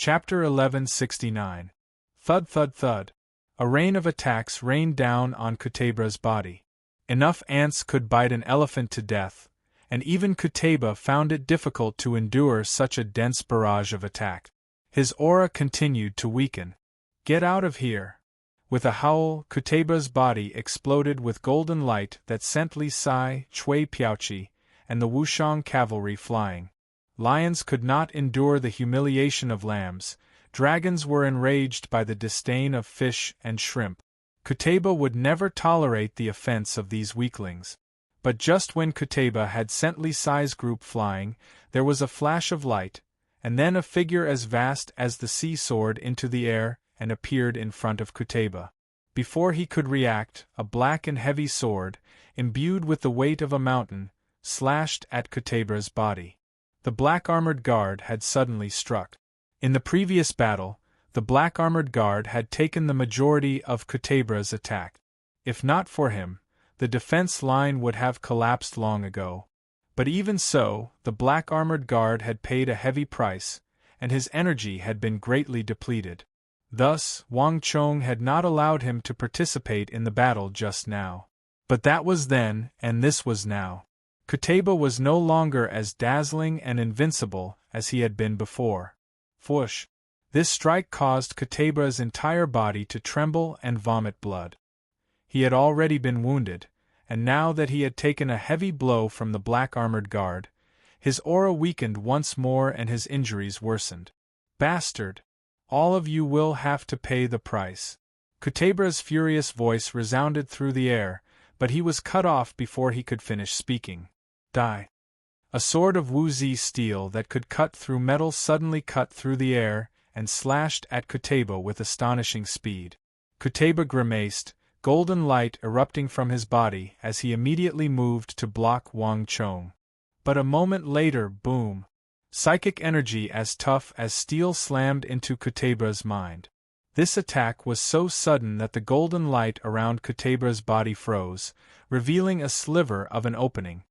Chapter 1169. Thud thud thud. A rain of attacks rained down on Kutabra's body. Enough ants could bite an elephant to death, and even Kutaba found it difficult to endure such a dense barrage of attack. His aura continued to weaken. Get out of here! With a howl, Kutabra's body exploded with golden light that sent Li Sai, Chui Piaoqi, and the Wushang cavalry flying. Lions could not endure the humiliation of lambs, dragons were enraged by the disdain of fish and shrimp. Kutaba would never tolerate the offense of these weaklings. But just when Kutaba had sent Li Sai's group flying, there was a flash of light, and then a figure as vast as the sea soared into the air and appeared in front of Kutaba. Before he could react, a black and heavy sword, imbued with the weight of a mountain, slashed at Kutaba's body. The black-armored guard had suddenly struck. In the previous battle, the black-armored guard had taken the majority of Kutabra's attack. If not for him, the defense line would have collapsed long ago. But even so, the black-armored guard had paid a heavy price, and his energy had been greatly depleted. Thus, Wang Chong had not allowed him to participate in the battle just now. But that was then, and this was now. Kutaba was no longer as dazzling and invincible as he had been before. Whoosh! This strike caused Kutaba's entire body to tremble and vomit blood. He had already been wounded, and now that he had taken a heavy blow from the black-armored guard, his aura weakened once more and his injuries worsened. Bastard! All of you will have to pay the price. Kutabra's furious voice resounded through the air, but he was cut off before he could finish speaking. Die! A sword of Wuzi steel that could cut through metal suddenly cut through the air and slashed at Kutaba with astonishing speed. Kutaba grimaced, golden light erupting from his body as he immediately moved to block Wang Chong. But a moment later, boom! Psychic energy as tough as steel slammed into Kutabra's mind. This attack was so sudden that the golden light around Kutabra's body froze, revealing a sliver of an opening.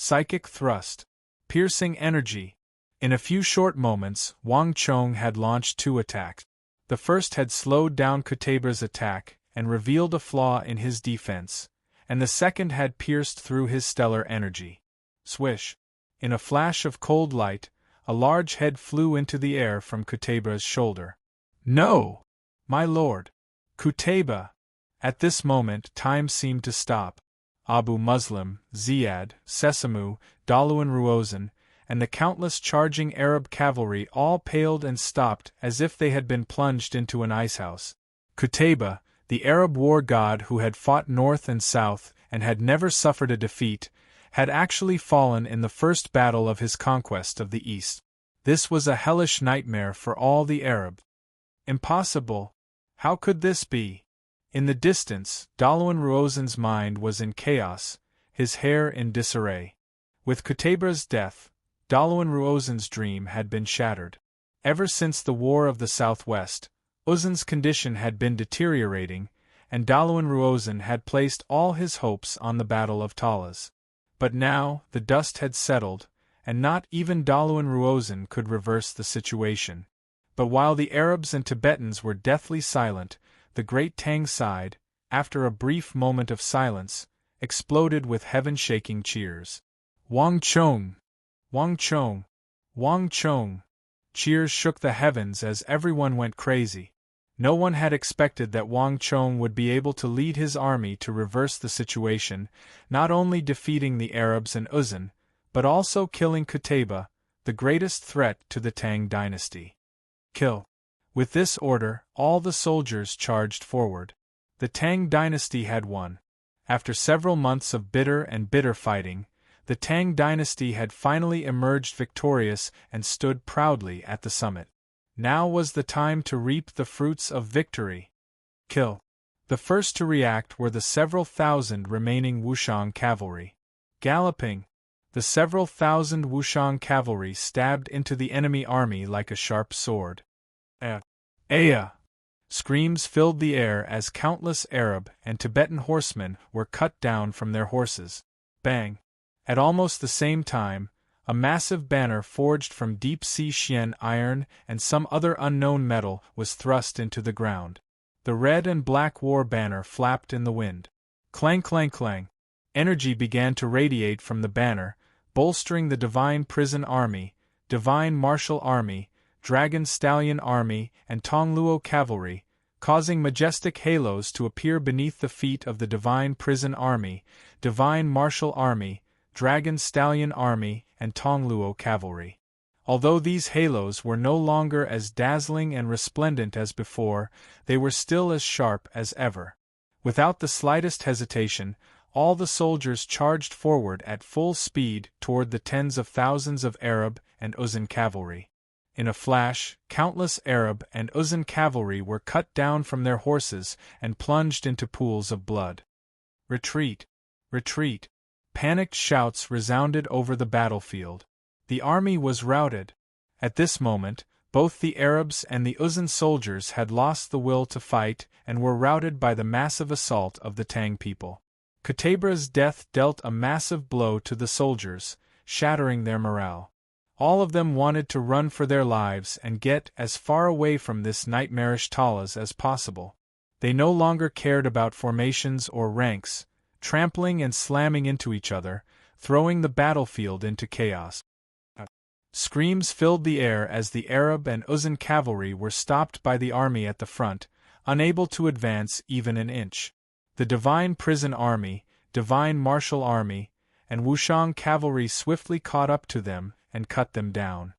Psychic thrust. Piercing energy. In a few short moments, Wang Chong had launched two attacks. The first had slowed down Kutabra's attack and revealed a flaw in his defense, and the second had pierced through his stellar energy. Swish! In a flash of cold light, a large head flew into the air from Kutabra's shoulder. No! My lord! Kutaba! At this moment, time seemed to stop. Abu Muslim, Ziyad, Sesame, Daluan Ruozan, and the countless charging Arab cavalry all paled and stopped as if they had been plunged into an icehouse. Kutaba, the Arab war god who had fought north and south and had never suffered a defeat, had actually fallen in the first battle of his conquest of the East. This was a hellish nightmare for all the Arabs. Impossible! How could this be? In the distance, Daluan Ruozan's mind was in chaos, his hair in disarray. With Kutabra's death, Daluan Ruozan's dream had been shattered. Ever since the War of the Southwest, Uzan's condition had been deteriorating, and Daluan Ruozan had placed all his hopes on the Battle of Talas. But now, the dust had settled, and not even Daluan Ruozan could reverse the situation. But while the Arabs and Tibetans were deathly silent, the great Tang side, after a brief moment of silence, exploded with heaven-shaking cheers. Wang Chong! Wang Chong! Wang Chong! Cheers shook the heavens as everyone went crazy. No one had expected that Wang Chong would be able to lead his army to reverse the situation, not only defeating the Arabs and Uzan, but also killing Kutaba, the greatest threat to the Tang dynasty. Kill! With this order, all the soldiers charged forward. The Tang dynasty had won. After several months of bitter fighting, the Tang dynasty had finally emerged victorious and stood proudly at the summit. Now was the time to reap the fruits of victory. Kill! The first to react were the several thousand remaining Wushang cavalry. Galloping, the several thousand Wushang cavalry stabbed into the enemy army like a sharp sword. Aya! Screams filled the air as countless Arab and Tibetan horsemen were cut down from their horses. Bang! At almost the same time, A massive banner forged from deep-sea Xian iron and some other unknown metal was thrust into the ground. The red and black war banner flapped in the wind. Clang clang clang. Energy began to radiate from the banner, bolstering the Divine Prison Army, Divine Martial Army, Dragon Stallion Army, and Tongluo Cavalry, causing majestic halos to appear beneath the feet of the Divine Prison Army, Divine Martial Army, Dragon Stallion Army, and Tongluo Cavalry. Although these halos were no longer as dazzling and resplendent as before, they were still as sharp as ever. Without the slightest hesitation, all the soldiers charged forward at full speed toward the tens of thousands of Arab and Uzan cavalry. In a flash, countless Arab and Uzan cavalry were cut down from their horses and plunged into pools of blood. Retreat! Retreat! Panicked shouts resounded over the battlefield. The army was routed. At this moment, both the Arabs and the Uzan soldiers had lost the will to fight and were routed by the massive assault of the Tang people. Kutabra's death dealt a massive blow to the soldiers, shattering their morale. All of them wanted to run for their lives and get as far away from this nightmarish Talas as possible. They no longer cared about formations or ranks, trampling and slamming into each other, throwing the battlefield into chaos. Screams filled the air as the Arab and Uzan cavalry were stopped by the army at the front, unable to advance even an inch. The Divine Prison Army, Divine Martial Army, and Wushang cavalry swiftly caught up to them and cut them down.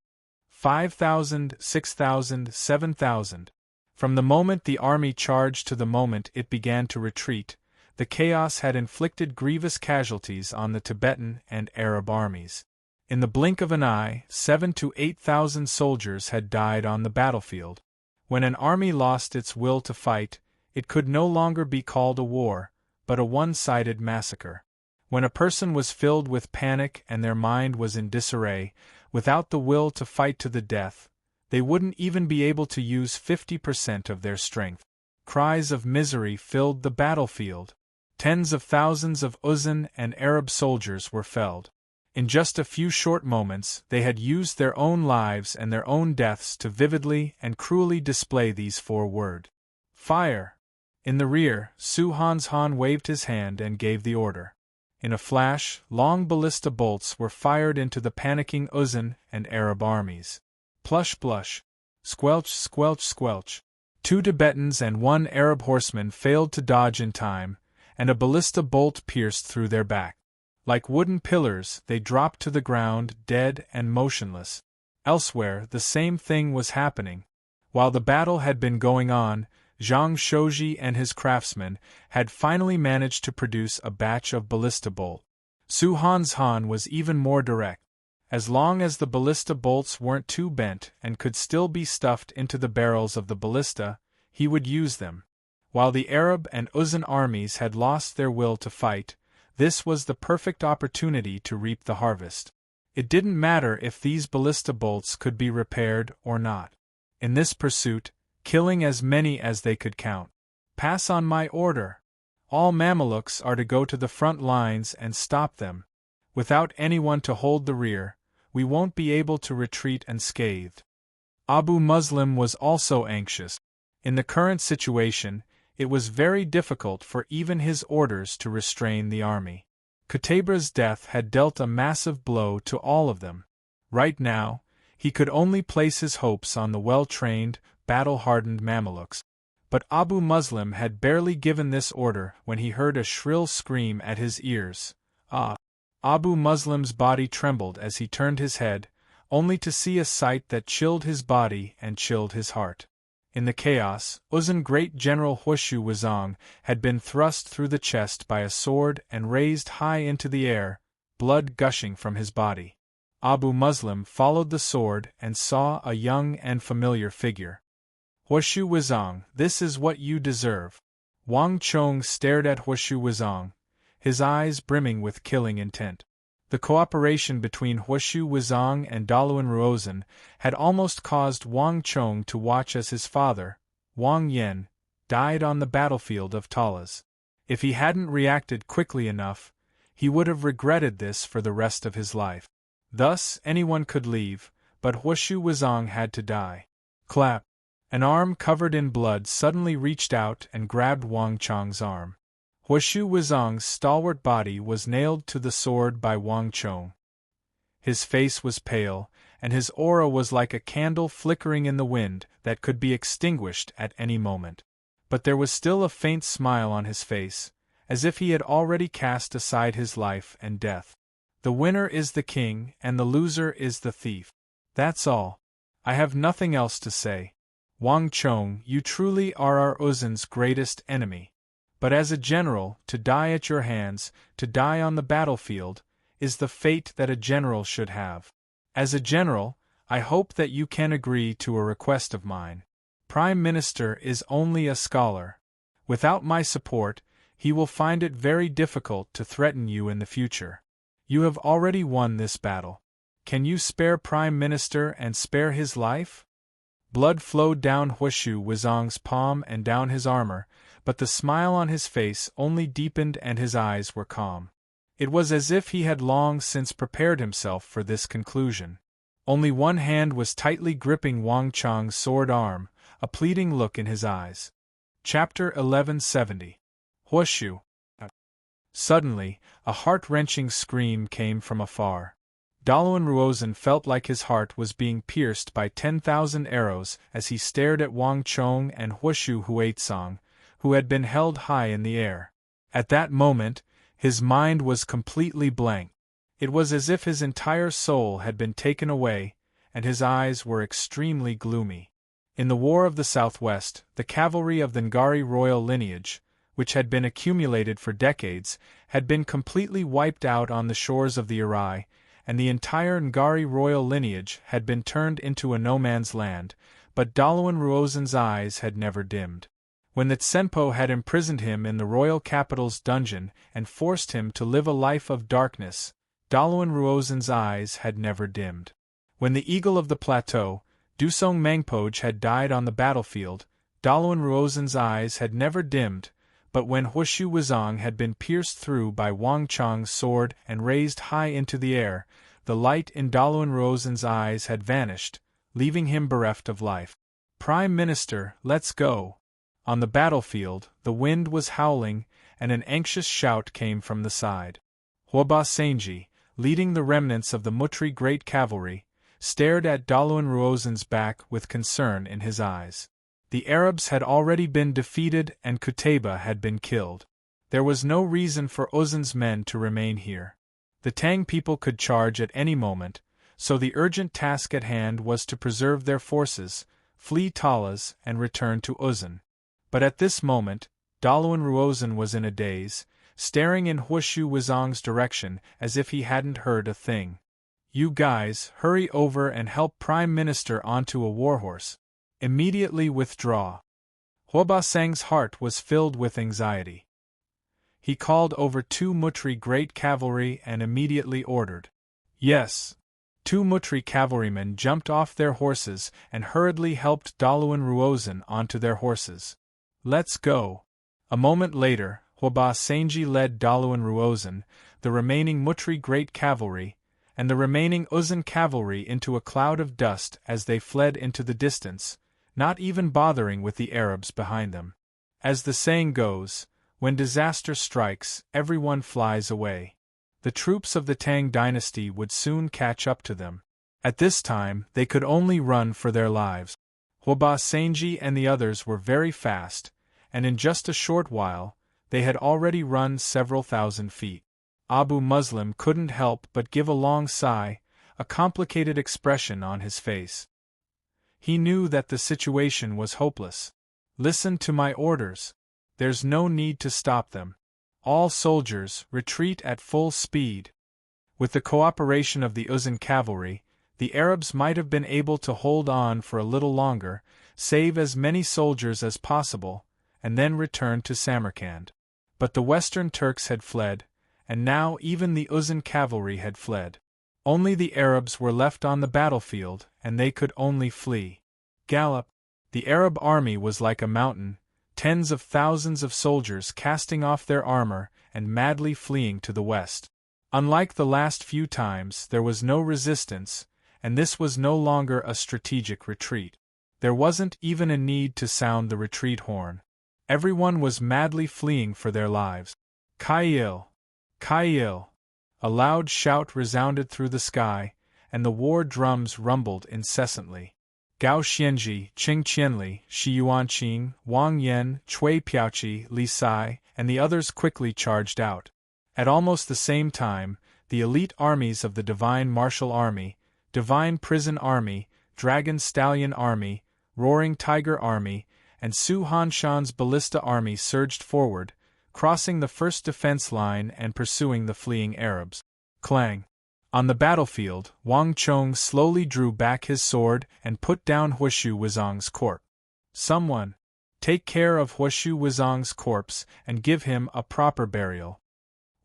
5,000, 6,000, 7,000. From the moment the army charged to the moment it began to retreat, the chaos had inflicted grievous casualties on the Tibetan and Arab armies. In the blink of an eye, 7,000 to 8,000 soldiers had died on the battlefield. When an army lost its will to fight, it could no longer be called a war, but a one-sided massacre. When a person was filled with panic and their mind was in disarray, without the will to fight to the death, they wouldn't even be able to use 50% of their strength. Cries of misery filled the battlefield. Tens of thousands of Uzan and Arab soldiers were felled. In just a few short moments, they had used their own lives and their own deaths to vividly and cruelly display these 4 words. Fire! In the rear, Su Han waved his hand and gave the order. In a flash, long ballista bolts were fired into the panicking Uzan and Arab armies. Plush plush! Squelch squelch squelch! 2 Tibetans and 1 Arab horseman failed to dodge in time, and a ballista bolt pierced through their back. Like wooden pillars, they dropped to the ground, dead and motionless. Elsewhere, the same thing was happening. While the battle had been going on, Zhang Shouji and his craftsmen had finally managed to produce a batch of ballista bolt. Su Han was even more direct. As long as the ballista bolts weren't too bent and could still be stuffed into the barrels of the ballista, he would use them. While the Arab and Uzan armies had lost their will to fight, this was the perfect opportunity to reap the harvest. It didn't matter if these ballista bolts could be repaired or not. In this pursuit, killing as many as they could count. Pass on my order. All Mamelukes are to go to the front lines and stop them. Without anyone to hold the rear, we won't be able to retreat unscathed. Abu Muslim was also anxious. In the current situation, it was very difficult for even his orders to restrain the army. Kutabra's death had dealt a massive blow to all of them. Right now, he could only place his hopes on the well-trained, battle-hardened Mamelukes. But Abu Muslim had barely given this order when he heard a shrill scream at his ears. Ah! Abu Muslim's body trembled as he turned his head, only to see a sight that chilled his body and chilled his heart. In the chaos, Uzan Great General Huishu Wuzong had been thrust through the chest by a sword and raised high into the air, blood gushing from his body. Abu Muslim followed the sword and saw a young and familiar figure. Huishu Wuzong, this is what you deserve. Wang Chong stared at Huishu Wuzong, his eyes brimming with killing intent. The cooperation between Huishu Wuzong and Daluan Ruozan had almost caused Wang Chong to watch as his father, Wang Yen, died on the battlefield of Talas. If he hadn't reacted quickly enough, he would have regretted this for the rest of his life. Thus, anyone could leave, but Huoshu Wuzong had to die. Clap! An arm covered in blood suddenly reached out and grabbed Wang Chong's arm. Huoshu Wuzong's stalwart body was nailed to the sword by Wang Chong. His face was pale, and his aura was like a candle flickering in the wind that could be extinguished at any moment. But there was still a faint smile on his face, as if he had already cast aside his life and death. The winner is the king, and the loser is the thief. That's all. I have nothing else to say. Wang Chong, you truly are our Uzun's greatest enemy. But as a general, to die at your hands, to die on the battlefield, is the fate that a general should have. As a general, I hope that you can agree to a request of mine. Prime Minister is only a scholar. Without my support, he will find it very difficult to threaten you in the future. You have already won this battle. Can you spare Prime Minister and spare his life? Blood flowed down Huoshu Wuzong's palm and down his armor, but the smile on his face only deepened and his eyes were calm. It was as if he had long since prepared himself for this conclusion. Only one hand was tightly gripping Wang Chong's sword arm, a pleading look in his eyes. Chapter 1170. Huoshu. Suddenly, a heart-wrenching scream came from afar. Dalawan Ruozhen felt like his heart was being pierced by 10,000 arrows as he stared at Wang Chong and Huoshu Huaitsong, who had been held high in the air. At that moment, his mind was completely blank. It was as if his entire soul had been taken away, and his eyes were extremely gloomy. In the War of the Southwest, the cavalry of the Ngari royal lineage, which had been accumulated for decades, had been completely wiped out on the shores of the Irai, and the entire Ngari royal lineage had been turned into a no-man's land, but Dalawan Ruozhen's eyes had never dimmed. When the Tsenpo had imprisoned him in the royal capital's dungeon and forced him to live a life of darkness, Dalawan Ruozhen's eyes had never dimmed. When the eagle of the plateau, Dusong Mangpoj, had died on the battlefield, Dalawan Ruozhen's eyes had never dimmed, but when Huoshu Wuzong had been pierced through by Wang Chong's sword and raised high into the air, the light in Dalawan Ruozhen's eyes had vanished, leaving him bereft of life. Prime Minister, let's go. On the battlefield, the wind was howling, and an anxious shout came from the side. Huoba Senji, leading the remnants of the Mutri Great Cavalry, stared at Dalawan Ruozhen's back with concern in his eyes. The Arabs had already been defeated and Qutayba had been killed. There was no reason for Uzun's men to remain here. The Tang people could charge at any moment, so the urgent task at hand was to preserve their forces, flee Talas, and return to Uzun. But at this moment, Dalawan Ruozhen was in a daze, staring in Huoshu Wuzong's direction as if he hadn't heard a thing. You guys, hurry over and help Prime Minister onto a warhorse. Immediately withdraw. Huoba Sang's heart was filled with anxiety. He called over 2 Mutri Great Cavalry and immediately ordered. Yes. 2 Mutri cavalrymen jumped off their horses and hurriedly helped Dalawan Ruozhen onto their horses. Let's go. A moment later, Huoba Senji led Dalawan Ruozhen, the remaining Mutri Great Cavalry, and the remaining Uzun cavalry into a cloud of dust as they fled into the distance, not even bothering with the Arabs behind them. As the saying goes, when disaster strikes, everyone flies away. The troops of the Tang dynasty would soon catch up to them. At this time, they could only run for their lives. Huoba Senji and the others were very fast, and in just a short while, they had already run several thousand feet. Abu Muslim couldn't help but give a long sigh, a complicated expression on his face. He knew that the situation was hopeless. Listen to my orders. There's no need to stop them. All soldiers, retreat at full speed. With the cooperation of the Uzun cavalry, the Arabs might have been able to hold on for a little longer, save as many soldiers as possible, and then return to Samarkand. But the Western Turks had fled, and now even the Uzun cavalry had fled. Only the Arabs were left on the battlefield, and they could only flee. Gallop! The Arab army was like a mountain, tens of thousands of soldiers casting off their armor and madly fleeing to the west. Unlike the last few times, there was no resistance, and this was no longer a strategic retreat. There wasn't even a need to sound the retreat horn. Everyone was madly fleeing for their lives. Kail! Kail! A loud shout resounded through the sky, and the war drums rumbled incessantly. Gao Xianji, Qing Qianli, Shi Yuanqing, Wang Yan, Cui Piaoqi, Li Sai, and the others quickly charged out. At almost the same time, the elite armies of the Divine Martial Army, Divine Prison Army, Dragon Stallion Army, Roaring Tiger Army, and Su Hanshan's Ballista Army surged forward, crossing the first defense line and pursuing the fleeing Arabs. Clang! On the battlefield, Wang Chong slowly drew back his sword and put down Huashu Wuzong's corpse. Someone, take care of Huashu Wuzong's corpse and give him a proper burial,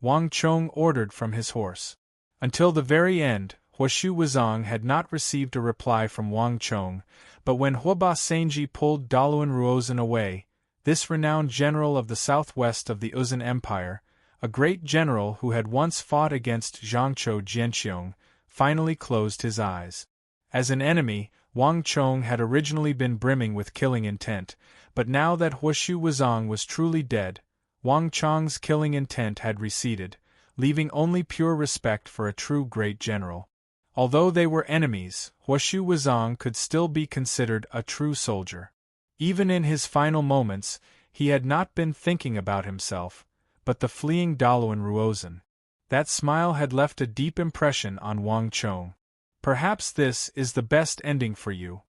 Wang Chong ordered from his horse. Until the very end, Huashu Wuzong had not received a reply from Wang Chong, but when Huaba Senji pulled Daluan Ruozhen away, this renowned general of the southwest of the Uzan Empire, a great general who had once fought against Zhangzhou Jianqiong, finally closed his eyes. As an enemy, Wang Chong had originally been brimming with killing intent, but now that Huashu Wuzong was truly dead, Wang Chong's killing intent had receded, leaving only pure respect for a true great general. Although they were enemies, Huashu Wuzong could still be considered a true soldier. Even in his final moments, he had not been thinking about himself, but the fleeing Daluan Ruozhen. That smile had left a deep impression on Wang Chong. Perhaps this is the best ending for you.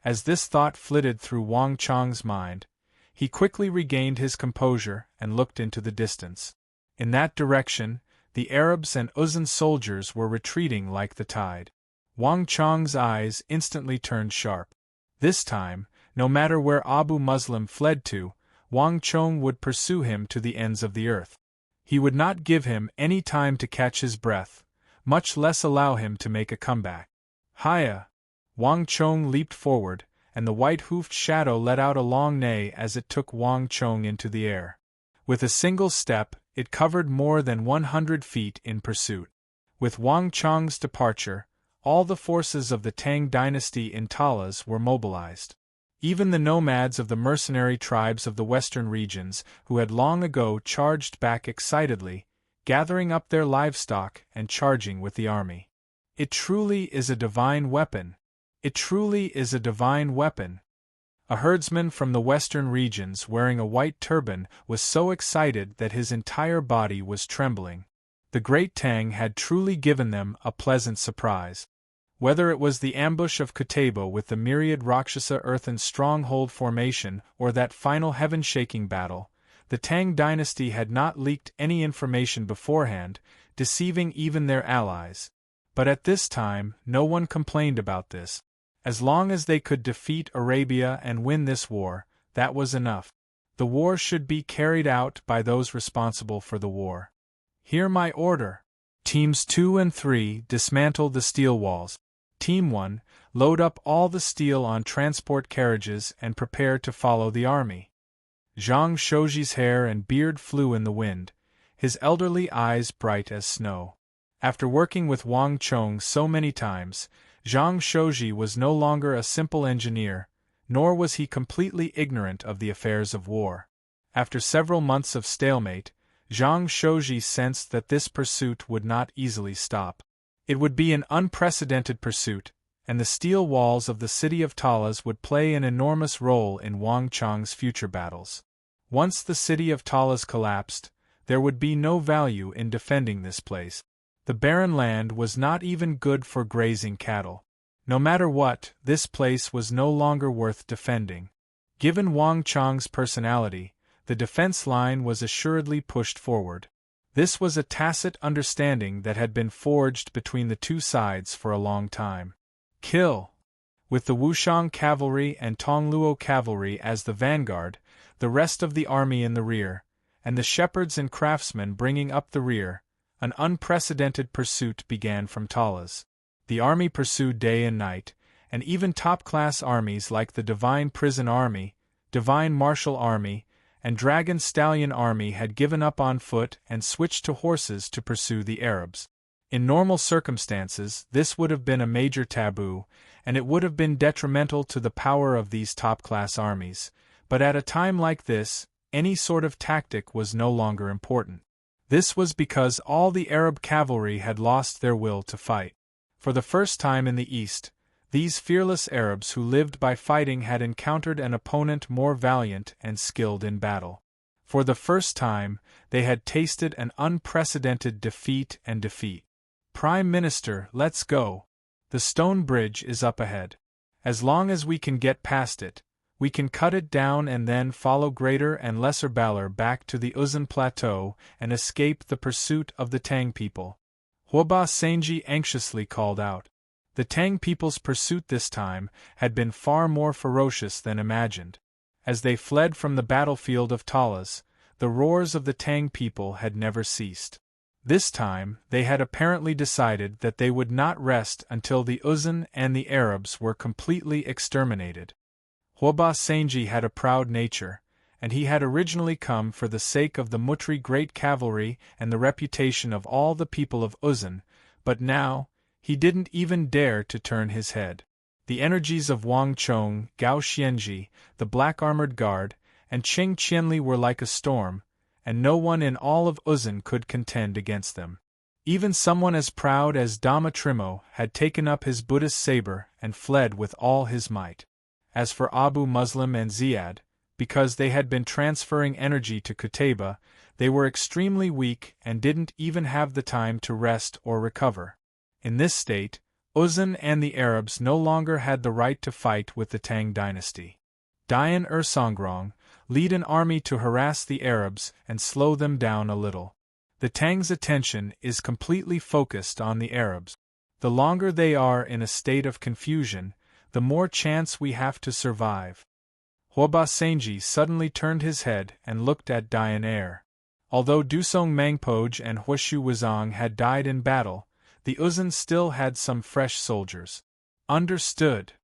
As this thought flitted through Wang Chong's mind, he quickly regained his composure and looked into the distance. In that direction, the Arabs and Uzan soldiers were retreating like the tide. Wang Chong's eyes instantly turned sharp. This time, no matter where Abu Muslim fled to, Wang Chong would pursue him to the ends of the earth. He would not give him any time to catch his breath, much less allow him to make a comeback. Hiya! Wang Chong leaped forward, and the white-hoofed shadow let out a long neigh as it took Wang Chong into the air. With a single step, it covered more than 100 feet in pursuit. With Wang Chong's departure, all the forces of the Tang dynasty in Talas were mobilized. Even the nomads of the mercenary tribes of the western regions, who had long ago charged back excitedly, gathering up their livestock and charging with the army. It truly is a divine weapon. It truly is a divine weapon. A herdsman from the western regions wearing a white turban was so excited that his entire body was trembling. The great Tang had truly given them a pleasant surprise. Whether it was the ambush of Kutabo with the myriad Rakshasa earthen stronghold formation or that final heaven-shaking battle, the Tang dynasty had not leaked any information beforehand, deceiving even their allies. But at this time, no one complained about this. As long as they could defeat Arabia and win this war, that was enough. The war should be carried out by those responsible for the war. Hear my order. Teams 2 and 3 dismantle the steel walls. Team 1, load up all the steel on transport carriages and prepare to follow the army. Zhang Shouji's hair and beard flew in the wind, his elderly eyes bright as snow. After working with Wang Chong so many times, Zhang Shouji was no longer a simple engineer, nor was he completely ignorant of the affairs of war. After several months of stalemate, Zhang Shouji sensed that this pursuit would not easily stop. It would be an unprecedented pursuit, and the steel walls of the city of Talas would play an enormous role in Wang Chong's future battles. Once the city of Talas collapsed, there would be no value in defending this place. The barren land was not even good for grazing cattle. No matter what, this place was no longer worth defending. Given Wang Chong's personality, the defense line was assuredly pushed forward. This was a tacit understanding that had been forged between the two sides for a long time. Kill! With the Wushang cavalry and Tongluo cavalry as the vanguard, the rest of the army in the rear, and the shepherds and craftsmen bringing up the rear, an unprecedented pursuit began from Talas. The army pursued day and night, and even top-class armies like the Divine Prison Army, Divine Martial Army, and Dragon Stallion army had given up on foot and switched to horses to pursue the Arabs. In normal circumstances, this would have been a major taboo, and it would have been detrimental to the power of these top-class armies, but at a time like this, any sort of tactic was no longer important. This was because all the Arab cavalry had lost their will to fight. For the first time in the East, these fearless Arabs who lived by fighting had encountered an opponent more valiant and skilled in battle. For the first time, they had tasted an unprecedented defeat and defeat. "Prime Minister, let's go. The stone bridge is up ahead. As long as we can get past it, we can cut it down and then follow Greater and Lesser Balar back to the Uzun Plateau and escape the pursuit of the Tang people," Hwaba Senji anxiously called out. The Tang people's pursuit this time had been far more ferocious than imagined. As they fled from the battlefield of Talas, the roars of the Tang people had never ceased. This time, they had apparently decided that they would not rest until the Uzun and the Arabs were completely exterminated. Hwaba Senji had a proud nature, and he had originally come for the sake of the Mutri great cavalry and the reputation of all the people of Uzun, but now, he didn't even dare to turn his head. The energies of Wang Chong, Gao Xianji, the black-armored guard, and Qing Qianli were like a storm, and no one in all of Uzun could contend against them. Even someone as proud as Dama Trimo had taken up his Buddhist saber and fled with all his might. As for Abu Muslim and Ziad, because they had been transferring energy to Qutayba, they were extremely weak and didn't even have the time to rest or recover. In this state, Uzun and the Arabs no longer had the right to fight with the Tang dynasty. Dayan Songgrong, lead an army to harass the Arabs and slow them down a little. The Tang's attention is completely focused on the Arabs. The longer they are in a state of confusion, the more chance we have to survive. Hwaba Senji suddenly turned his head and looked at Dayan. Although Dusong Mangpoj and Huashu Wuzong had died in battle, the Uzun still had some fresh soldiers. Understood.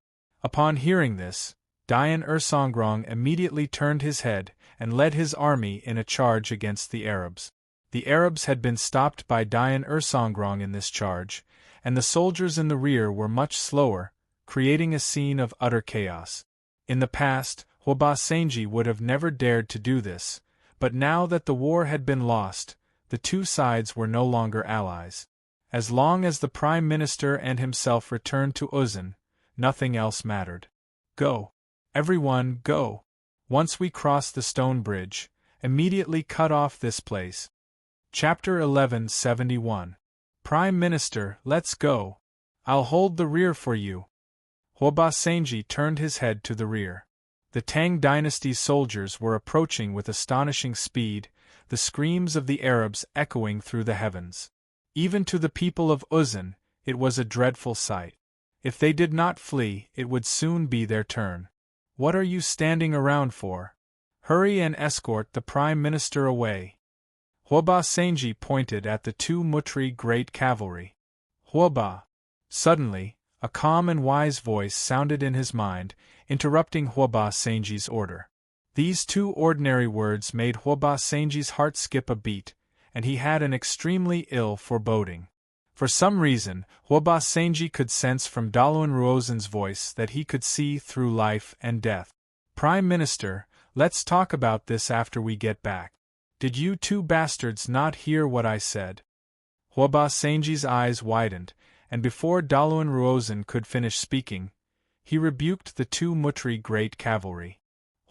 Upon hearing this, Dayan Songgrong immediately turned his head and led his army in a charge against the Arabs. The Arabs had been stopped by Dayan Songgrong in this charge, and the soldiers in the rear were much slower, creating a scene of utter chaos. In the past, Hwaba Senji would have never dared to do this, but now that the war had been lost, the two sides were no longer allies. As long as the Prime Minister and himself returned to Uzun, nothing else mattered. Go. Everyone, go. Once we cross the stone bridge, immediately cut off this place. Chapter 1171. Prime Minister, let's go. I'll hold the rear for you. Hwaba Senji turned his head to the rear. The Tang dynasty's soldiers were approaching with astonishing speed, the screams of the Arabs echoing through the heavens. Even to the people of Uzun, it was a dreadful sight. If they did not flee, it would soon be their turn. What are you standing around for? Hurry and escort the Prime Minister away. Hwaba Senji pointed at the two Mutri great cavalry. Hwaba. Suddenly, a calm and wise voice sounded in his mind, interrupting Hwaba Senji's order. These two ordinary words made Hwaba Senji's heart skip a beat, and he had an extremely ill foreboding. For some reason, Hwaba Senji could sense from Daluan Ruozen's voice that he could see through life and death. Prime Minister, let's talk about this after we get back. Did you two bastards not hear what I said? Hwaba Senji's eyes widened, and before Daluan Ruozen could finish speaking, he rebuked the two Mutri great cavalry.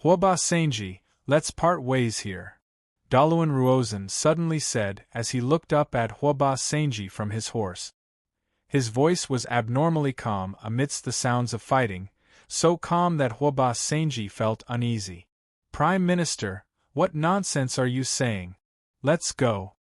Hwaba Senji, let's part ways here. Daluan Ruozen suddenly said as he looked up at Hwaba Senji from his horse. His voice was abnormally calm amidst the sounds of fighting, so calm that Hwaba Senji felt uneasy. Prime Minister, what nonsense are you saying? Let's go.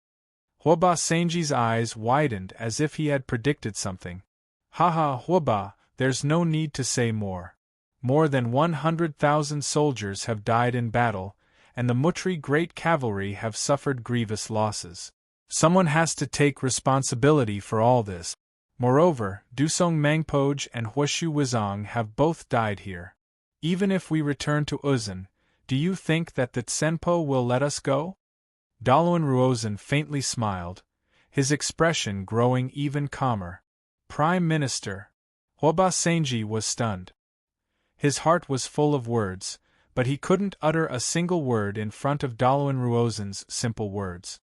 Hwaba Senji's eyes widened as if he had predicted something. Haha, Hwaba, there's no need to say more. More than 100,000 soldiers have died in battle, and the Mutri great cavalry have suffered grievous losses. Someone has to take responsibility for all this. Moreover, Dusong Mangpoj and Huashu Wuzong have both died here. Even if we return to Uzun, Do you think that the Tsenpo will let us go? Daluan Ruozan faintly smiled, his expression growing even calmer. Prime Minister. Hwaba Senji was stunned. His heart was full of words, but he couldn't utter a single word in front of Daluan Ruozan's simple words.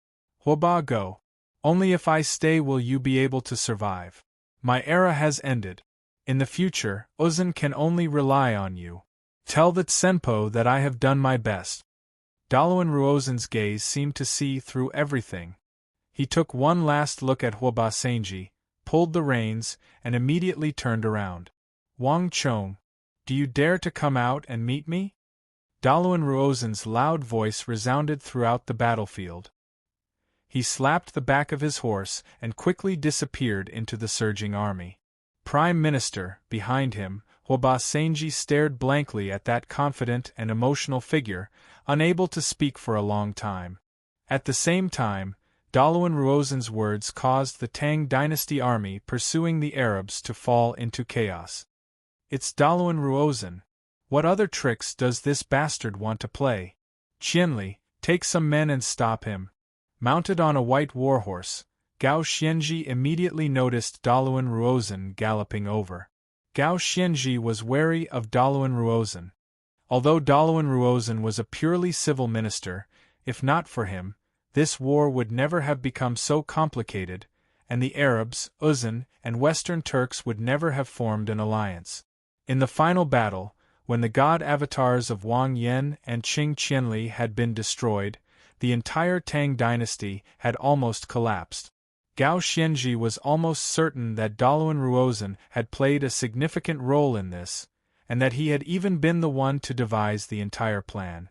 Hwaba, go. Only if I stay will you be able to survive. My era has ended. In the future, Uzan can only rely on you. Tell the Tsenpo that I have done my best. Daluan Ruozan's gaze seemed to see through everything. He took one last look at Hwaba Senji, pulled the reins, and immediately turned around. Wang Chong, do you dare to come out and meet me? Daluan Ruozan's loud voice resounded throughout the battlefield. He slapped the back of his horse and quickly disappeared into the surging army. Prime Minister, behind him, Hwaba Senji stared blankly at that confident and emotional figure, unable to speak for a long time. At the same time, Daluan Ruozan's words caused the Tang dynasty army pursuing the Arabs to fall into chaos. It's Daluan Ruozan. What other tricks does this bastard want to play? Qianli, take some men and stop him. Mounted on a white warhorse, Gao Xianji immediately noticed Daluan Ruozan galloping over. Gao Xianji was wary of Daluan Ruozan. Although Daluan Ruozan was a purely civil minister, if not for him, this war would never have become so complicated, and the Arabs, Uzan, and Western Turks would never have formed an alliance. In the final battle, when the god avatars of Wang Yan and Qing Qianli had been destroyed, the entire Tang dynasty had almost collapsed. Gao Xianji was almost certain that Daluan Ruozan had played a significant role in this, and that he had even been the one to devise the entire plan.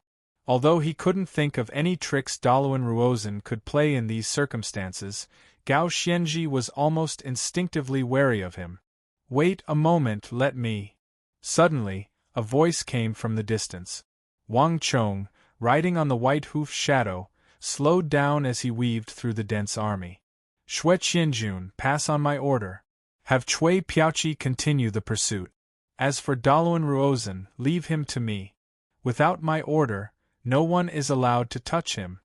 Although he couldn't think of any tricks Daluan Ruozan could play in these circumstances, Gao Xianji was almost instinctively wary of him. Wait a moment, let me. Suddenly, a voice came from the distance. Wang Chong, riding on the white hoofed shadow, slowed down as he weaved through the dense army. Shui Qianjun, pass on my order. Have Cui Piaoqi continue the pursuit. As for Daluan Ruozan, leave him to me. Without my order, no one is allowed to touch him.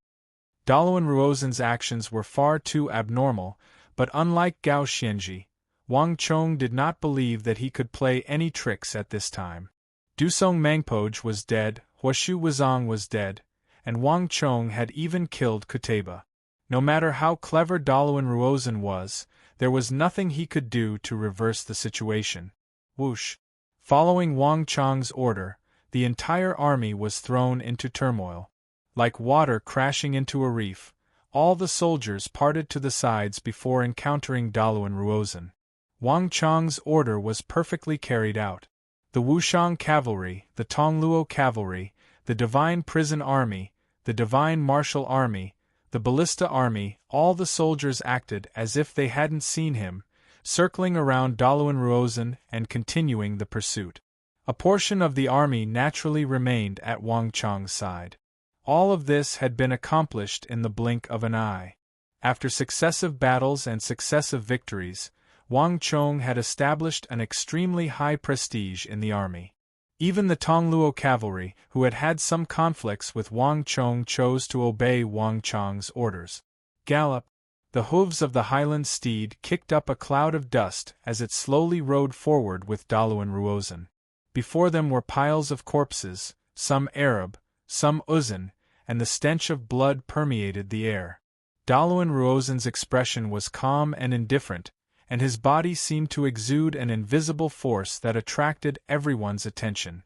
Daluan Ruozan's actions were far too abnormal, but unlike Gao Xianji, Wang Chong did not believe that he could play any tricks at this time. Dusong Mangpoj was dead, Huashu Wuzong was dead, and Wang Chong had even killed Kuteba. No matter how clever Daluan Ruozan was, there was nothing he could do to reverse the situation. Whoosh! Following Wang Chong's order, the entire army was thrown into turmoil. Like water crashing into a reef, all the soldiers parted to the sides before encountering Daluan Ruozan. Wang Chong's order was perfectly carried out. The Wushang Cavalry, the Tongluo Cavalry, the Divine Prison Army, the Divine Martial Army, the Ballista Army, all the soldiers acted as if they hadn't seen him, circling around Daluan Ruozan and continuing the pursuit. A portion of the army naturally remained at Wang Chong's side. All of this had been accomplished in the blink of an eye. After successive battles and successive victories, Wang Chong had established an extremely high prestige in the army. Even the Tongluo cavalry, who had had some conflicts with Wang Chong, chose to obey Wang Chong's orders. Gallop! The hooves of the Highland steed kicked up a cloud of dust as it slowly rode forward with Daluan Ruozan. Before them were piles of corpses, some Arab, some Uzan, and the stench of blood permeated the air. Daluan Ruozan's expression was calm and indifferent, and his body seemed to exude an invisible force that attracted everyone's attention.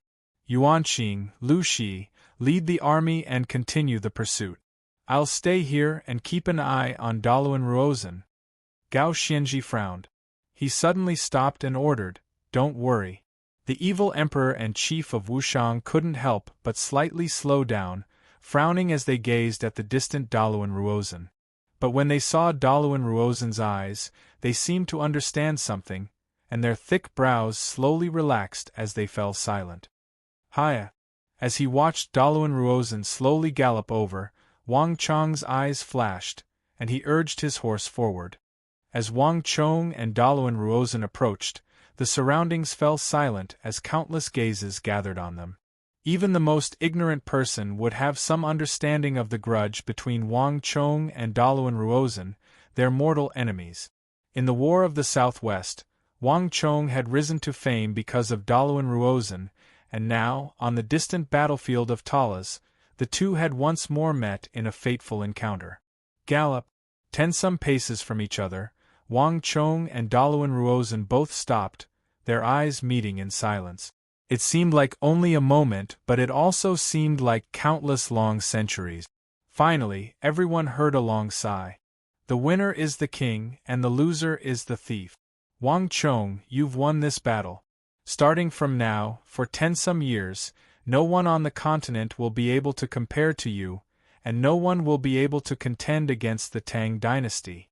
Yuanqing, Lu Shi, lead the army and continue the pursuit. I'll stay here and keep an eye on Daluan Ruozan. Gao Xianji frowned. He suddenly stopped and ordered, "Don't worry." The evil emperor and chief of Wushang couldn't help but slightly slow down, frowning as they gazed at the distant Daluan Ruozan. But when they saw Daluan Ruozan's eyes, they seemed to understand something, and their thick brows slowly relaxed as they fell silent. Hiya! As he watched Daluan Ruozan slowly gallop over, Wang Chong's eyes flashed, and he urged his horse forward. As Wang Chong and Daluan Ruozan approached, the surroundings fell silent as countless gazes gathered on them. Even the most ignorant person would have some understanding of the grudge between Wang Chong and Daluan Ruozhen, their mortal enemies. In the War of the Southwest, Wang Chong had risen to fame because of Daluan Ruozhen, and now, on the distant battlefield of Talas, the two had once more met in a fateful encounter. Gallop, 10 paces from each other, Wang Chong and Daluan Ruozhen both stopped, their eyes meeting in silence. It seemed like only a moment, but it also seemed like countless long centuries. Finally, everyone heard a long sigh. The winner is the king, and the loser is the thief. Wang Chong, you've won this battle. Starting from now, for 10 years, no one on the continent will be able to compare to you, and no one will be able to contend against the Tang dynasty.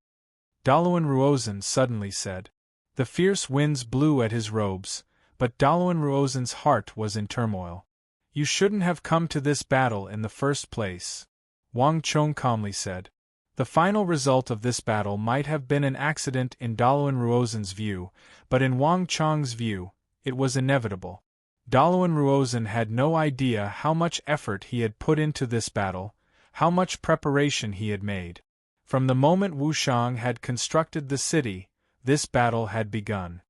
Daluan Ruozhen suddenly said. The fierce winds blew at his robes, but Daluan Ruozhen's heart was in turmoil. You shouldn't have come to this battle in the first place, Wang Chong calmly said. The final result of this battle might have been an accident in Daluan Ruozhen's view, but in Wang Chong's view, it was inevitable. Daluan Ruozhen had no idea how much effort he had put into this battle, how much preparation he had made. From the moment Wushang had constructed the city, this battle had begun.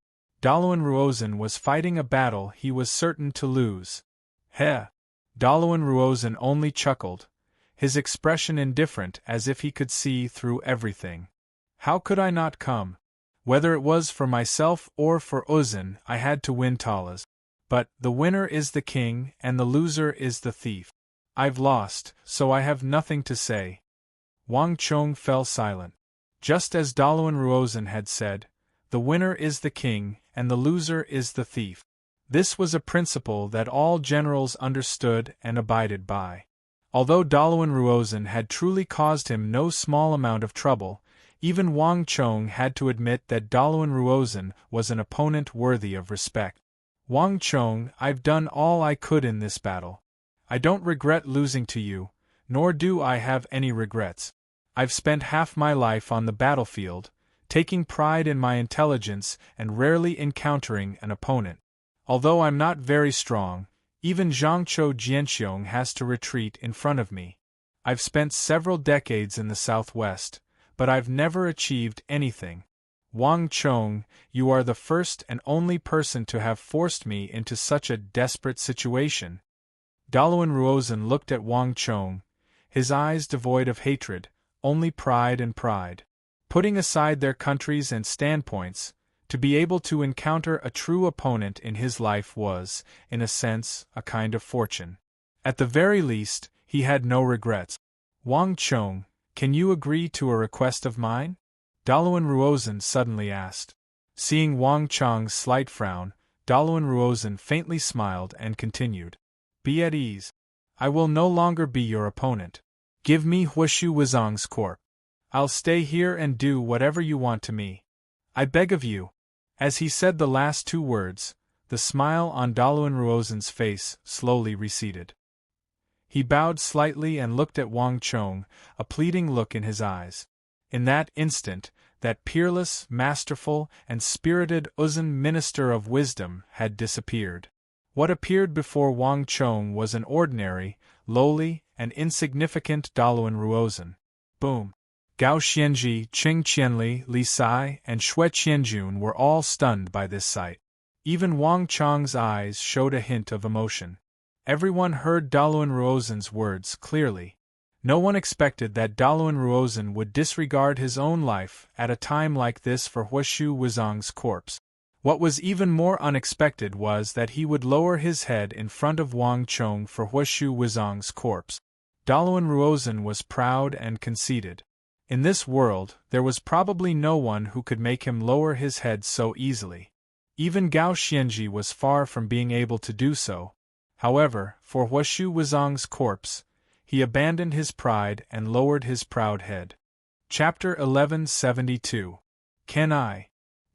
Daluan Ruozhen was fighting a battle he was certain to lose. Heh! Daluan Ruozhen only chuckled, his expression indifferent as if he could see through everything. How could I not come? Whether it was for myself or for Uzun, I had to win Talas. But, the winner is the king, and the loser is the thief. I've lost, so I have nothing to say. Wang Chong fell silent. Just as Daluan Ruozhen had said, the winner is the king, and the loser is the thief. This was a principle that all generals understood and abided by. Although Daluan Ruozhen had truly caused him no small amount of trouble, even Wang Chong had to admit that Daluan Ruozhen was an opponent worthy of respect. Wang Chong, I've done all I could in this battle. I don't regret losing to you, nor do I have any regrets. I've spent half my life on the battlefield, taking pride in my intelligence and rarely encountering an opponent. Although I'm not very strong, even Zhangzhou Jianxiong has to retreat in front of me. I've spent several decades in the southwest, but I've never achieved anything. Wang Chong, you are the first and only person to have forced me into such a desperate situation. Daluan Ruozhen looked at Wang Chong, his eyes devoid of hatred, only pride and pride. Putting aside their countries and standpoints, to be able to encounter a true opponent in his life was, in a sense, a kind of fortune. At the very least, he had no regrets. Wang Chong, can you agree to a request of mine? Daluan Ruozhen suddenly asked. Seeing Wang Chong's slight frown, Daluan Ruozhen faintly smiled and continued. Be at ease. I will no longer be your opponent. Give me Huishu Wuzong's corpse. I'll stay here and do whatever you want to me. I beg of you. As he said the last two words, the smile on Daluan Ruozhen's face slowly receded. He bowed slightly and looked at Wang Chong, a pleading look in his eyes. In that instant, that peerless, masterful, and spirited Uzun minister of wisdom had disappeared. What appeared before Wang Chong was an ordinary, lowly, and insignificant Daluan Ruozhen. Boom! Gao Xianji, Qing Qianli, Li Sai, and Xue Qianjun were all stunned by this sight. Even Wang Chong's eyes showed a hint of emotion. Everyone heard Daluan Ruozhen's words clearly. No one expected that Daluan Ruozhen would disregard his own life at a time like this for Huishu Wuzong's corpse. What was even more unexpected was that he would lower his head in front of Wang Chong for Huishu Wuzong's corpse. Daluan Ruozhen was proud and conceited. In this world, there was probably no one who could make him lower his head so easily. Even Gao Xianji was far from being able to do so. However, for Huishu Wuzong's corpse, he abandoned his pride and lowered his proud head. Chapter 1172. Can I?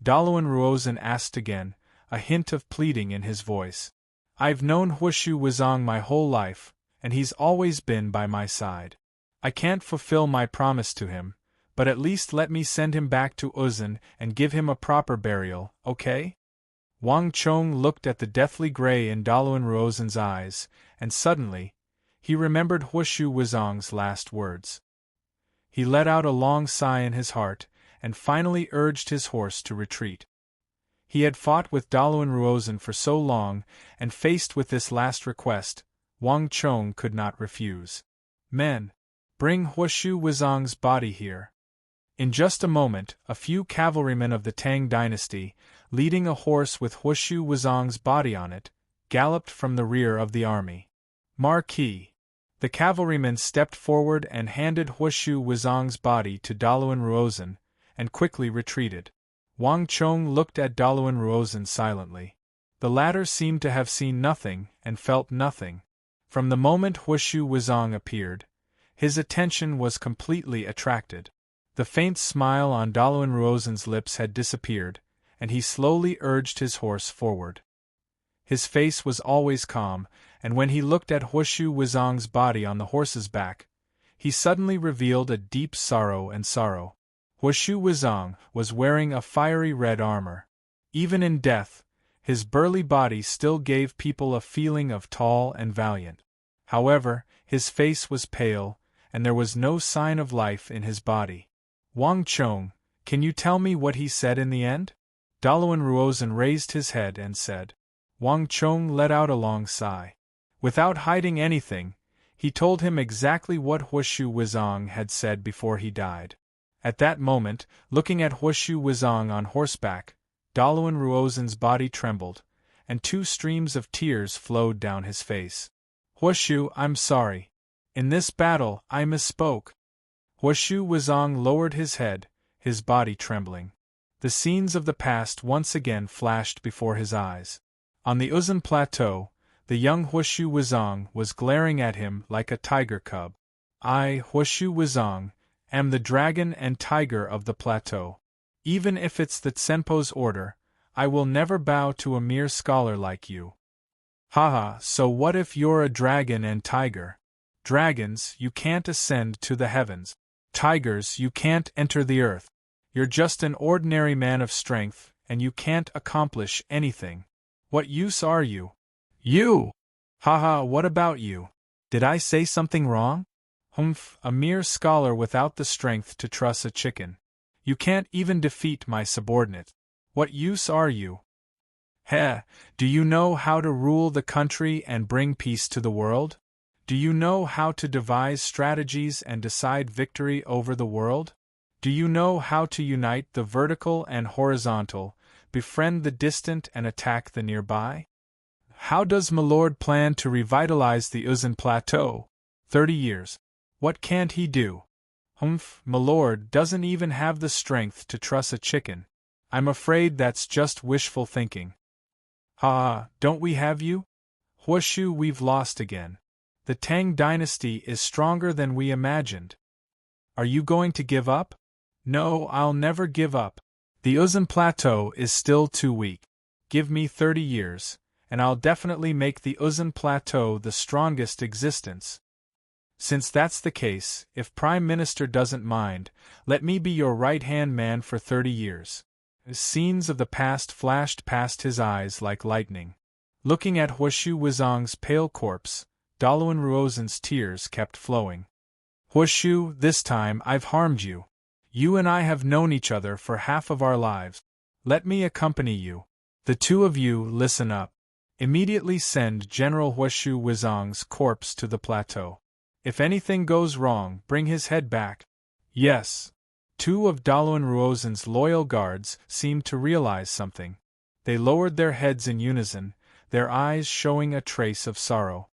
Daluan Ruozhen asked again, a hint of pleading in his voice. I've known Huishu Wuzong my whole life, and he's always been by my side. I can't fulfill my promise to him, but at least let me send him back to Uzun and give him a proper burial, okay? Wang Chong looked at the deathly gray in Daluan Ruozen's eyes, and suddenly, he remembered Huoshu Wuzong's last words. He let out a long sigh in his heart, and finally urged his horse to retreat. He had fought with Daluan Ruozen for so long, and faced with this last request, Wang Chong could not refuse. Men, bring Huoshu Wuzong's body here. In just a moment, a few cavalrymen of the Tang dynasty, leading a horse with Huoshu Wuzong's body on it, galloped from the rear of the army. Marquis. The cavalrymen stepped forward and handed Huoshu Wuzong's body to Daluan Ruozen, and quickly retreated. Wang Chong looked at Daluan Ruozen silently. The latter seemed to have seen nothing and felt nothing. From the moment Huoshu Wuzong appeared, his attention was completely attracted. The faint smile on Daluan Ruozen's lips had disappeared, and he slowly urged his horse forward. His face was always calm, and when he looked at Huoshu Wuzong's body on the horse's back, he suddenly revealed a deep sorrow. Huoshu Wuzong was wearing a fiery red armor. Even in death, his burly body still gave people a feeling of tall and valiant. However, his face was pale, and there was no sign of life in his body. Wang Chong, can you tell me what he said in the end? Daluan Ruozen raised his head and said. Wang Chong let out a long sigh. Without hiding anything, he told him exactly what Huoshu Wuzong had said before he died. At that moment, looking at Huoshu Wuzong on horseback, Daluan Ruozen's body trembled, and 2 streams of tears flowed down his face. Huoshu, I'm sorry. In this battle, I misspoke. Huoshu Wuzong lowered his head, his body trembling. The scenes of the past once again flashed before his eyes. On the Uzun Plateau, the young Huoshu Wuzong was glaring at him like a tiger cub. I, Huoshu Wuzong, am the dragon and tiger of the plateau. Even if it's the Tsenpo's order, I will never bow to a mere scholar like you. Haha, so what if you're a dragon and tiger? Dragons, you can't ascend to the heavens. Tigers, you can't enter the earth. You're just an ordinary man of strength, and you can't accomplish anything. What use are you? You! Haha, what about you? Did I say something wrong? Humph, a mere scholar without the strength to truss a chicken. You can't even defeat my subordinate. What use are you? Heh, do you know how to rule the country and bring peace to the world? Do you know how to devise strategies and decide victory over the world? Do you know how to unite the vertical and horizontal, befriend the distant and attack the nearby? How does Milord plan to revitalize the Uzun Plateau? 30 years. What can't he do? Humph, Milord doesn't even have the strength to truss a chicken. I'm afraid that's just wishful thinking. Ha, don't we have you? Huoshu, we've lost again. The Tang dynasty is stronger than we imagined. Are you going to give up? No, I'll never give up. The Uzun Plateau is still too weak. Give me 30 years, and I'll definitely make the Uzun Plateau the strongest existence. Since that's the case, if Prime Minister doesn't mind, let me be your right-hand man for 30 years. Scenes of the past flashed past his eyes like lightning. Looking at Huoshu Wuzong's pale corpse, Daluan Ruozen's tears kept flowing. Huoshu, this time I've harmed you. You and I have known each other for half of our lives. Let me accompany you. The two of you, listen up. Immediately send General Huoshu Wuzong's corpse to the plateau. If anything goes wrong, bring his head back. Yes. 2 of Daluan Ruozen's loyal guards seemed to realize something. They lowered their heads in unison, their eyes showing a trace of sorrow.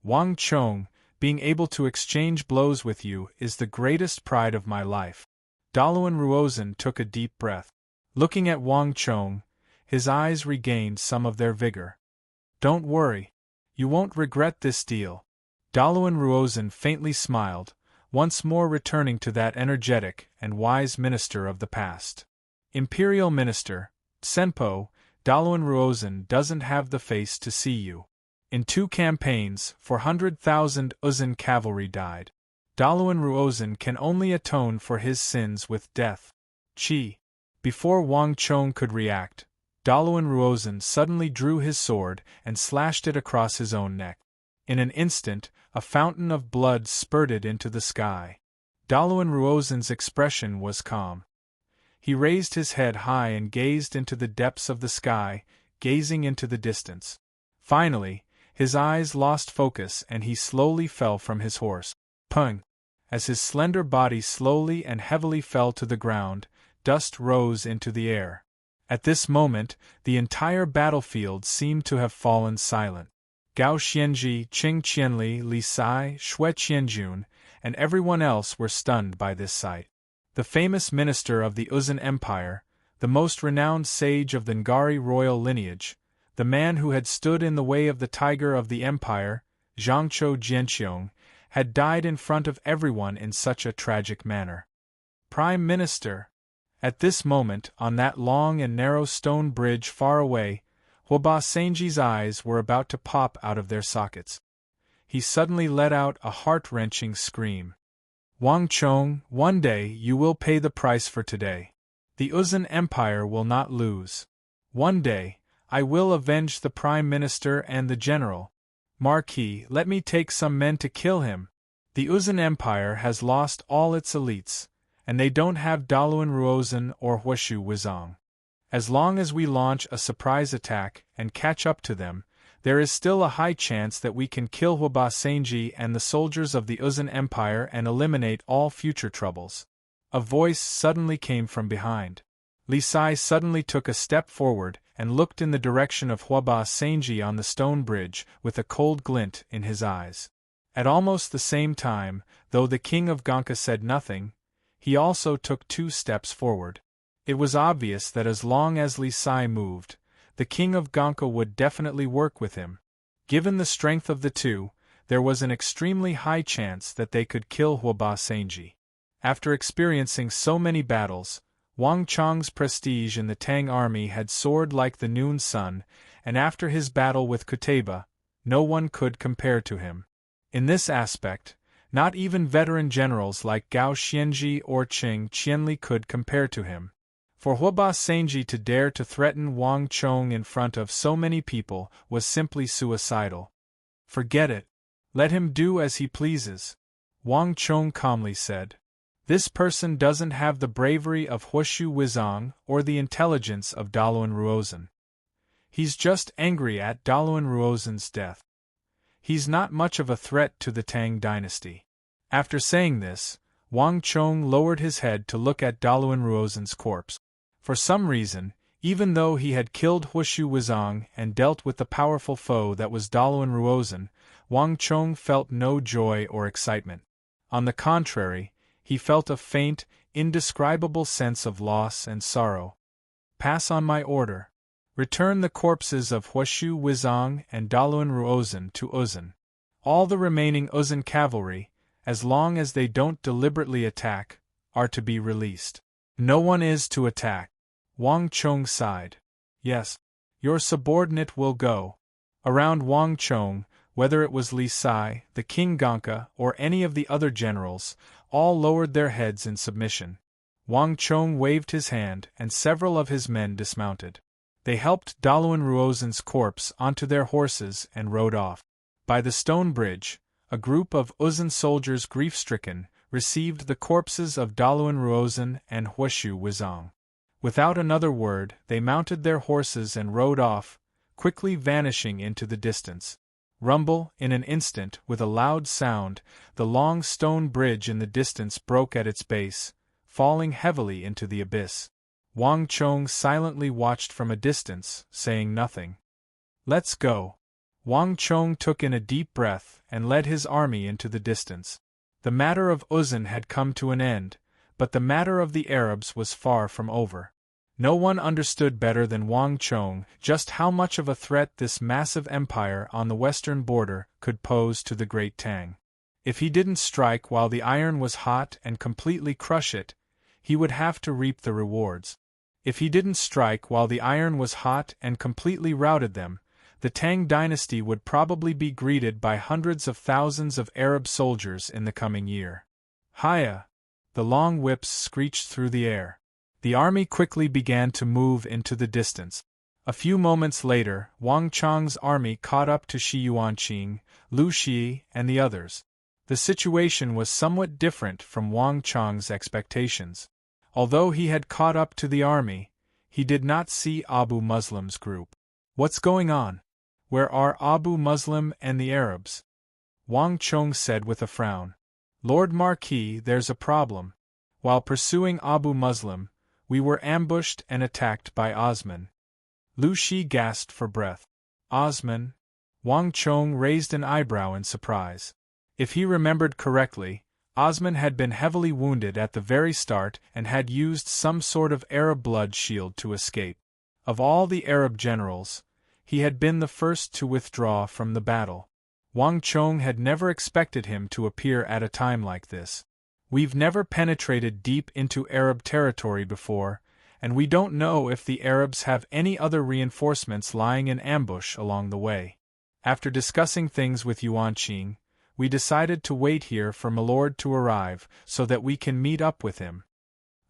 Wang Chong, being able to exchange blows with you is the greatest pride of my life. Daluan Ruozen took a deep breath. Looking at Wang Chong, his eyes regained some of their vigor. Don't worry. You won't regret this deal. Daluan Ruozen faintly smiled, once more returning to that energetic and wise minister of the past. Imperial Minister, Tsenpo, Daluan Ruozen doesn't have the face to see you. In 2 campaigns, 400,000 Uzun cavalry died. Daluan Ruozen can only atone for his sins with death. Before Wang Chong could react, Dalawan Ruozan suddenly drew his sword and slashed it across his own neck. In an instant, a fountain of blood spurted into the sky. Dalawan Ruozan's expression was calm. He raised his head high and gazed into the depths of the sky, gazing into the distance. Finally, his eyes lost focus and he slowly fell from his horse. Pung! As his slender body slowly and heavily fell to the ground, dust rose into the air. At this moment, the entire battlefield seemed to have fallen silent. Gao Xianji, Qing Qianli, Li Sai, Xue Qianjun, and everyone else were stunned by this sight. The famous minister of the Uzan Empire, the most renowned sage of the Ngari royal lineage, the man who had stood in the way of the tiger of the empire, Zhangqiu Jianqiong, had died in front of everyone in such a tragic manner. Prime Minister! At this moment, on that long and narrow stone bridge far away, Huoba Senji's eyes were about to pop out of their sockets. He suddenly let out a heart-wrenching scream. Wang Chong, one day you will pay the price for today. The Uzan Empire will not lose. One day, I will avenge the Prime Minister and the General. Marquis, let me take some men to kill him. The Uzan Empire has lost all its elites, and they don't have Dalawan Ruozan or Huoshu Wizang. As long as we launch a surprise attack and catch up to them, there is still a high chance that we can kill Huoba Senji and the soldiers of the Uzan Empire and eliminate all future troubles. A voice suddenly came from behind. Li Sai suddenly took a step forward and looked in the direction of Huoba Senji on the stone bridge with a cold glint in his eyes. At almost the same time, though the king of Gonka said nothing, he also took 2 steps forward. It was obvious that as long as Li Sai moved, the king of Gonka would definitely work with him. Given the strength of the two, there was an extremely high chance that they could kill Huoba Senji. After experiencing so many battles, Wang Chong's prestige in the Tang army had soared like the noon sun, and after his battle with Kuteba, no one could compare to him. In this aspect, not even veteran generals like Gao Xianji or Qing Qianli could compare to him. For Huoba Senji to dare to threaten Wang Chong in front of so many people was simply suicidal. Forget it. Let him do as he pleases, Wang Chong calmly said. This person doesn't have the bravery of Huoshu Wizang or the intelligence of Dalawan Ruozan. He's just angry at Dalawan Ruozan's death. He's not much of a threat to the Tang dynasty. After saying this, Wang Chong lowered his head to look at Dalawan Ruozan's corpse. For some reason, even though he had killed Huoshu Wizang and dealt with the powerful foe that was Dalawan Ruozan, Wang Chong felt no joy or excitement. On the contrary, he felt a faint, indescribable sense of loss and sorrow. Pass on my order. Return the corpses of Huoshu Wizang and Dalawan Ruozan to Uzan. All the remaining Uzan cavalry, as long as they don't deliberately attack, are to be released. No one is to attack. Wang Chong sighed. Yes, your subordinate will go. Around Wang Chong, whether it was Li Sai, the King Gonka, or any of the other generals, all lowered their heads in submission. Wang Chong waved his hand and several of his men dismounted. They helped Dalawan Ruozan's corpse onto their horses and rode off. By the stone bridge, a group of Uzan soldiers grief-stricken received the corpses of Dalawan Ruozan and Huoshu Wizang. Without another word, they mounted their horses and rode off, quickly vanishing into the distance. Rumble, in an instant, with a loud sound, the long stone bridge in the distance broke at its base, falling heavily into the abyss. Wang Chong silently watched from a distance, saying nothing. Let's go. Wang Chong took in a deep breath and led his army into the distance. The matter of Uzan had come to an end, but the matter of the Arabs was far from over. No one understood better than Wang Chong just how much of a threat this massive empire on the western border could pose to the Great Tang. If he didn't strike while the iron was hot and completely crush it, he would have to reap the rewards. If he didn't strike while the iron was hot and completely routed them, the Tang dynasty would probably be greeted by hundreds of thousands of Arab soldiers in the coming year. Hiya! The long whips screeched through the air. The army quickly began to move into the distance. A few moments later, Wang Chang's army caught up to Shi Yuanqing, Lu Xi, and the others. The situation was somewhat different from Wang Chang's expectations. Although he had caught up to the army, he did not see Abu Muslim's group. "What's going on? Where are Abu Muslim and the Arabs?" Wang Chong said with a frown. "Lord Marquis, there's a problem. While pursuing Abu Muslim, we were ambushed and attacked by Osman." Lu Shi gasped for breath. "Osman?" Wang Chong raised an eyebrow in surprise. If he remembered correctly, Osman had been heavily wounded at the very start and had used some sort of Arab blood shield to escape. Of all the Arab generals, he had been the first to withdraw from the battle. Wang Chong had never expected him to appear at a time like this. "We've never penetrated deep into Arab territory before, and we don't know if the Arabs have any other reinforcements lying in ambush along the way. After discussing things with Yuanqing, we decided to wait here for Milord to arrive so that we can meet up with him,"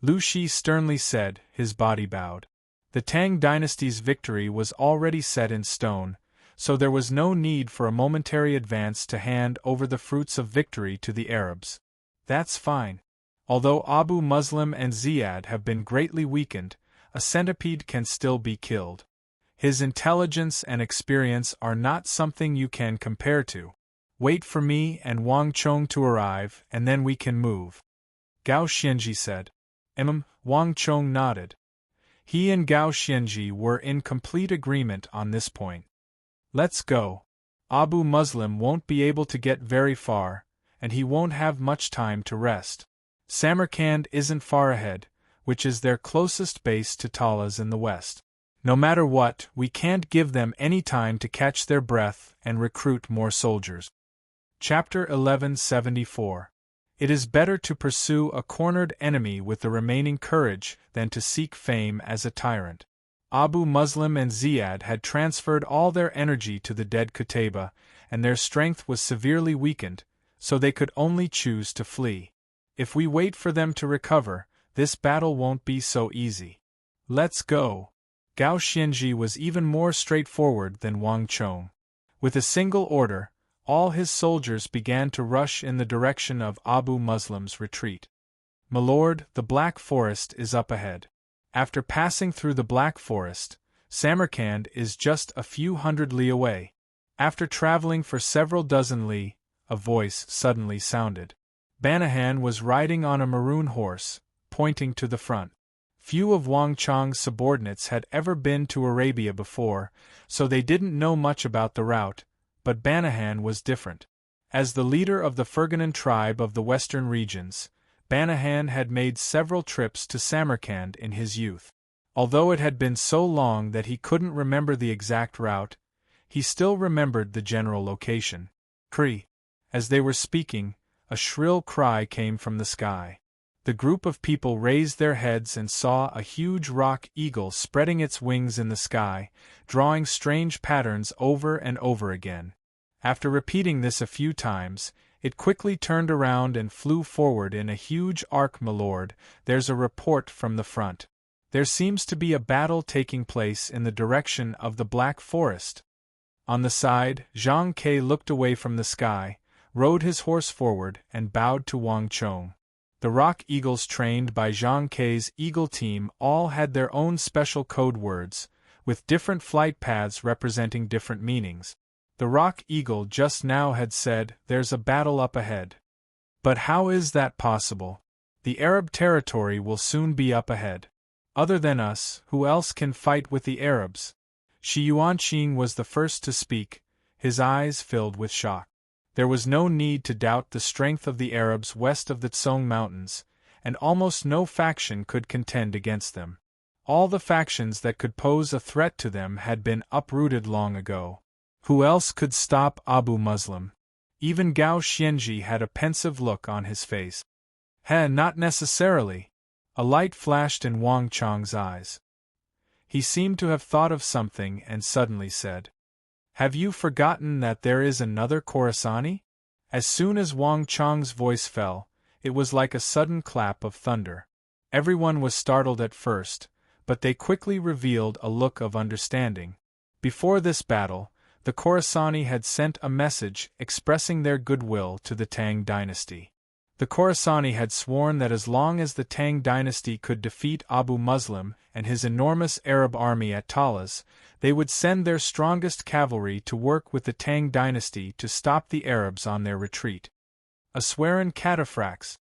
Lu Shi sternly said, his body bowed. The Tang dynasty's victory was already set in stone, so there was no need for a momentary advance to hand over the fruits of victory to the Arabs. "That's fine. Although Abu Muslim and Ziyad have been greatly weakened, a centipede can still be killed. His intelligence and experience are not something you can compare to. Wait for me and Wang Chong to arrive, and then we can move," Gao Xianji said. Wang Chong nodded. He and Gao Xianji were in complete agreement on this point. "Let's go. Abu Muslim won't be able to get very far, and he won't have much time to rest. Samarkand isn't far ahead, which is their closest base to Talas in the west. No matter what, we can't give them any time to catch their breath and recruit more soldiers." Chapter 1174. It is better to pursue a cornered enemy with the remaining courage than to seek fame as a tyrant. Abu Muslim and Ziyad had transferred all their energy to the dead Qutayba, and their strength was severely weakened, so they could only choose to flee. If we wait for them to recover, this battle won't be so easy. "Let's go." Gao Xianji was even more straightforward than Wang Chong. With a single order, all his soldiers began to rush in the direction of Abu Muslim's retreat. "Milord, the Black Forest is up ahead." After passing through the Black Forest, Samarkand is just a few hundred li away. After traveling for several dozen li, a voice suddenly sounded. Banahan was riding on a maroon horse, pointing to the front. Few of Wang Chang's subordinates had ever been to Arabia before, so they didn't know much about the route, but Banahan was different. As the leader of the Ferganan tribe of the western regions, Banahan had made several trips to Samarkand in his youth. Although it had been so long that he couldn't remember the exact route, he still remembered the general location. "Kri!" As they were speaking, a shrill cry came from the sky. The group of people raised their heads and saw a huge rock eagle spreading its wings in the sky, drawing strange patterns over and over again. After repeating this a few times, it quickly turned around and flew forward in a huge arc. "Milord, there's a report from the front. There seems to be a battle taking place in the direction of the Black Forest." On the side, Zhang Ke looked away from the sky, rode his horse forward, and bowed to Wang Chong. The rock eagles trained by Zhang Ke's eagle team all had their own special code words, with different flight paths representing different meanings. The rock eagle just now had said, "There's a battle up ahead." But how is that possible? The Arab territory will soon be up ahead. Other than us, who else can fight with the Arabs? Shi Yuanqing was the first to speak, his eyes filled with shock. There was no need to doubt the strength of the Arabs west of the Tsong Mountains, and almost no faction could contend against them. All the factions that could pose a threat to them had been uprooted long ago. Who else could stop Abu Muslim? Even Gao Xianji had a pensive look on his face. Not necessarily. A light flashed in Wang Chang's eyes. He seemed to have thought of something and suddenly said, "Have you forgotten that there is another Khorasani?" As soon as Wang Chang's voice fell, it was like a sudden clap of thunder. Everyone was startled at first, but they quickly revealed a look of understanding. Before this battle, the Khorasani had sent a message expressing their goodwill to the Tang dynasty. The Khorasani had sworn that as long as the Tang dynasty could defeat Abu Muslim and his enormous Arab army at Talas, they would send their strongest cavalry to work with the Tang dynasty to stop the Arabs on their retreat. A swearin' cataphracts.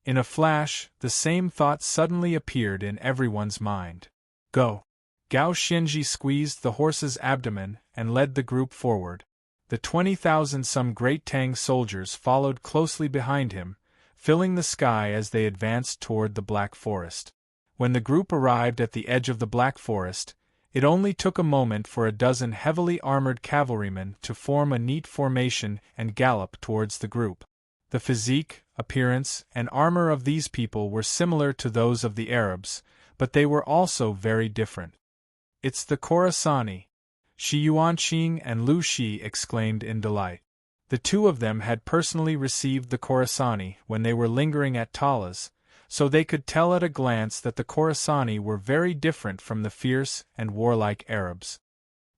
In a flash, the same thought suddenly appeared in everyone's mind. Go! Gao Xianji squeezed the horse's abdomen and led the group forward. The 20,000 some great Tang soldiers followed closely behind him, filling the sky as they advanced toward the Black Forest. When the group arrived at the edge of the Black Forest, it only took a moment for a dozen heavily armored cavalrymen to form a neat formation and gallop towards the group. The physique, appearance, and armor of these people were similar to those of the Arabs, but they were also very different. "It's the Khorasani!" Shi Yuanqing and Lu Shi exclaimed in delight. The two of them had personally received the Khorasani when they were lingering at Talas, so they could tell at a glance that the Khorasani were very different from the fierce and warlike Arabs.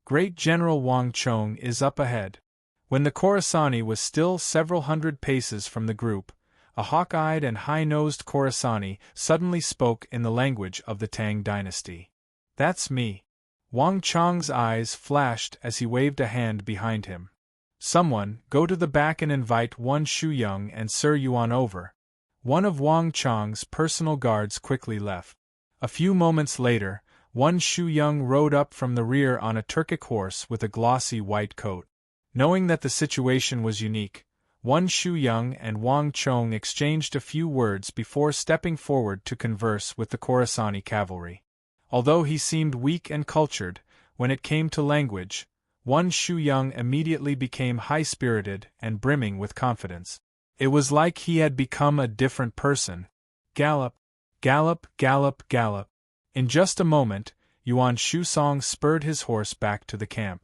Great General Wang Chong is up ahead. When the Khorasani was still several hundred paces from the group, a hawk-eyed and high-nosed Khorasani suddenly spoke in the language of the Tang dynasty. "That's me." Wang Chong's eyes flashed as he waved a hand behind him. "Someone, go to the back and invite one Shu Yung and Sir Yuan over." One of Wang Chong's personal guards quickly left. A few moments later, one Shu Yung rode up from the rear on a Turkic horse with a glossy white coat. Knowing that the situation was unique, one Shu Yung and Wang Chong exchanged a few words before stepping forward to converse with the Khorasani cavalry. Although he seemed weak and cultured, when it came to language, one Shu Yung immediately became high-spirited and brimming with confidence. It was like he had become a different person. Gallop, gallop, gallop, gallop. In just a moment, Yuan Shusong spurred his horse back to the camp.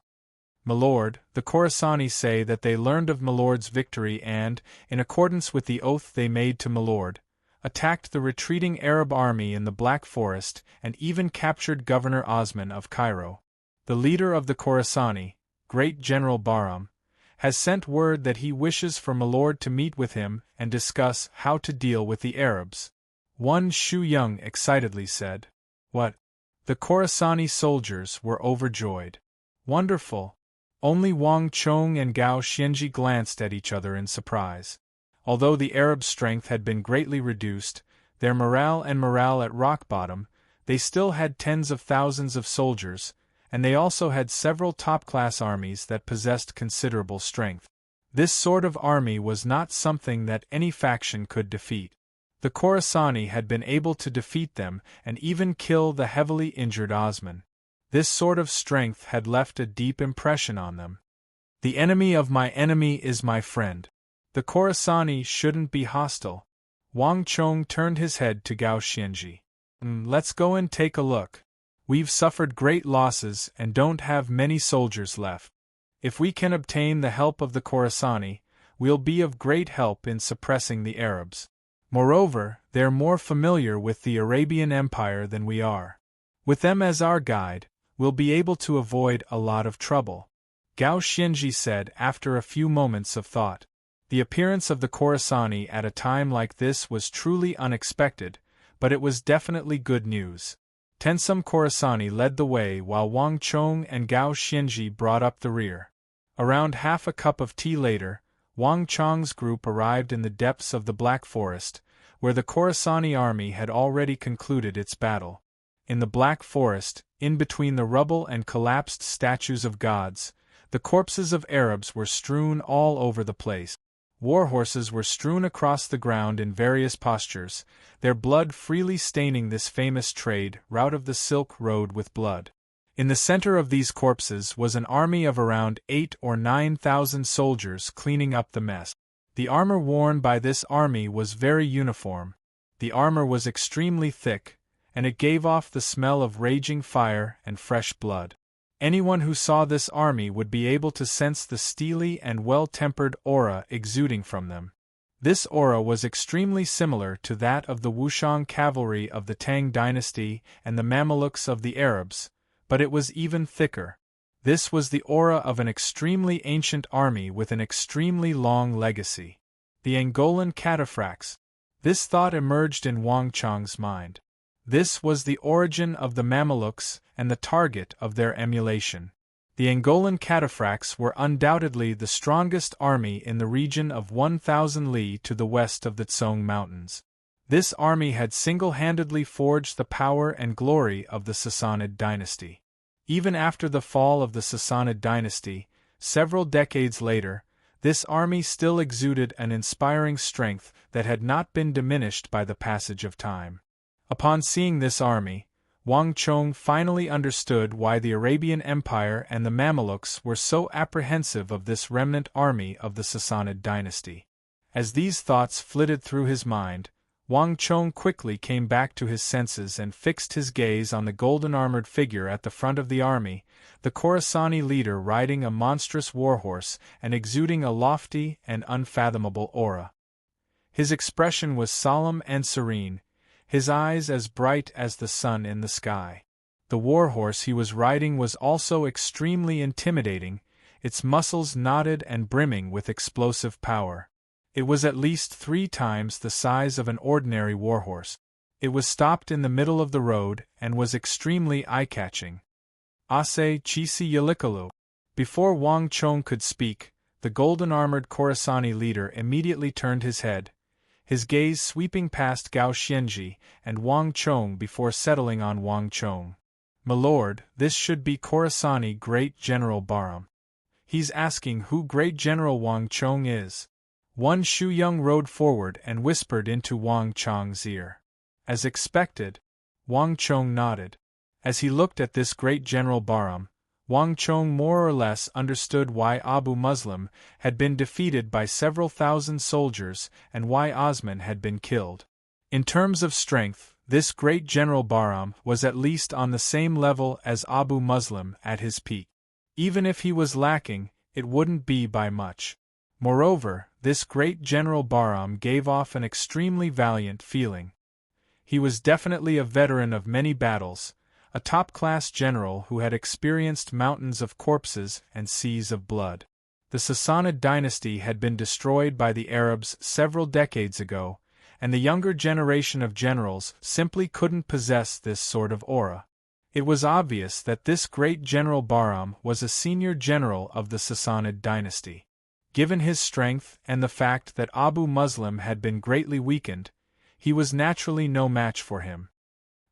"Milord, the Khorasani say that they learned of Milord's victory and, in accordance with the oath they made to Milord, attacked the retreating Arab army in the Black Forest and even captured Governor Osman of Cairo. The leader of the Khorasani, Great General Bahram, has sent word that he wishes for Milord to meet with him and discuss how to deal with the Arabs." One Shu Yung excitedly said. "What?" The Khorasani soldiers were overjoyed. "Wonderful!" Only Wang Chong and Gao Xianji glanced at each other in surprise. Although the Arabs' strength had been greatly reduced, their morale at rock bottom, they still had tens of thousands of soldiers, and they also had several top-class armies that possessed considerable strength. This sort of army was not something that any faction could defeat. The Khorasani had been able to defeat them and even kill the heavily injured Osman. This sort of strength had left a deep impression on them. "The enemy of my enemy is my friend. The Khorasani shouldn't be hostile." Wang Chong turned his head to Gao Xianji. Let's go and take a look. We've suffered great losses and don't have many soldiers left. If we can obtain the help of the Khorasani, we'll be of great help in suppressing the Arabs. Moreover, they're more familiar with the Arabian Empire than we are. With them as our guide, we'll be able to avoid a lot of trouble," Gao Xianji said after a few moments of thought. The appearance of the Khorasani at a time like this was truly unexpected, but it was definitely good news. Tensum Khorasani led the way while Wang Chong and Gao Xianji brought up the rear. Around half a cup of tea later, Wang Chong's group arrived in the depths of the Black Forest, where the Khorasani army had already concluded its battle. In the Black Forest, in between the rubble and collapsed statues of gods, the corpses of Arabs were strewn all over the place. War horses were strewn across the ground in various postures, their blood freely staining this famous trade route of the Silk Road with blood. In the center of these corpses was an army of around 8,000 or 9,000 soldiers cleaning up the mess. The armor worn by this army was very uniform. The armor was extremely thick, and it gave off the smell of raging fire and fresh blood. Anyone who saw this army would be able to sense the steely and well-tempered aura exuding from them. This aura was extremely similar to that of the Wushang cavalry of the Tang dynasty and the Mamelukes of the Arabs, but it was even thicker. This was the aura of an extremely ancient army with an extremely long legacy. The Angolan cataphracts. This thought emerged in Wang Chang's mind. This was the origin of the Mamelukes and the target of their emulation. The Angolan cataphracts were undoubtedly the strongest army in the region of 1,000 li to the west of the Tsong Mountains. This army had single-handedly forged the power and glory of the Sassanid dynasty. Even after the fall of the Sassanid dynasty, several decades later, this army still exuded an inspiring strength that had not been diminished by the passage of time. Upon seeing this army, Wang Chong finally understood why the Arabian Empire and the Mamelukes were so apprehensive of this remnant army of the Sassanid dynasty. As these thoughts flitted through his mind, Wang Chong quickly came back to his senses and fixed his gaze on the golden-armored figure at the front of the army, the Khorasani leader riding a monstrous warhorse and exuding a lofty and unfathomable aura. His expression was solemn and serene, his eyes as bright as the sun in the sky. The warhorse he was riding was also extremely intimidating, its muscles knotted and brimming with explosive power. It was at least 3 times the size of an ordinary warhorse. It was stopped in the middle of the road and was extremely eye-catching. Ase Chisi Yalikalu. Before Wang Chong could speak, the golden-armored Khorasani leader immediately turned his head, his gaze sweeping past Gao Xianji and Wang Chong before settling on Wang Chong. "Milord, this should be Khorasani Great General Bahram. He's asking who Great General Wang Chong is." Wan Shuyang rode forward and whispered into Wang Chong's ear. As expected, Wang Chong nodded. As he looked at this Great General Bahram, Wang Chong more or less understood why Abu Muslim had been defeated by several thousand soldiers and why Osman had been killed. In terms of strength, this Great General Bahram was at least on the same level as Abu Muslim at his peak. Even if he was lacking, it wouldn't be by much. Moreover, this Great General Bahram gave off an extremely valiant feeling. He was definitely a veteran of many battles, a top-class general who had experienced mountains of corpses and seas of blood. The Sassanid dynasty had been destroyed by the Arabs several decades ago, and the younger generation of generals simply couldn't possess this sort of aura. It was obvious that this Great General Bahram was a senior general of the Sassanid dynasty. Given his strength and the fact that Abu Muslim had been greatly weakened, he was naturally no match for him.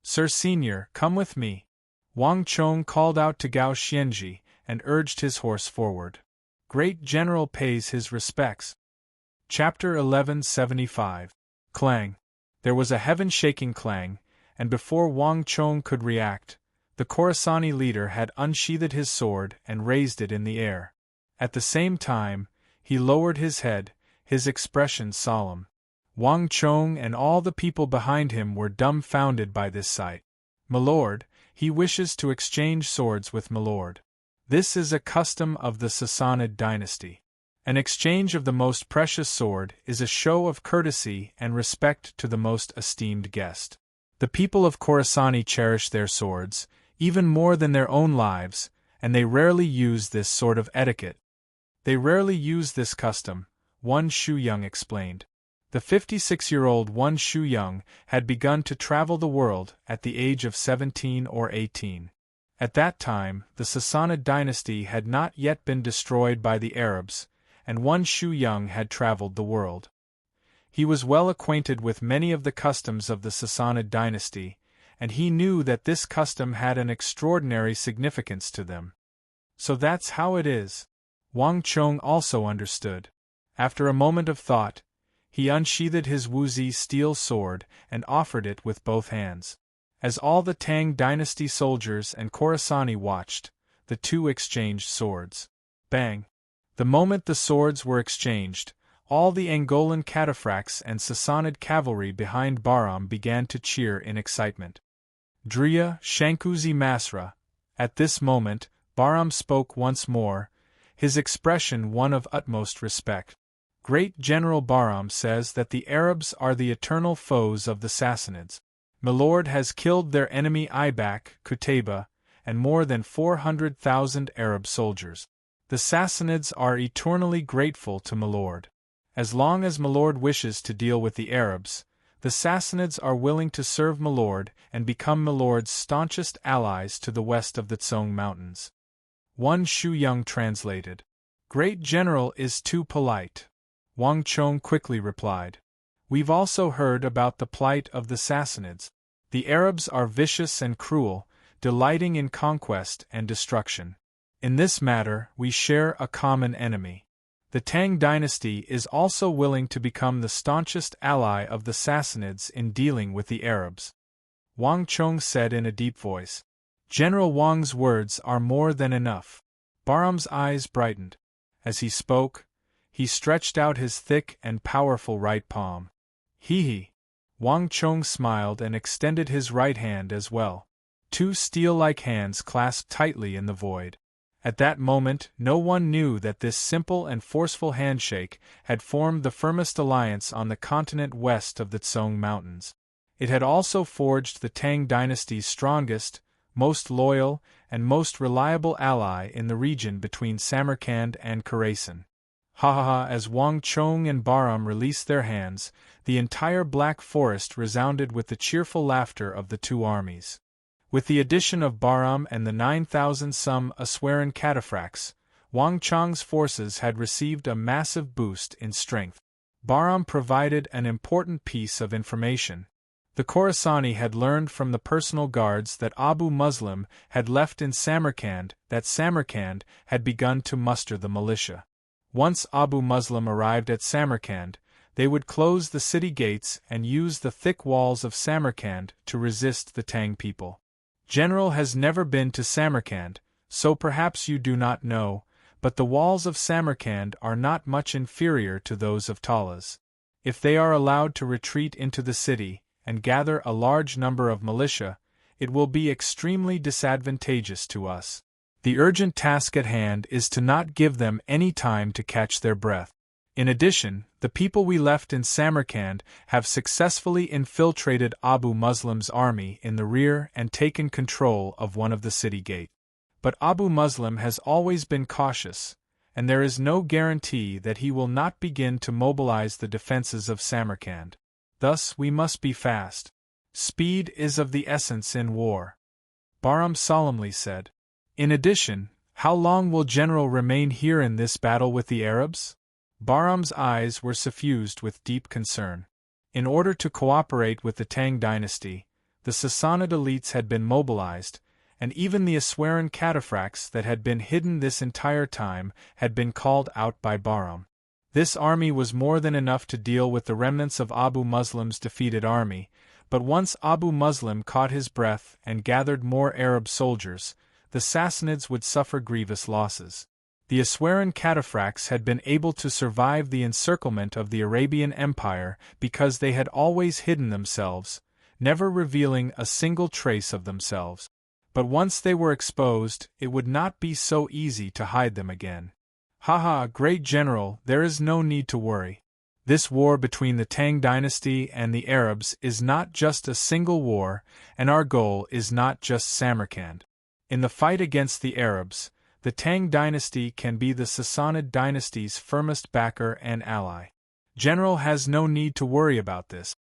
"Sir Senior, come with me." Wang Chong called out to Gao Xianji and urged his horse forward. Great General pays his respects. Chapter 1175. Clang. There was a heaven-shaking clang, and before Wang Chong could react, the Khorasani leader had unsheathed his sword and raised it in the air. At the same time, he lowered his head, his expression solemn. Wang Chong and all the people behind him were dumbfounded by this sight. "Milord, he wishes to exchange swords with Milord. This is a custom of the Sassanid dynasty. An exchange of the most precious sword is a show of courtesy and respect to the most esteemed guest. The people of Khorasani cherish their swords, even more than their own lives, and they rarely use this sort of etiquette." "They rarely use this custom," Wan Shuyang explained. The 56-year-old Wan Shuyang had begun to travel the world at the age of 17 or 18. At that time, the Sassanid dynasty had not yet been destroyed by the Arabs, and Wan Shuyang had traveled the world. He was well acquainted with many of the customs of the Sassanid dynasty, and he knew that this custom had an extraordinary significance to them. "So that's how it is." Wang Chong also understood. After a moment of thought, he unsheathed his Wuzi steel sword and offered it with both hands. As all the Tang dynasty soldiers and Khorasani watched, the two exchanged swords. Bang! The moment the swords were exchanged, all the Angolan cataphracts and Sassanid cavalry behind Bahram began to cheer in excitement. "Dria, Shankuzi Masra." At this moment, Bahram spoke once more, his expression one of utmost respect. Great General Bahram says that the Arabs are the eternal foes of the Sassanids. Milord has killed their enemy Ibak, Qutayba, and more than 400,000 Arab soldiers. The Sassanids are eternally grateful to Milord. As long as Milord wishes to deal with the Arabs, the Sassanids are willing to serve Milord and become Milord's staunchest allies to the west of the Tsong Mountains. One Shu Yung translated. Great General is too polite. Wang Chong quickly replied. We've also heard about the plight of the Sassanids. The Arabs are vicious and cruel, delighting in conquest and destruction. In this matter, we share a common enemy. The Tang dynasty is also willing to become the staunchest ally of the Sassanids in dealing with the Arabs. Wang Chong said in a deep voice. General Wang's words are more than enough. Bahram's eyes brightened. As he spoke, he stretched out his thick and powerful right palm. Hee. Wang Chong smiled and extended his right hand as well. Two steel-like hands clasped tightly in the void. At that moment, no one knew that this simple and forceful handshake had formed the firmest alliance on the continent west of the Tsong Mountains. It had also forged the Tang dynasty's strongest, most loyal, and most reliable ally in the region between Samarkand and Khorasan. Ha ha ha! As Wang Chong and Bahram released their hands, the entire Black Forest resounded with the cheerful laughter of the two armies. With the addition of Bahram and the 9,000-some Aswaran cataphracts, Wang Chong's forces had received a massive boost in strength. Bahram provided an important piece of information. The Khorasani had learned from the personal guards that Abu Muslim had left in Samarkand that Samarkand had begun to muster the militia. Once Abu Muslim arrived at Samarkand, they would close the city gates and use the thick walls of Samarkand to resist the Tang people. General has never been to Samarkand, so perhaps you do not know, but the walls of Samarkand are not much inferior to those of Talas. If they are allowed to retreat into the city and gather a large number of militia, it will be extremely disadvantageous to us. The urgent task at hand is to not give them any time to catch their breath. In addition, the people we left in Samarkand have successfully infiltrated Abu Muslim's army in the rear and taken control of one of the city gates. But Abu Muslim has always been cautious, and there is no guarantee that he will not begin to mobilize the defenses of Samarkand. Thus we must be fast. Speed is of the essence in war. Bahram solemnly said. In addition, how long will General remain here in this battle with the Arabs? Bahram's eyes were suffused with deep concern. In order to cooperate with the Tang dynasty, the Sassanid elites had been mobilized, and even the Aswaran cataphracts that had been hidden this entire time had been called out by Bahram. This army was more than enough to deal with the remnants of Abu Muslim's defeated army, but once Abu Muslim caught his breath and gathered more Arab soldiers, the Sassanids would suffer grievous losses. The Aswaran cataphracts had been able to survive the encirclement of the Arabian Empire because they had always hidden themselves, never revealing a single trace of themselves. But once they were exposed, it would not be so easy to hide them again. Haha, great general, there is no need to worry. This war between the Tang dynasty and the Arabs is not just a single war, and our goal is not just Samarkand. In the fight against the Arabs, the Tang dynasty can be the Sassanid dynasty's firmest backer and ally. General has no need to worry about this.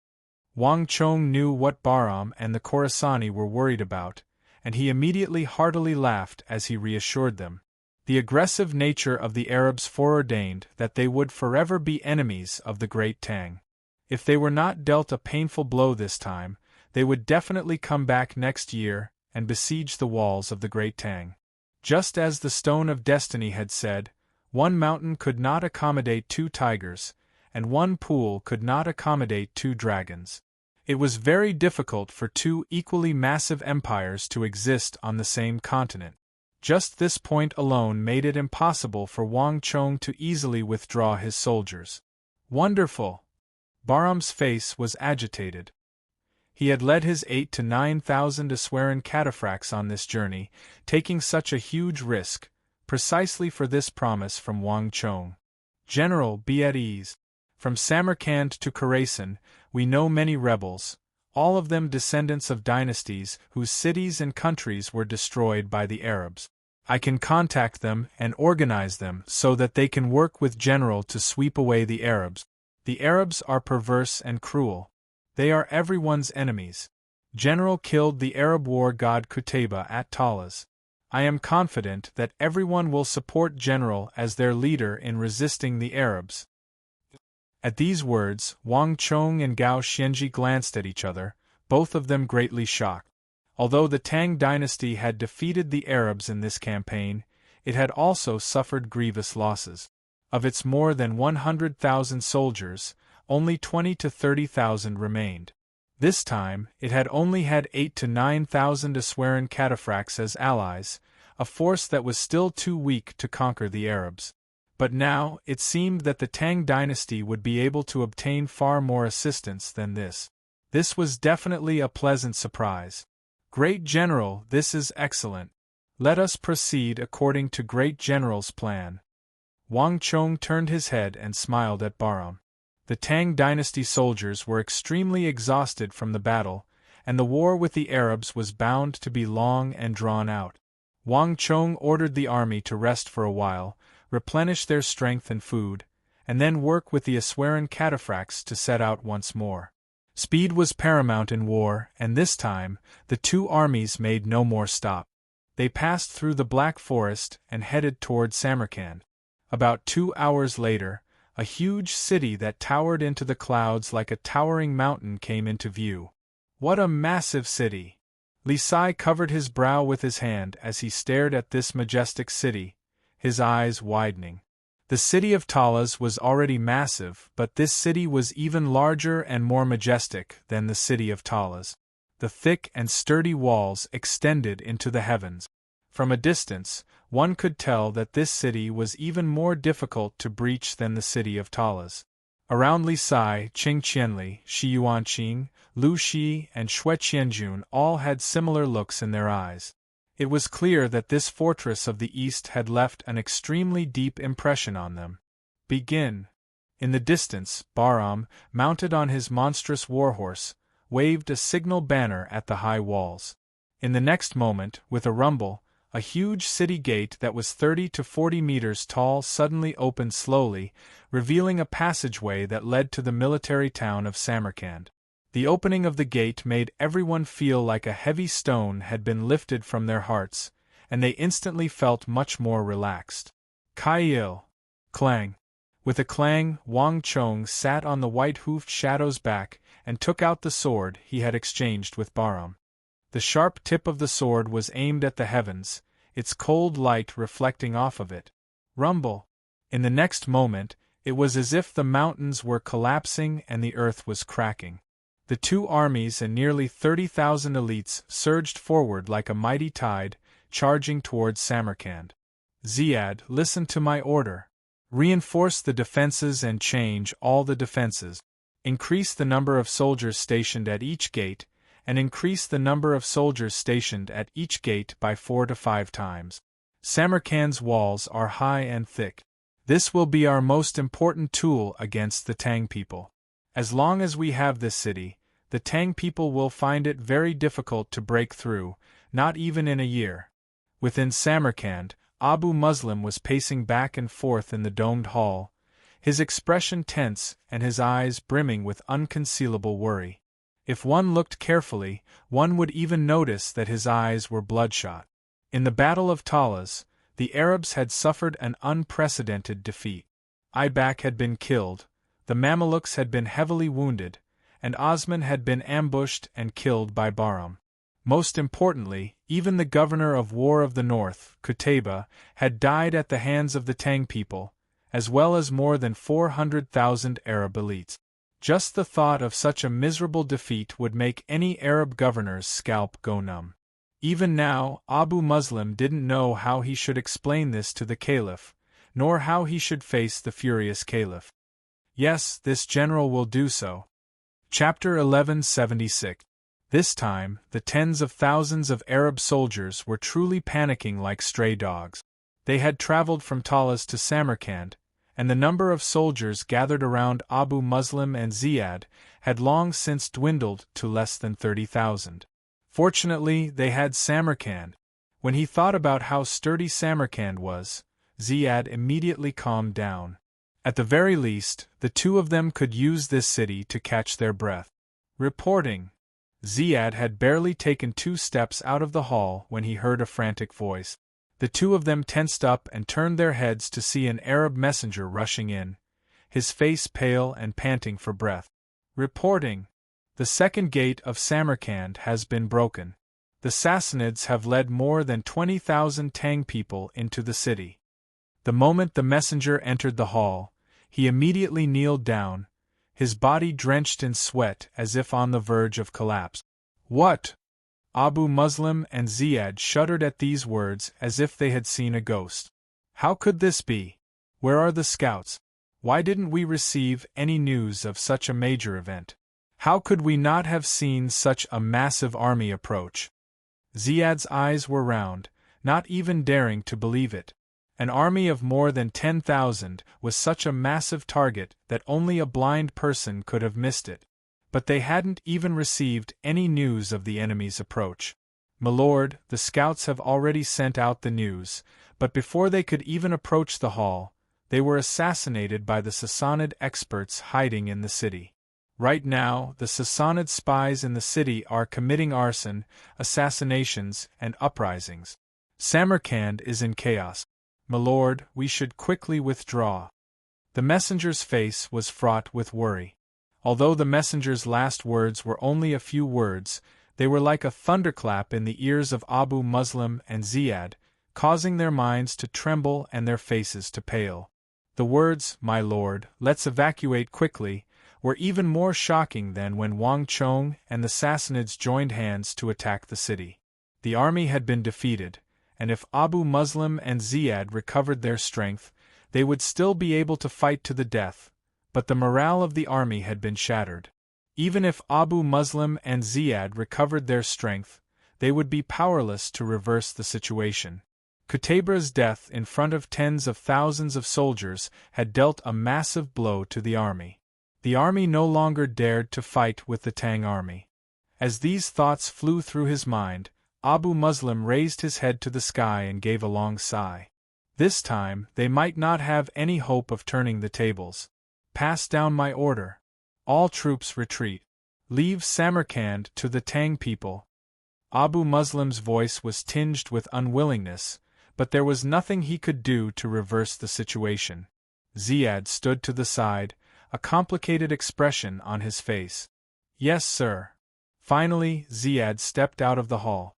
Wang Chong knew what Bahram and the Khorasani were worried about, and he immediately heartily laughed as he reassured them. The aggressive nature of the Arabs foreordained that they would forever be enemies of the great Tang. If they were not dealt a painful blow this time, they would definitely come back next year and besiege the walls of the great Tang. Just as the Stone of Destiny had said, one mountain could not accommodate two tigers, and one pool could not accommodate two dragons. It was very difficult for two equally massive empires to exist on the same continent. Just this point alone made it impossible for Wang Chong to easily withdraw his soldiers. Wonderful! Bahram's face was agitated. He had led his 8,000 to 9,000 Aswaran cataphracts on this journey, taking such a huge risk, precisely for this promise from Wang Chong. General, be at ease. From Samarkand to Khorasan, we know many rebels, all of them descendants of dynasties whose cities and countries were destroyed by the Arabs. I can contact them and organize them so that they can work with General to sweep away the Arabs. The Arabs are perverse and cruel. They are everyone's enemies. General killed the Arab war god Qutayba at Talas. I am confident that everyone will support General as their leader in resisting the Arabs. At these words, Wang Chong and Gao Xianji glanced at each other, both of them greatly shocked. Although the Tang dynasty had defeated the Arabs in this campaign, it had also suffered grievous losses. Of its more than 100,000 soldiers, only 20 to 30,000 remained. This time, it had only had 8 to 9,000 Aswaran cataphracts as allies, a force that was still too weak to conquer the Arabs. But now, it seemed that the Tang dynasty would be able to obtain far more assistance than this. This was definitely a pleasant surprise. Great General, this is excellent. Let us proceed according to Great General's plan. Wang Chong turned his head and smiled at Bahram. The Tang dynasty soldiers were extremely exhausted from the battle, and the war with the Arabs was bound to be long and drawn out. Wang Chong ordered the army to rest for a while, replenish their strength and food, and then work with the Aswaran cataphracts to set out once more. Speed was paramount in war, and this time, the two armies made no more stop. They passed through the Black Forest and headed toward Samarkand. About 2 hours later, a huge city that towered into the clouds like a towering mountain came into view. What a massive city! Li Sai covered his brow with his hand as he stared at this majestic city, his eyes widening. The city of Talas was already massive, but this city was even larger and more majestic than the city of Talas. The thick and sturdy walls extended into the heavens. From a distance, one could tell that this city was even more difficult to breach than the city of Talas. Around Li Sai, Qing Qianli, Shi Yuanqing, Lu Shi, and Xue Qianjun all had similar looks in their eyes. It was clear that this fortress of the east had left an extremely deep impression on them. Begin. In the distance, Bahram, mounted on his monstrous warhorse, waved a signal banner at the high walls. In the next moment, with a rumble, a huge city gate that was 30 to 40 meters tall suddenly opened slowly, revealing a passageway that led to the military town of Samarkand. The opening of the gate made everyone feel like a heavy stone had been lifted from their hearts, and they instantly felt much more relaxed. Kai-il! Clang! With a clang, Wang Chong sat on the white-hoofed Shadow's back and took out the sword he had exchanged with Bahram. The sharp tip of the sword was aimed at the heavens, its cold light reflecting off of it. Rumble! In the next moment, it was as if the mountains were collapsing and the earth was cracking. The two armies and nearly 30,000 elites surged forward like a mighty tide, charging towards Samarkand. Ziad, listen to my order. Reinforce the defenses and change all the defenses. Increase the number of soldiers stationed at each gate, and increase the number of soldiers stationed at each gate by 4 to 5 times. Samarkand's walls are high and thick. This will be our most important tool against the Tang people. As long as we have this city, the Tang people will find it very difficult to break through, not even in a year. Within Samarkand, Abu Muslim was pacing back and forth in the domed hall, his expression tense and his eyes brimming with unconcealable worry. If one looked carefully, one would even notice that his eyes were bloodshot. In the Battle of Talas, the Arabs had suffered an unprecedented defeat. Ibak had been killed, the Mamelukes had been heavily wounded, and Osman had been ambushed and killed by Bahram. Most importantly, even the governor of War of the North, Qutayba, had died at the hands of the Tang people, as well as more than 400,000 Arab elites. Just the thought of such a miserable defeat would make any Arab governor's scalp go numb. Even now, Abu Muslim didn't know how he should explain this to the Caliph, nor how he should face the furious Caliph. Yes, this general will do so. Chapter 1176. This time, the tens of thousands of Arab soldiers were truly panicking like stray dogs. They had traveled from Talas to Samarkand, and the number of soldiers gathered around Abu Muslim and Ziyad had long since dwindled to less than 30,000. Fortunately, they had Samarkand. When he thought about how sturdy Samarkand was, Ziyad immediately calmed down. At the very least, the two of them could use this city to catch their breath. Reporting. Ziyad had barely taken 2 steps out of the hall when he heard a frantic voice. The two of them tensed up and turned their heads to see an Arab messenger rushing in, his face pale and panting for breath. Reporting. The second gate of Samarkand has been broken. The Sassanids have led more than 20,000 Tang people into the city. The moment the messenger entered the hall, he immediately kneeled down, his body drenched in sweat as if on the verge of collapse. What? Abu Muslim and Ziyad shuddered at these words as if they had seen a ghost. How could this be? Where are the scouts? Why didn't we receive any news of such a major event? How could we not have seen such a massive army approach? Ziyad's eyes were round, not even daring to believe it. An army of more than 10,000 was such a massive target that only a blind person could have missed it. But they hadn't even received any news of the enemy's approach. "Milord, the scouts have already sent out the news, but before they could even approach the hall, they were assassinated by the Sassanid experts hiding in the city. Right now, the Sassanid spies in the city are committing arson, assassinations, and uprisings. Samarkand is in chaos. Milord, we should quickly withdraw." The messenger's face was fraught with worry. Although the messenger's last words were only a few words, they were like a thunderclap in the ears of Abu Muslim and Ziyad, causing their minds to tremble and their faces to pale. The words, "My lord, let's evacuate quickly," were even more shocking than when Wang Chong and the Sassanids joined hands to attack the city. The army had been defeated, and if Abu Muslim and Ziyad recovered their strength, they would still be able to fight to the death, but the morale of the army had been shattered. Even if Abu Muslim and Ziyad recovered their strength, they would be powerless to reverse the situation. Qutabra's death in front of tens of thousands of soldiers had dealt a massive blow to the army. The army no longer dared to fight with the Tang army. As these thoughts flew through his mind, Abu Muslim raised his head to the sky and gave a long sigh. This time, they might not have any hope of turning the tables. "Pass down my order. All troops retreat. Leave Samarkand to the Tang people." Abu Muslim's voice was tinged with unwillingness, but there was nothing he could do to reverse the situation. Ziyad stood to the side, a complicated expression on his face. "Yes, sir." Finally, Ziyad stepped out of the hall.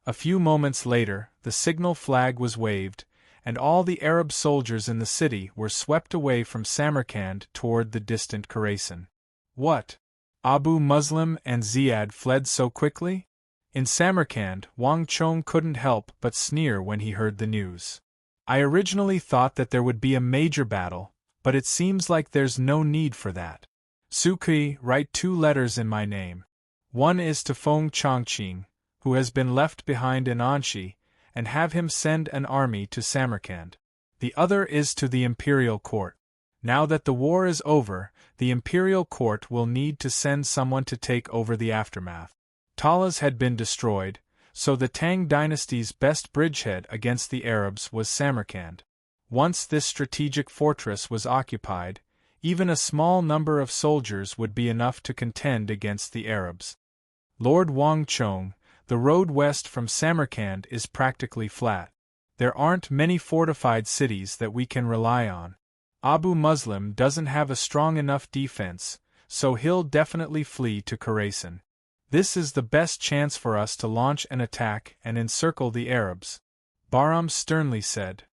A few moments later, the signal flag was waved, and all the Arab soldiers in the city were swept away from Samarkand toward the distant Khorasan. What? Abu Muslim and Ziyad fled so quickly? In Samarkand, Wang Chong couldn't help but sneer when he heard the news. "I originally thought that there would be a major battle, but it seems like there's no need for that. Sukui, write 2 letters in my name. One is to Feng Chongqing, who has been left behind in Anxi, and have him send an army to Samarkand. The other is to the imperial court. Now that the war is over, the imperial court will need to send someone to take over the aftermath. Talas had been destroyed, so the Tang dynasty's best bridgehead against the Arabs was Samarkand. Once this strategic fortress was occupied, even a small number of soldiers would be enough to contend against the Arabs. Lord Wang Chong, the road west from Samarkand is practically flat. There aren't many fortified cities that we can rely on. Abu Muslim doesn't have a strong enough defense, so he'll definitely flee to Khorasan. This is the best chance for us to launch an attack and encircle the Arabs," Bahram sternly said.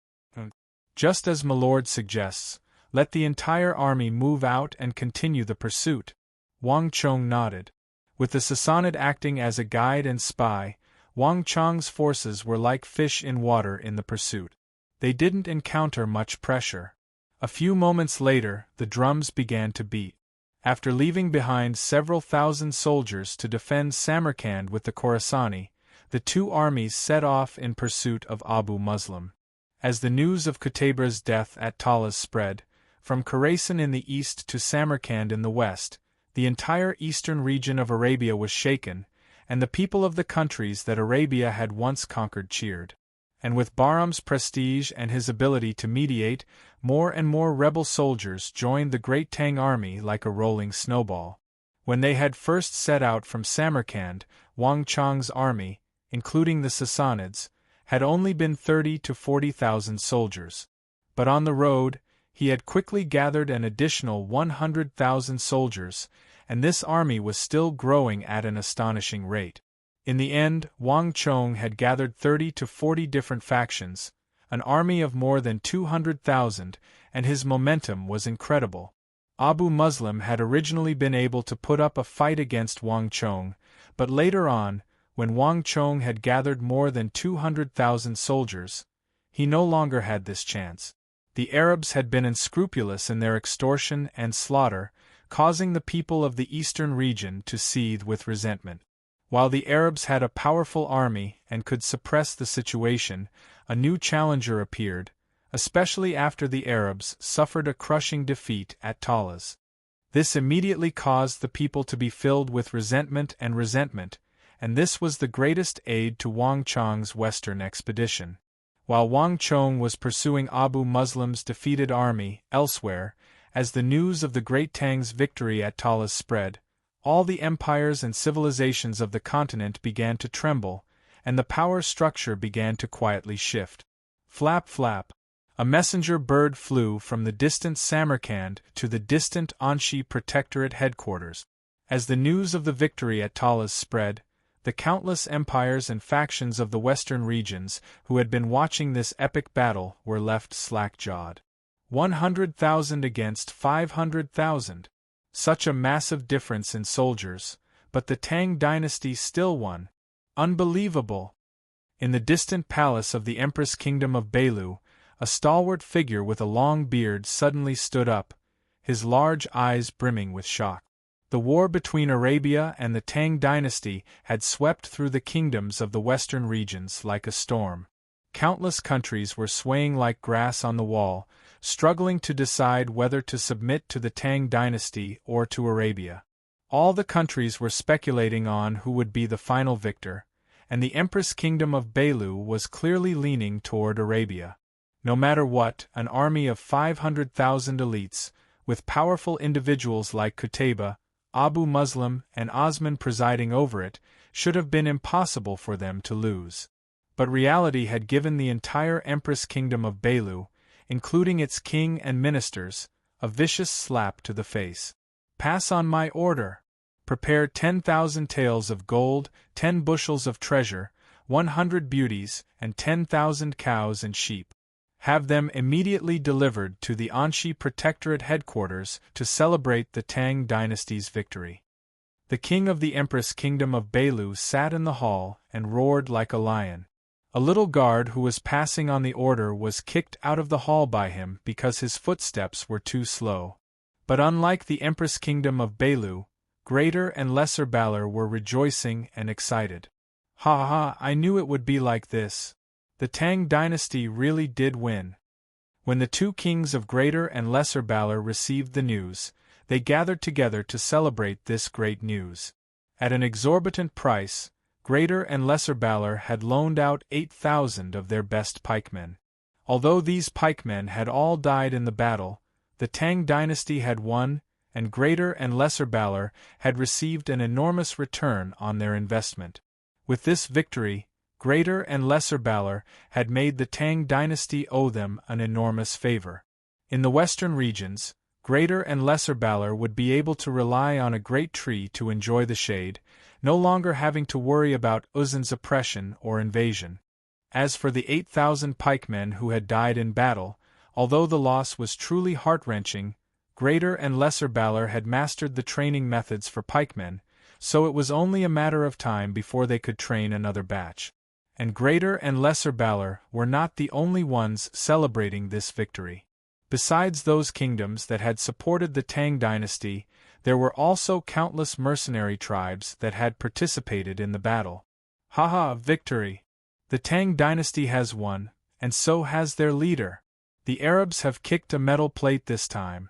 "Just as Milord suggests, let the entire army move out and continue the pursuit." Wang Chong nodded. With the Sassanid acting as a guide and spy, Wang Chong's forces were like fish in water in the pursuit. They didn't encounter much pressure. A few moments later, the drums began to beat. After leaving behind several thousand soldiers to defend Samarkand with the Khorasani, the two armies set off in pursuit of Abu Muslim. As the news of Qutabra's death at Talas spread, From Khorasan in the east to Samarkand in the west, the entire eastern region of Arabia was shaken, and the people of the countries that Arabia had once conquered cheered. And with Bahram's prestige and his ability to mediate, more and more rebel soldiers joined the great Tang army like a rolling snowball. When they had first set out from Samarkand, Wang Chang's army, including the Sassanids, had only been 30,000 to 40,000 soldiers. But on the road, he had quickly gathered an additional 100,000 soldiers, and this army was still growing at an astonishing rate. In the end, Wang Chong had gathered 30 to 40 different factions, an army of more than 200,000, and his momentum was incredible. Abu Muslim had originally been able to put up a fight against Wang Chong, but later on, when Wang Chong had gathered more than 200,000 soldiers, he no longer had this chance. The Arabs had been unscrupulous in their extortion and slaughter, causing the people of the eastern region to seethe with resentment. While the Arabs had a powerful army and could suppress the situation, a new challenger appeared, especially after the Arabs suffered a crushing defeat at Talas. This immediately caused the people to be filled with resentment, and this was the greatest aid to Wang Chong's western expedition. While Wang Chong was pursuing Abu Muslim's defeated army elsewhere, as the news of the Great Tang's victory at Talas spread, all the empires and civilizations of the continent began to tremble, and the power structure began to quietly shift. Flap, flap. A messenger bird flew from the distant Samarkand to the distant Anshi Protectorate headquarters. As the news of the victory at Talas spread, the countless empires and factions of the western regions who had been watching this epic battle were left slack-jawed. 100,000 against 500,000. Such a massive difference in soldiers, but the Tang dynasty still won. Unbelievable! In the distant palace of the Empress Kingdom of Beilu, a stalwart figure with a long beard suddenly stood up, his large eyes brimming with shock. The war between Arabia and the Tang dynasty had swept through the kingdoms of the western regions like a storm. Countless countries were swaying like grass on the wall, struggling to decide whether to submit to the Tang dynasty or to Arabia. All the countries were speculating on who would be the final victor, and the Empress Kingdom of Beilu was clearly leaning toward Arabia. No matter what, an army of 500,000 elites, with powerful individuals like Qutayba, Abu Muslim, and Osman presiding over it, should have been impossible for them to lose. But reality had given the entire Empress Kingdom of Beilu, including its king and ministers, a vicious slap to the face. Pass on my order. Prepare 10,000 taels of gold, 10 bushels of treasure, 100 beauties, and 10,000 cows and sheep. Have them immediately delivered to the Anshi Protectorate headquarters to celebrate the Tang dynasty's victory. The king of the Empress Kingdom of Beilu sat in the hall and roared like a lion. A little guard who was passing on the order was kicked out of the hall by him because his footsteps were too slow. But unlike the Empress Kingdom of Beilu, Greater and Lesser Balor were rejoicing and excited. Ha ha, I knew it would be like this. The Tang dynasty really did win. When the two kings of Greater and Lesser Balor received the news, they gathered together to celebrate this great news. At an exorbitant price, Greater and Lesser Balor had loaned out 8,000 of their best pikemen. Although these pikemen had all died in the battle, the Tang dynasty had won, and Greater and Lesser Balor had received an enormous return on their investment. With this victory, Greater and Lesser Balor had made the Tang dynasty owe them an enormous favor. In the western regions, Greater and Lesser Balor would be able to rely on a great tree to enjoy the shade, no longer having to worry about Uzun's oppression or invasion. As for the 8,000 pikemen who had died in battle, although the loss was truly heart-wrenching, Greater and Lesser Balor had mastered the training methods for pikemen, so it was only a matter of time before they could train another batch. And Greater and Lesser Balor were not the only ones celebrating this victory. Besides those kingdoms that had supported the Tang dynasty, there were also countless mercenary tribes that had participated in the battle. Haha, victory! The Tang dynasty has won, and so has their leader. The Arabs have kicked a metal plate this time.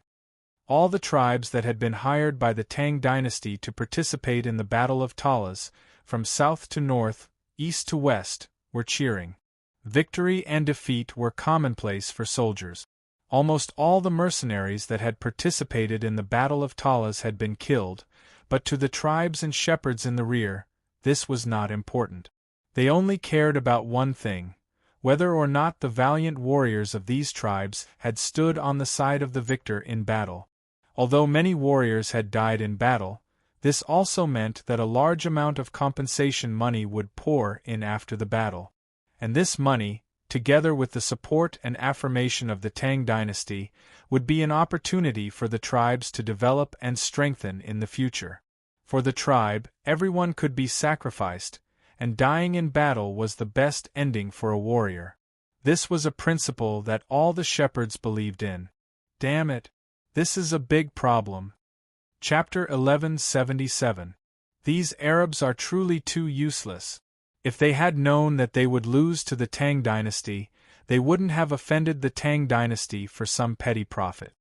All the tribes that had been hired by the Tang dynasty to participate in the Battle of Talas, from south to north, east to west, were cheering. Victory and defeat were commonplace for soldiers. Almost all the mercenaries that had participated in the Battle of Talas had been killed, but to the tribes and shepherds in the rear, this was not important. They only cared about one thing: whether or not the valiant warriors of these tribes had stood on the side of the victor in battle. Although many warriors had died in battle, this also meant that a large amount of compensation money would pour in after the battle. And this money, together with the support and affirmation of the Tang dynasty, would be an opportunity for the tribes to develop and strengthen in the future. For the tribe, everyone could be sacrificed, and dying in battle was the best ending for a warrior. This was a principle that all the shepherds believed in. Damn it! This is a big problem. Chapter 1177. These Arabs are truly too useless. If they had known that they would lose to the Tang dynasty, they wouldn't have offended the Tang dynasty for some petty profit.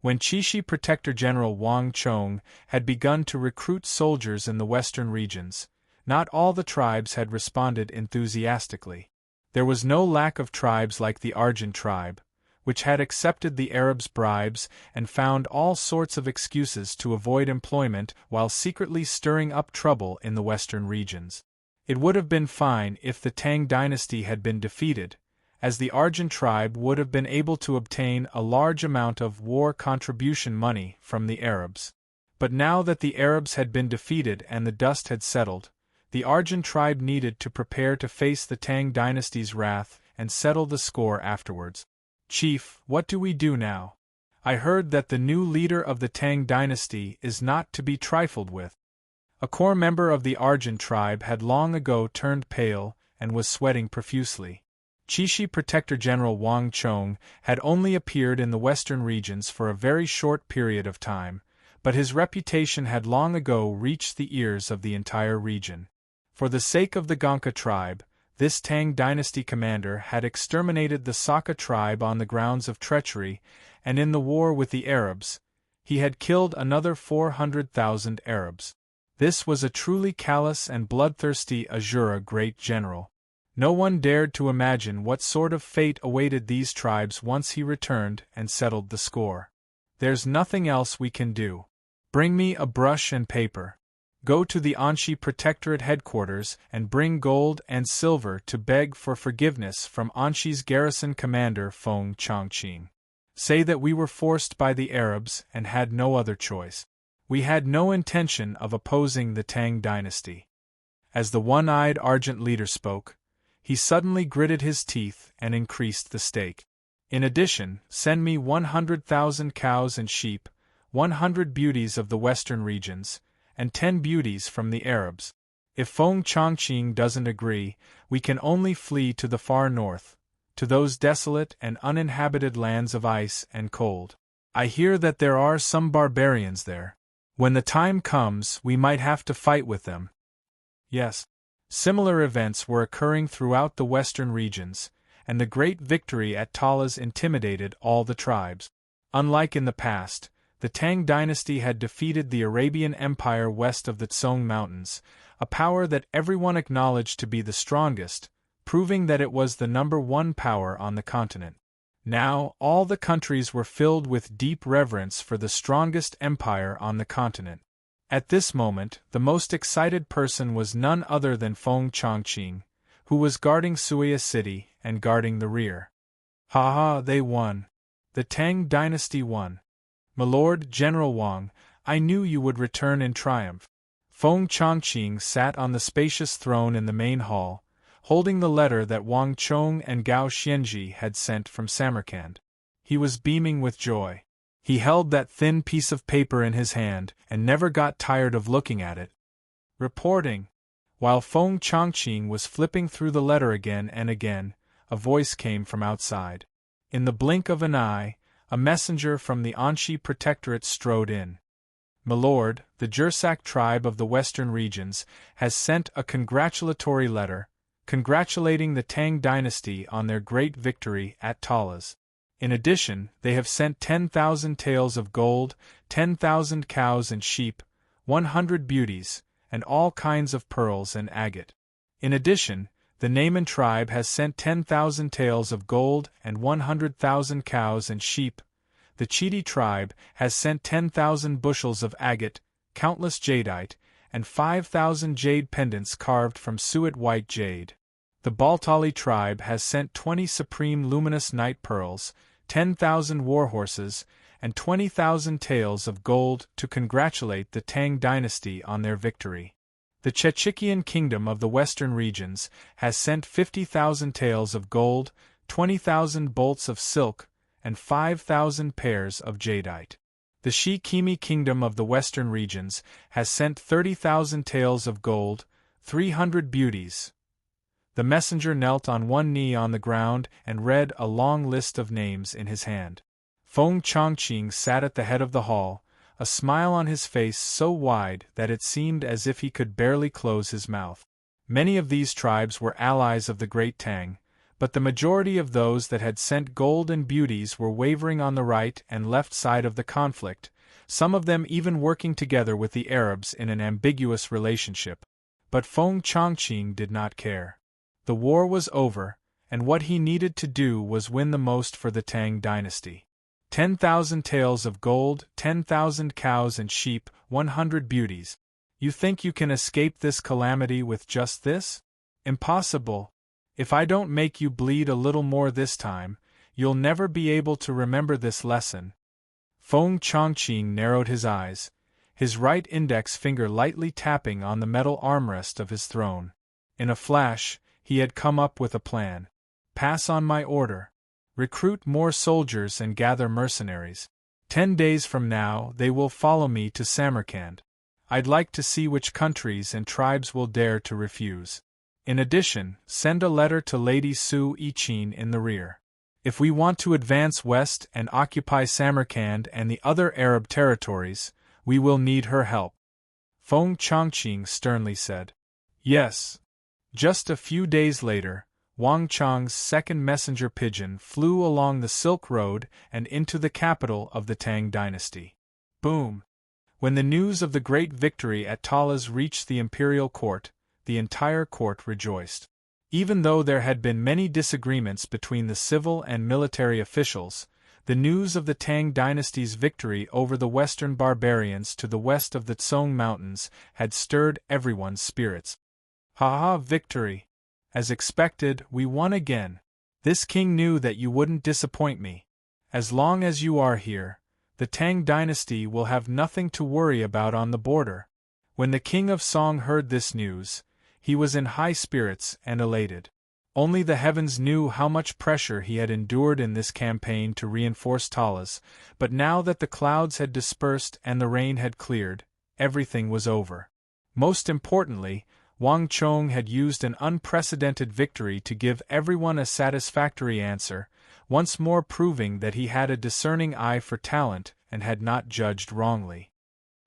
When Qixi Protector General Wang Chong had begun to recruit soldiers in the western regions, not all the tribes had responded enthusiastically. There was no lack of tribes like the Arjun tribe, which had accepted the Arabs' bribes and found all sorts of excuses to avoid employment while secretly stirring up trouble in the western regions. It would have been fine if the Tang dynasty had been defeated, as the Arjun tribe would have been able to obtain a large amount of war contribution money from the Arabs. But now that the Arabs had been defeated and the dust had settled, the Arjun tribe needed to prepare to face the Tang dynasty's wrath and settle the score afterwards. Chief, what do we do now? I heard that the new leader of the Tang dynasty is not to be trifled with. A core member of the Arjun tribe had long ago turned pale and was sweating profusely. Qixi Protector General Wang Chong had only appeared in the western regions for a very short period of time, but his reputation had long ago reached the ears of the entire region. For the sake of the Gonka tribe, this Tang dynasty commander had exterminated the Saka tribe on the grounds of treachery, and in the war with the Arabs, he had killed another 400,000 Arabs. This was a truly callous and bloodthirsty Azura great general. No one dared to imagine what sort of fate awaited these tribes once he returned and settled the score. There's nothing else we can do. Bring me a brush and paper. Go to the Anshi Protectorate headquarters and bring gold and silver to beg for forgiveness from Anshi's garrison commander Feng Chongqing. Say that we were forced by the Arabs and had no other choice. We had no intention of opposing the Tang dynasty. As the one-eyed Argent leader spoke, he suddenly gritted his teeth and increased the stake. In addition, send me 100,000 cows and sheep, 100 beauties of the western regions, and 10 beauties from the Arabs. If Feng Chongqing doesn't agree, we can only flee to the far north, to those desolate and uninhabited lands of ice and cold. I hear that there are some barbarians there. When the time comes, we might have to fight with them. Yes. Similar events were occurring throughout the western regions, and the great victory at Talas intimidated all the tribes. Unlike in the past, the Tang dynasty had defeated the Arabian Empire west of the Tsong Mountains, a power that everyone acknowledged to be the strongest, proving that it was the #1 power on the continent. Now, all the countries were filled with deep reverence for the strongest empire on the continent. At this moment, the most excited person was none other than Feng Chongqing, who was guarding Suya City and guarding the rear. Ha ha, they won. The Tang dynasty won. My Lord General Wang, I knew you would return in triumph. Feng Chongqing sat on the spacious throne in the main hall, holding the letter that Wang Chong and Gao Xianji had sent from Samarkand. He was beaming with joy. He held that thin piece of paper in his hand and never got tired of looking at it. Reporting. While Feng Chongqing was flipping through the letter again and again, a voice came from outside. In the blink of an eye, a messenger from the Anshi Protectorate strode in. My lord, the Jursak tribe of the western regions has sent a congratulatory letter, congratulating the Tang dynasty on their great victory at Talas. In addition, they have sent 10,000 taels of gold, 10,000 cows and sheep, 100 beauties, and all kinds of pearls and agate. In addition, the Naaman tribe has sent 10,000 taels of gold and 100,000 cows and sheep. The Chiti tribe has sent 10,000 bushels of agate, countless jadeite, and 5,000 jade pendants carved from suet white jade. The Baltali tribe has sent 20 supreme luminous night pearls, 10,000 warhorses, and 20,000 taels of gold to congratulate the Tang dynasty on their victory. The Chechikian kingdom of the western regions has sent 50,000 taels of gold, 20,000 bolts of silk, and 5,000 pairs of jadeite. The Shi-Kimi kingdom of the western regions has sent 30,000 taels of gold, 300 beauties. The messenger knelt on one knee on the ground and read a long list of names in his hand. Feng Chongqing sat at the head of the hall, a smile on his face so wide that it seemed as if he could barely close his mouth. Many of these tribes were allies of the Great Tang, but the majority of those that had sent gold and beauties were wavering on the right and left side of the conflict, some of them even working together with the Arabs in an ambiguous relationship. But Feng Chongqing did not care. The war was over, and what he needed to do was win the most for the Tang dynasty. 10,000 taels of gold, 10,000 cows and sheep, 100 beauties. You think you can escape this calamity with just this? Impossible. If I don't make you bleed a little more this time, you'll never be able to remember this lesson. Feng Chongqing narrowed his eyes, his right index finger lightly tapping on the metal armrest of his throne. In a flash, he had come up with a plan. Pass on my order. Recruit more soldiers and gather mercenaries. 10 days from now they will follow me to Samarkand. I'd like to see which countries and tribes will dare to refuse. In addition, send a letter to Lady Su Yichin in the rear. If we want to advance west and occupy Samarkand and the other Arab territories, we will need her help. Feng Chongqing sternly said. Yes. Just a few days later, Wang Chang's second messenger pigeon flew along the Silk Road and into the capital of the Tang dynasty. Boom! When the news of the great victory at Talas reached the imperial court, the entire court rejoiced. Even though there had been many disagreements between the civil and military officials, the news of the Tang dynasty's victory over the western barbarians to the west of the Tsong Mountains had stirred everyone's spirits. Ha ha, victory! As expected, we won again. This king knew that you wouldn't disappoint me. As long as you are here, the Tang dynasty will have nothing to worry about on the border. When the king of Song heard this news, he was in high spirits and elated. Only the heavens knew how much pressure he had endured in this campaign to reinforce Talas, but now that the clouds had dispersed and the rain had cleared, everything was over. Most importantly, Wang Chong had used an unprecedented victory to give everyone a satisfactory answer, once more proving that he had a discerning eye for talent and had not judged wrongly.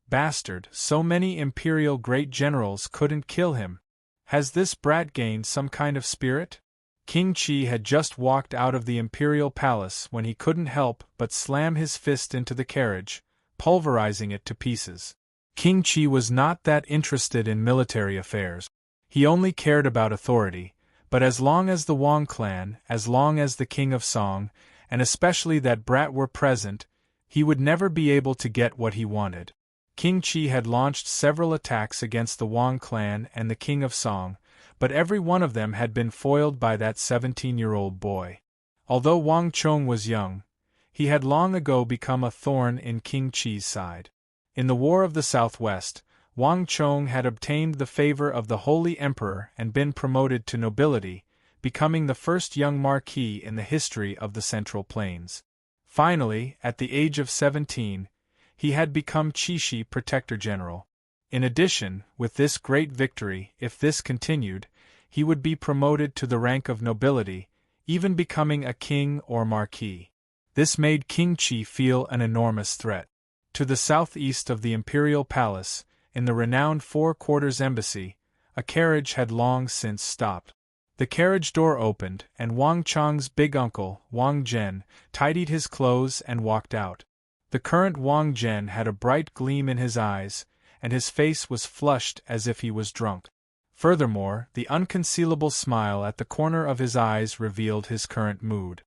Bastard, so many imperial great generals couldn't kill him. Has this brat gained some kind of spirit? King Qi had just walked out of the imperial palace when he couldn't help but slam his fist into the carriage, pulverizing it to pieces. King Qi was not that interested in military affairs. He only cared about authority, but as long as the Wang clan, as long as the king of Song, and especially that brat were present, he would never be able to get what he wanted. King Qi had launched several attacks against the Wang clan and the king of Song, but every one of them had been foiled by that 17-year-old boy. Although Wang Chong was young, he had long ago become a thorn in King Qi's side. In the War of the Southwest, Wang Chong had obtained the favor of the Holy Emperor and been promoted to nobility, becoming the first young marquis in the history of the Central Plains. Finally, at the age of 17, he had become Qishi Protector General. In addition, with this great victory, if this continued, he would be promoted to the rank of nobility, even becoming a king or marquis. This made King Qi feel an enormous threat. To the southeast of the imperial palace, in the renowned Four Quarters Embassy, a carriage had long since stopped. The carriage door opened, and Wang Chang's big uncle, Wang Zhen, tidied his clothes and walked out. The current Wang Zhen had a bright gleam in his eyes, and his face was flushed as if he was drunk. Furthermore, the unconcealable smile at the corner of his eyes revealed his current mood.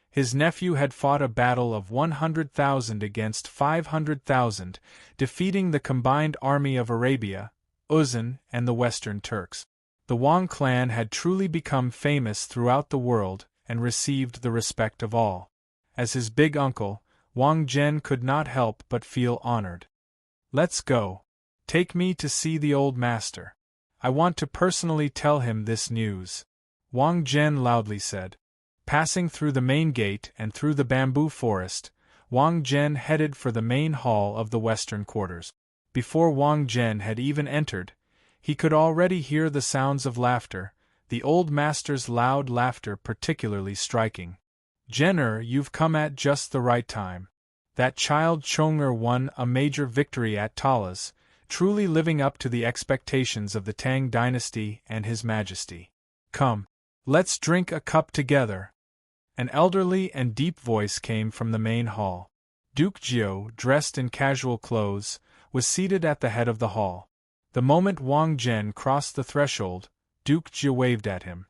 His nephew had fought a battle of 100,000 against 500,000, defeating the combined army of Arabia, Uzan, and the Western Turks. The Wang clan had truly become famous throughout the world and received the respect of all. As his big uncle, Wang Zhen could not help but feel honored. "Let's go. Take me to see the old master. I want to personally tell him this news," Wang Zhen loudly said. Passing through the main gate and through the bamboo forest, Wang Zhen headed for the main hall of the Western quarters. Before Wang Zhen had even entered, he could already hear the sounds of laughter, the old master's loud laughter particularly striking. "Zhener, you've come at just the right time. That child Chong'er won a major victory at Talas, truly living up to the expectations of the Tang dynasty and His Majesty. Come, let's drink a cup together." An elderly and deep voice came from the main hall. Duke Jiao, dressed in casual clothes, was seated at the head of the hall. The moment Wang Zhen crossed the threshold, Duke Jiao waved at him.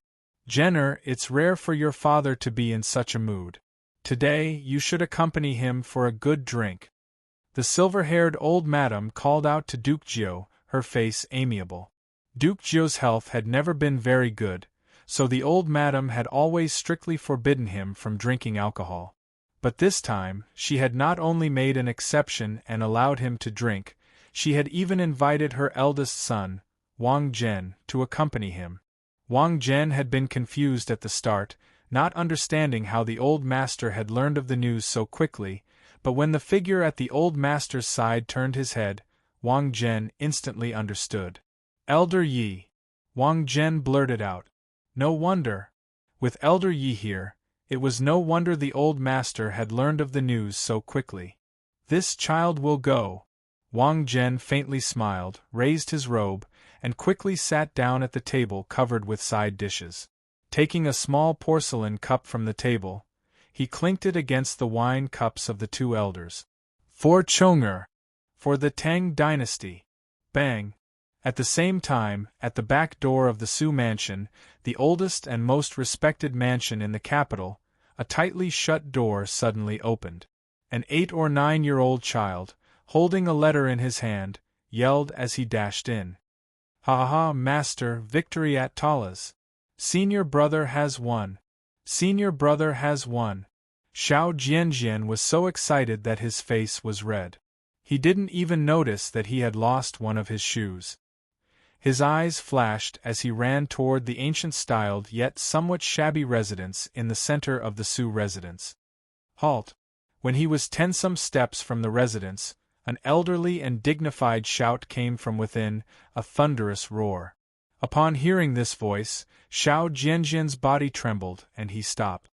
"Zhener, it's rare for your father to be in such a mood. Today, you should accompany him for a good drink." The silver-haired old madam called out to Duke Jiao, her face amiable. Duke Jiao's health had never been very good, so the old madam had always strictly forbidden him from drinking alcohol. But this time, she had not only made an exception and allowed him to drink, she had even invited her eldest son, Wang Zhen, to accompany him. Wang Zhen had been confused at the start, not understanding how the old master had learned of the news so quickly, but when the figure at the old master's side turned his head, Wang Zhen instantly understood. "Elder Yi," Wang Zhen blurted out. No wonder. With Elder Yi here, it was no wonder the old master had learned of the news so quickly. "This child will go." Wang Zhen faintly smiled, raised his robe, and quickly sat down at the table covered with side dishes. Taking a small porcelain cup from the table, he clinked it against the wine cups of the two elders. "For Chong'er! For the Tang dynasty!" Bang! At the same time, at the back door of the Su mansion, the oldest and most respected mansion in the capital, a tightly shut door suddenly opened. An 8 or 9-year-old child, holding a letter in his hand, yelled as he dashed in. "Ha ha, master, victory at Talas! Senior brother has won! Senior brother has won!" Xiao Jianjian was so excited that his face was red. He didn't even notice that he had lost one of his shoes. His eyes flashed as he ran toward the ancient-styled yet somewhat shabby residence in the center of the Su residence. Halt! When he was 10 steps from the residence, an elderly and dignified shout came from within, a thunderous roar. Upon hearing this voice, Xiao Jianjian's body trembled and he stopped.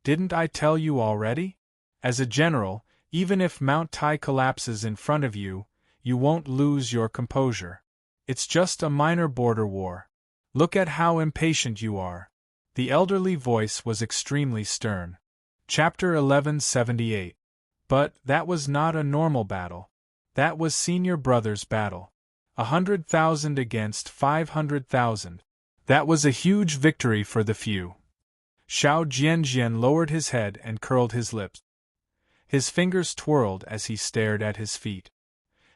"Didn't I tell you already? As a general, even if Mount Tai collapses in front of you, you won't lose your composure. It's just a minor border war. Look at how impatient you are." The elderly voice was extremely stern. Chapter 1178. But that was not a normal battle. That was senior brother's battle. 100,000 against 500,000. That was a huge victory for the few. Xiao Jianjian lowered his head and curled his lips. His fingers twirled as he stared at his feet.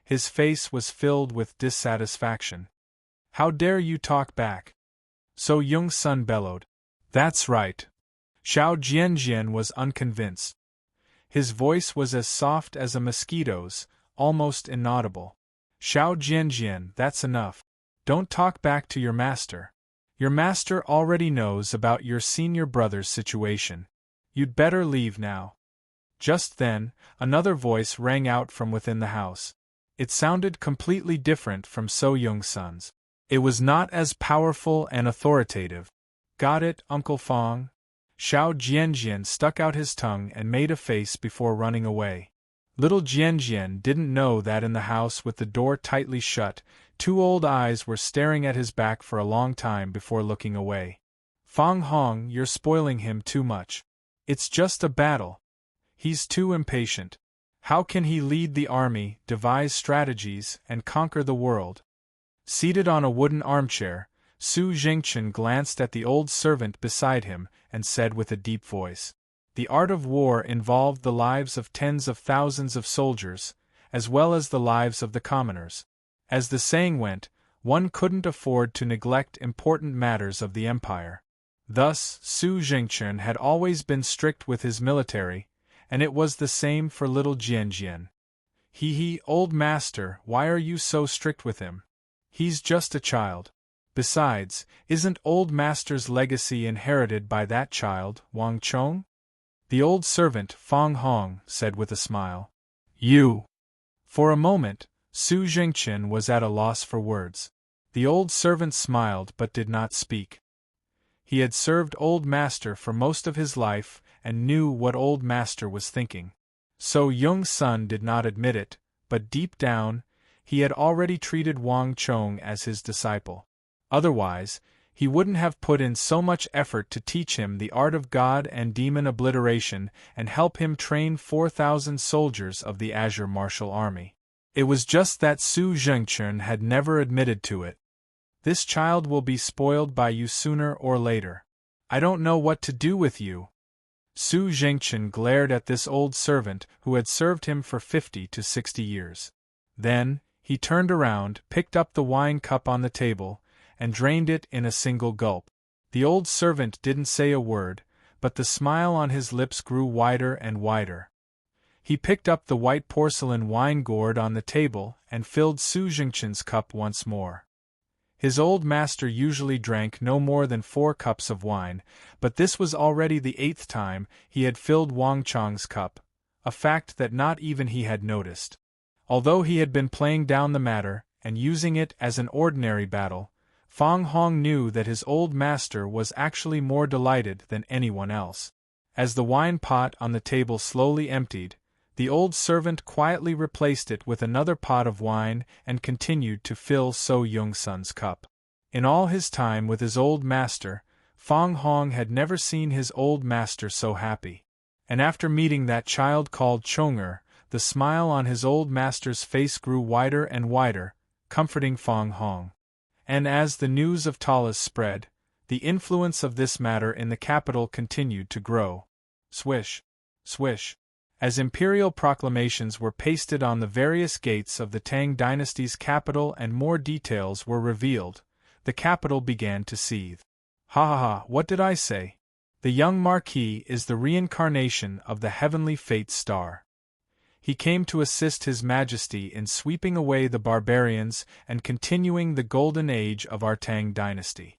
His face was filled with dissatisfaction. "How dare you talk back?" So Young's son bellowed. "That's right." Xiao Jianjian was unconvinced. His voice was as soft as a mosquito's, almost inaudible. "Xiao Jianjian, that's enough. Don't talk back to your master. Your master already knows about your senior brother's situation. You'd better leave now." Just then, another voice rang out from within the house. It sounded completely different from So Young's son's. It was not as powerful and authoritative. "Got it, Uncle Fong?" Xiao Jianjian stuck out his tongue and made a face before running away. Little Jianjian didn't know that in the house with the door tightly shut, 2 old eyes were staring at his back for a long time before looking away. Fang Hong, you're spoiling him too much. It's just a battle. He's too impatient. How can he lead the army, devise strategies, and conquer the world? Seated on a wooden armchair, Su Jingchen glanced at the old servant beside him and said with a deep voice, "The art of war involved the lives of tens of thousands of soldiers, as well as the lives of the commoners. As the saying went, one couldn't afford to neglect important matters of the empire." Thus, Su Jingchen had always been strict with his military, and it was the same for little Jianjian. He, old master, why are you so strict with him? He's just a child. Besides, isn't old master's legacy inherited by that child, Wang Chong? The old servant, Fang Hong, said with a smile. You! For a moment, Su Jingchen was at a loss for words. The old servant smiled but did not speak. He had served old master for most of his life and knew what old master was thinking. So Young's son did not admit it, but deep down, he had already treated Wang Chong as his disciple. Otherwise, he wouldn't have put in so much effort to teach him the art of god and demon obliteration and help him train 4,000 soldiers of the Azure Martial Army. It was just that Su Jingchen had never admitted to it. This child will be spoiled by you sooner or later. I don't know what to do with you. Su Jingchen glared at this old servant who had served him for 50 to 60 years. Then, he turned around, picked up the wine cup on the table, and drained it in a single gulp. The old servant didn't say a word, but the smile on his lips grew wider and wider. He picked up the white porcelain wine gourd on the table and filled Su Jingchen's cup once more. His old master usually drank no more than 4 cups of wine, but this was already the 8th time he had filled Wang Chong's cup, a fact that not even he had noticed. Although he had been playing down the matter and using it as an ordinary battle, Fang Hong knew that his old master was actually more delighted than anyone else. As the wine pot on the table slowly emptied, the old servant quietly replaced it with another pot of wine and continued to fill So Young-sun's cup. In all his time with his old master, Fang Hong had never seen his old master so happy. And after meeting that child called Chonger, the smile on his old master's face grew wider and wider, comforting Fang Hong. And as the news of Tala's spread, the influence of this matter in the capital continued to grow. Swish, swish. As imperial proclamations were pasted on the various gates of the Tang dynasty's capital and more details were revealed, the capital began to seethe. Ha ha ha, what did I say? The young Marquis is the reincarnation of the heavenly fate star. He came to assist His Majesty in sweeping away the barbarians and continuing the golden age of our Tang dynasty.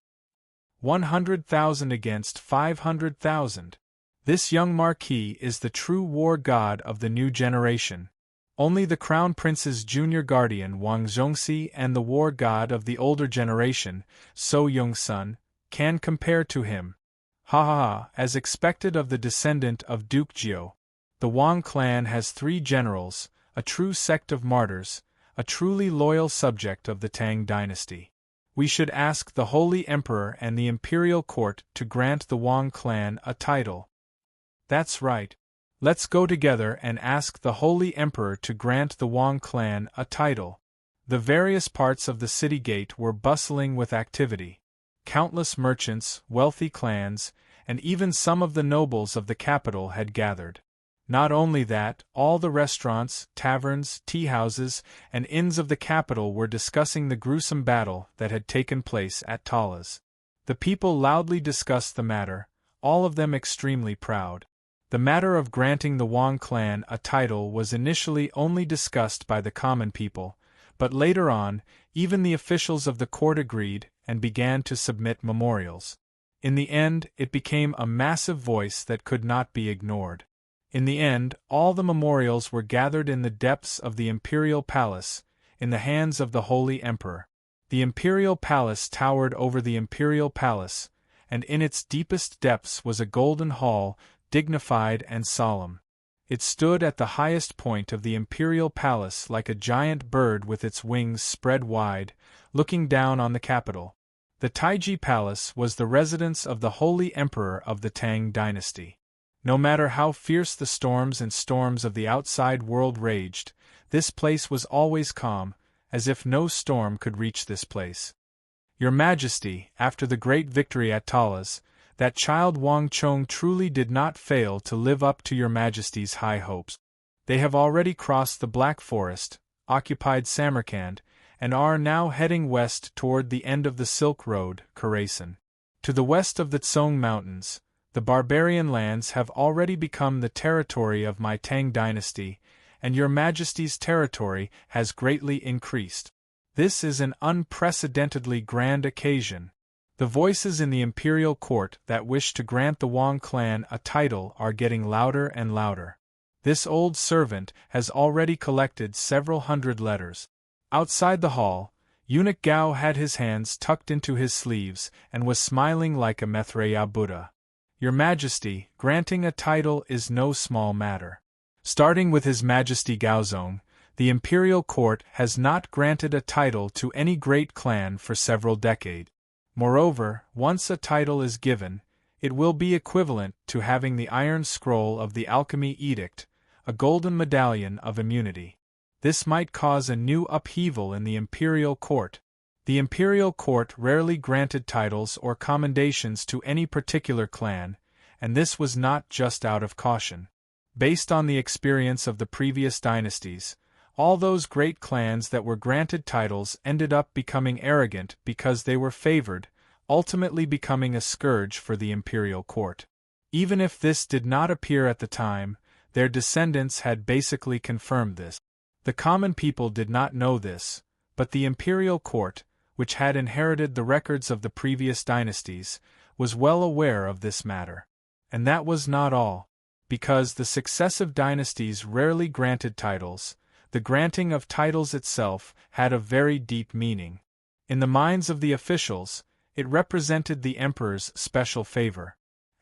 100,000 against 500,000. This young Marquis is the true war god of the new generation. Only the Crown Prince's junior guardian Wang Zhongxi and the war god of the older generation, So Young-sun, can compare to him. Ha ha ha, as expected of the descendant of Duke Jiao. The Wang clan has 3 generals, a true sect of martyrs, a truly loyal subject of the Tang dynasty. We should ask the Holy Emperor and the Imperial Court to grant the Wang clan a title. That's right. Let's go together and ask the Holy Emperor to grant the Wang clan a title. The various parts of the city gate were bustling with activity. Countless merchants, wealthy clans, and even some of the nobles of the capital had gathered. Not only that, all the restaurants, taverns, tea-houses, and inns of the capital were discussing the gruesome battle that had taken place at Tala's. The people loudly discussed the matter, all of them extremely proud. The matter of granting the Wang clan a title was initially only discussed by the common people, but later on, even the officials of the court agreed and began to submit memorials. In the end, it became a massive voice that could not be ignored. In the end, all the memorials were gathered in the depths of the Imperial Palace, in the hands of the Holy Emperor. The Imperial Palace towered over the Imperial Palace, and in its deepest depths was a golden hall, dignified and solemn. It stood at the highest point of the Imperial Palace like a giant bird with its wings spread wide, looking down on the capital. The Taiji Palace was the residence of the Holy Emperor of the Tang dynasty. No matter how fierce the storms and storms of the outside world raged, this place was always calm, as if no storm could reach this place. Your Majesty, after the great victory at Talas, that child Wang Chong truly did not fail to live up to your Majesty's high hopes. They have already crossed the Black Forest, occupied Samarkand, and are now heading west toward the end of the Silk Road, Khorasan. To the west of the Tsong Mountains, the barbarian lands have already become the territory of my Tang dynasty, and your Majesty's territory has greatly increased. This is an unprecedentedly grand occasion. The voices in the imperial court that wish to grant the Wang clan a title are getting louder and louder. This old servant has already collected several hundred letters. Outside the hall, Eunuch Gao had his hands tucked into his sleeves and was smiling like a Maitreya Buddha. Your Majesty, granting a title is no small matter. Starting with His Majesty Gaozong, the imperial court has not granted a title to any great clan for several decades. Moreover, once a title is given, it will be equivalent to having the Iron Scroll of the Alchemy Edict, a golden medallion of immunity. This might cause a new upheaval in the imperial court. The imperial court rarely granted titles or commendations to any particular clan, and this was not just out of caution. Based on the experience of the previous dynasties, all those great clans that were granted titles ended up becoming arrogant because they were favored, ultimately becoming a scourge for the imperial court. Even if this did not appear at the time, their descendants had basically confirmed this. The common people did not know this, but the imperial court, which had inherited the records of the previous dynasties, was well aware of this matter. And that was not all. Because the successive dynasties rarely granted titles, the granting of titles itself had a very deep meaning. In the minds of the officials, it represented the emperor's special favor.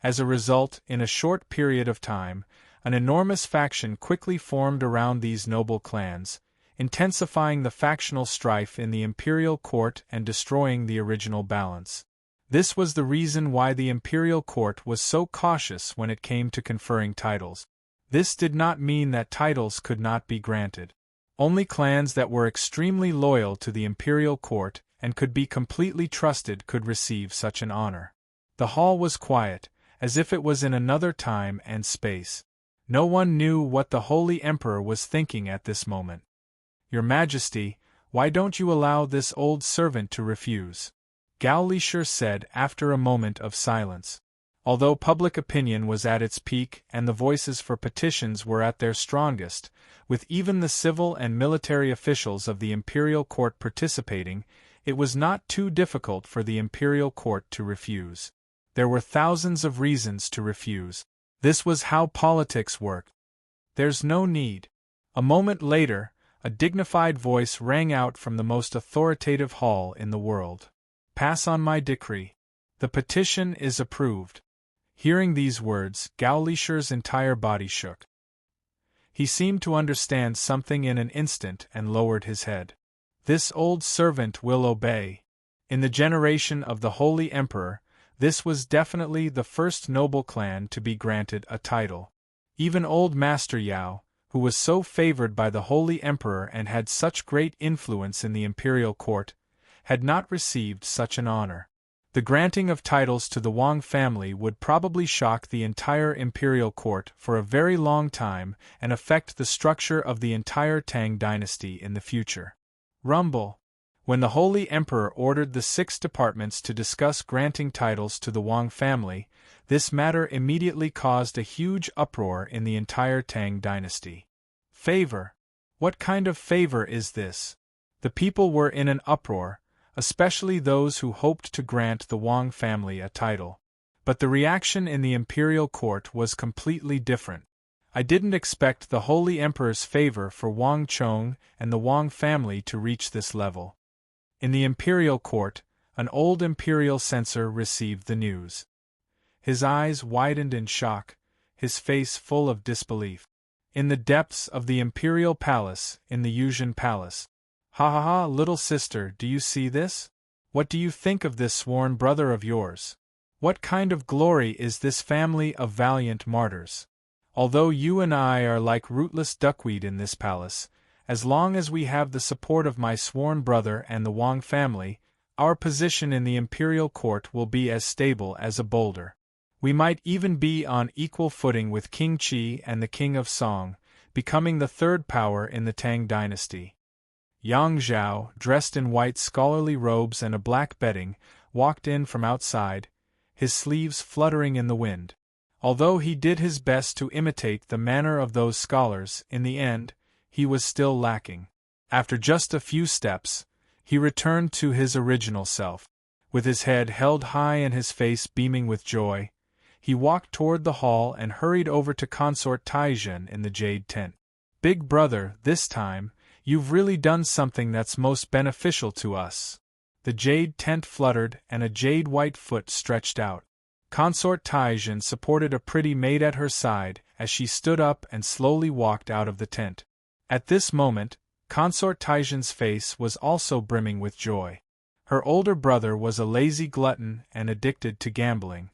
As a result, in a short period of time, an enormous faction quickly formed around these noble clans, intensifying the factional strife in the imperial court and destroying the original balance. This was the reason why the imperial court was so cautious when it came to conferring titles. This did not mean that titles could not be granted. Only clans that were extremely loyal to the imperial court and could be completely trusted could receive such an honor. The hall was quiet, as if it was in another time and space. No one knew what the Holy Emperor was thinking at this moment. Your Majesty, why don't you allow this old servant to refuse? Gao Lishur said after a moment of silence. Although public opinion was at its peak and the voices for petitions were at their strongest, with even the civil and military officials of the imperial court participating, it was not too difficult for the imperial court to refuse. There were thousands of reasons to refuse. This was how politics worked. There's no need. A moment later, a dignified voice rang out from the most authoritative hall in the world. Pass on my decree. The petition is approved. Hearing these words, Gao Lishur's entire body shook. He seemed to understand something in an instant and lowered his head. This old servant will obey. In the generation of the Holy Emperor, this was definitely the first noble clan to be granted a title. Even old Master Yao, who was so favored by the Holy Emperor and had such great influence in the imperial court, had not received such an honor. The granting of titles to the Wang family would probably shock the entire imperial court for a very long time and affect the structure of the entire Tang dynasty in the future. Rumble. When the Holy Emperor ordered the 6 departments to discuss granting titles to the Wang family, this matter immediately caused a huge uproar in the entire Tang dynasty. Favor? What kind of favor is this? The people were in an uproar, especially those who hoped to grant the Wang family a title. But the reaction in the imperial court was completely different. I didn't expect the Holy Emperor's favor for Wang Chong and the Wang family to reach this level. In the imperial court, an old imperial censor received the news. His eyes widened in shock, his face full of disbelief. In the depths of the imperial palace, in the Yuzhen palace. Ha ha ha, little sister, do you see this? What do you think of this sworn brother of yours? What kind of glory is this family of valiant martyrs? Although you and I are like rootless duckweed in this palace, as long as we have the support of my sworn brother and the Wang family, our position in the imperial court will be as stable as a boulder. We might even be on equal footing with King Qi and the King of Song, becoming the third power in the Tang dynasty. Yang Zhao, dressed in white scholarly robes and a black bedding, walked in from outside, his sleeves fluttering in the wind. Although he did his best to imitate the manner of those scholars, in the end, he was still lacking. After just a few steps, he returned to his original self. With his head held high and his face beaming with joy, he walked toward the hall and hurried over to Consort Taizhen in the jade tent. Big brother, this time, you've really done something that's most beneficial to us. The jade tent fluttered and a jade white foot stretched out. Consort Taizhen supported a pretty maid at her side as she stood up and slowly walked out of the tent. At this moment, Consort Taizhen's face was also brimming with joy. Her older brother was a lazy glutton and addicted to gambling.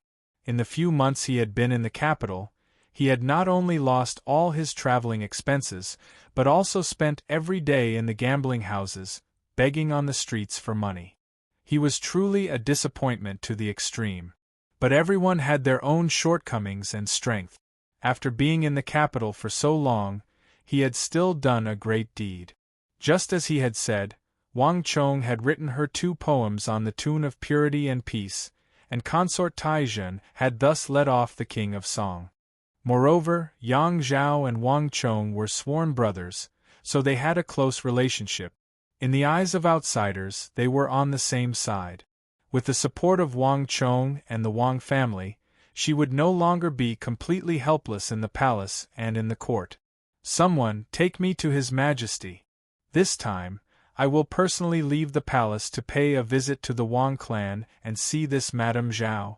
In the few months he had been in the capital, he had not only lost all his traveling expenses, but also spent every day in the gambling houses, begging on the streets for money. He was truly a disappointment to the extreme. But everyone had their own shortcomings and strength. After being in the capital for so long, he had still done a great deed. Just as he had said, Wang Chong had written her 2 poems on the tune of purity and peace, and Consort Taizhen had thus led off the King of Song. Moreover, Yang Zhao and Wang Chong were sworn brothers, so they had a close relationship. In the eyes of outsiders, they were on the same side. With the support of Wang Chong and the Wang family, she would no longer be completely helpless in the palace and in the court. Someone, take me to His Majesty. This time, I will personally leave the palace to pay a visit to the Wang clan and see this Madame Zhao.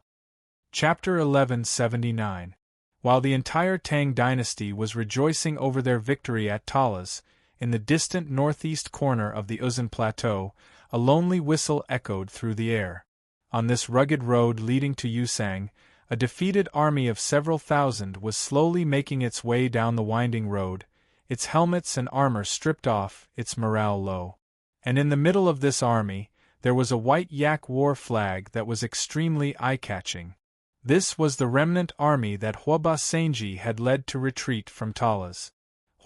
Chapter 1179. While the entire Tang dynasty was rejoicing over their victory at Talas, in the distant northeast corner of the Uzan Plateau, a lonely whistle echoed through the air. On this rugged road leading to Yusang, a defeated army of several thousand was slowly making its way down the winding road, its helmets and armor stripped off, its morale low. And in the middle of this army, there was a white yak war flag that was extremely eye-catching. This was the remnant army that Huoba Senji had led to retreat from Talas.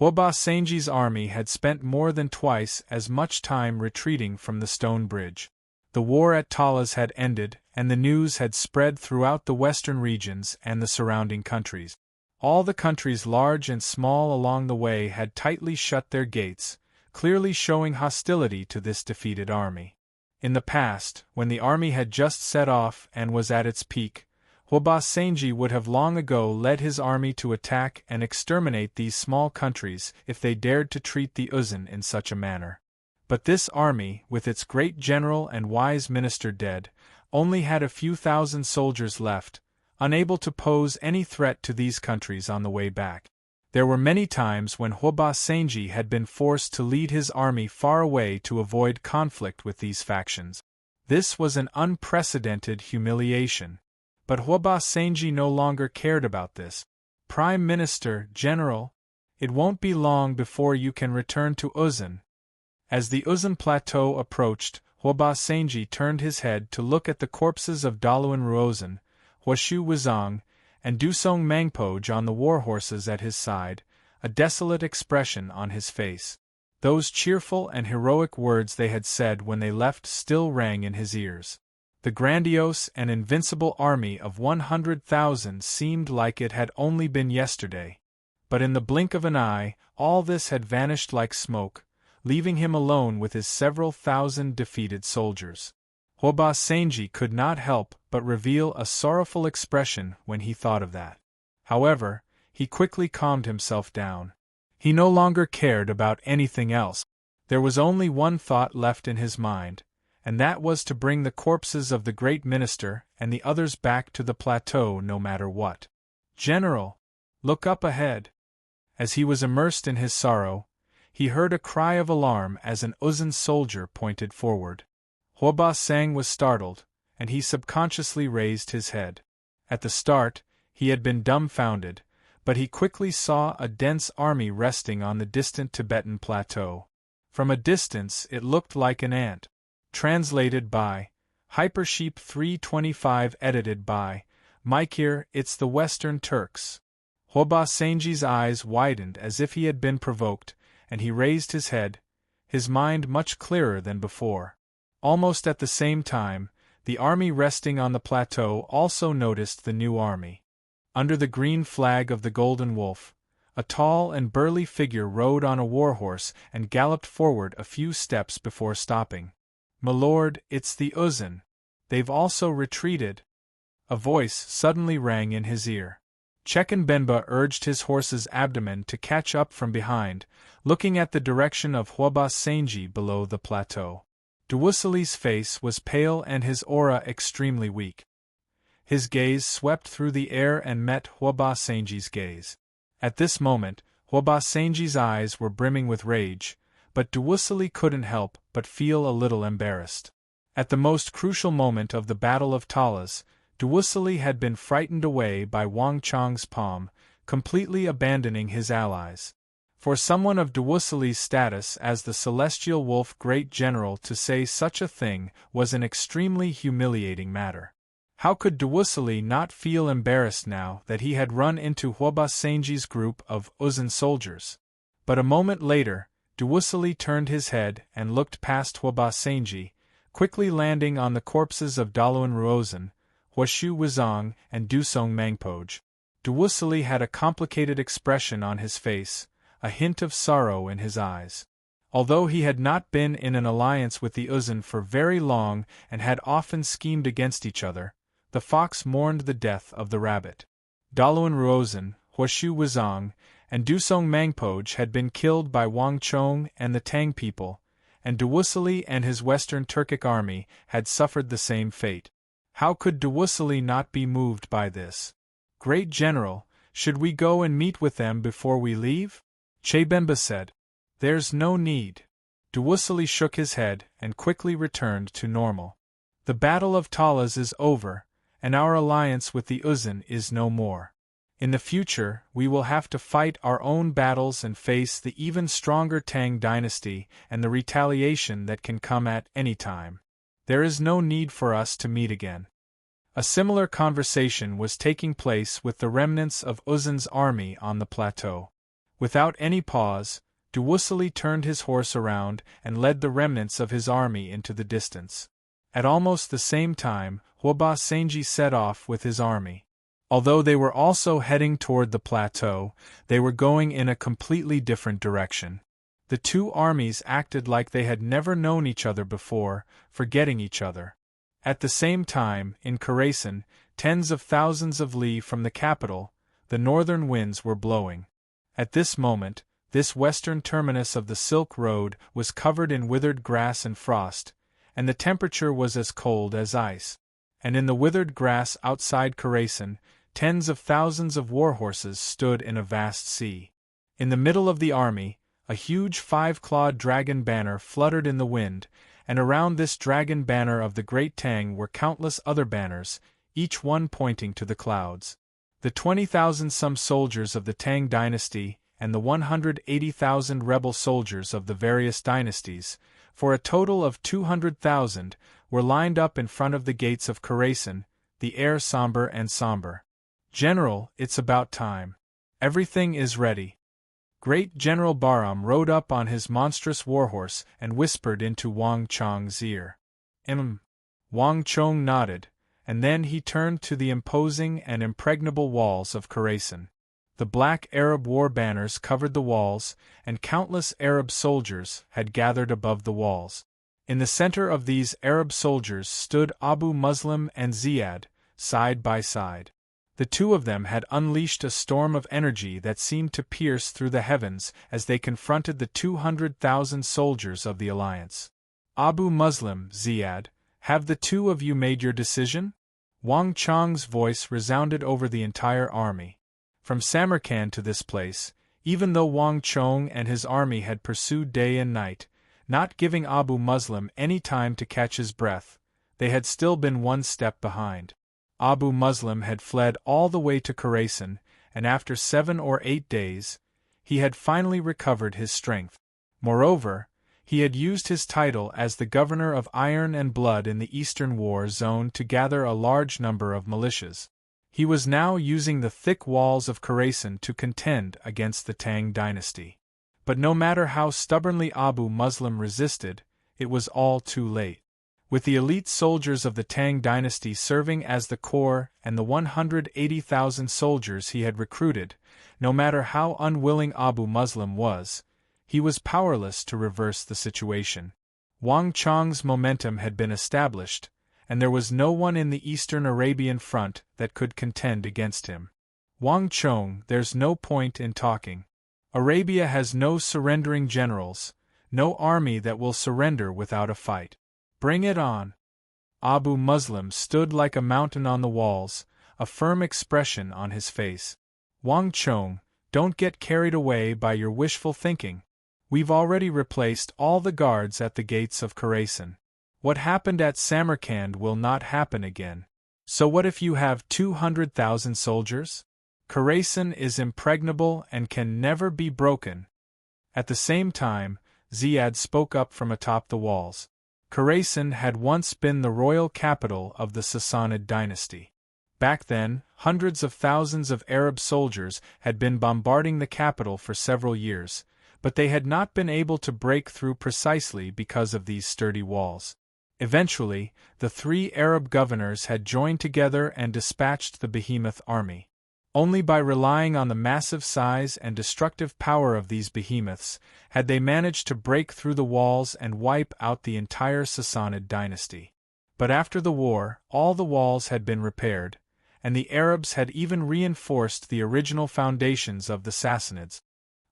Huoba Senji's army had spent more than twice as much time retreating from the stone bridge. The war at Talas had ended, and the news had spread throughout the western regions and the surrounding countries. All the countries large and small along the way had tightly shut their gates, clearly showing hostility to this defeated army. In the past, when the army had just set off and was at its peak, Huoba Senji would have long ago led his army to attack and exterminate these small countries if they dared to treat the Uzan in such a manner. But this army, with its great general and wise minister dead, only had a few thousand soldiers left, unable to pose any threat to these countries on the way back. There were many times when Huoba Senji had been forced to lead his army far away to avoid conflict with these factions. This was an unprecedented humiliation. But Huoba Senji no longer cared about this. Prime Minister, General, it won't be long before you can return to Uzan. As the Uzan Plateau approached, Huoba Senji turned his head to look at the corpses of Daluan Ruozan, Huashu Wuzong, and Dusong Mangpoj on the war horses at his side, a desolate expression on his face. Those cheerful and heroic words they had said when they left still rang in his ears. The grandiose and invincible army of 100,000 seemed like it had only been yesterday. But in the blink of an eye, all this had vanished like smoke, leaving him alone with his several thousand defeated soldiers. Huoba Senji could not help but reveal a sorrowful expression when he thought of that. However, he quickly calmed himself down. He no longer cared about anything else. There was only one thought left in his mind, and that was to bring the corpses of the great minister and the others back to the plateau no matter what. General, look up ahead. As he was immersed in his sorrow, he heard a cry of alarm as an Uzan soldier pointed forward. Hua Sang was startled, and he subconsciously raised his head. At the start, he had been dumbfounded, but he quickly saw a dense army resting on the distant Tibetan plateau. From a distance it looked like an ant. Translated by Hypersheep 325, edited by Mikir. It's the Western Turks. Hua Sangji's eyes widened as if he had been provoked, and he raised his head, his mind much clearer than before. Almost at the same time, the army resting on the plateau also noticed the new army. Under the green flag of the Golden Wolf, a tall and burly figure rode on a warhorse and galloped forward a few steps before stopping. "My lord, it's the Uzun. They've also retreated." A voice suddenly rang in his ear. Chechen Benba urged his horse's abdomen to catch up from behind, looking at the direction of Hua Sangji below the plateau. Duwusili's face was pale and his aura extremely weak. His gaze swept through the air and met Hua Sangji's gaze. At this moment, Hua Sangji's eyes were brimming with rage, but Duwusili couldn't help but feel a little embarrassed. At the most crucial moment of the Battle of Talas, Duwusili had been frightened away by Wang Chang's palm, completely abandoning his allies. For someone of Duwusili's status as the Celestial Wolf Great General to say such a thing was an extremely humiliating matter. How could Duwusili not feel embarrassed now that he had run into Hua Sangji's group of Uzun soldiers? But a moment later, Duwusili turned his head and looked past Hua Sangji, quickly landing on the corpses of Daluan Ruozan, Huashu Wuzong, and Dusong Mangpoj. Duwusili had a complicated expression on his face, a hint of sorrow in his eyes. Although he had not been in an alliance with the Uzun for very long and had often schemed against each other, the fox mourned the death of the rabbit. Daluan Ruozan, Huashu Wuzong, and Dusong Mangpoj had been killed by Wang Chong and the Tang people, and Duwusili and his Western Turkic army had suffered the same fate. How could Duwusili not be moved by this? "Great General, should we go and meet with them before we leave?" Chebenba said. "There's no need." Duwusili shook his head and quickly returned to normal. "The Battle of Talas is over, and our alliance with the Uzun is no more. In the future, we will have to fight our own battles and face the even stronger Tang dynasty and the retaliation that can come at any time. There is no need for us to meet again." A similar conversation was taking place with the remnants of Uzun's army on the plateau. Without any pause, Duwusili turned his horse around and led the remnants of his army into the distance. At almost the same time, Hua Sangji set off with his army. Although they were also heading toward the plateau, they were going in a completely different direction. The two armies acted like they had never known each other before, forgetting each other. At the same time, in Khorasan, tens of thousands of li from the capital, the northern winds were blowing. At this moment, this western terminus of the Silk Road was covered in withered grass and frost, and the temperature was as cold as ice. And in the withered grass outside Khorasan, tens of thousands of warhorses stood in a vast sea. In the middle of the army, a huge five-clawed dragon banner fluttered in the wind, and around this dragon banner of the Great Tang were countless other banners, each one pointing to the clouds. The 20,000-some soldiers of the Tang dynasty and the 180,000 rebel soldiers of the various dynasties, for a total of 200,000, were lined up in front of the gates of Khorasan, the air somber and somber. "General, it's about time. Everything is ready." Great General Bahram rode up on his monstrous warhorse and whispered into Wang Chong's ear. Wang Chong nodded, and then he turned to the imposing and impregnable walls of Khorasan. The black Arab war banners covered the walls, and countless Arab soldiers had gathered above the walls. In the center of these Arab soldiers stood Abu Muslim and Ziyad, side by side. The two of them had unleashed a storm of energy that seemed to pierce through the heavens as they confronted the 200,000 soldiers of the alliance. "Abu Muslim, Ziyad, have the two of you made your decision?" Wang Chong's voice resounded over the entire army. From Samarkand to this place, even though Wang Chong and his army had pursued day and night, not giving Abu Muslim any time to catch his breath. They had still been one step behind. Abu Muslim had fled all the way to Khorasan, and after 7 or 8 days, he had finally recovered his strength. Moreover, he had used his title as the governor of Iron and Blood in the Eastern War Zone to gather a large number of militias. He was now using the thick walls of Khorasan to contend against the Tang dynasty. But no matter how stubbornly Abu Muslim resisted, it was all too late. With the elite soldiers of the Tang dynasty serving as the core and the 180,000 soldiers he had recruited, no matter how unwilling Abu Muslim was, he was powerless to reverse the situation. Wang Chong's momentum had been established, and there was no one in the Eastern Arabian front that could contend against him. Wang Chong, there's no point in talking. Arabia has no surrendering generals, no army that will surrender without a fight. Bring it on. Abu Muslim stood like a mountain on the walls, a firm expression on his face. Wang Chong, don't get carried away by your wishful thinking. We've already replaced all the guards at the gates of Khorasan. What happened at Samarkand will not happen again. So what if you have 200,000 soldiers? Khorasan is impregnable and can never be broken. At the same time, Ziyad spoke up from atop the walls. Khorasan had once been the royal capital of the Sassanid dynasty. Back then, hundreds of thousands of Arab soldiers had been bombarding the capital for several years, but they had not been able to break through precisely because of these sturdy walls. Eventually, the 3 Arab governors had joined together and dispatched the behemoth army. Only by relying on the massive size and destructive power of these behemoths had they managed to break through the walls and wipe out the entire Sassanid dynasty. But after the war, all the walls had been repaired, and the Arabs had even reinforced the original foundations of the Sassanids.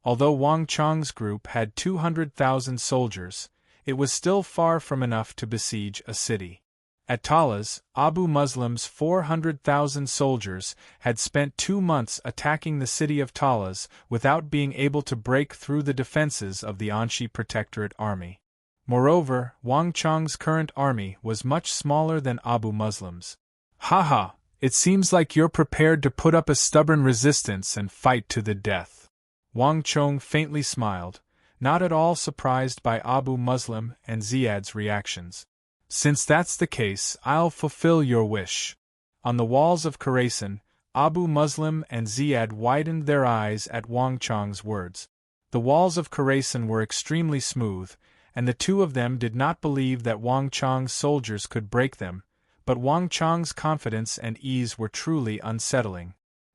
Although Wang Chong's group had 200,000 soldiers, it was still far from enough to besiege a city. At Talas, Abu Muslim's 400,000 soldiers had spent 2 months attacking the city of Talas without being able to break through the defenses of the Anshi Protectorate army. Moreover, Wang Chong's current army was much smaller than Abu Muslim's. Haha, it seems like you're prepared to put up a stubborn resistance and fight to the death. Wang Chong faintly smiled, not at all surprised by Abu Muslim and Ziyad's reactions. Since that's the case, I'll fulfill your wish. On the walls of Khorasan, Abu Muslim and Ziyad widened their eyes at Wang Chong's words. The walls of Khorasan were extremely smooth, and the two of them did not believe that Wang Chong's soldiers could break them, but Wang Chong's confidence and ease were truly unsettling.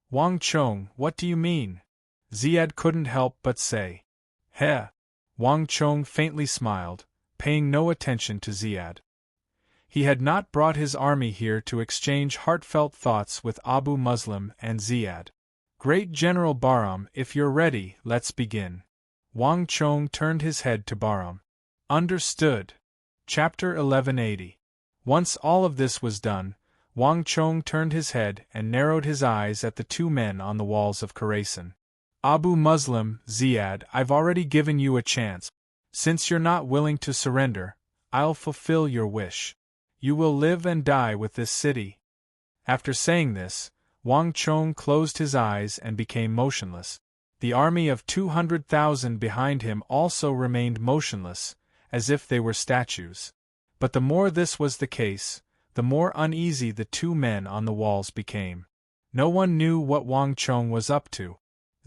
Wang Chong, what do you mean? Ziyad couldn't help but say. Heh. Wang Chong faintly smiled, paying no attention to Ziyad. He had not brought his army here to exchange heartfelt thoughts with Abu Muslim and Ziyad. Great General Bahram, if you're ready, let's begin. Wang Chong turned his head to Bahram. Understood. Chapter 1180. Once all of this was done, Wang Chong turned his head and narrowed his eyes at the 2 men on the walls of Khorasan. Abu Muslim, Ziyad, I've already given you a chance. Since you're not willing to surrender, I'll fulfill your wish. You will live and die with this city. After saying this, Wang Chong closed his eyes and became motionless. The army of 200,000 behind him also remained motionless, as if they were statues. But the more this was the case, the more uneasy the 2 men on the walls became. No one knew what Wang Chong was up to.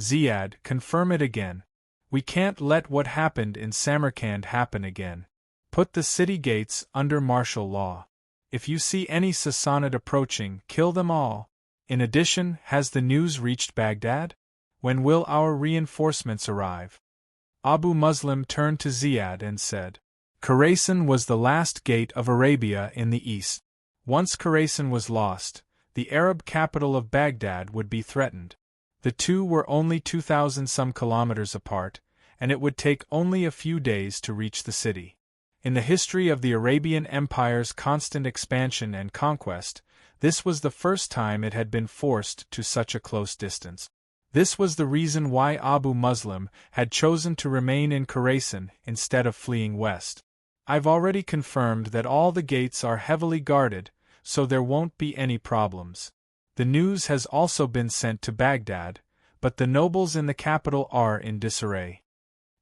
Ziyad, confirm it again. We can't let what happened in Samarkand happen again. Put the city gates under martial law. If you see any Sassanid approaching, kill them all. In addition, has the news reached Baghdad? When will our reinforcements arrive? Abu Muslim turned to Ziyad and said, Khorasan was the last gate of Arabia in the east. Once Khorasan was lost, the Arab capital of Baghdad would be threatened. The two were only 2,000 some kilometers apart, and it would take only a few days to reach the city. In the history of the Arabian Empire's constant expansion and conquest, this was the first time it had been forced to such a close distance. This was the reason why Abu Muslim had chosen to remain in Khorasan instead of fleeing west. I've already confirmed that all the gates are heavily guarded, so there won't be any problems. The news has also been sent to Baghdad, but the nobles in the capital are in disarray.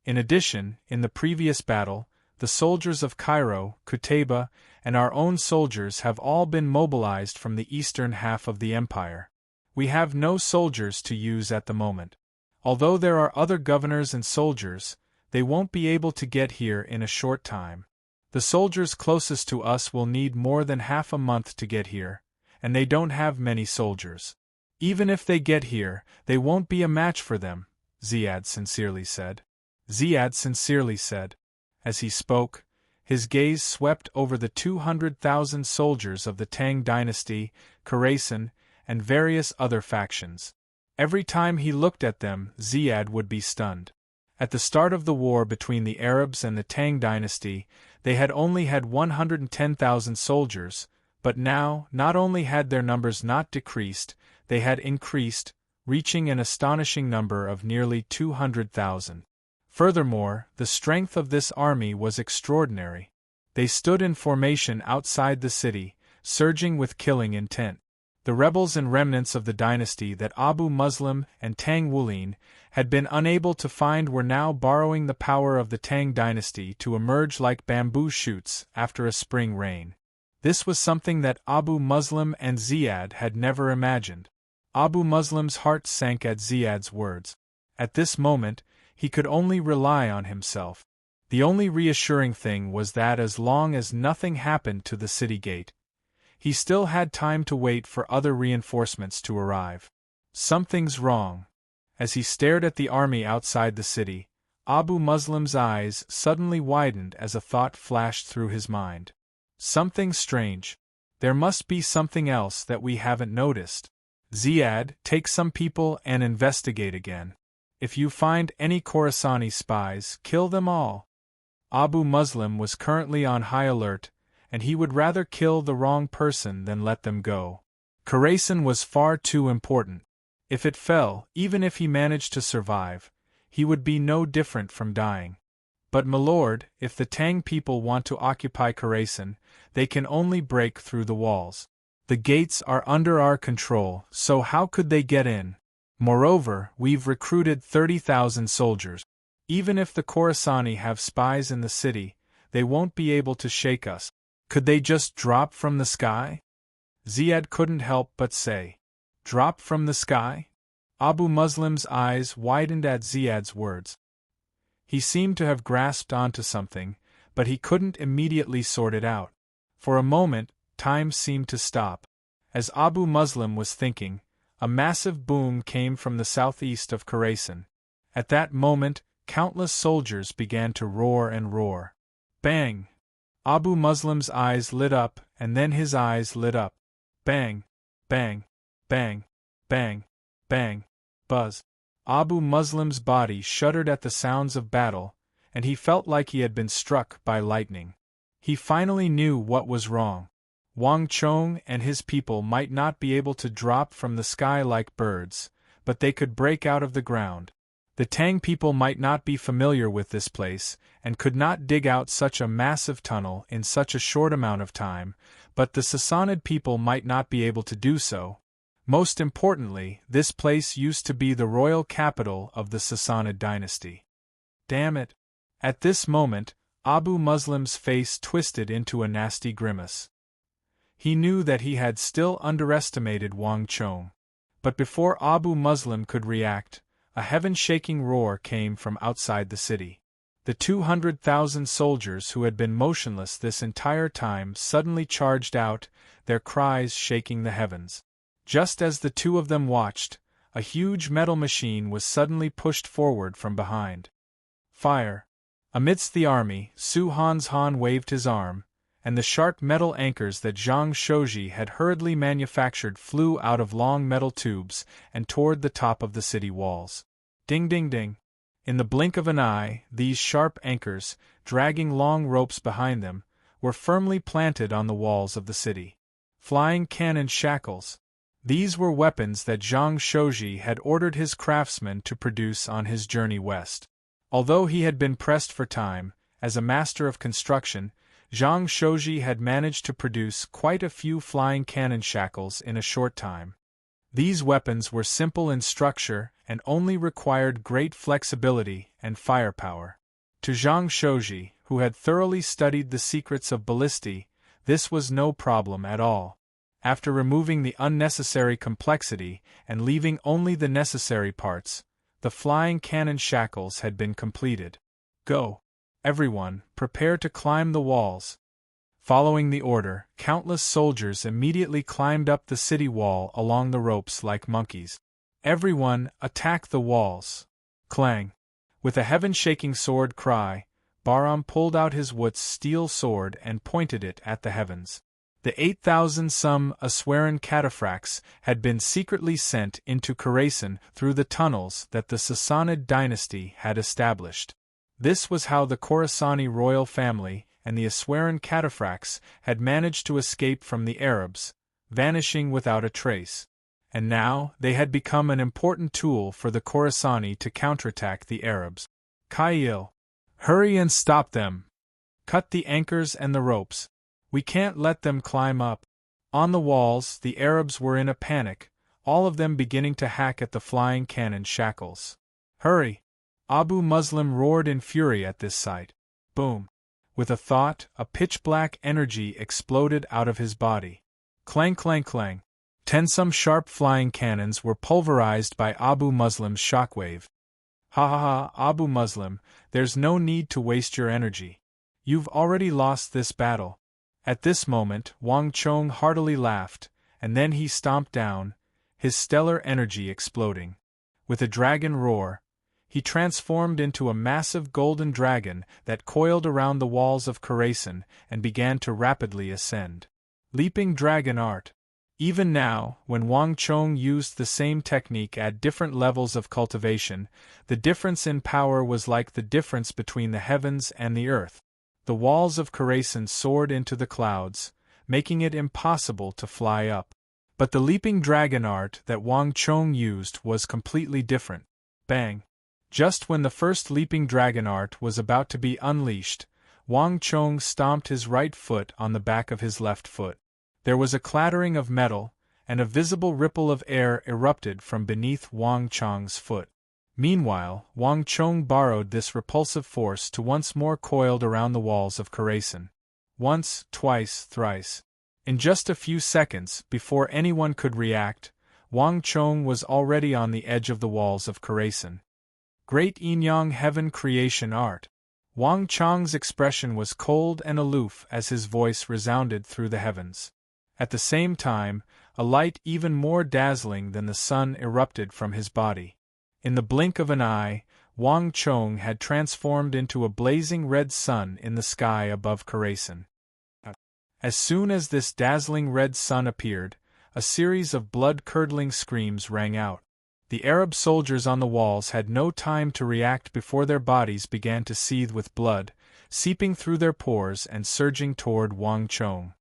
In addition, in the previous battle, the soldiers of Cairo, Qutayba, and our own soldiers have all been mobilized from the eastern half of the empire. We have no soldiers to use at the moment. Although there are other governors and soldiers, they won't be able to get here in a short time. The soldiers closest to us will need more than half a month to get here, and they don't have many soldiers. Even if they get here, they won't be a match for them, Ziad sincerely said. Ziad sincerely said. As he spoke, his gaze swept over the 200,000 soldiers of the Tang dynasty, Khorasan, and various other factions. Every time he looked at them, Ziad would be stunned. At the start of the war between the Arabs and the Tang dynasty, they had only had 110,000 soldiers, but now, not only had their numbers not decreased, they had increased, reaching an astonishing number of nearly 200,000. Furthermore, the strength of this army was extraordinary. They stood in formation outside the city, surging with killing intent. The rebels and remnants of the dynasty that Abu Muslim and Tang Wulin had been unable to find were now borrowing the power of the Tang dynasty to emerge like bamboo shoots after a spring rain. This was something that Abu Muslim and Ziad had never imagined. Abu Muslim's heart sank at Ziad's words. At this moment, he could only rely on himself. The only reassuring thing was that as long as nothing happened to the city gate, he still had time to wait for other reinforcements to arrive. Something's wrong. As he stared at the army outside the city, Abu Muslim's eyes suddenly widened as a thought flashed through his mind. Something strange. There must be something else that we haven't noticed. Ziad, take some people and investigate again. If you find any Khorasani spies, kill them all. Abu Muslim was currently on high alert, and he would rather kill the wrong person than let them go. Khorasan was far too important. If it fell, even if he managed to survive, he would be no different from dying. But milord, if the Tang people want to occupy Khorasan, they can only break through the walls. The gates are under our control, so how could they get in? Moreover, we've recruited 30,000 soldiers. Even if the Khorasani have spies in the city, they won't be able to shake us. Could they just drop from the sky? Ziad couldn't help but say. Drop from the sky? Abu Muslim's eyes widened at Ziad's words. He seemed to have grasped onto something, but he couldn't immediately sort it out. For a moment, time seemed to stop. As Abu Muslim was thinking, a massive boom came from the southeast of Khorasan. At that moment, countless soldiers began to roar and roar. Bang! Abu Muslim's eyes lit up, and then his eyes lit up. Bang! Bang! Bang! Bang! Bang! Buzz! Abu Muslim's body shuddered at the sounds of battle, and he felt like he had been struck by lightning. He finally knew what was wrong. Wang Chong and his people might not be able to drop from the sky like birds, but they could break out of the ground. The Tang people might not be familiar with this place, and could not dig out such a massive tunnel in such a short amount of time, but the Sassanid people might not be able to do so. Most importantly, this place used to be the royal capital of the Sassanid dynasty. Damn it! At this moment, Abu Muslim's face twisted into a nasty grimace. He knew that he had still underestimated Wang Chong. But before Abu Muslim could react, a heaven-shaking roar came from outside the city. The 200,000 soldiers who had been motionless this entire time suddenly charged out, their cries shaking the heavens. Just as the two of them watched, a huge metal machine was suddenly pushed forward from behind. Fire! Amidst the army, Su Han's Han waved his arm, and the sharp metal anchors that Zhang Shoji had hurriedly manufactured flew out of long metal tubes and toward the top of the city walls. Ding ding ding! In the blink of an eye, these sharp anchors, dragging long ropes behind them, were firmly planted on the walls of the city. Flying cannon shackles! These were weapons that Zhang Shouji had ordered his craftsmen to produce on his journey west. Although he had been pressed for time, as a master of construction, Zhang Shouji had managed to produce quite a few flying cannon shackles in a short time. These weapons were simple in structure and only required great flexibility and firepower. To Zhang Shouji, who had thoroughly studied the secrets of ballistae, this was no problem at all. After removing the unnecessary complexity and leaving only the necessary parts, the flying cannon shackles had been completed. Go! Everyone, prepare to climb the walls. Following the order, countless soldiers immediately climbed up the city wall along the ropes like monkeys. Everyone, attack the walls! Clang! With a heaven-shaking sword cry, Bahram pulled out his Wut's steel sword and pointed it at the heavens. The 8,000-some Aswaran cataphracts had been secretly sent into Khorasan through the tunnels that the Sassanid dynasty had established. This was how the Khorasani royal family and the Aswaran cataphracts had managed to escape from the Arabs, vanishing without a trace. And now they had become an important tool for the Khorasani to counterattack the Arabs. Khail! Hurry and stop them! Cut the anchors and the ropes. We can't let them climb up. On the walls, the Arabs were in a panic, all of them beginning to hack at the flying cannon shackles. Hurry! Abu Muslim roared in fury at this sight. Boom! With a thought, a pitch-black energy exploded out of his body. Clang clang clang! 10 some sharp flying cannons were pulverized by Abu Muslim's shockwave. Ha ha ha, Abu Muslim, there's no need to waste your energy. You've already lost this battle. At this moment, Wang Chong heartily laughed, and then he stomped down, his stellar energy exploding. With a dragon roar, he transformed into a massive golden dragon that coiled around the walls of Khorasan and began to rapidly ascend. Leaping dragon art. Even now, when Wang Chong used the same technique at different levels of cultivation, the difference in power was like the difference between the heavens and the earth. The walls of Khorasan soared into the clouds, making it impossible to fly up. But the leaping dragon art that Wang Chong used was completely different. Bang! Just when the first leaping dragon art was about to be unleashed, Wang Chong stomped his right foot on the back of his left foot. There was a clattering of metal, and a visible ripple of air erupted from beneath Wang Chong's foot. Meanwhile, Wang Chong borrowed this repulsive force to once more coiled around the walls of Khorasan. Once, twice, thrice. In just a few seconds, before anyone could react, Wang Chong was already on the edge of the walls of Khorasan. Great Yin-Yang Heaven Creation Art. Wang Chong's expression was cold and aloof as his voice resounded through the heavens. At the same time, a light even more dazzling than the sun erupted from his body. In the blink of an eye, Wang Chong had transformed into a blazing red sun in the sky above Khorasan. As soon as this dazzling red sun appeared, a series of blood-curdling screams rang out. The Arab soldiers on the walls had no time to react before their bodies began to seethe with blood, seeping through their pores and surging toward Wang Chong.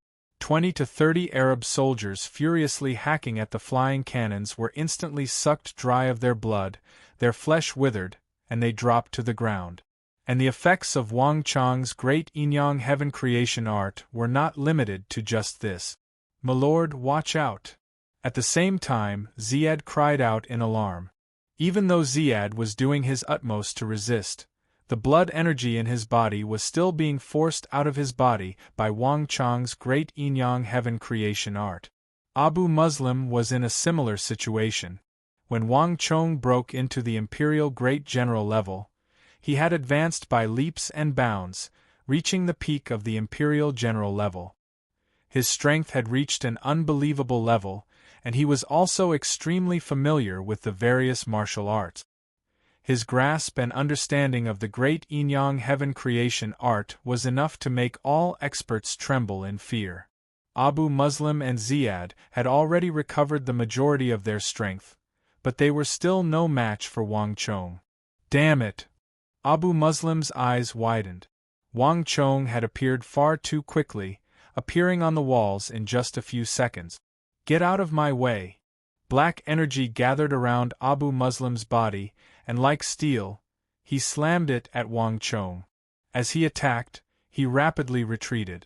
20 to 30 Arab soldiers furiously hacking at the flying cannons were instantly sucked dry of their blood, their flesh withered, and they dropped to the ground. And the effects of Wang Chong's great Yin-Yang Heaven Creation Art were not limited to just this. "My lord, watch out!" At the same time, Ziad cried out in alarm. Even though Ziad was doing his utmost to resist, the blood energy in his body was still being forced out of his body by Wang Chong's great Yin-Yang Heaven Creation Art. Abu Muslim was in a similar situation. When Wang Chong broke into the Imperial Great General level, he had advanced by leaps and bounds, reaching the peak of the Imperial General level. His strength had reached an unbelievable level, and he was also extremely familiar with the various martial arts. His grasp and understanding of the great Yin-Yang Heaven Creation Art was enough to make all experts tremble in fear. Abu Muslim and Ziad had already recovered the majority of their strength, but they were still no match for Wang Chong. Damn it! Abu Muslim's eyes widened. Wang Chong had appeared far too quickly, appearing on the walls in just a few seconds. "Get out of my way!" Black energy gathered around Abu Muslim's body, and like steel, he slammed it at Wang Chong. As he attacked, he rapidly retreated.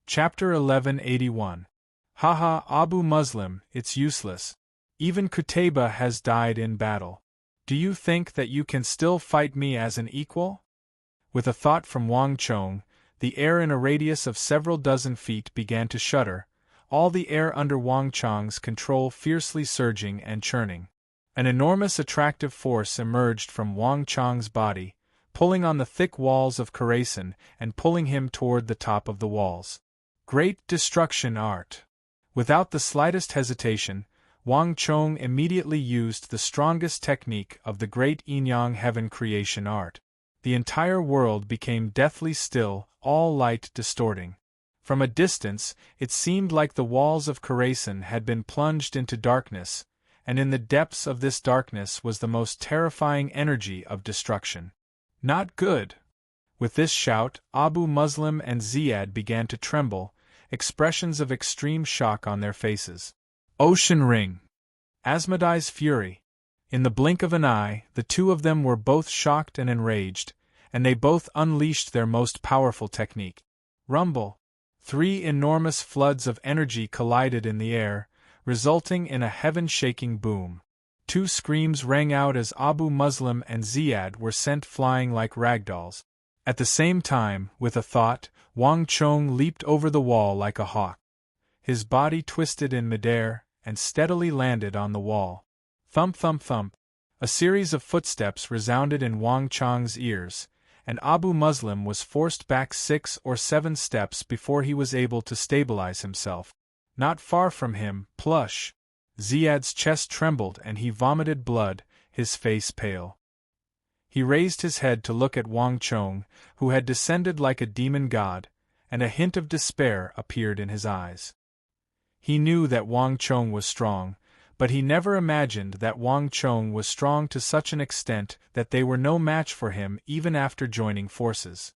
Chapter 1181. Haha, Abu Muslim, it's useless. Even Qutayba has died in battle. Do you think that you can still fight me as an equal? With a thought from Wang Chong, the air in a radius of several dozen feet began to shudder, all the air under Wang Chong's control fiercely surging and churning. An enormous attractive force emerged from Wang Chong's body, pulling on the thick walls of Khorasan and pulling him toward the top of the walls. Great destruction art. Without the slightest hesitation, Wang Chong immediately used the strongest technique of the great Yin-Yang heaven creation art. The entire world became deathly still, all light distorting. From a distance, it seemed like the walls of Khorasan had been plunged into darkness, and in the depths of this darkness was the most terrifying energy of destruction. Not good! With this shout, Abu Muslim and Ziyad began to tremble, expressions of extreme shock on their faces. Ocean Ring! Asmodee's fury! In the blink of an eye, the two of them were both shocked and enraged, and they both unleashed their most powerful technique. Rumble! 3 enormous floods of energy collided in the air, resulting in a heaven-shaking boom. 2 screams rang out as Abu Muslim and Ziyad were sent flying like ragdolls. At the same time, with a thought, Wang Chong leaped over the wall like a hawk. His body twisted in midair, and steadily landed on the wall. Thump thump thump. A series of footsteps resounded in Wang Chong's ears, and Abu Muslim was forced back 6 or 7 steps before he was able to stabilize himself. Not far from him, Plush. Ziyad's chest trembled and he vomited blood, his face pale. He raised his head to look at Wang Chong, who had descended like a demon god, and a hint of despair appeared in his eyes. He knew that Wang Chong was strong, but he never imagined that Wang Chong was strong to such an extent that they were no match for him even after joining forces.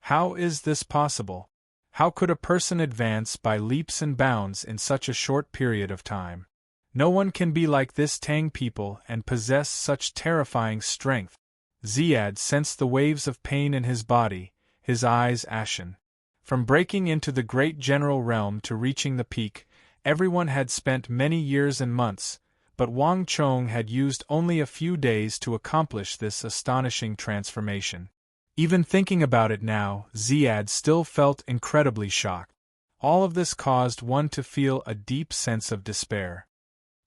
How is this possible? How could a person advance by leaps and bounds in such a short period of time? No one can be like this Tang people and possess such terrifying strength. Ziyad sensed the waves of pain in his body, his eyes ashen. From breaking into the great general realm to reaching the peak, everyone had spent many years and months, but Wang Chong had used only a few days to accomplish this astonishing transformation. Even thinking about it now, Ziyad still felt incredibly shocked. All of this caused one to feel a deep sense of despair.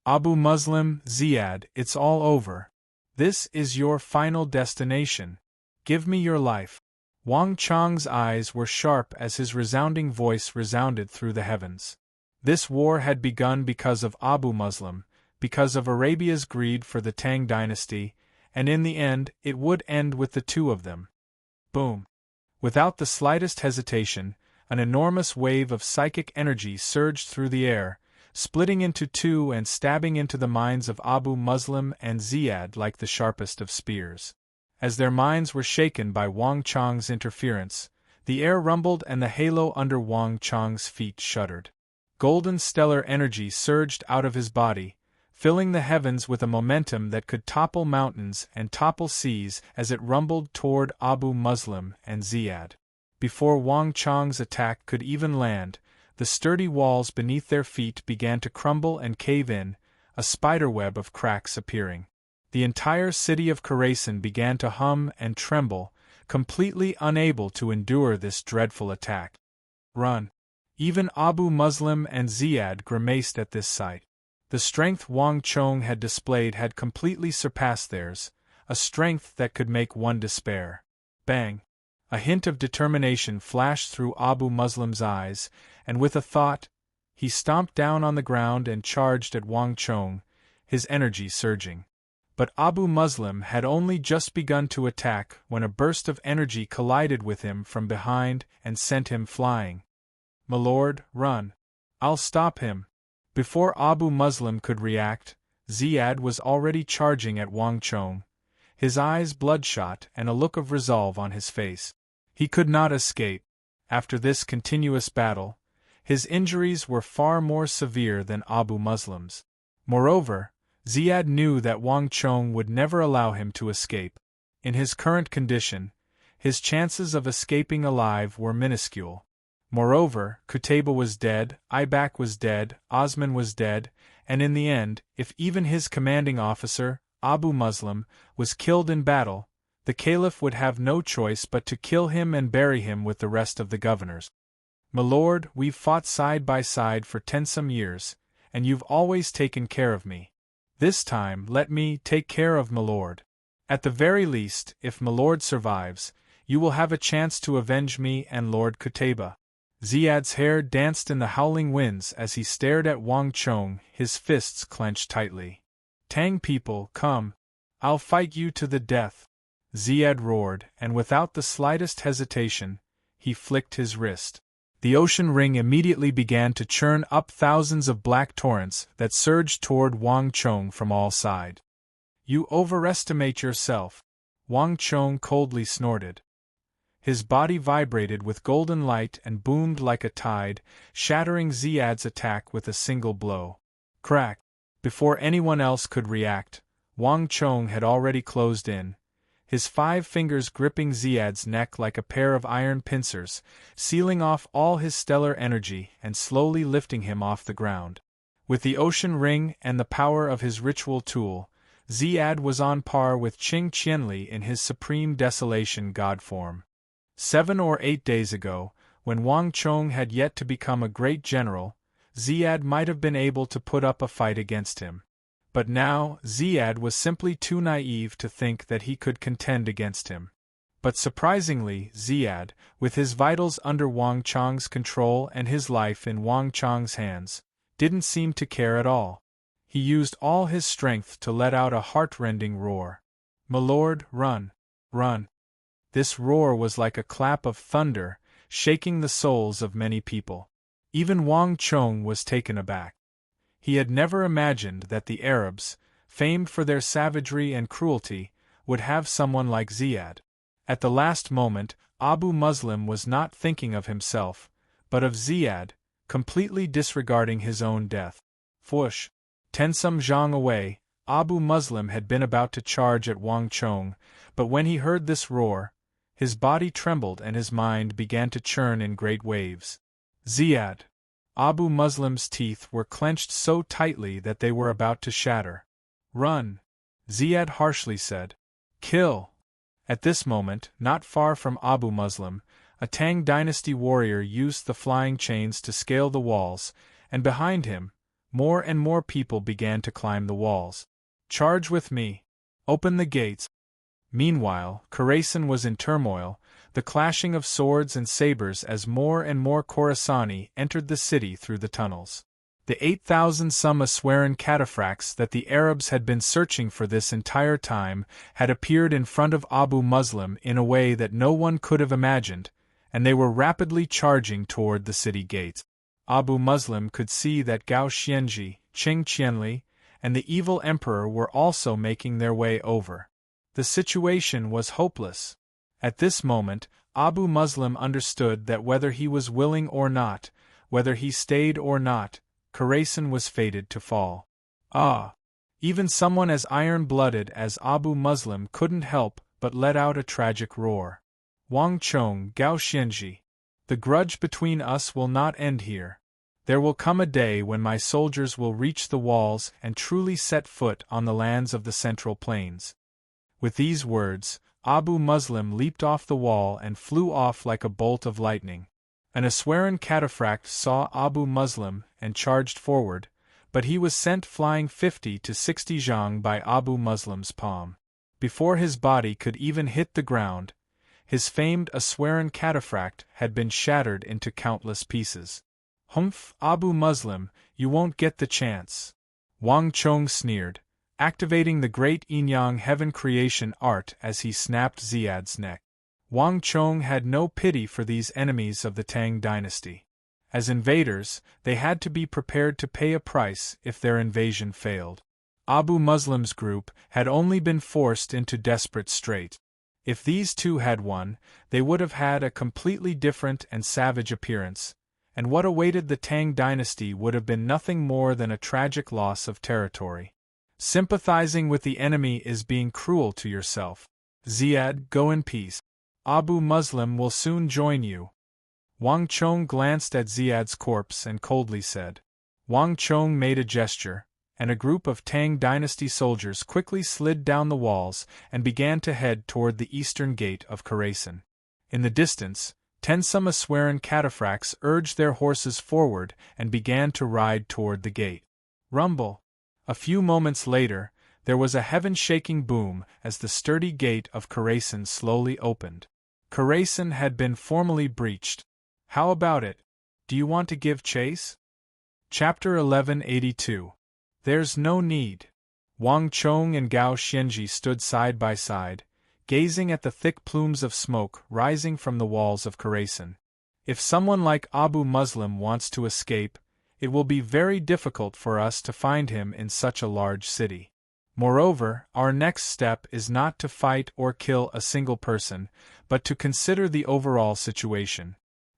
Abu Muslim, Ziyad, it's all over. This is your final destination. Give me your life. Wang Chong's eyes were sharp as his resounding voice resounded through the heavens. This war had begun because of Abu Muslim, because of Arabia's greed for the Tang dynasty, and in the end it would end with the two of them. Boom! Without the slightest hesitation, an enormous wave of psychic energy surged through the air, splitting into 2 and stabbing into the minds of Abu Muslim and Ziyad like the sharpest of spears. As their minds were shaken by Wang Chong's interference, the air rumbled and the halo under Wang Chong's feet shuddered. Golden stellar energy surged out of his body, filling the heavens with a momentum that could topple mountains and topple seas as it rumbled toward Abu Muslim and Ziyad. Before Wang Chong's attack could even land, the sturdy walls beneath their feet began to crumble and cave in, a spiderweb of cracks appearing. The entire city of Khorasan began to hum and tremble, completely unable to endure this dreadful attack. Run! Even Abu Muslim and Ziyad grimaced at this sight. The strength Wang Chong had displayed had completely surpassed theirs, a strength that could make one despair. Bang! A hint of determination flashed through Abu Muslim's eyes, and with a thought, he stomped down on the ground and charged at Wang Chong, his energy surging. But Abu Muslim had only just begun to attack when a burst of energy collided with him from behind and sent him flying. "My lord, run! I'll stop him!" Before Abu Muslim could react, Ziyad was already charging at Wang Chong, his eyes bloodshot and a look of resolve on his face. He could not escape. After this continuous battle, his injuries were far more severe than Abu Muslim's. Moreover, Ziad knew that Wang Chong would never allow him to escape. In his current condition, his chances of escaping alive were minuscule. Moreover, Qutayba was dead, Ibak was dead, Osman was dead, and in the end, if even his commanding officer, Abu Muslim, was killed in battle, the Caliph would have no choice but to kill him and bury him with the rest of the governors. "My lord, we've fought side by side for 10 years, and you've always taken care of me. This time let me take care of my lord. At the very least, if my lord survives, you will have a chance to avenge me and Lord Qutayba." Ziad's hair danced in the howling winds as he stared at Wang Chong, his fists clenched tightly. "Tang people, come! I'll fight you to the death!" Ziad roared, and without the slightest hesitation, he flicked his wrist. The ocean ring immediately began to churn up thousands of black torrents that surged toward Wang Chong from all sides. "You overestimate yourself," Wang Chong coldly snorted. His body vibrated with golden light and boomed like a tide, shattering Ziad's attack with a single blow. Crack! Before anyone else could react, Wang Chong had already closed in, his 5 fingers gripping Ziad's neck like a pair of iron pincers, sealing off all his stellar energy and slowly lifting him off the ground. With the ocean ring and the power of his ritual tool, Ziad was on par with Qing Qianli in his supreme desolation god form. 7 or 8 days ago, when Wang Chong had yet to become a great general, Ziad might have been able to put up a fight against him. But now, Ziad was simply too naive to think that he could contend against him. But surprisingly, Ziad, with his vitals under Wang Chong's control and his life in Wang Chong's hands, didn't seem to care at all. He used all his strength to let out a heart-rending roar. "My lord, run! Run!" This roar was like a clap of thunder, shaking the souls of many people. Even Wang Chong was taken aback. He had never imagined that the Arabs, famed for their savagery and cruelty, would have someone like Ziad. At the last moment, Abu Muslim was not thinking of himself, but of Ziad, completely disregarding his own death. Whoosh! 10 zhang away, Abu Muslim had been about to charge at Wang Chong, but when he heard this roar, his body trembled and his mind began to churn in great waves. Ziad! Abu Muslim's teeth were clenched so tightly that they were about to shatter. "Run!" Ziad harshly said. "Kill!" At this moment, not far from Abu Muslim, a Tang dynasty warrior used the flying chains to scale the walls, and behind him, more and more people began to climb the walls. "Charge with me! Open the gates!" Meanwhile, Khorasan was in turmoil, the clashing of swords and sabers as more and more Khorasani entered the city through the tunnels. The 8,000-some Aswaran cataphracts that the Arabs had been searching for this entire time had appeared in front of Abu Muslim in a way that no one could have imagined, and they were rapidly charging toward the city gates. Abu Muslim could see that Gao Xianji, Qing Qianli, and the evil emperor were also making their way over. The situation was hopeless. At this moment, Abu Muslim understood that whether he was willing or not, whether he stayed or not, Khorasan was fated to fall. Ah! Even someone as iron-blooded as Abu Muslim couldn't help but let out a tragic roar. "Wang Chong, Gao Xianji, the grudge between us will not end here. There will come a day when my soldiers will reach the walls and truly set foot on the lands of the Central Plains." With these words, Abu Muslim leaped off the wall and flew off like a bolt of lightning. An Aswaran cataphract saw Abu Muslim and charged forward, but he was sent flying 50 to 60 zhang by Abu Muslim's palm. Before his body could even hit the ground, his famed Aswaran cataphract had been shattered into countless pieces. "Humph, Abu Muslim, you won't get the chance," Wang Chong sneered, activating the great Yin-Yang heaven creation art as he snapped Ziad's neck. Wang Chong had no pity for these enemies of the Tang dynasty. As invaders, they had to be prepared to pay a price if their invasion failed. Abu Muslim's group had only been forced into desperate strait. If these two had won, they would have had a completely different and savage appearance, and what awaited the Tang dynasty would have been nothing more than a tragic loss of territory. Sympathizing with the enemy is being cruel to yourself. Ziad, go in peace. Abu Muslim will soon join you. Wang Chong glanced at Ziad's corpse and coldly said. Wang Chong made a gesture, and a group of Tang dynasty soldiers quickly slid down the walls and began to head toward the eastern gate of Khorasan. In the distance, 10 Aswaran cataphracts urged their horses forward and began to ride toward the gate. Rumble! A few moments later, there was a heaven-shaking boom as the sturdy gate of Khorasan slowly opened. Khorasan had been formally breached. How about it? Do you want to give chase? Chapter 1182. There's no need. Wang Chong and Gao Xianji stood side by side, gazing at the thick plumes of smoke rising from the walls of Khorasan. If someone like Abu Muslim wants to escape, it will be very difficult for us to find him in such a large city. Moreover, our next step is not to fight or kill a single person, but to consider the overall situation.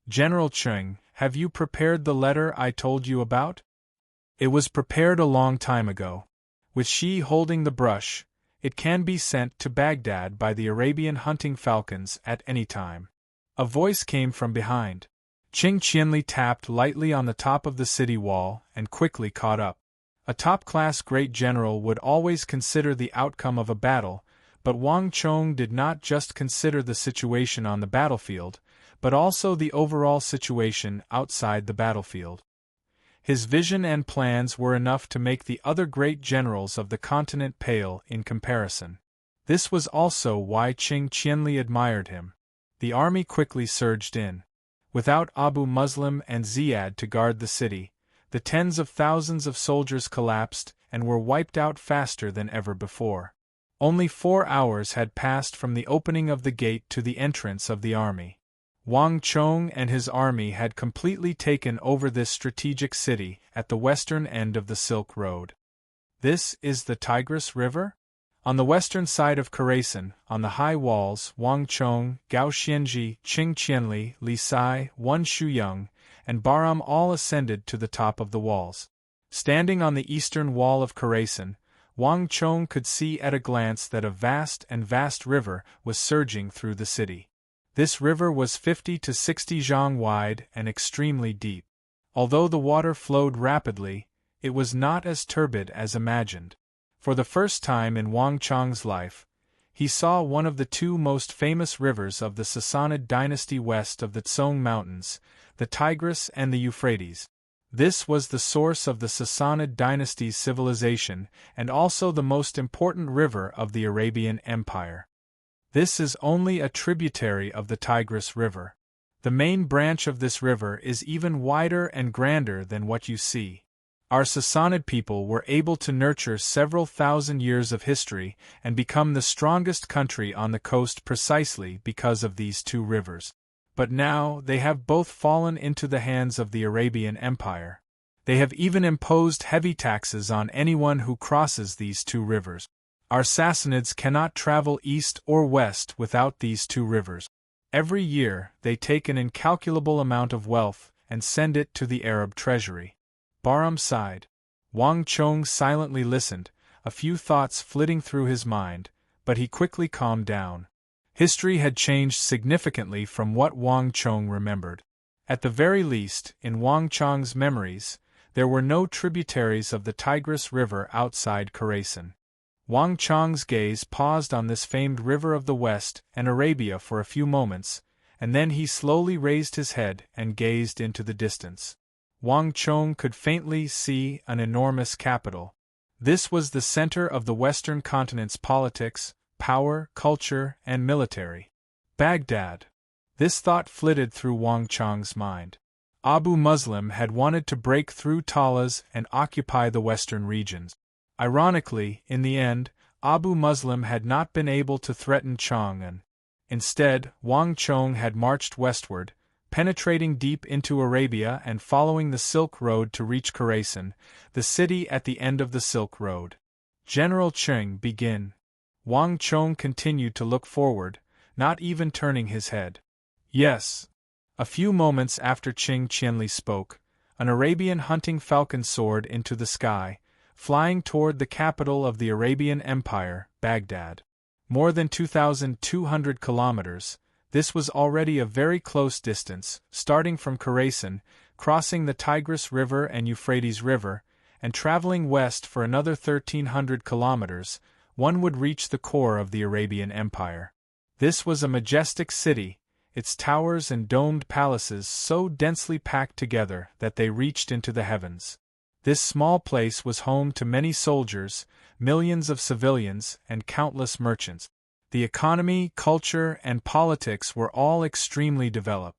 General Cheng, have you prepared the letter I told you about? It was prepared a long time ago. With she holding the brush, it can be sent to Baghdad by the Arabian hunting falcons at any time. A voice came from behind. Qing Qianli tapped lightly on the top of the city wall and quickly caught up. A top-class great general would always consider the outcome of a battle, but Wang Chong did not just consider the situation on the battlefield, but also the overall situation outside the battlefield. His vision and plans were enough to make the other great generals of the continent pale in comparison. This was also why Qing Qianli admired him. The army quickly surged in. Without Abu Muslim and Ziad to guard the city, the tens of thousands of soldiers collapsed and were wiped out faster than ever before. Only 4 hours had passed from the opening of the gate to the entrance of the army. Wang Chong and his army had completely taken over this strategic city at the western end of the Silk Road. This is the Tigris River? On the western side of Khorasan, on the high walls, Wang Chong, Gao Xianji, Qing Qianli, Li Sai, Wan Shuyang, and Bahram all ascended to the top of the walls. Standing on the eastern wall of Khorasan, Wang Chong could see at a glance that a vast river was surging through the city. This river was 50 to 60 zhang wide and extremely deep. Although the water flowed rapidly, it was not as turbid as imagined. For the first time in Wang Chong's life, he saw one of the 2 most famous rivers of the Sassanid dynasty west of the Tsong Mountains, the Tigris and the Euphrates. This was the source of the Sassanid dynasty's civilization and also the most important river of the Arabian Empire. This is only a tributary of the Tigris River. The main branch of this river is even wider and grander than what you see. Our Sassanid people were able to nurture several thousand years of history and become the strongest country on the coast precisely because of these 2 rivers. But now they have both fallen into the hands of the Arabian Empire. They have even imposed heavy taxes on anyone who crosses these 2 rivers. Our Sassanids cannot travel east or west without these 2 rivers. Every year, they take an incalculable amount of wealth and send it to the Arab treasury. Bahram sighed. Wang Chong silently listened, a few thoughts flitting through his mind, but he quickly calmed down. History had changed significantly from what Wang Chong remembered. At the very least, in Wang Chong's memories, there were no tributaries of the Tigris River outside Khorasan. Wang Chong's gaze paused on this famed river of the West and Arabia for a few moments, and then he slowly raised his head and gazed into the distance. Wang Chong could faintly see an enormous capital. This was the center of the Western continent's politics, power, culture, and military. Baghdad. This thought flitted through Wang Chong's mind. Abu Muslim had wanted to break through Talas and occupy the western regions. Ironically, in the end, Abu Muslim had not been able to threaten Chang'an. Instead, Wang Chong had marched westward, penetrating deep into Arabia and following the Silk Road to reach Khorasan, the city at the end of the Silk Road. General Cheng, begin. Wang Chong continued to look forward, not even turning his head. Yes. A few moments after Qing Qianli spoke, an Arabian hunting falcon soared into the sky, flying toward the capital of the Arabian Empire, Baghdad. More than 2,200 kilometers, this was already a very close distance, starting from Khorasan, crossing the Tigris River and Euphrates River, and traveling west for another 1,300 kilometers, one would reach the core of the Arabian Empire. This was a majestic city, its towers and domed palaces so densely packed together that they reached into the heavens. This small place was home to many soldiers, millions of civilians, and countless merchants. The economy, culture, and politics were all extremely developed.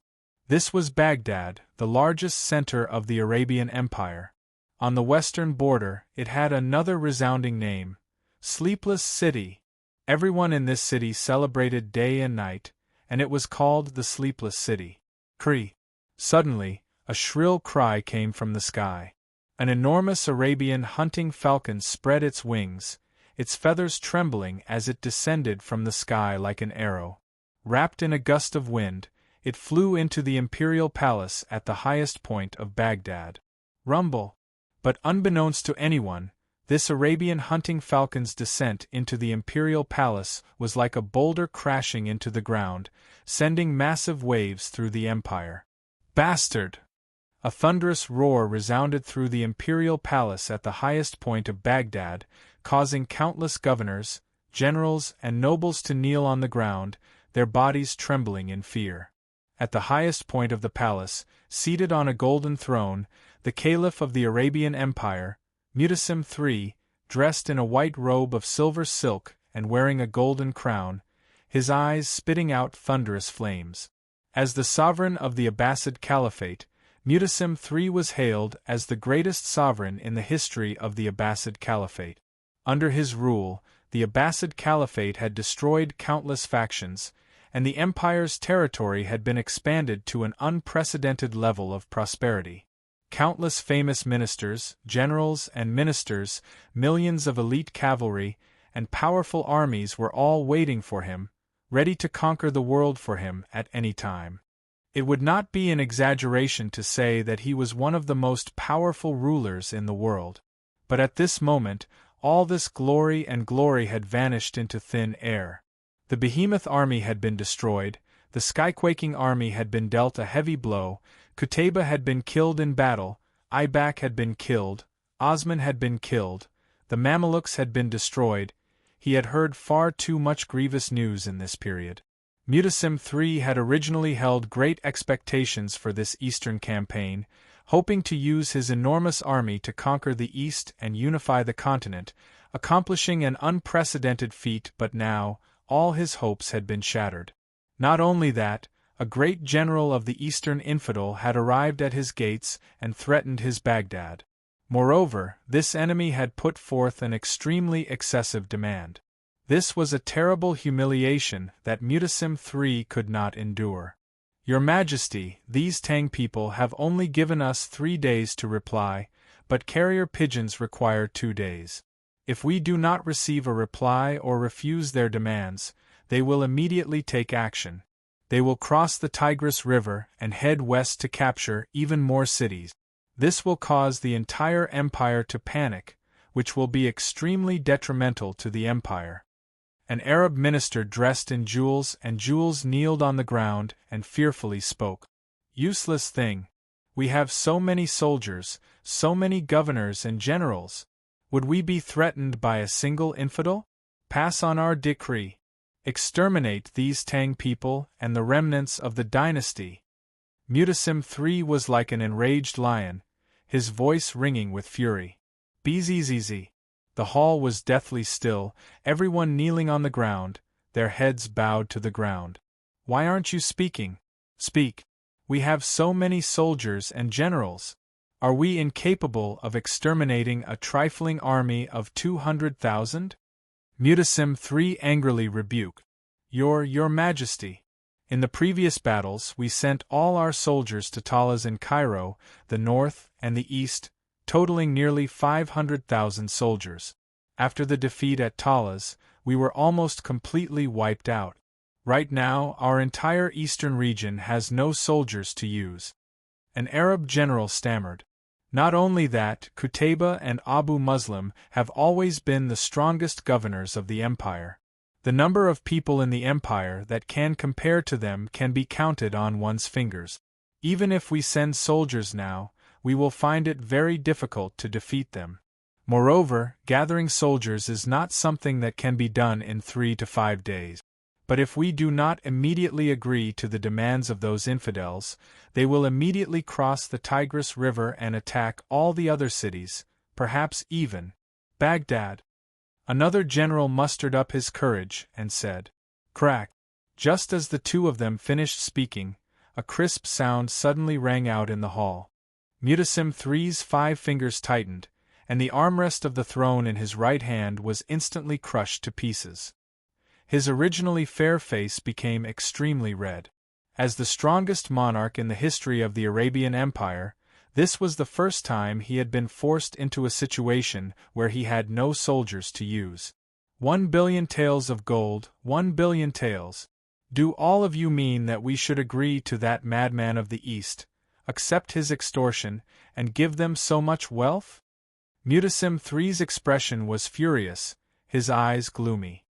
This was Baghdad, the largest center of the Arabian Empire. On the western border, it had another resounding name: Sleepless City. Everyone in this city celebrated day and night, and it was called the Sleepless City. Kri. Suddenly, a shrill cry came from the sky. An enormous Arabian hunting falcon spread its wings, its feathers trembling as it descended from the sky like an arrow. Wrapped in a gust of wind, it flew into the imperial palace at the highest point of Baghdad. Rumble! But unbeknownst to anyone, this Arabian hunting falcon's descent into the imperial palace was like a boulder crashing into the ground, sending massive waves through the empire. Bastard! A thunderous roar resounded through the imperial palace at the highest point of Baghdad, causing countless governors, generals, and nobles to kneel on the ground, their bodies trembling in fear. At the highest point of the palace, seated on a golden throne, the Caliph of the Arabian Empire, Mu'tasim III, dressed in a white robe of silver silk and wearing a golden crown, his eyes spitting out thunderous flames. As the sovereign of the Abbasid Caliphate, Mu'tasim III was hailed as the greatest sovereign in the history of the Abbasid Caliphate. Under his rule, the Abbasid Caliphate had destroyed countless factions, and the empire's territory had been expanded to an unprecedented level of prosperity. Countless famous ministers, generals, and ministers, millions of elite cavalry, and powerful armies were all waiting for him, ready to conquer the world for him at any time. It would not be an exaggeration to say that he was one of the most powerful rulers in the world. But at this moment, all this glory had vanished into thin air. The behemoth army had been destroyed, the sky-quaking army had been dealt a heavy blow, Qutayba had been killed in battle, Aibak had been killed, Osman had been killed, the Mamelukes had been destroyed. He had heard far too much grievous news in this period. Mu'tasim III had originally held great expectations for this eastern campaign, hoping to use his enormous army to conquer the east and unify the continent, accomplishing an unprecedented feat, but now, all his hopes had been shattered. Not only that, a great general of the Eastern infidel had arrived at his gates and threatened his Baghdad. Moreover, this enemy had put forth an extremely excessive demand. This was a terrible humiliation that Mu'tasim III could not endure. Your Majesty, these Tang people have only given us 3 days to reply, but carrier pigeons require 2 days. If we do not receive a reply or refuse their demands, they will immediately take action. They will cross the Tigris River and head west to capture even more cities. This will cause the entire empire to panic, which will be extremely detrimental to the empire. An Arab minister dressed in jewels kneeled on the ground and fearfully spoke. Useless thing! We have so many soldiers, so many governors and generals. Would we be threatened by a single infidel? Pass on our decree. Exterminate these Tang people and the remnants of the dynasty. Mu'tasim III was like an enraged lion, his voice ringing with fury. Bzzz. The hall was deathly still, everyone kneeling on the ground, their heads bowed to the ground. Why aren't you speaking? Speak. We have so many soldiers and generals. Are we incapable of exterminating a trifling army of 200,000? Mu'tasim III angrily rebuked. Your Majesty. In the previous battles we sent all our soldiers to Talas in Cairo, the north and the east, totaling nearly 500,000 soldiers. After the defeat at Talas, we were almost completely wiped out. Right now, our entire eastern region has no soldiers to use. An Arab general stammered. Not only that, Qutayba and Abu Muslim have always been the strongest governors of the empire. The number of people in the empire that can compare to them can be counted on one's fingers. Even if we send soldiers now, we will find it very difficult to defeat them. Moreover, gathering soldiers is not something that can be done in 3 to 5 days. But if we do not immediately agree to the demands of those infidels, they will immediately cross the Tigris River and attack all the other cities, perhaps even Baghdad. Another general mustered up his courage and said, "Crack!" Just as the two of them finished speaking, a crisp sound suddenly rang out in the hall. Mutasim III's 5 fingers tightened, and the armrest of the throne in his right hand was instantly crushed to pieces. His originally fair face became extremely red. As the strongest monarch in the history of the Arabian Empire, this was the first time he had been forced into a situation where he had no soldiers to use. 1 billion taels of gold, 1 billion taels. Do all of you mean that we should agree to that madman of the East, accept his extortion, and give them so much wealth? Mutasim III's expression was furious, his eyes gloomy.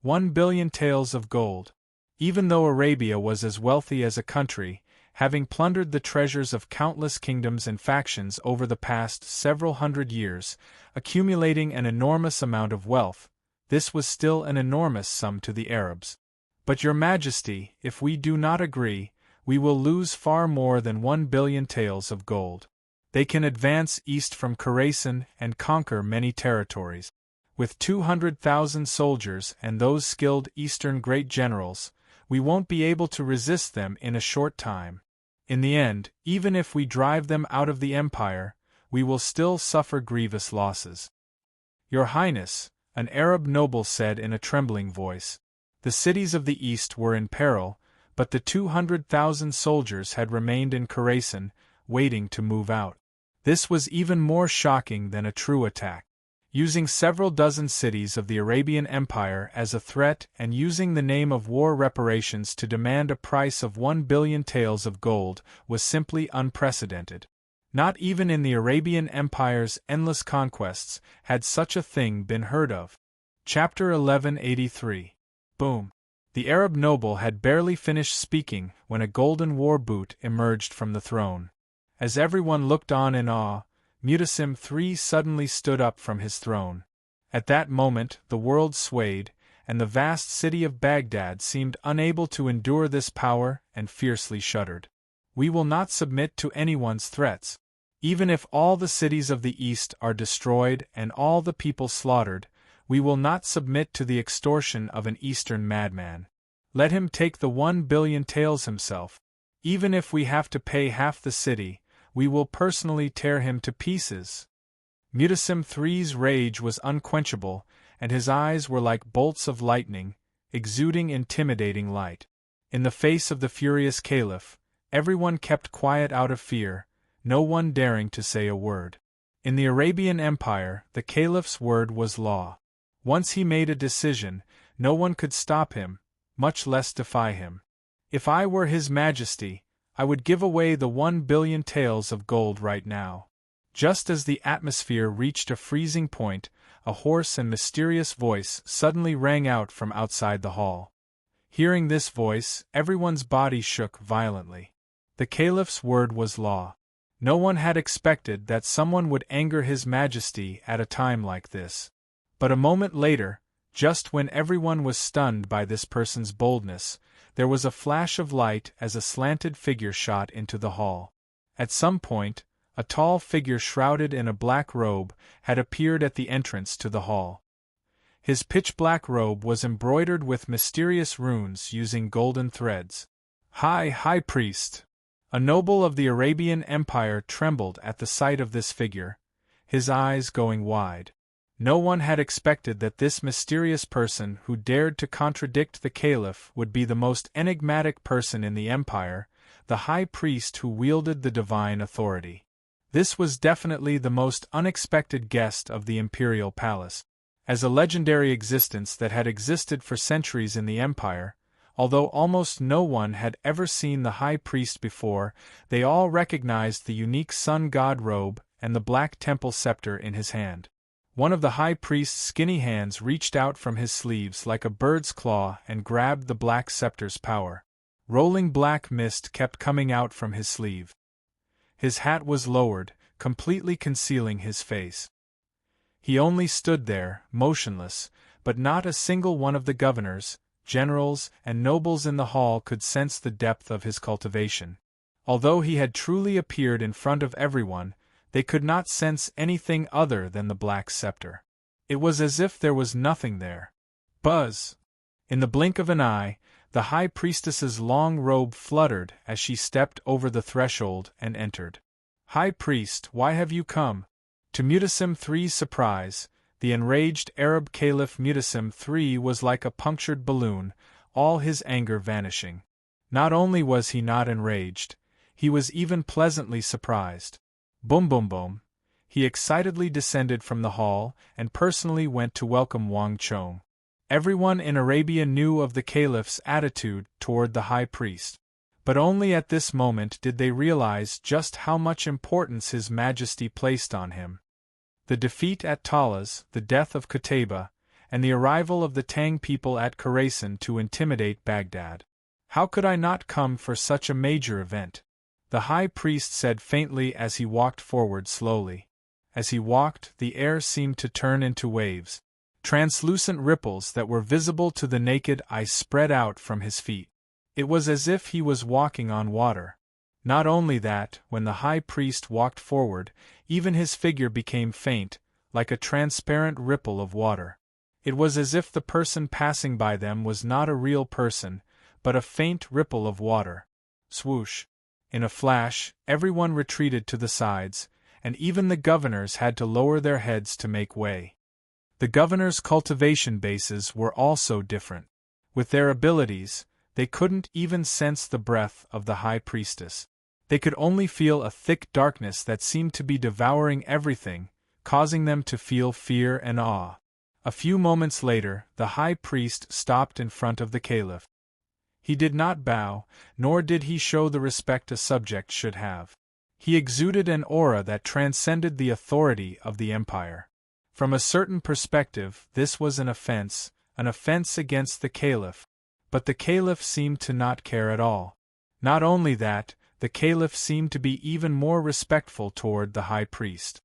1 billion taels of gold. Even though Arabia was as wealthy as a country, having plundered the treasures of countless kingdoms and factions over the past several hundred years, accumulating an enormous amount of wealth, this was still an enormous sum to the Arabs. But your Majesty, if we do not agree, we will lose far more than 1 billion taels of gold. They can advance east from Khorasan and conquer many territories. With 200,000 soldiers and those skilled Eastern great generals, we won't be able to resist them in a short time. In the end, even if we drive them out of the empire, we will still suffer grievous losses. Your Highness, an Arab noble said in a trembling voice. The cities of the East were in peril, but the 200,000 soldiers had remained in Khorasan, waiting to move out. This was even more shocking than a true attack. Using several dozen cities of the Arabian Empire as a threat and using the name of war reparations to demand a price of 1 billion taels of gold was simply unprecedented. Not even in the Arabian Empire's endless conquests had such a thing been heard of. Chapter 1183. Boom. The Arab noble had barely finished speaking when a golden war boot emerged from the throne. As everyone looked on in awe, Mutasim III suddenly stood up from his throne. At that moment the world swayed, and the vast city of Baghdad seemed unable to endure this power and fiercely shuddered. We will not submit to anyone's threats. Even if all the cities of the East are destroyed and all the people slaughtered, we will not submit to the extortion of an Eastern madman. Let him take the 1 billion taels himself. Even if we have to pay half the city, we will personally tear him to pieces. Mutasim III's rage was unquenchable, and his eyes were like bolts of lightning, exuding intimidating light. In the face of the furious caliph, everyone kept quiet out of fear, no one daring to say a word. In the Arabian Empire, the caliph's word was law. Once he made a decision, no one could stop him, much less defy him. If I were His Majesty, I would give away the 1 billion taels of gold right now. Just as the atmosphere reached a freezing point, a hoarse and mysterious voice suddenly rang out from outside the hall. Hearing this voice, everyone's body shook violently. The caliph's word was law. No one had expected that someone would anger His Majesty at a time like this. But a moment later, just when everyone was stunned by this person's boldness, there was a flash of light as a slanted figure shot into the hall. At some point, a tall figure shrouded in a black robe had appeared at the entrance to the hall. His pitch-black robe was embroidered with mysterious runes using golden threads. High Priest! A noble of the Arabian Empire trembled at the sight of this figure, his eyes going wide. No one had expected that this mysterious person who dared to contradict the caliph would be the most enigmatic person in the empire, the high priest who wielded the divine authority. This was definitely the most unexpected guest of the imperial palace. As a legendary existence that had existed for centuries in the empire, Although almost no one had ever seen the high priest before, they all recognized the unique sun god robe and the black temple scepter in his hand. One of the high priest's skinny hands reached out from his sleeves like a bird's claw and grabbed the black scepter's power. Rolling black mist kept coming out from his sleeve. His hat was lowered, completely concealing his face. He only stood there, motionless, but not a single one of the governors, generals, and nobles in the hall could sense the depth of his cultivation. Although he had truly appeared in front of everyone, they could not sense anything other than the black scepter. It was as if there was nothing there. Buzz! In the blink of an eye, the high priestess's long robe fluttered as she stepped over the threshold and entered. "High priest, why have you come?" To Mutasim III's surprise, the enraged Arab Caliph Mutasim III was like a punctured balloon, all his anger vanishing. Not only was he not enraged, he was even pleasantly surprised. Boom boom boom. He excitedly descended from the hall and personally went to welcome Wang Chong. Everyone in Arabia knew of the caliph's attitude toward the high priest. But only at this moment did they realize just how much importance His Majesty placed on him. The defeat at Talas, the death of Qutayba, and the arrival of the Tang people at Khorasan to intimidate Baghdad. How could I not come for such a major event? The high priest said faintly as he walked forward slowly. As he walked, the air seemed to turn into waves. Translucent ripples that were visible to the naked eye spread out from his feet. It was as if he was walking on water. Not only that, when the high priest walked forward, even his figure became faint, like a transparent ripple of water. It was as if the person passing by them was not a real person, but a faint ripple of water. Swoosh! In a flash, everyone retreated to the sides, and even the governors had to lower their heads to make way. The governors' cultivation bases were also different. With their abilities, they couldn't even sense the breath of the high priestess. They could only feel a thick darkness that seemed to be devouring everything, causing them to feel fear and awe. A few moments later, the high priest stopped in front of the caliph. He did not bow, nor did he show the respect a subject should have. He exuded an aura that transcended the authority of the empire. From a certain perspective, this was an offense against the caliph. But the caliph seemed to not care at all. Not only that, the caliph seemed to be even more respectful toward the high priest.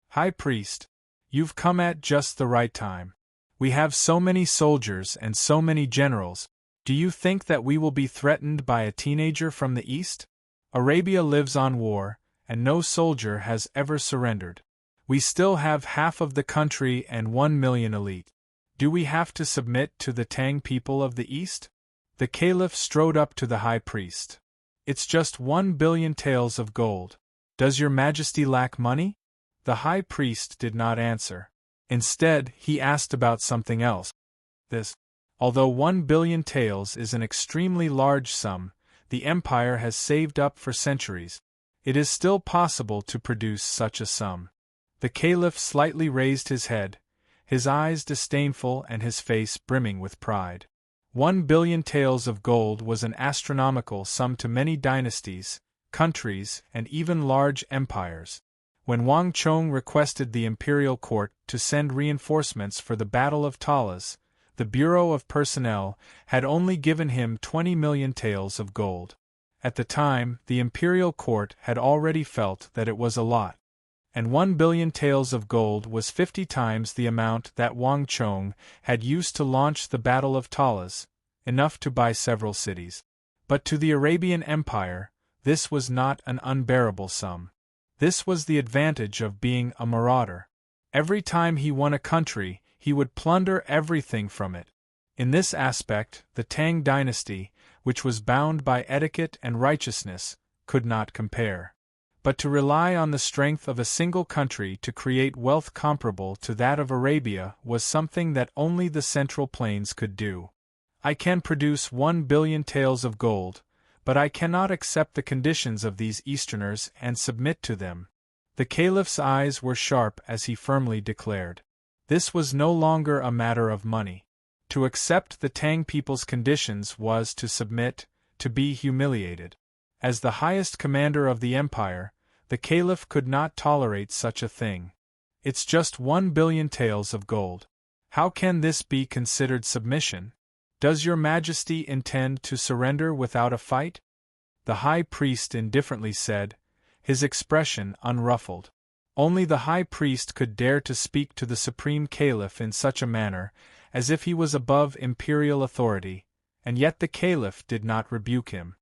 "High priest, you've come at just the right time. We have so many soldiers and so many generals. Do you think that we will be threatened by a teenager from the east? Arabia lives on war, and no soldier has ever surrendered. We still have half of the country and 1 million elite. Do we have to submit to the Tang people of the east?" The caliph strode up to the high priest. "It's just 1 billion taels of gold. Does your majesty lack money?" The high priest did not answer. Instead, he asked about something else. Although 1 billion taels is an extremely large sum, the empire has saved up for centuries. It is still possible to produce such a sum. The caliph slightly raised his head, his eyes disdainful and his face brimming with pride. 1 billion taels of gold was an astronomical sum to many dynasties, countries, and even large empires. When Wang Chong requested the imperial court to send reinforcements for the Battle of Talas, the Bureau of Personnel had only given him 20 million taels of gold. At the time, the imperial court had already felt that it was a lot. And 1 billion taels of gold was 50 times the amount that Wang Chong had used to launch the Battle of Talas, enough to buy several cities. But to the Arabian Empire, this was not an unbearable sum. This was the advantage of being a marauder. Every time he won a country, he would plunder everything from it. In this aspect, the Tang dynasty, which was bound by etiquette and righteousness, could not compare. But to rely on the strength of a single country to create wealth comparable to that of Arabia was something that only the Central Plains could do. "I can produce 1 billion taels of gold, but I cannot accept the conditions of these Easterners and submit to them." The caliph's eyes were sharp as he firmly declared. This was no longer a matter of money. To accept the Tang people's conditions was to submit, to be humiliated. As the highest commander of the empire, the Caliph could not tolerate such a thing. It's just 1 billion taels of gold. How can this be considered submission? Does your majesty intend to surrender without a fight? The high priest indifferently said, his expression unruffled. Only the high priest could dare to speak to the supreme caliph in such a manner, as if he was above imperial authority, and yet the caliph did not rebuke him.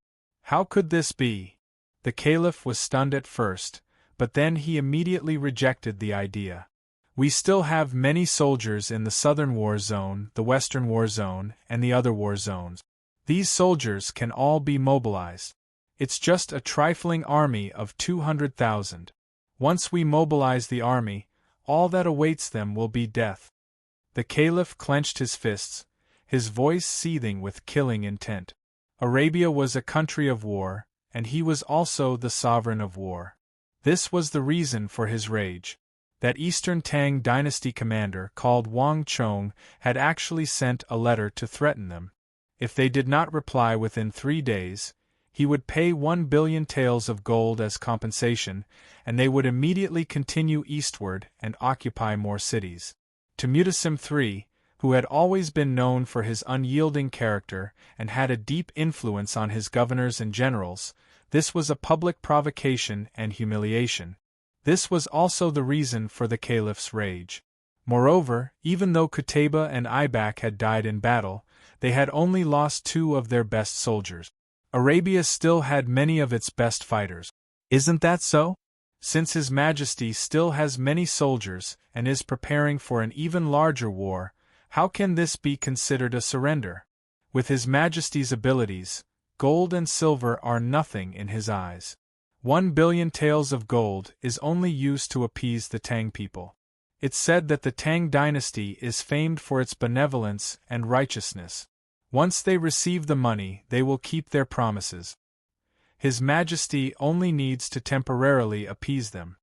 How could this be? The caliph was stunned at first, but then he immediately rejected the idea. We still have many soldiers in the southern war zone, the western war zone, and the other war zones. These soldiers can all be mobilized. It's just a trifling army of 200,000. Once we mobilize the army, all that awaits them will be death. The caliph clenched his fists, his voice seething with killing intent. Arabia was a country of war, and he was also the sovereign of war. This was the reason for his rage. That Eastern Tang dynasty commander called Wang Chong had actually sent a letter to threaten them. If they did not reply within 3 days, he would pay 1 billion taels of gold as compensation, and they would immediately continue eastward and occupy more cities. To Mutasim III, who had always been known for his unyielding character and had a deep influence on his governors and generals, this was a public provocation and humiliation. This was also the reason for the caliph's rage. Moreover, even though Qutayba and Ibak had died in battle, they had only lost 2 of their best soldiers. Arabia still had many of its best fighters. Isn't that so? Since His Majesty still has many soldiers and is preparing for an even larger war, how can this be considered a surrender? With His Majesty's abilities, gold and silver are nothing in his eyes. 1 billion taels of gold is only used to appease the Tang people. It's said that the Tang dynasty is famed for its benevolence and righteousness. Once they receive the money, they will keep their promises. His Majesty only needs to temporarily appease them.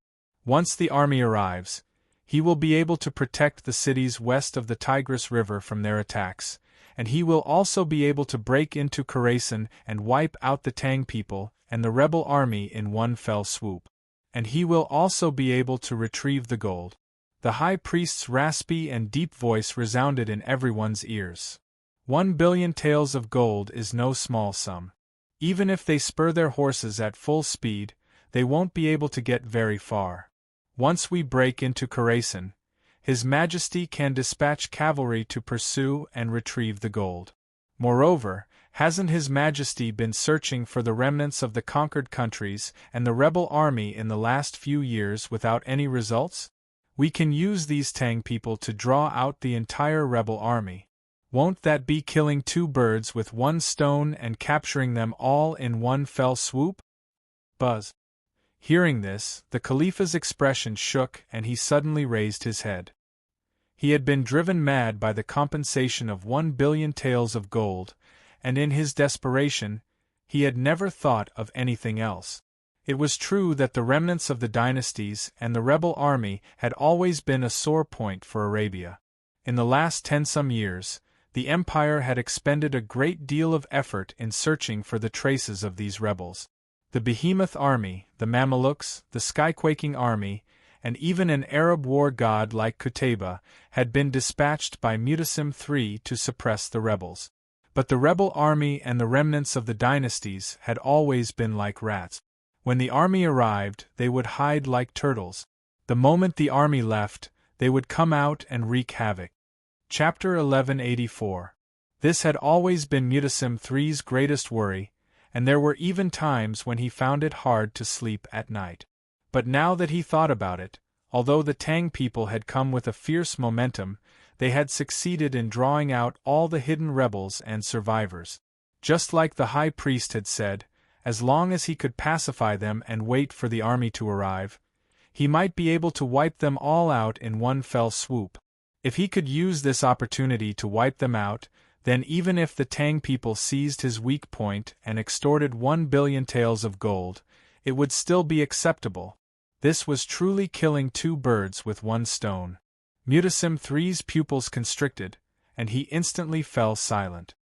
Once the army arrives, he will be able to protect the cities west of the Tigris River from their attacks, and he will also be able to break into Khorasan and wipe out the Tang people and the rebel army in one fell swoop. And he will also be able to retrieve the gold. The high priest's raspy and deep voice resounded in everyone's ears. 1 billion taels of gold is no small sum. Even if they spur their horses at full speed, they won't be able to get very far. Once we break into Khorasan, His Majesty can dispatch cavalry to pursue and retrieve the gold. Moreover, hasn't His Majesty been searching for the remnants of the conquered countries and the rebel army in the last few years without any results? We can use these Tang people to draw out the entire rebel army. Won't that be killing 2 birds with 1 stone and capturing them all in one fell swoop? Buzz. Hearing this, the Khalifa's expression shook and he suddenly raised his head. He had been driven mad by the compensation of 1 billion taels of gold, and in his desperation, he had never thought of anything else. It was true that the remnants of the dynasties and the rebel army had always been a sore point for Arabia. In the last 10-some years, the empire had expended a great deal of effort in searching for the traces of these rebels. The behemoth army, the Mamelukes, the sky-quaking army, and even an Arab war god like Qutayba had been dispatched by Mutasim III to suppress the rebels. But the rebel army and the remnants of the dynasties had always been like rats. When the army arrived, they would hide like turtles. The moment the army left, they would come out and wreak havoc. Chapter 1184. This had always been Mutasim III's greatest worry, and there were even times when he found it hard to sleep at night. But now that he thought about it, although the Tang people had come with a fierce momentum, they had succeeded in drawing out all the hidden rebels and survivors. Just like the high priest had said, as long as he could pacify them and wait for the army to arrive, he might be able to wipe them all out in one fell swoop. If he could use this opportunity to wipe them out, then even if the Tang people seized his weak point and extorted 1 billion taels of gold, it would still be acceptable. This was truly killing 2 birds with 1 stone. Mutasim III's pupils constricted, and he instantly fell silent.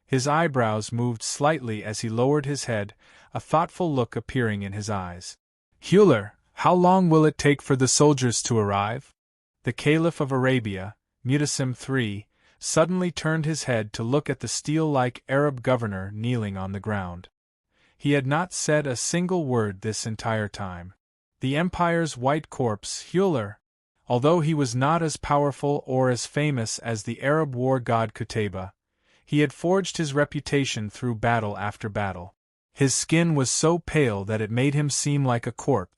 His eyebrows moved slightly as he lowered his head, a thoughtful look appearing in his eyes. "Hewler, how long will it take for the soldiers to arrive?" The Caliph of Arabia, Mutasim III, suddenly turned his head to look at the steel-like Arab governor kneeling on the ground. He had not said a single word this entire time. The empire's white corpse, Hewler, although he was not as powerful or as famous as the Arab war god Qutayba, he had forged his reputation through battle after battle. His skin was so pale that it made him seem like a corpse.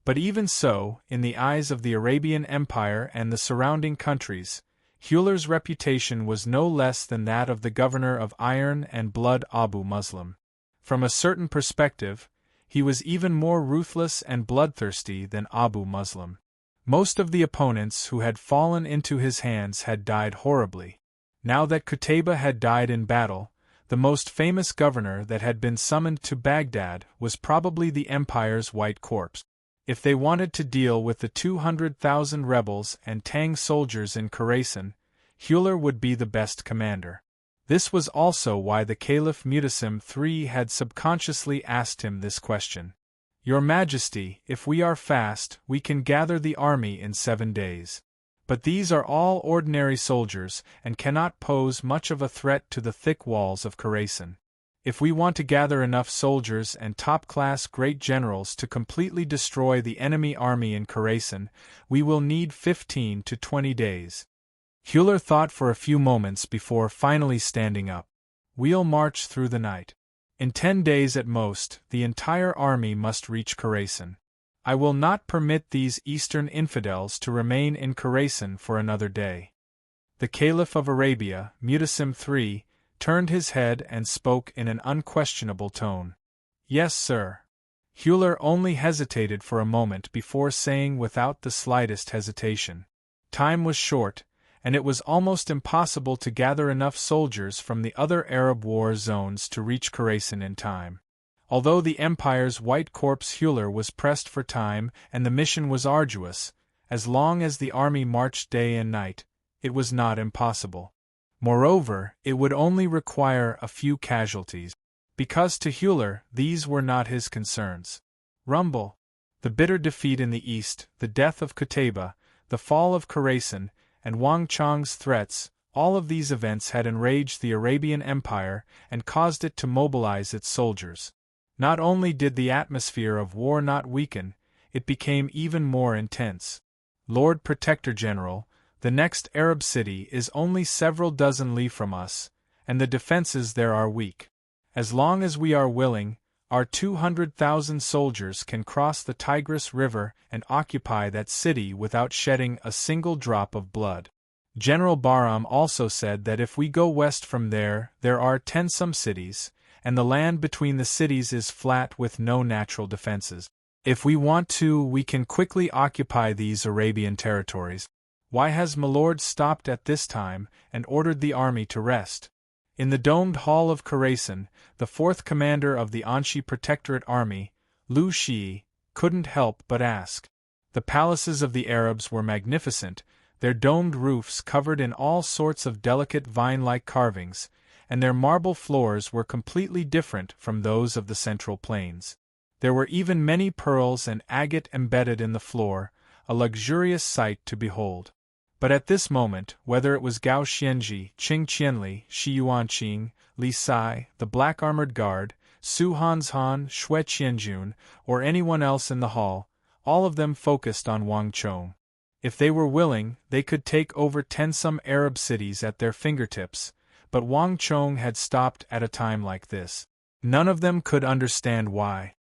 But even so, in the eyes of the Arabian Empire and the surrounding countries, Hewler's reputation was no less than that of the governor of iron and blood Abu Muslim. From a certain perspective, he was even more ruthless and bloodthirsty than Abu Muslim. Most of the opponents who had fallen into his hands had died horribly. Now that Qutayba had died in battle, the most famous governor that had been summoned to Baghdad was probably the empire's white corpse. If they wanted to deal with the 200,000 rebels and Tang soldiers in Khorasan, Hewler would be the best commander. This was also why the Caliph Mutasim III had subconsciously asked him this question. "Your Majesty, if we are fast, we can gather the army in 7 days. But these are all ordinary soldiers and cannot pose much of a threat to the thick walls of Khorasan. If we want to gather enough soldiers and top-class great generals to completely destroy the enemy army in Khorasan, we will need 15 to 20 days. Hewler thought for a few moments before finally standing up. "We'll march through the night. In 10 days at most, the entire army must reach Khorasan. I will not permit these eastern infidels to remain in Khorasan for another day." The Caliph of Arabia, Mutasim III, turned his head and spoke in an unquestionable tone. "Yes, sir." Hewler only hesitated for a moment before saying without the slightest hesitation. Time was short, and it was almost impossible to gather enough soldiers from the other Arab war zones to reach Khorasan in time. Although the Empire's white corpse Hewler was pressed for time and the mission was arduous, as long as the army marched day and night, it was not impossible. Moreover, it would only require a few casualties, because to Hewler these were not his concerns. Rumble, the bitter defeat in the east, the death of Qutayba, the fall of Khorasan, and Wang Chong's threats, all of these events had enraged the Arabian Empire and caused it to mobilize its soldiers. Not only did the atmosphere of war not weaken, it became even more intense. "Lord Protector General, the next Arab city is only several dozen li from us, and the defenses there are weak. As long as we are willing, our 200,000 soldiers can cross the Tigris River and occupy that city without shedding a single drop of blood." General Bahram also said that if we go west from there are 10 some cities, and the land between the cities is flat with no natural defenses. If we want to, we can quickly occupy these Arabian territories. Why has Milord stopped at this time and ordered the army to rest? In the domed hall of Khorasan, the 4th commander of the Anshi Protectorate Army, Lu Shi, couldn't help but ask. The palaces of the Arabs were magnificent, their domed roofs covered in all sorts of delicate vine-like carvings, and their marble floors were completely different from those of the Central Plains. There were even many pearls and agate embedded in the floor, a luxurious sight to behold. But at this moment, whether it was Gao Xianji, Qing Qianli, Shi Yuanqing, Li Sai, the black-armored guard, Su Hanshan, Shui Qianjun, or anyone else in the hall, all of them focused on Wang Chong. If they were willing, they could take over 10 some Arab cities at their fingertips, but Wang Chong had stopped at a time like this. None of them could understand why.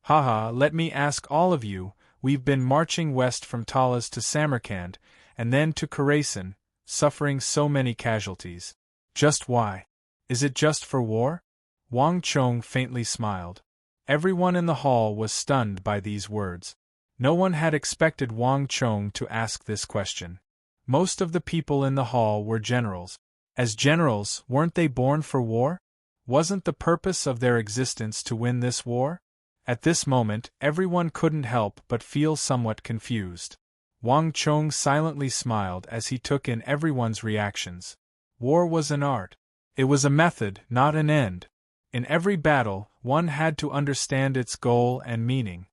"Haha, let me ask all of you, we've been marching west from Talas to Samarkand, and then to Khorasan, suffering so many casualties. Just why? Is it just for war?" Wang Chong faintly smiled. Everyone in the hall was stunned by these words. No one had expected Wang Chong to ask this question. Most of the people in the hall were generals. As generals, weren't they born for war? Wasn't the purpose of their existence to win this war? At this moment, everyone couldn't help but feel somewhat confused. Wang Chong silently smiled as he took in everyone's reactions. war was an art. It was a method, not an end. In every battle, one had to understand its goal and meaning.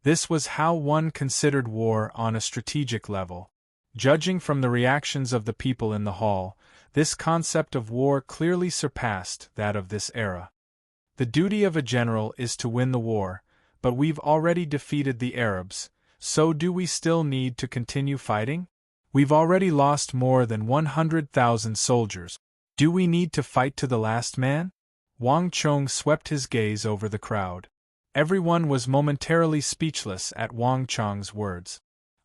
This was how one considered war on a strategic level. Judging from the reactions of the people in the hall, this concept of war clearly surpassed that of this era. The duty of a general is to win the war, but we've already defeated the Arabs, so do we still need to continue fighting? We've already lost more than 100,000 soldiers. Do we need to fight to the last man? Wang Chong swept his gaze over the crowd. Everyone was momentarily speechless at Wang Chong's words.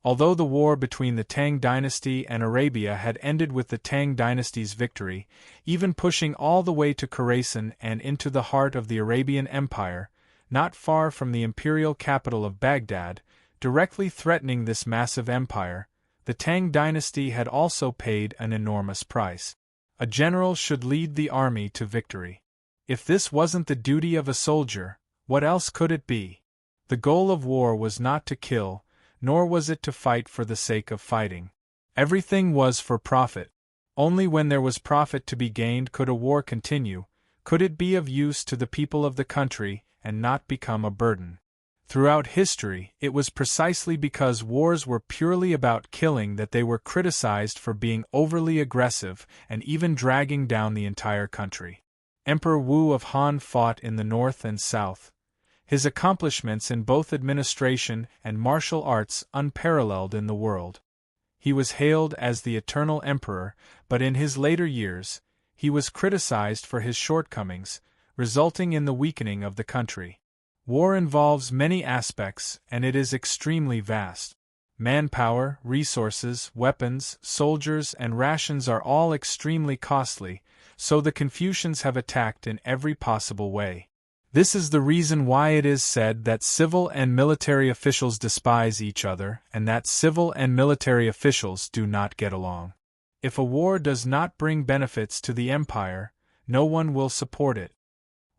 Although the war between the Tang dynasty and Arabia had ended with the Tang dynasty's victory, even pushing all the way to Khorasan and into the heart of the Arabian Empire, not far from the imperial capital of Baghdad, directly threatening this massive empire, the Tang dynasty had also paid an enormous price. A general should lead the army to victory. If this wasn't the duty of a soldier, what else could it be? The goal of war was not to kill, nor was it to fight for the sake of fighting. Everything was for profit. Only when there was profit to be gained could a war continue, could it be of use to the people of the country and not become a burden. Throughout history, it was precisely because wars were purely about killing that they were criticized for being overly aggressive and even dragging down the entire country. Emperor Wu of Han fought in the north and south, his accomplishments in both administration and martial arts unparalleled in the world. He was hailed as the eternal emperor, but in his later years, he was criticized for his shortcomings, resulting in the weakening of the country. War involves many aspects, and it is extremely vast. Manpower, resources, weapons, soldiers, and rations are all extremely costly, so the Confucians have attacked in every possible way. This is the reason why it is said that civil and military officials despise each other, and that civil and military officials do not get along. If a war does not bring benefits to the empire, no one will support it.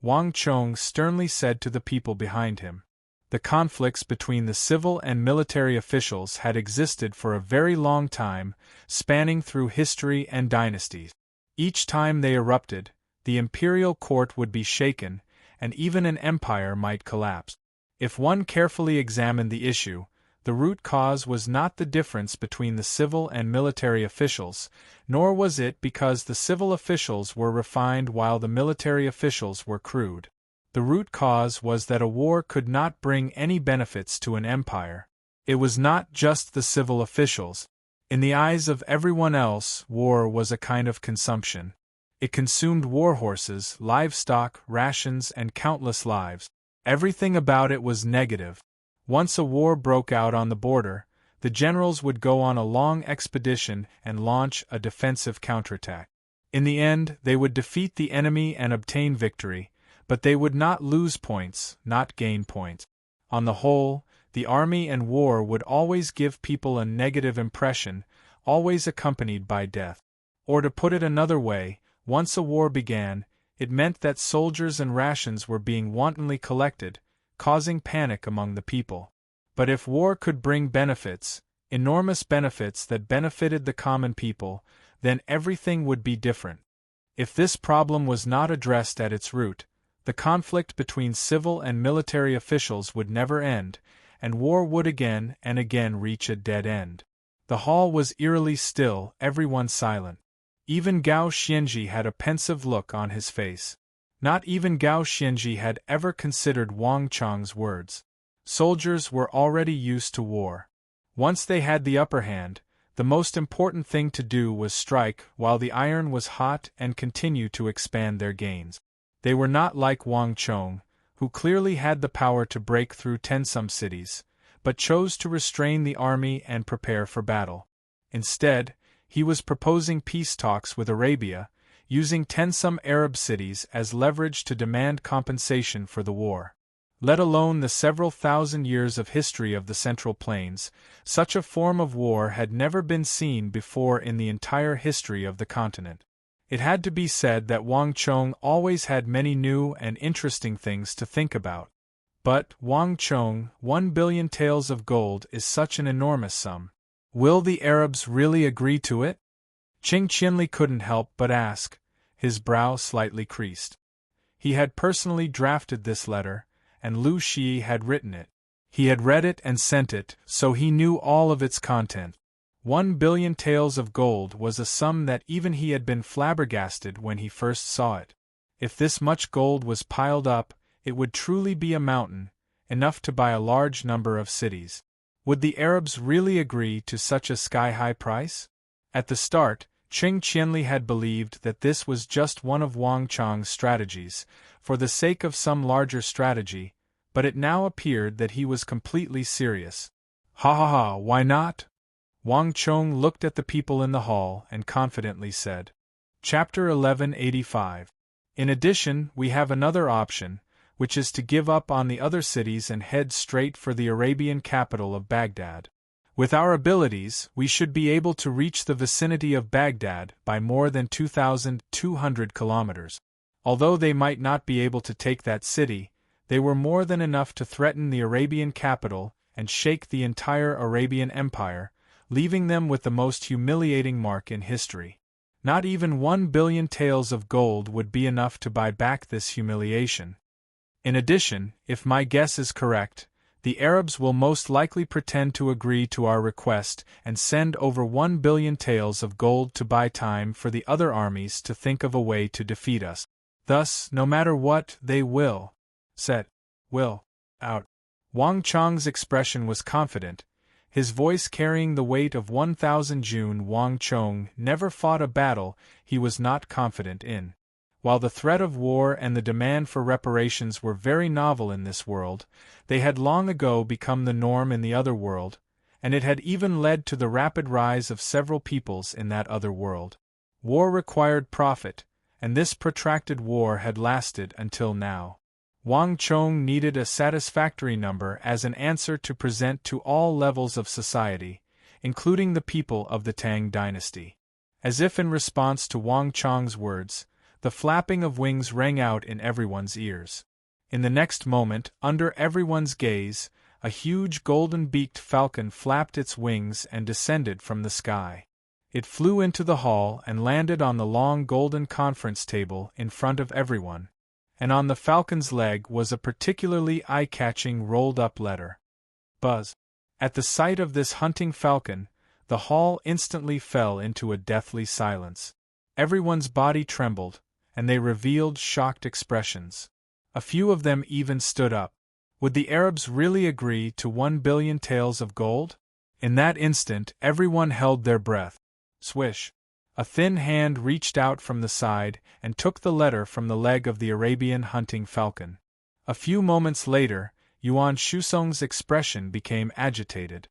Wang Chong sternly said to the people behind him. The conflicts between the civil and military officials had existed for a very long time, spanning through history and dynasties. Each time they erupted, the imperial court would be shaken, and even an empire might collapse. If one carefully examined the issue, the root cause was not the difference between the civil and military officials, nor was it because the civil officials were refined while the military officials were crude. The root cause was that a war could not bring any benefits to an empire. It was not just the civil officials. In the eyes of everyone else, war was a kind of consumption. It consumed war horses, livestock, rations, and countless lives. Everything about it was negative. Once a war broke out on the border, the generals would go on a long expedition and launch a defensive counterattack. In the end, they would defeat the enemy and obtain victory, but they would not lose points, not gain points. On the whole, the army and war would always give people a negative impression, always accompanied by death. Or to put it another way, once a war began, it meant that soldiers and rations were being wantonly collected, causing panic among the people. But if war could bring benefits, enormous benefits that benefited the common people, then everything would be different. If this problem was not addressed at its root, the conflict between civil and military officials would never end, and war would again and again reach a dead end. The hall was eerily still, everyone silent. Even Gao Xianji had a pensive look on his face. Not even Gao Xianji had ever considered Wang Chong's words. Soldiers were already used to war. Once they had the upper hand, the most important thing to do was strike while the iron was hot and continue to expand their gains. They were not like Wang Chong, who clearly had the power to break through some cities, but chose to restrain the army and prepare for battle. Instead, he was proposing peace talks with Arabia, using some Arab cities as leverage to demand compensation for the war. Let alone the several thousand years of history of the Central Plains, such a form of war had never been seen before in the entire history of the continent. It had to be said that Wang Chong always had many new and interesting things to think about. But, Wang Chong, 1 billion taels of gold is such an enormous sum. Will the Arabs really agree to it? Qing Qianli couldn't help but ask, his brow slightly creased. He had personally drafted this letter, and Lu Shi had written it. He had read it and sent it, so he knew all of its content. 1 billion taels of gold was a sum that even he had been flabbergasted when he first saw it. If this much gold was piled up, it would truly be a mountain, enough to buy a large number of cities. Would the Arabs really agree to such a sky-high price? At the start, Qing Qianli had believed that this was just one of Wang Chang's strategies, for the sake of some larger strategy, but it now appeared that he was completely serious. Ha ha ha, why not? Wang Chong looked at the people in the hall and confidently said. Chapter 1185. In addition, we have another option, which is to give up on the other cities and head straight for the Arabian capital of Baghdad. With our abilities, we should be able to reach the vicinity of Baghdad by more than 2,200 kilometers. Although they might not be able to take that city, they were more than enough to threaten the Arabian capital and shake the entire Arabian Empire, leaving them with the most humiliating mark in history. Not even 1 billion taels of gold would be enough to buy back this humiliation. In addition, if my guess is correct, the Arabs will most likely pretend to agree to our request and send over 1 billion taels of gold to buy time for the other armies to think of a way to defeat us. Thus, no matter what, they will out. Wang Chang's expression was confident, his voice carrying the weight of 1,000 June. Wang Chong never fought a battle he was not confident in. While the threat of war and the demand for reparations were very novel in this world, they had long ago become the norm in the other world, and it had even led to the rapid rise of several peoples in that other world. War required profit, and this protracted war had lasted until now. Wang Chong needed a satisfactory number as an answer to present to all levels of society, including the people of the Tang dynasty. As if in response to Wang Chong's words, the flapping of wings rang out in everyone's ears. In the next moment, under everyone's gaze, a huge golden-beaked falcon flapped its wings and descended from the sky. It flew into the hall and landed on the long golden conference table in front of everyone, and on the falcon's leg was a particularly eye-catching rolled-up letter. Buzz! At the sight of this hunting falcon, the hall instantly fell into a deathly silence. Everyone's body trembled, and they revealed shocked expressions. A few of them even stood up. Would the Arabs really agree to 1 billion taels of gold? In that instant, everyone held their breath. Swish! A thin hand reached out from the side and took the letter from the leg of the Arabian hunting falcon. A few moments later, Yuan Shusong's expression became agitated.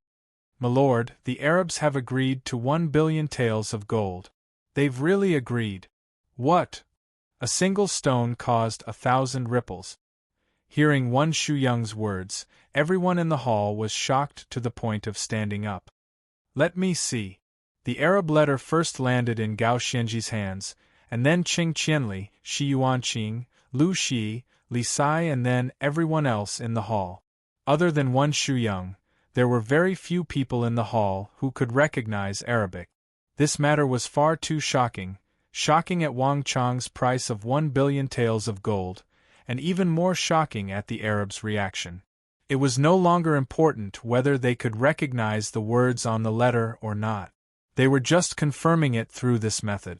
"My lord, the Arabs have agreed to 1 billion taels of gold. They've really agreed." "What?" A single stone caused 1,000 ripples. Hearing Wan Shuyang's words, everyone in the hall was shocked to the point of standing up. "Let me see." The Arab letter first landed in Gao Xianji's hands, and then Qing Qianli, Shi Yuanqing, Lu Shi, Li Sai, and then everyone else in the hall. Other than Wan Shuyang, there were very few people in the hall who could recognize Arabic. This matter was far too shocking at Wang Chang's price of 1 billion taels of gold, and even more shocking at the Arabs' reaction. It was no longer important whether they could recognize the words on the letter or not. They were just confirming it through this method.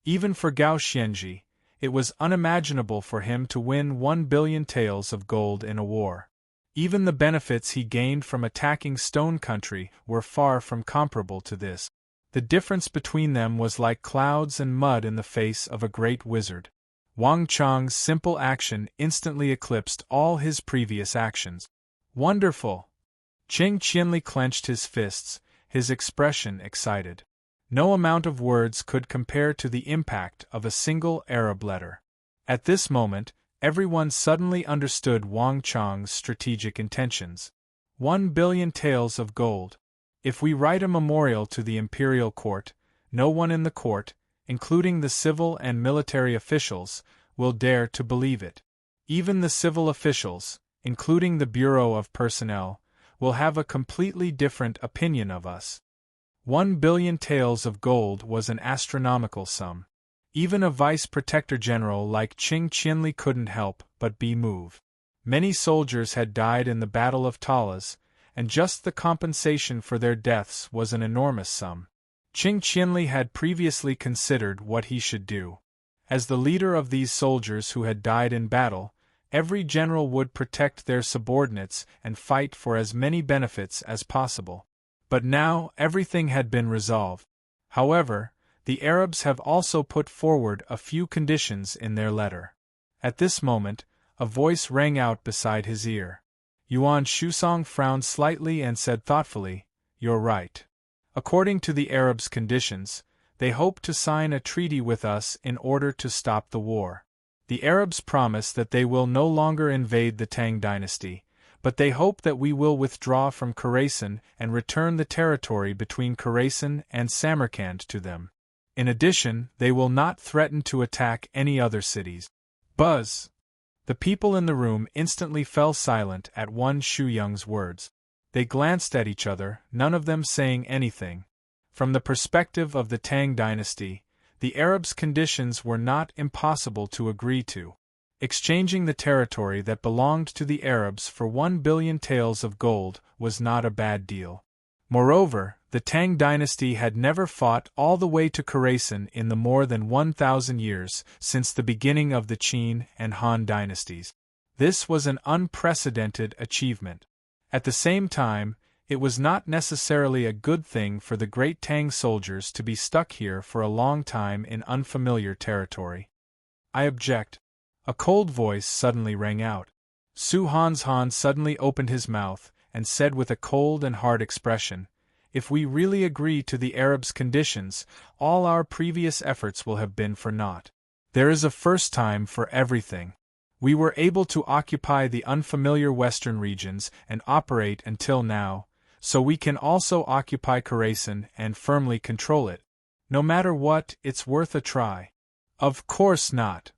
Even for Gao Xianji, it was unimaginable for him to win 1 billion taels of gold in a war. Even the benefits he gained from attacking Stone Country were far from comparable to this. The difference between them was like clouds and mud in the face of a great wizard. Wang Chang's simple action instantly eclipsed all his previous actions. Wonderful! Qing Qianli clenched his fists, his expression excited. No amount of words could compare to the impact of a single Arab letter. At this moment, everyone suddenly understood Wang Chang's strategic intentions. 1 billion taels of gold. If we write a memorial to the imperial court, no one in the court, including the civil and military officials, will dare to believe it. Even the civil officials, including the Bureau of Personnel, will have a completely different opinion of us. 1 billion taels of gold was an astronomical sum. Even a vice-protector general like Qing Qianli couldn't help but be moved. Many soldiers had died in the Battle of Talas, and just the compensation for their deaths was an enormous sum. Qing Qianli had previously considered what he should do. As the leader of these soldiers who had died in battle, every general would protect their subordinates and fight for as many benefits as possible. But now everything had been resolved. However, the Arabs have also put forward a few conditions in their letter. At this moment, a voice rang out beside his ear. Yuan Shusong frowned slightly and said thoughtfully, "You're right. According to the Arabs' conditions, they hope to sign a treaty with us in order to stop the war. The Arabs promise that they will no longer invade the Tang dynasty, but they hope that we will withdraw from Khorasan and return the territory between Khorasan and Samarkand to them. In addition, they will not threaten to attack any other cities." Buzz! The people in the room instantly fell silent at Wan Shuyang's words. They glanced at each other, none of them saying anything. From the perspective of the Tang dynasty, the Arabs' conditions were not impossible to agree to. Exchanging the territory that belonged to the Arabs for 1 billion taels of gold was not a bad deal. Moreover, the Tang dynasty had never fought all the way to Khorasan in the more than 1,000 years since the beginning of the Qin and Han dynasties. This was an unprecedented achievement. At the same time, it was not necessarily a good thing for the great Tang soldiers to be stuck here for a long time in unfamiliar territory. "I object." A cold voice suddenly rang out. Su Han suddenly opened his mouth and said with a cold and hard expression, "If we really agree to the Arabs' conditions, all our previous efforts will have been for naught. There is a first time for everything. We were able to occupy the unfamiliar western regions and operate until now, so we can also occupy Khorasan and firmly control it. No matter what, it's worth a try." "Of course not."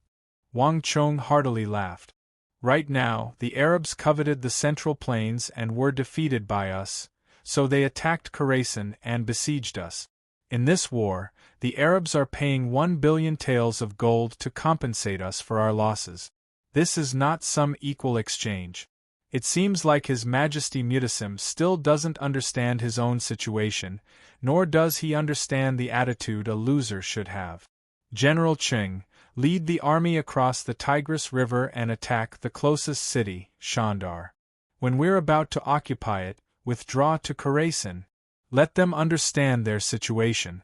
Wang Chong heartily laughed. "Right now, the Arabs coveted the Central Plains and were defeated by us, so they attacked Khorasan and besieged us. In this war, the Arabs are paying 1 billion taels of gold to compensate us for our losses. This is not some equal exchange. It seems like His Majesty Mutasim still doesn't understand his own situation, nor does he understand the attitude a loser should have. General Qing, lead the army across the Tigris River and attack the closest city, Shandar. When we're about to occupy it, withdraw to Khorasan. Let them understand their situation."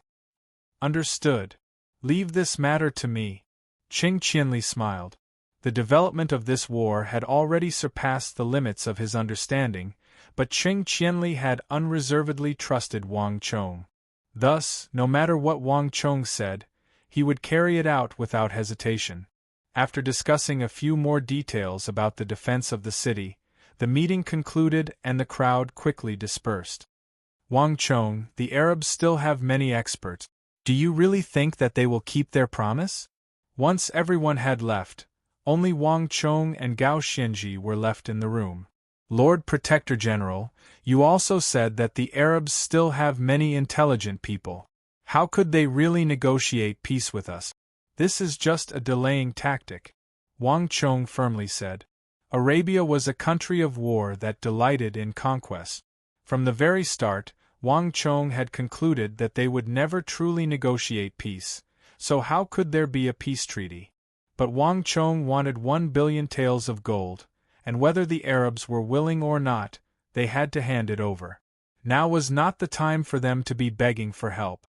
"Understood. Leave this matter to me." Qing Qianli smiled. The development of this war had already surpassed the limits of his understanding, but Qing Qianli had unreservedly trusted Wang Chong. Thus, no matter what Wang Chong said, he would carry it out without hesitation. After discussing a few more details about the defense of the city, the meeting concluded and the crowd quickly dispersed. "Wang Chong, the Arabs still have many experts. Do you really think that they will keep their promise?" Once everyone had left, only Wang Chong and Gao Xianji were left in the room. "Lord Protector General, you also said that the Arabs still have many intelligent people. How could they really negotiate peace with us? This is just a delaying tactic," Wang Chong firmly said. Arabia was a country of war that delighted in conquest. From the very start, Wang Chong had concluded that they would never truly negotiate peace, so how could there be a peace treaty? But Wang Chong wanted 1 billion taels of gold, and whether the Arabs were willing or not, they had to hand it over. Now was not the time for them to be begging for help.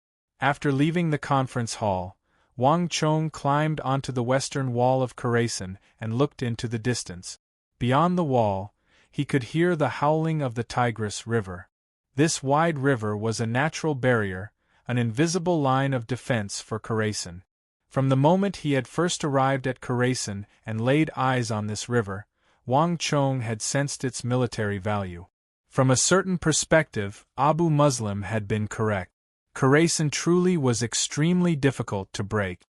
After leaving the conference hall, Wang Chong climbed onto the western wall of Khorasan and looked into the distance. Beyond the wall, he could hear the howling of the Tigris River. This wide river was a natural barrier, an invisible line of defense for Khorasan. From the moment he had first arrived at Khorasan and laid eyes on this river, Wang Chong had sensed its military value. From a certain perspective, Abu Muslim had been correct. Khorasan truly was extremely difficult to break.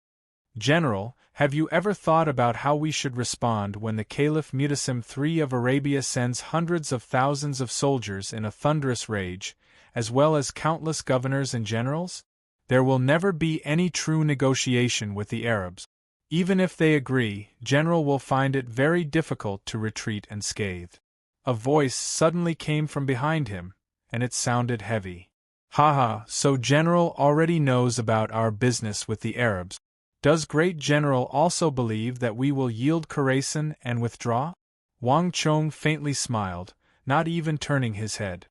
"General, have you ever thought about how we should respond when the Caliph Mutasim III of Arabia sends hundreds of thousands of soldiers in a thunderous rage, as well as countless governors and generals? There will never be any true negotiation with the Arabs. Even if they agree, General will find it very difficult to retreat unscathed. A voice suddenly came from behind him, and it sounded heavy. Haha, so General already knows about our business with the Arabs. Does Great General also believe that we will yield Khorasan and withdraw? Wang Chong faintly smiled, not even turning his head.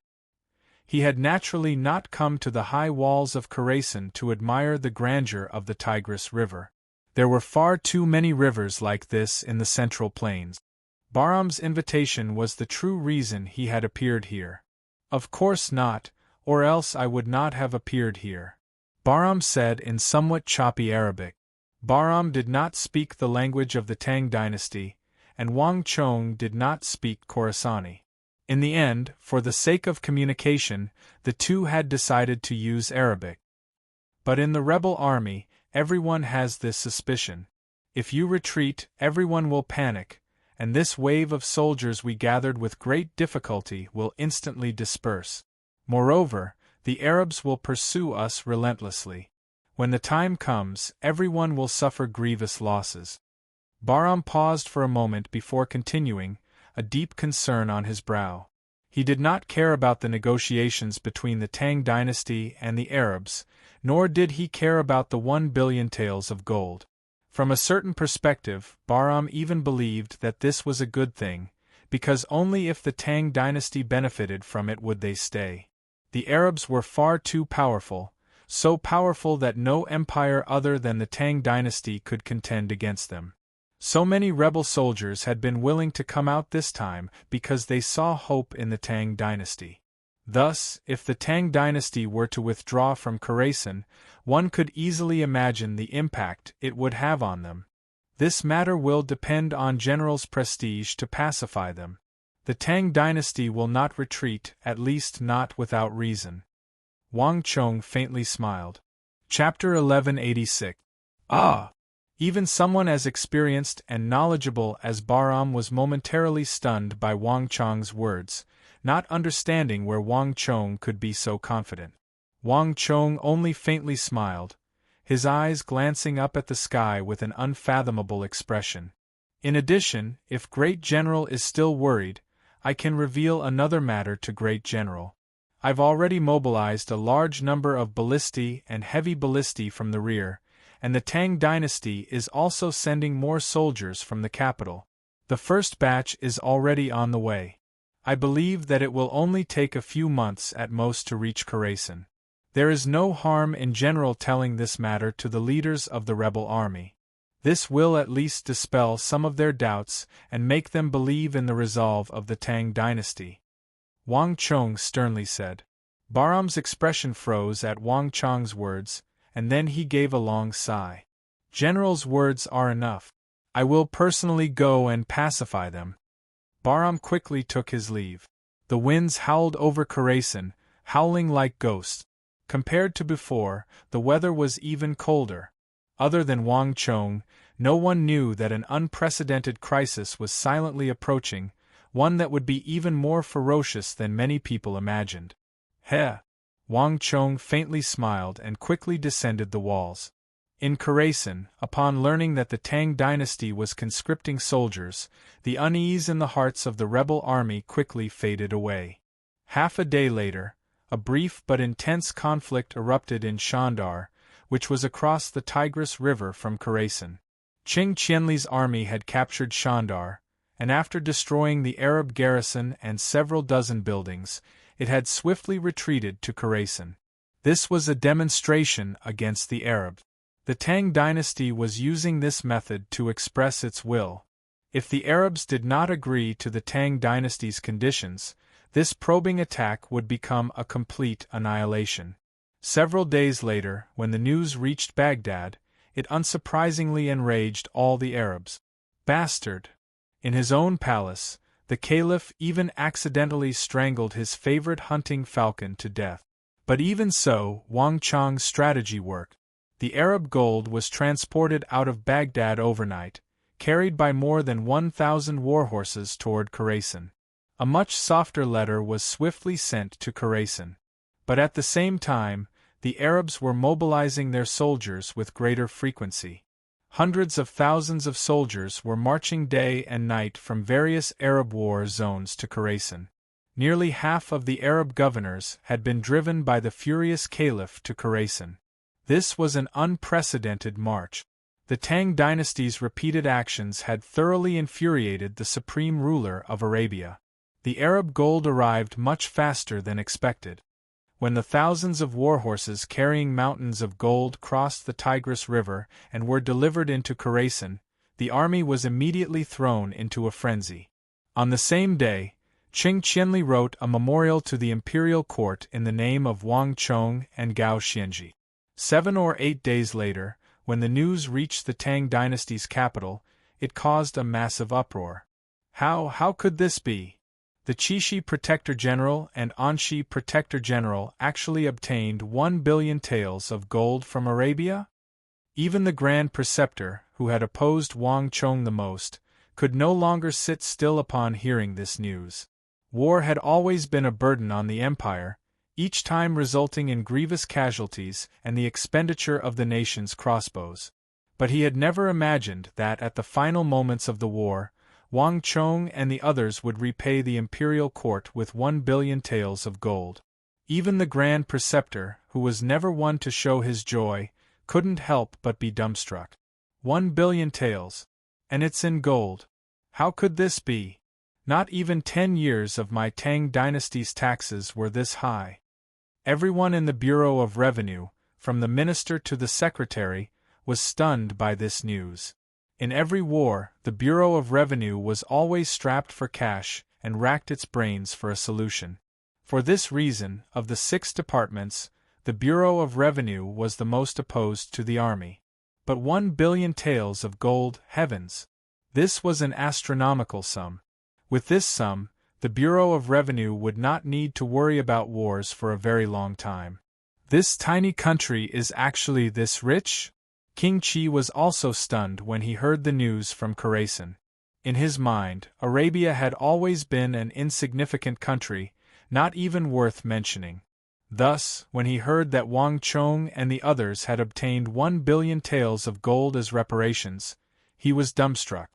He had naturally not come to the high walls of Khorasan to admire the grandeur of the Tigris River. There were far too many rivers like this in the Central Plains. Bahram's invitation was the true reason he had appeared here. Of course not, or else I would not have appeared here, Bahram said in somewhat choppy Arabic. Bahram did not speak the language of the Tang dynasty, and Wang Chong did not speak Khorasani. In the end, for the sake of communication, the two had decided to use Arabic. But in the rebel army, everyone has this suspicion. If you retreat, everyone will panic, and this wave of soldiers we gathered with great difficulty will instantly disperse. Moreover, the Arabs will pursue us relentlessly. When the time comes, everyone will suffer grievous losses. Bahram paused for a moment before continuing, a deep concern on his brow. He did not care about the negotiations between the Tang dynasty and the Arabs, nor did he care about the 1 billion taels of gold. From a certain perspective, Bahram even believed that this was a good thing, because only if the Tang dynasty benefited from it would they stay. The Arabs were far too powerful, so powerful that no empire other than the Tang dynasty could contend against them. So many rebel soldiers had been willing to come out this time because they saw hope in the Tang dynasty. Thus, if the Tang dynasty were to withdraw from Khorasan, one could easily imagine the impact it would have on them. This matter will depend on General's prestige to pacify them. The Tang dynasty will not retreat, at least not without reason. Wang Chong faintly smiled. Chapter 1186. Ah! Even someone as experienced and knowledgeable as Bahram was momentarily stunned by Wang Chong's words, not understanding where Wang Chong could be so confident. Wang Chong only faintly smiled, his eyes glancing up at the sky with an unfathomable expression. In addition, if Great General is still worried, I can reveal another matter to Great General. I've already mobilized a large number of ballistae and heavy ballistae from the rear, and the Tang dynasty is also sending more soldiers from the capital. The first batch is already on the way. I believe that it will only take a few months at most to reach Khorasan. There is no harm in General telling this matter to the leaders of the rebel army. This will at least dispel some of their doubts and make them believe in the resolve of the Tang dynasty. Wang Chong sternly said. Bahram's expression froze at Wang Chong's words, and then he gave a long sigh. General's words are enough. I will personally go and pacify them. Bahram quickly took his leave. The winds howled over Khorasan, howling like ghosts. Compared to before, the weather was even colder. Other than Wang Chong, no one knew that an unprecedented crisis was silently approaching, one that would be even more ferocious than many people imagined. Heh! Wang Chong faintly smiled and quickly descended the walls. In Khorasan, upon learning that the Tang dynasty was conscripting soldiers, the unease in the hearts of the rebel army quickly faded away. Half a day later, a brief but intense conflict erupted in Shandar, which was across the Tigris River from Khorasan. Qing Qianli's army had captured Shandar, and after destroying the Arab garrison and several dozen buildings, it had swiftly retreated to Khorasan. This was a demonstration against the Arabs. The Tang dynasty was using this method to express its will. If the Arabs did not agree to the Tang dynasty's conditions, this probing attack would become a complete annihilation. Several days later, when the news reached Baghdad, it unsurprisingly enraged all the Arabs. Bastard! In his own palace, the Caliph even accidentally strangled his favorite hunting falcon to death. But even so, Wang Chong's strategy worked. The Arab gold was transported out of Baghdad overnight, carried by more than 1,000 warhorses toward Khorasan. A much softer letter was swiftly sent to Khorasan. But at the same time, the Arabs were mobilizing their soldiers with greater frequency. Hundreds of thousands of soldiers were marching day and night from various Arab war zones to Khorasan. Nearly half of the Arab governors had been driven by the furious Caliph to Khorasan. This was an unprecedented march. The Tang dynasty's repeated actions had thoroughly infuriated the supreme ruler of Arabia. The Arab gold arrived much faster than expected. When the thousands of warhorses carrying mountains of gold crossed the Tigris River and were delivered into Khorasan, the army was immediately thrown into a frenzy. On the same day, Qing Qianli wrote a memorial to the imperial court in the name of Wang Chong and Gao Xianji. 7 or 8 days later, when the news reached the Tang dynasty's capital, it caused a massive uproar. How could this be? The Qixi Protector General and Anxi Protector General actually obtained 1 billion taels of gold from Arabia? Even the Grand Preceptor, who had opposed Wang Chong the most, could no longer sit still upon hearing this news. War had always been a burden on the empire, each time resulting in grievous casualties and the expenditure of the nation's crossbows. But he had never imagined that at the final moments of the war, Wang Chong and the others would repay the imperial court with 1 billion taels of gold. Even the Grand Preceptor, who was never one to show his joy, couldn't help but be dumbstruck. 1 billion taels. And it's in gold. How could this be? Not even 10 years of my Tang dynasty's taxes were this high. Everyone in the Bureau of Revenue, from the minister to the secretary, was stunned by this news. In every war, the Bureau of Revenue was always strapped for cash and racked its brains for a solution. For this reason, of the 6 departments, the Bureau of Revenue was the most opposed to the army. But 1 billion taels of gold, heavens! This was an astronomical sum. With this sum, the Bureau of Revenue would not need to worry about wars for a very long time. This tiny country is actually this rich? King Qi was also stunned when he heard the news from Khorasan. In his mind, Arabia had always been an insignificant country, not even worth mentioning. Thus, when he heard that Wang Chong and the others had obtained 1 billion taels of gold as reparations, he was dumbstruck.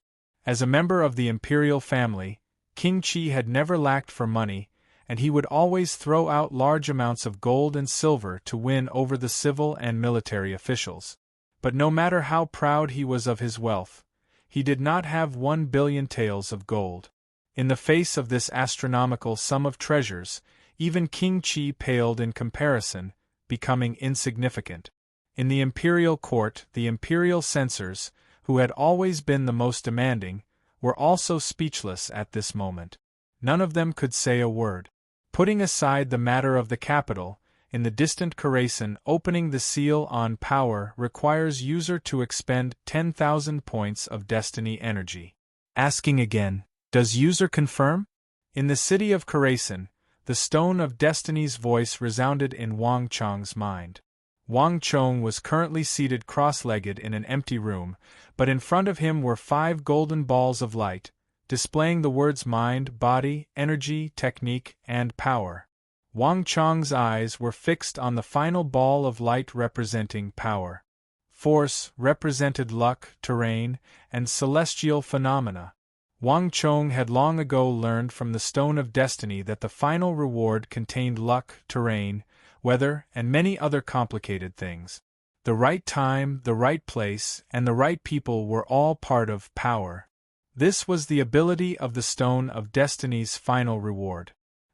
As a member of the imperial family, King Qi had never lacked for money, and he would always throw out large amounts of gold and silver to win over the civil and military officials. But no matter how proud he was of his wealth, he did not have 1 billion taels of gold. In the face of this astronomical sum of treasures, even King Qi paled in comparison, becoming insignificant. In the imperial court, the imperial censors, who had always been the most demanding, were also speechless at this moment. None of them could say a word. Putting aside the matter of the capital, in the distant Khorasan, opening the seal on power requires user to expend 10,000 points of destiny energy. Asking again, does user confirm? In the city of Khorasan, the stone of destiny's voice resounded in Wang Chong's mind. Wang Chong was currently seated cross-legged in an empty room, but in front of him were 5 golden balls of light, displaying the words mind, body, energy, technique, and power. Wang Chong's eyes were fixed on the final ball of light representing power. Force represented luck, terrain, and celestial phenomena. Wang Chong had long ago learned from the Stone of Destiny that the final reward contained luck, terrain, weather, and many other complicated things. The right time, the right place, and the right people were all part of power. This was the ability of the Stone of Destiny's final reward.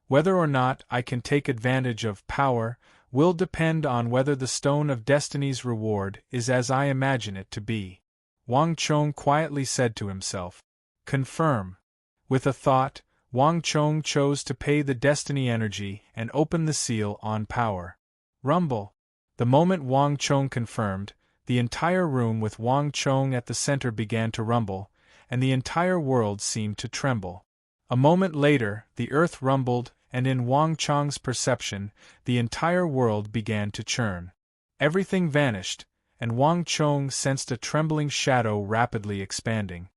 Whether or not I can take advantage of power will depend on whether the Stone of Destiny's reward is as I imagine it to be. Wang Chong quietly said to himself. Confirm. With a thought, Wang Chong chose to pay the destiny energy and open the seal on power. Rumble. The moment Wang Chong confirmed, the entire room with Wang Chong at the center began to rumble, and the entire world seemed to tremble. A moment later, the earth rumbled, and in Wang Chong's perception, the entire world began to churn. Everything vanished, and Wang Chong sensed a trembling shadow rapidly expanding.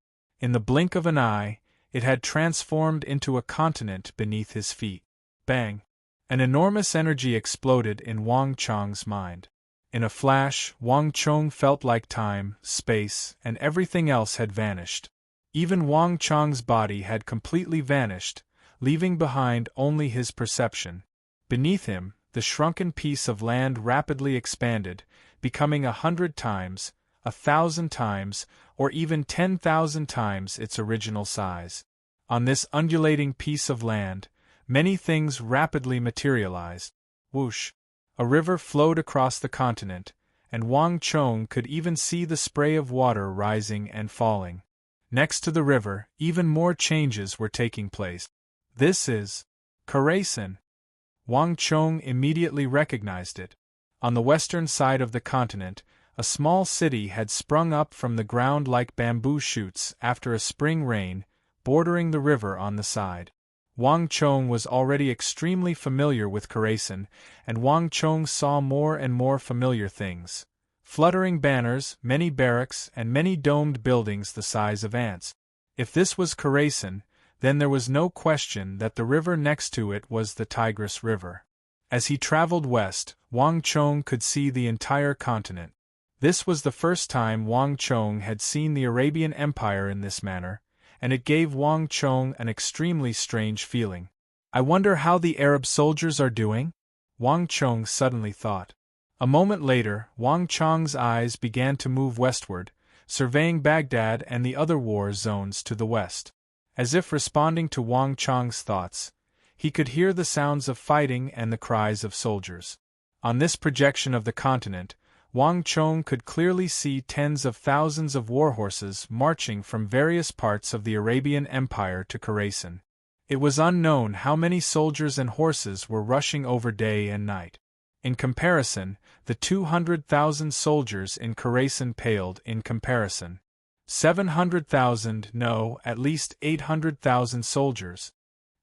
In the blink of an eye, it had transformed into a continent beneath his feet. Bang! An enormous energy exploded in Wang Chong's mind. In a flash, Wang Chong felt like time, space, and everything else had vanished. Even Wang Chong's body had completely vanished, leaving behind only his perception. Beneath him, the shrunken piece of land rapidly expanded, becoming 100 times, 1,000 times, or even 10,000 times its original size. On this undulating piece of land, many things rapidly materialized. Whoosh! A river flowed across the continent, and Wang Chong could even see the spray of water rising and falling. Next to the river, even more changes were taking place. This is Khorasan. Wang Chong immediately recognized it. On the western side of the continent, a small city had sprung up from the ground like bamboo shoots after a spring rain, bordering the river on the side. Wang Chong was already extremely familiar with Khorasan, and Wang Chong saw more and more familiar things. Fluttering banners, many barracks, and many domed buildings the size of ants. If this was Khorasan, then there was no question that the river next to it was the Tigris River. As he traveled west, Wang Chong could see the entire continent. This was the first time Wang Chong had seen the Arabian Empire in this manner, and it gave Wang Chong an extremely strange feeling. I wonder how the Arab soldiers are doing? Wang Chong suddenly thought. A moment later, Wang Chong's eyes began to move westward, surveying Baghdad and the other war zones to the west. As if responding to Wang Chong's thoughts, he could hear the sounds of fighting and the cries of soldiers. On this projection of the continent, Wang Chong could clearly see tens of thousands of warhorses marching from various parts of the Arabian Empire to Khorasan. It was unknown how many soldiers and horses were rushing over day and night. In comparison, the 200,000 soldiers in Khorasan paled in comparison. 700,000, no, at least 800,000 soldiers.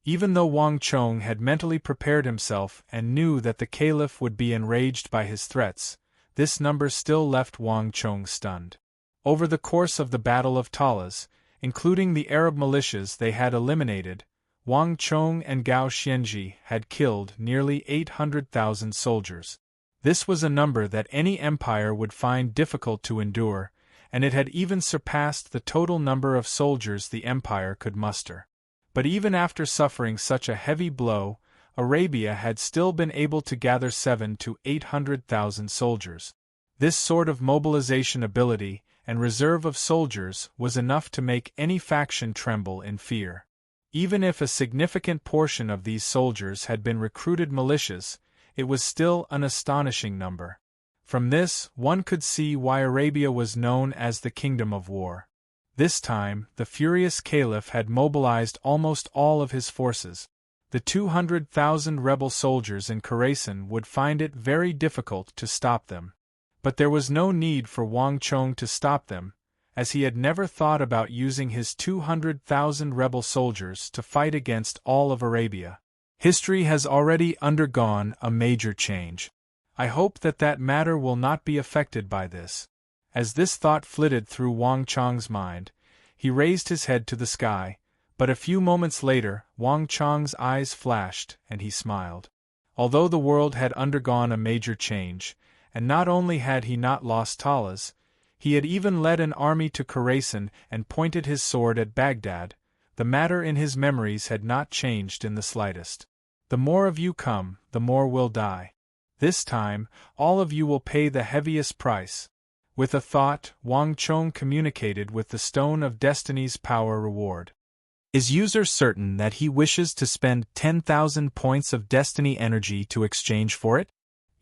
Even though Wang Chong had mentally prepared himself and knew that the Caliph would be enraged by his threats, this number still left Wang Chong stunned. Over the course of the Battle of Talas, including the Arab militias they had eliminated, Wang Chong and Gao Xianji had killed nearly 800,000 soldiers. This was a number that any empire would find difficult to endure, and it had even surpassed the total number of soldiers the empire could muster. But even after suffering such a heavy blow, Arabia had still been able to gather 700,000 to 800,000 soldiers. This sort of mobilization ability and reserve of soldiers was enough to make any faction tremble in fear. Even if a significant portion of these soldiers had been recruited militias, it was still an astonishing number. From this, one could see why Arabia was known as the Kingdom of War. This time, the furious Caliph had mobilized almost all of his forces. The 200,000 rebel soldiers in Khorasan would find it very difficult to stop them. But there was no need for Wang Chong to stop them, as he had never thought about using his 200,000 rebel soldiers to fight against all of Arabia. History has already undergone a major change. I hope that matter will not be affected by this. As this thought flitted through Wang Chong's mind, he raised his head to the sky, but a few moments later, Wang Chong's eyes flashed and he smiled. Although the world had undergone a major change, and not only had he not lost Talas, he had even led an army to Khorasan and pointed his sword at Baghdad, the matter in his memories had not changed in the slightest. The more of you come, the more will die. This time, all of you will pay the heaviest price. With a thought, Wang Chong communicated with the Stone of Destiny's power reward. Is user certain that he wishes to spend 10,000 points of destiny energy to exchange for it?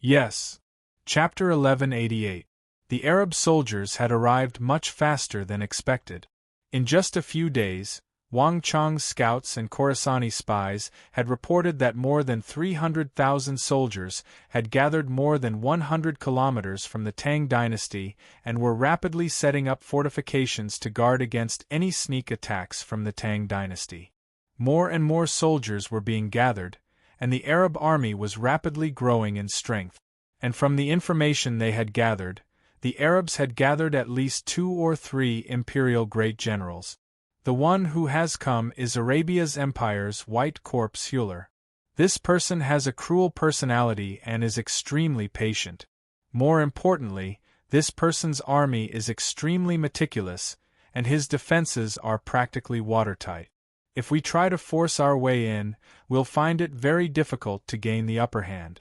Yes. Chapter 1188. The Arab soldiers had arrived much faster than expected. In just a few days, Wang Chong's scouts and Khorasani spies had reported that more than 300,000 soldiers had gathered more than 100 kilometers from the Tang dynasty and were rapidly setting up fortifications to guard against any sneak attacks from the Tang dynasty. More and more soldiers were being gathered, and the Arab army was rapidly growing in strength. And from the information they had gathered, the Arabs had gathered at least 2 or 3 imperial great generals. The one who has come is Arabia's empire's white corpse Hewler. This person has a cruel personality and is extremely patient. More importantly, this person's army is extremely meticulous, and his defenses are practically watertight. If we try to force our way in, we'll find it very difficult to gain the upper hand.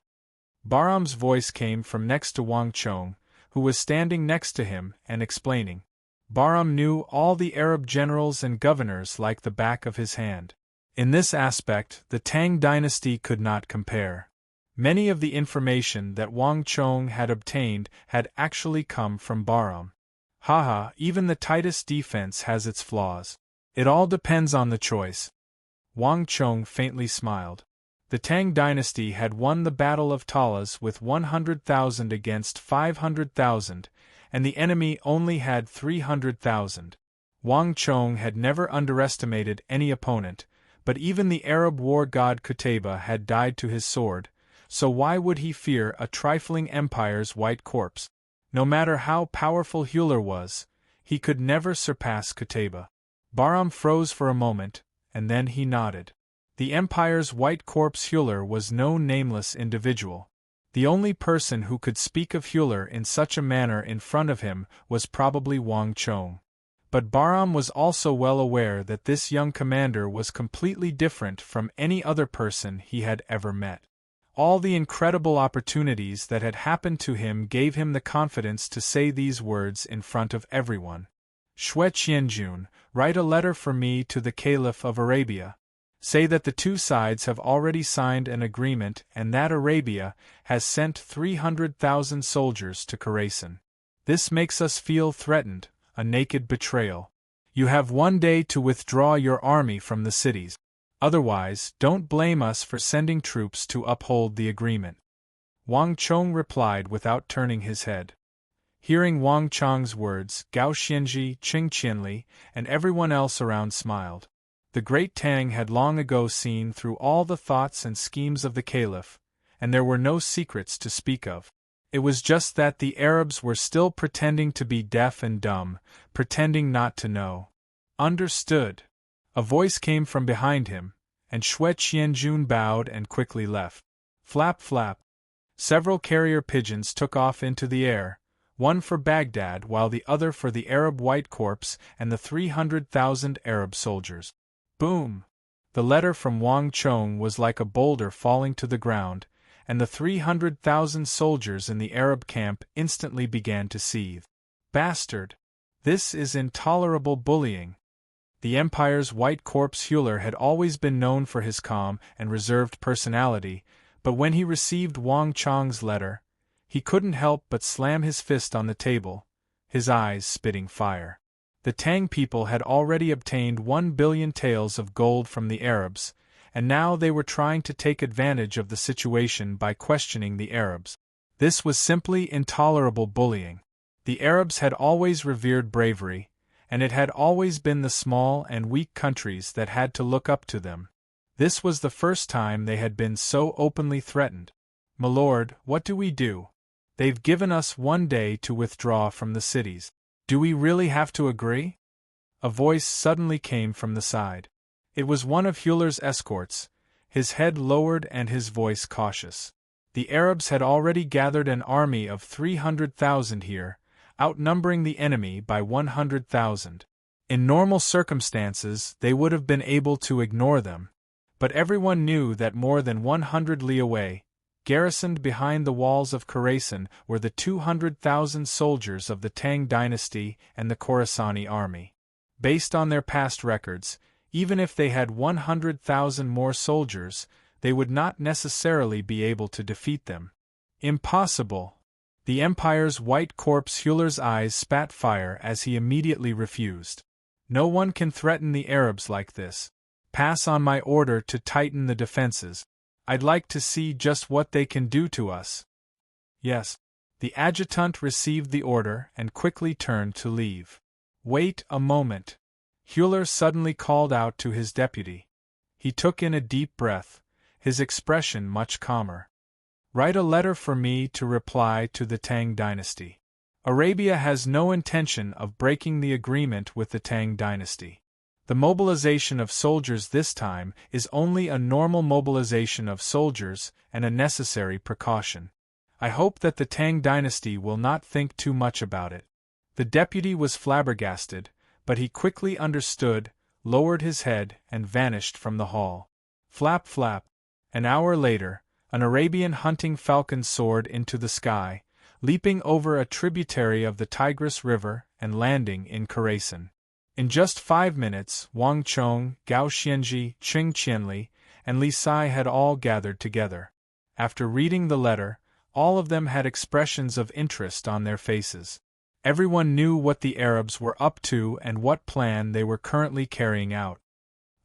Bahram's voice came from next to Wang Chong, who was standing next to him and explaining. Bahram knew all the Arab generals and governors like the back of his hand. In this aspect, the Tang dynasty could not compare. Many of the information that Wang Chong had obtained had actually come from Bahram. Haha, even the tightest defense has its flaws. It all depends on the choice. Wang Chong faintly smiled. The Tang dynasty had won the Battle of Talas with 100,000 against 500,000, and the enemy only had 300,000. Wang Chong had never underestimated any opponent, but even the Arab war god Qutayba had died to his sword, so why would he fear a trifling empire's white corpse? No matter how powerful Hüller was, he could never surpass Qutayba. Bahram froze for a moment, and then he nodded. The empire's white corpse Hüller was no nameless individual. The only person who could speak of Hüller in such a manner in front of him was probably Wang Chong. But Bahram was also well aware that this young commander was completely different from any other person he had ever met. All the incredible opportunities that had happened to him gave him the confidence to say these words in front of everyone. Xue Qianjun, write a letter for me to the Caliph of Arabia. Say that the two sides have already signed an agreement and that Arabia has sent 300,000 soldiers to Khorasan. This makes us feel threatened, a naked betrayal. You have 1 day to withdraw your army from the cities. Otherwise, don't blame us for sending troops to uphold the agreement. Wang Chong replied without turning his head. Hearing Wang Chong's words, Gao Xianji, Qing Qianli, and everyone else around smiled. The great Tang had long ago seen through all the thoughts and schemes of the Caliph, and there were no secrets to speak of. It was just that the Arabs were still pretending to be deaf and dumb, pretending not to know. Understood. A voice came from behind him, and Xue Qianjun bowed and quickly left. Flap flap. Several carrier pigeons took off into the air, one for Baghdad while the other for the Arab White Corps and the 300,000 Arab soldiers. Boom! The letter from Wang Chong was like a boulder falling to the ground, and the 300,000 soldiers in the Arab camp instantly began to seethe. Bastard! This is intolerable bullying. The Empire's White Corpse Hüller had always been known for his calm and reserved personality, but when he received Wang Chong's letter, he couldn't help but slam his fist on the table, his eyes spitting fire. The Tang people had already obtained 1 billion taels of gold from the Arabs, and now they were trying to take advantage of the situation by questioning the Arabs. This was simply intolerable bullying. The Arabs had always revered bravery, and it had always been the small and weak countries that had to look up to them. This was the first time they had been so openly threatened. "My lord, what do we do? They've given us 1 day to withdraw from the cities. Do we really have to agree?" A voice suddenly came from the side. It was one of Hüller's escorts, his head lowered and his voice cautious. The Arabs had already gathered an army of 300,000 here, outnumbering the enemy by 100,000. In normal circumstances they would have been able to ignore them, but everyone knew that more than 100 li away, garrisoned behind the walls of Khorasan, were the 200,000 soldiers of the Tang dynasty and the Khorasani army. Based on their past records, even if they had 100,000 more soldiers, they would not necessarily be able to defeat them. Impossible! The Empire's White Corpse Hüller's eyes spat fire as he immediately refused. No one can threaten the Arabs like this. Pass on my order to tighten the defenses. I'd like to see just what they can do to us. Yes. The adjutant received the order and quickly turned to leave. Wait a moment. Hüller suddenly called out to his deputy. He took in a deep breath, his expression much calmer. Write a letter for me to reply to the Tang dynasty. Arabia has no intention of breaking the agreement with the Tang dynasty. The mobilization of soldiers this time is only a normal mobilization of soldiers and a necessary precaution. I hope that the Tang dynasty will not think too much about it." The deputy was flabbergasted, but he quickly understood, lowered his head, and vanished from the hall. Flap flap. An hour later, an Arabian hunting falcon soared into the sky, leaping over a tributary of the Tigris River and landing in Khorasan. In just 5 minutes, Wang Chong, Gao Xianji, Qing Qianli, and Li Sai had all gathered together. After reading the letter, all of them had expressions of interest on their faces. Everyone knew what the Arabs were up to and what plan they were currently carrying out.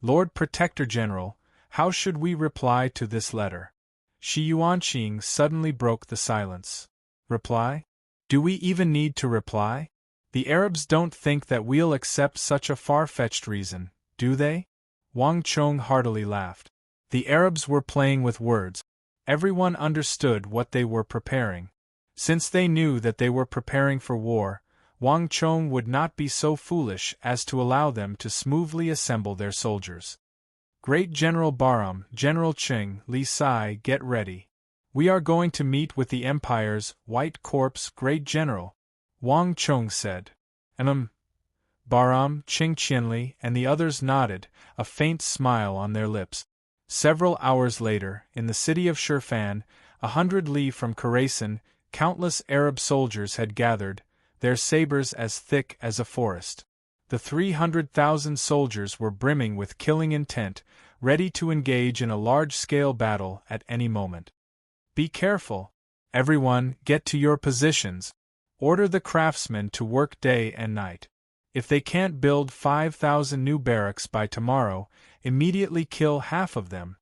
"Lord Protector General, how should we reply to this letter?" Shi Yuanqing suddenly broke the silence. "Reply? Do we even need to reply? The Arabs don't think that we'll accept such a far-fetched reason, do they?" Wang Chong heartily laughed. The Arabs were playing with words. Everyone understood what they were preparing. Since they knew that they were preparing for war, Wang Chong would not be so foolish as to allow them to smoothly assemble their soldiers. "Great General Bahram, General Qing, Li Sai, get ready. We are going to meet with the Empire's White Corps, Great General," Wang Chong said. Bahram, Qing Qianli, and the others nodded, a faint smile on their lips. Several hours later, in the city of Shirfan, 100 li from Khorasan, countless Arab soldiers had gathered, their sabers as thick as a forest. The 300,000 soldiers were brimming with killing intent, ready to engage in a large-scale battle at any moment. "Be careful. Everyone, get to your positions. Order the craftsmen to work day and night. If they can't build 5,000 new barracks by tomorrow, immediately kill half of them.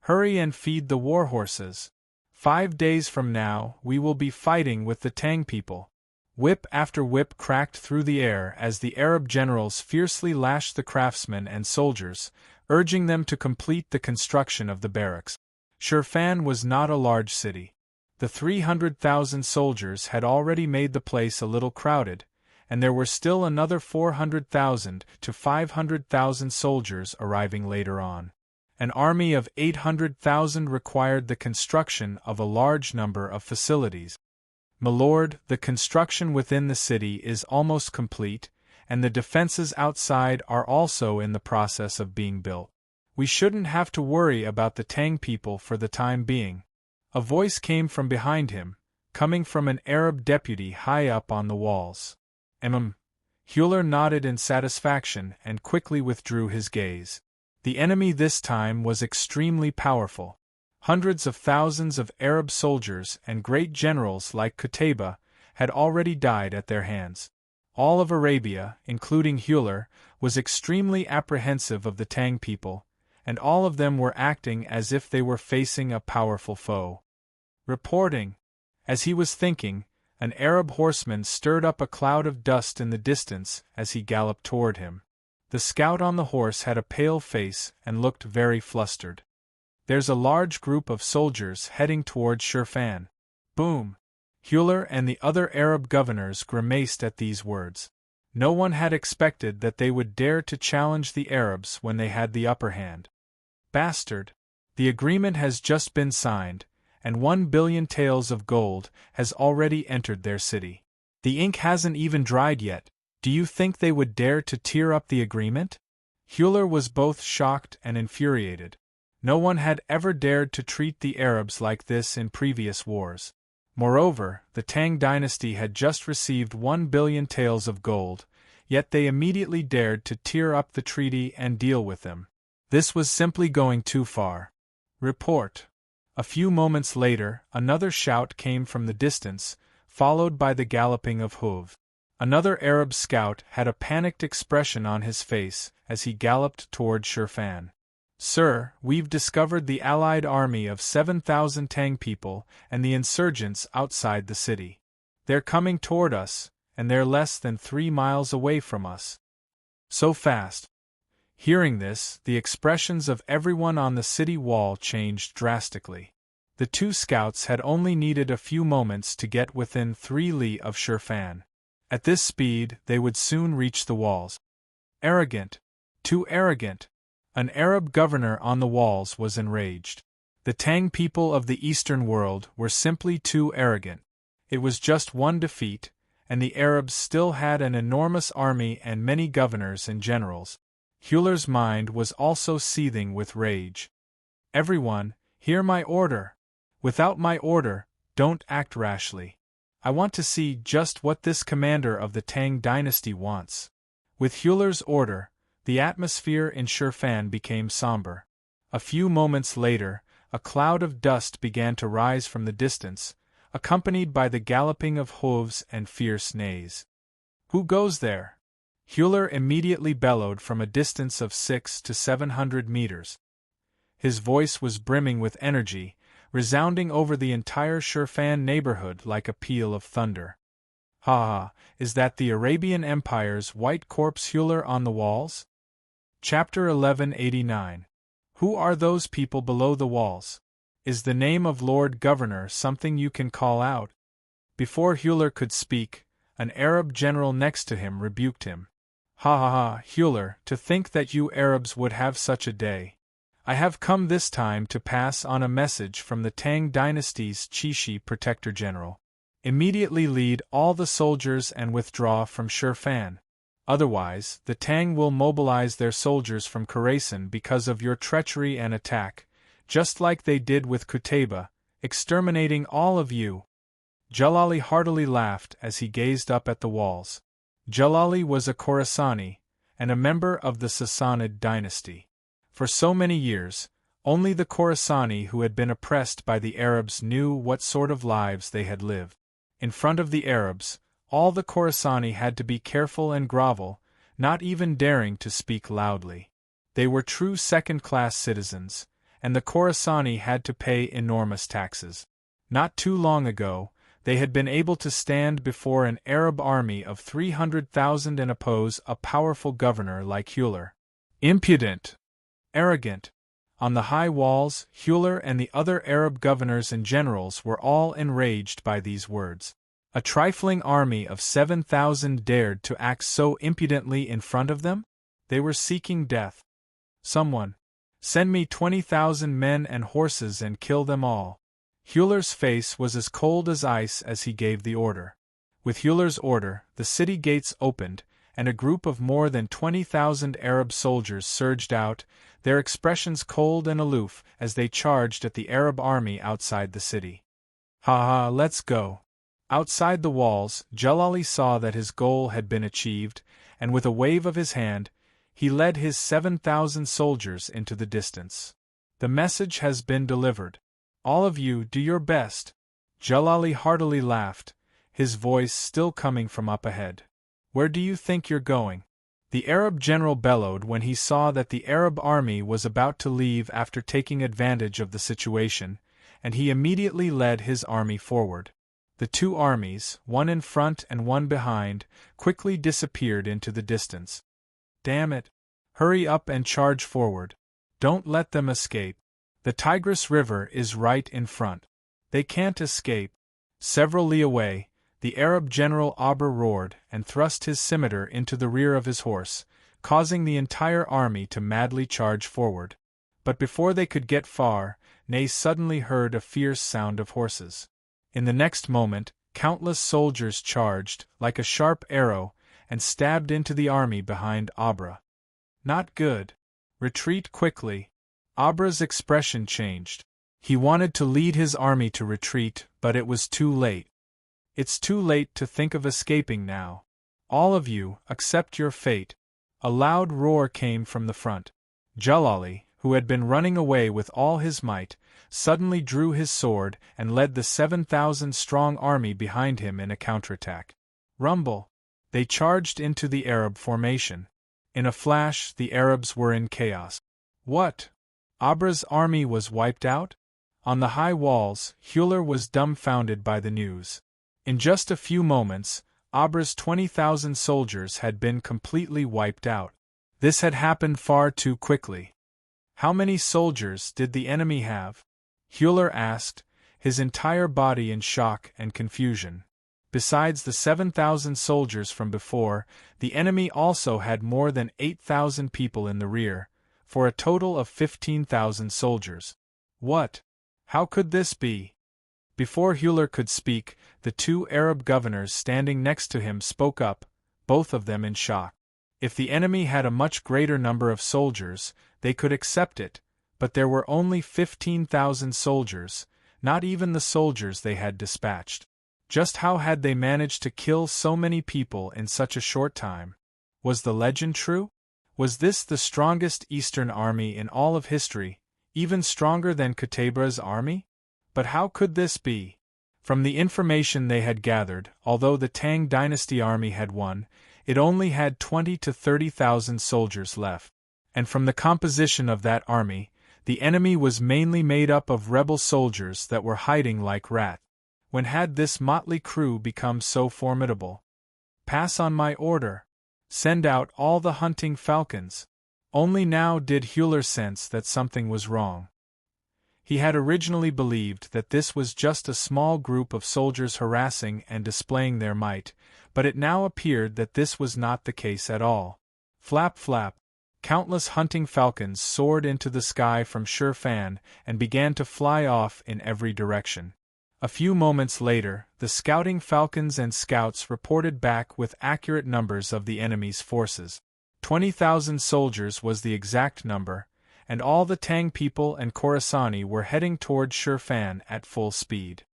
Hurry and feed the war horses. 5 days from now, we will be fighting with the Tang people." Whip after whip cracked through the air as the Arab generals fiercely lashed the craftsmen and soldiers, urging them to complete the construction of the barracks. Shirfan was not a large city. The 300,000 soldiers had already made the place a little crowded, and there were still another 400,000 to 500,000 soldiers arriving later on. An army of 800,000 required the construction of a large number of facilities. "My lord, the construction within the city is almost complete, and the defenses outside are also in the process of being built. We shouldn't have to worry about the Tang people for the time being." A voice came from behind him, coming from an Arab deputy high up on the walls. Hewler nodded in satisfaction and quickly withdrew his gaze. The enemy this time was extremely powerful. Hundreds of thousands of Arab soldiers and great generals like Qutayba had already died at their hands. All of Arabia, including Hewler, was extremely apprehensive of the Tang people, and all of them were acting as if they were facing a powerful foe. Reporting. As he was thinking, an Arab horseman stirred up a cloud of dust in the distance as he galloped toward him. The scout on the horse had a pale face and looked very flustered. "There's a large group of soldiers heading towards Shirfan." Boom! Hewler and the other Arab governors grimaced at these words. No one had expected that they would dare to challenge the Arabs when they had the upper hand. "Bastard! The agreement has just been signed, and 1 billion taels of gold has already entered their city. The ink hasn't even dried yet. Do you think they would dare to tear up the agreement?" Hewler was both shocked and infuriated. No one had ever dared to treat the Arabs like this in previous wars. Moreover, the Tang dynasty had just received 1 billion taels of gold, yet they immediately dared to tear up the treaty and deal with them. This was simply going too far. Report. A few moments later, another shout came from the distance, followed by the galloping of hooves. Another Arab scout had a panicked expression on his face as he galloped toward Shirfan. "Sir, we've discovered the allied army of 7,000 Tang people and the insurgents outside the city. They're coming toward us, and they're less than 3 miles away from us." "So fast." Hearing this, the expressions of everyone on the city wall changed drastically. The two scouts had only needed a few moments to get within 3 li of Shirfan. At this speed, they would soon reach the walls. "Arrogant! Too arrogant. An Arab governor on the walls was enraged. The Tang people of the Eastern world were simply too arrogant. It was just one defeat, and the Arabs still had an enormous army and many governors and generals. Hewler's mind was also seething with rage. Everyone, hear my order. Without my order, don't act rashly. I want to see just what this commander of the Tang dynasty wants. With Hewler's order, the atmosphere in Shurfan became somber. A few moments later, a cloud of dust began to rise from the distance, accompanied by the galloping of hooves and fierce neighs. Who goes there? Hewler immediately bellowed from a distance of 600 to 700 meters. His voice was brimming with energy, resounding over the entire Shurfan neighborhood like a peal of thunder. Ha ha, is that the Arabian Empire's white corpse Hewler on the walls? Chapter 1189. Who are those people below the walls? Is the name of Lord Governor something you can call out? Before Hewler could speak, an Arab general next to him rebuked him. Ha ha ha, Hewler, to think that you Arabs would have such a day. I have come this time to pass on a message from the Tang dynasty's Chishi Protector General. Immediately lead all the soldiers and withdraw from Shurfan. Otherwise, the Tang will mobilize their soldiers from Khorasan because of your treachery and attack, just like they did with Qutayba, exterminating all of you. Jalali heartily laughed as he gazed up at the walls. Jalali was a Khorasani, and a member of the Sassanid dynasty. For so many years, only the Khorasani who had been oppressed by the Arabs knew what sort of lives they had lived. In front of the Arabs, all the Khorasani had to be careful and grovel, not even daring to speak loudly. They were true second-class citizens, and the Khorasani had to pay enormous taxes. Not too long ago, they had been able to stand before an Arab army of 300,000 and oppose a powerful governor like Hewler. Impudent! Arrogant! On the high walls, Hewler and the other Arab governors and generals were all enraged by these words. A trifling army of 7,000 dared to act so impudently in front of them? They were seeking death. Someone, send me 20,000 men and horses and kill them all. Hewler's face was as cold as ice as he gave the order. With Hewler's order, the city gates opened, and a group of more than 20,000 Arab soldiers surged out, their expressions cold and aloof as they charged at the Arab army outside the city. Ha ha, let's go. Outside the walls, Jalali saw that his goal had been achieved, and with a wave of his hand, he led his 7,000 soldiers into the distance. The message has been delivered. All of you do your best. Jalali heartily laughed, his voice still coming from up ahead. Where do you think you're going? The Arab general bellowed when he saw that the Arab army was about to leave after taking advantage of the situation, and he immediately led his army forward. The two armies, one in front and one behind, quickly disappeared into the distance. Damn it! Hurry up and charge forward. Don't let them escape. The Tigris River is right in front. They can't escape. Several li away, the Arab general Abra roared and thrust his scimitar into the rear of his horse, causing the entire army to madly charge forward. But before they could get far, Ney suddenly heard a fierce sound of horses. In the next moment, countless soldiers charged, like a sharp arrow, and stabbed into the army behind Abra. Not good. Retreat quickly. Abra's expression changed. He wanted to lead his army to retreat, but it was too late. It's too late to think of escaping now. All of you, accept your fate. A loud roar came from the front. Jalali, who had been running away with all his might, suddenly drew his sword and led the 7,000-strong army behind him in a counterattack. Rumble! They charged into the Arab formation. In a flash, the Arabs were in chaos. What? Abra's army was wiped out? On the high walls, Hewler was dumbfounded by the news. In just a few moments, Abra's 20,000 soldiers had been completely wiped out. This had happened far too quickly. How many soldiers did the enemy have? Hewler asked, his entire body in shock and confusion. Besides the 7,000 soldiers from before, the enemy also had more than 8,000 people in the rear, for a total of 15,000 soldiers. What? How could this be? Before Hüller could speak, the two Arab governors standing next to him spoke up, both of them in shock. If the enemy had a much greater number of soldiers, they could accept it, but there were only 15,000 soldiers, not even the soldiers they had dispatched. Just how had they managed to kill so many people in such a short time? Was the legend true? Was this the strongest Eastern army in all of history, even stronger than Qutaybah's army? But how could this be? From the information they had gathered, although the Tang dynasty army had won, it only had 20 to 30,000 soldiers left. And from the composition of that army, the enemy was mainly made up of rebel soldiers that were hiding like rats. When had this motley crew become so formidable? Pass on my order. Send out all the hunting falcons. Only now did Hüller sense that something was wrong. He had originally believed that this was just a small group of soldiers harassing and displaying their might, but it now appeared that this was not the case at all. Flap flap. Countless hunting falcons soared into the sky from Shirfan and began to fly off in every direction. A few moments later, the scouting falcons and scouts reported back with accurate numbers of the enemy's forces. 20,000 soldiers was the exact number, and all the Tang people and Khorasani were heading toward Shirfan at full speed.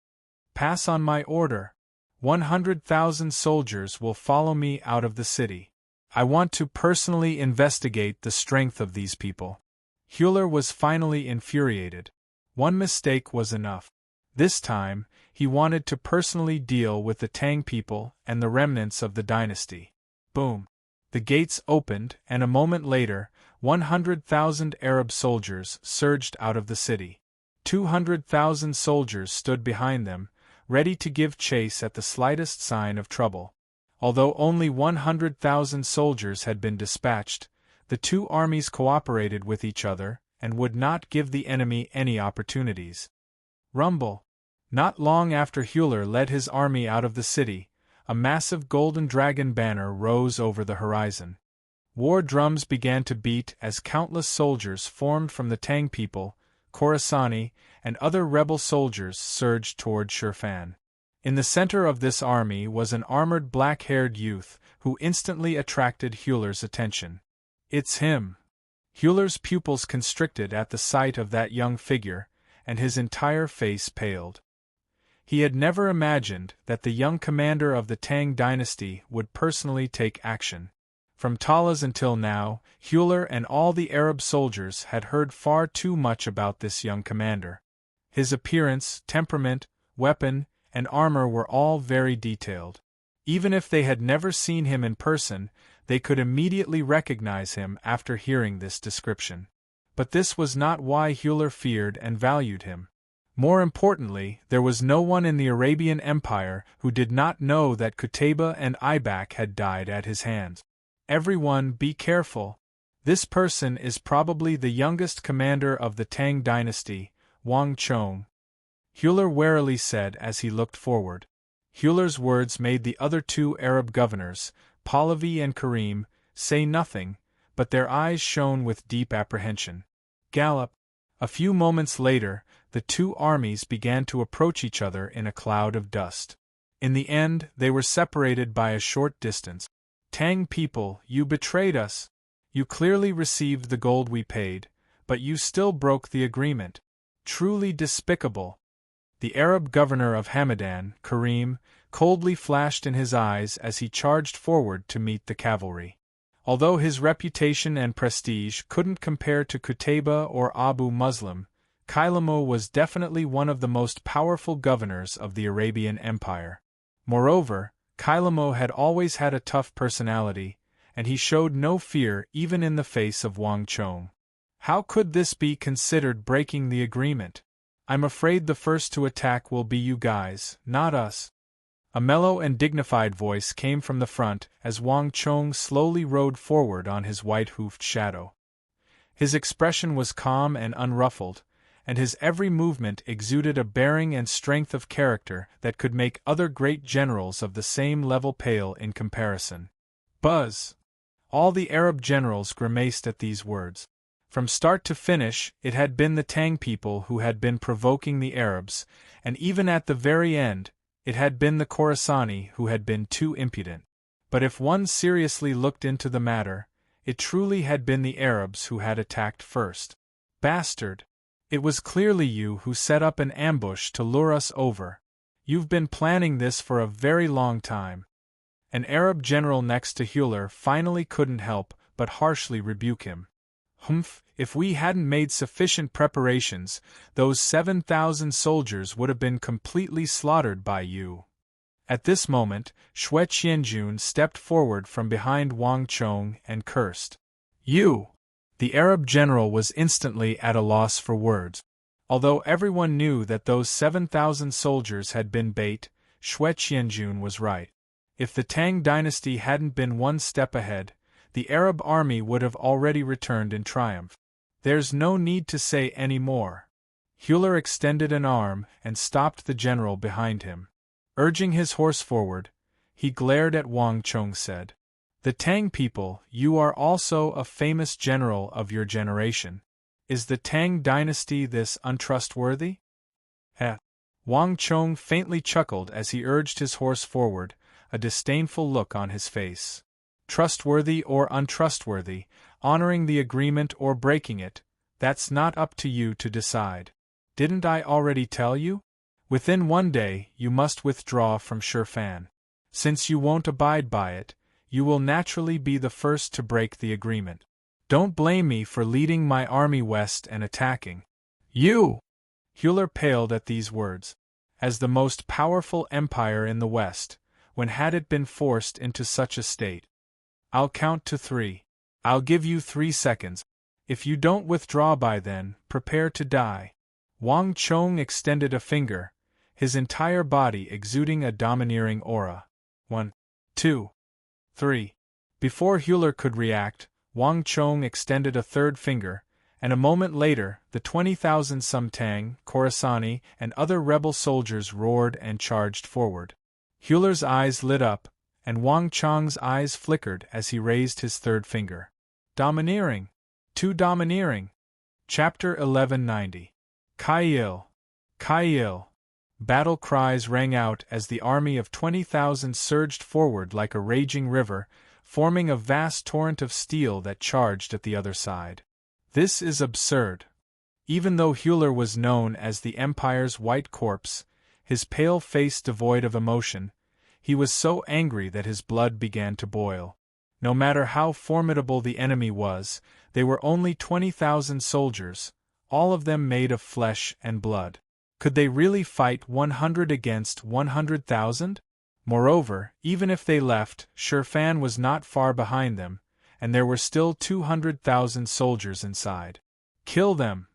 Pass on my order. 100,000 soldiers will follow me out of the city. I want to personally investigate the strength of these people. Hüller was finally infuriated. One mistake was enough. This time, he wanted to personally deal with the Tang people and the remnants of the dynasty. Boom! The gates opened, and a moment later, 100,000 Arab soldiers surged out of the city. 200,000 soldiers stood behind them, ready to give chase at the slightest sign of trouble. Although only 100,000 soldiers had been dispatched, the two armies cooperated with each other and would not give the enemy any opportunities. Rumble! Not long after Hüller led his army out of the city, a massive golden dragon banner rose over the horizon. War drums began to beat as countless soldiers formed from the Tang people, Khorasani, and other rebel soldiers surged toward Shirfan. In the center of this army was an armored black-haired youth who instantly attracted Hüller's attention. It's him! Hüller's pupils constricted at the sight of that young figure, and his entire face paled. He had never imagined that the young commander of the Tang dynasty would personally take action. From Talas until now, Hüller and all the Arab soldiers had heard far too much about this young commander. His appearance, temperament, weapon, and armor were all very detailed. Even if they had never seen him in person, they could immediately recognize him after hearing this description. But this was not why Hüller feared and valued him. More importantly, there was no one in the Arabian Empire who did not know that Qutaybah and Aibak had died at his hands. Everyone be careful. This person is probably the youngest commander of the Tang dynasty, Wang Chong. Hüller warily said as he looked forward. Hüller's words made the other two Arab governors, Pahlavi and Karim, say nothing, but their eyes shone with deep apprehension. Gallop! A few moments later, the two armies began to approach each other in a cloud of dust. In the end, they were separated by a short distance. Tang people, you betrayed us. You clearly received the gold we paid, but you still broke the agreement. Truly despicable. The Arab governor of Hamadan, Karim, coldly flashed in his eyes as he charged forward to meet the cavalry. Although his reputation and prestige couldn't compare to Qutaybah or Abu Muslim, Kailamo was definitely one of the most powerful governors of the Arabian Empire. Moreover, Kailamo had always had a tough personality, and he showed no fear even in the face of Wang Chong. How could this be considered breaking the agreement? I'm afraid the first to attack will be you guys, not us. A mellow and dignified voice came from the front as Wang Chong slowly rode forward on his white-hoofed shadow. His expression was calm and unruffled, and his every movement exuded a bearing and strength of character that could make other great generals of the same level pale in comparison. Buzz! All the Arab generals grimaced at these words. From start to finish, it had been the Tang people who had been provoking the Arabs, and even at the very end, it had been the Khorasani who had been too impudent. But if one seriously looked into the matter, it truly had been the Arabs who had attacked first. Bastard! It was clearly you who set up an ambush to lure us over. You've been planning this for a very long time. An Arab general next to Hewler finally couldn't help but harshly rebuke him. Humph, if we hadn't made sufficient preparations, those 7,000 soldiers would have been completely slaughtered by you. At this moment, Xue Qianjun stepped forward from behind Wang Chong and cursed. You! The Arab general was instantly at a loss for words. Although everyone knew that those 7,000 soldiers had been bait, Xue Qianjun was right. If the Tang dynasty hadn't been one step ahead, the Arab army would have already returned in triumph. There's no need to say any more. Hewler extended an arm and stopped the general behind him. Urging his horse forward, he glared at Wang Chong said, "The Tang people, you are also a famous general of your generation. Is the Tang dynasty this untrustworthy?" Wang Chong faintly chuckled as he urged his horse forward, a disdainful look on his face. Trustworthy or untrustworthy, honoring the agreement or breaking it, that's not up to you to decide. Didn't I already tell you? Within 1 day you must withdraw from Shirfan. Since you won't abide by it, you will naturally be the first to break the agreement. Don't blame me for leading my army west and attacking. You! Hewler paled at these words. As the most powerful empire in the west, when had it been forced into such a state? I'll count to 3. I'll give you 3 seconds. If you don't withdraw by then, prepare to die. Wang Chong extended a finger, his entire body exuding a domineering aura. 1, 2, 3. Before Hewler could react, Wang Chong extended a third finger, and a moment later, the 20,000 some Tang, Khorasani, and other rebel soldiers roared and charged forward. Hewler's eyes lit up, and Wang Chong's eyes flickered as he raised his third finger. Domineering! Too domineering! Chapter 1190. Kaiyil! Kaiyil! Battle cries rang out as the army of 20,000 surged forward like a raging river, forming a vast torrent of steel that charged at the other side. This is absurd. Even though Hewler was known as the Empire's white corpse, his pale face devoid of emotion, he was so angry that his blood began to boil. No matter how formidable the enemy was, they were only 20,000 soldiers, all of them made of flesh and blood. Could they really fight 100 against 100,000? Moreover, even if they left, Shirfan was not far behind them, and there were still 200,000 soldiers inside. Kill them!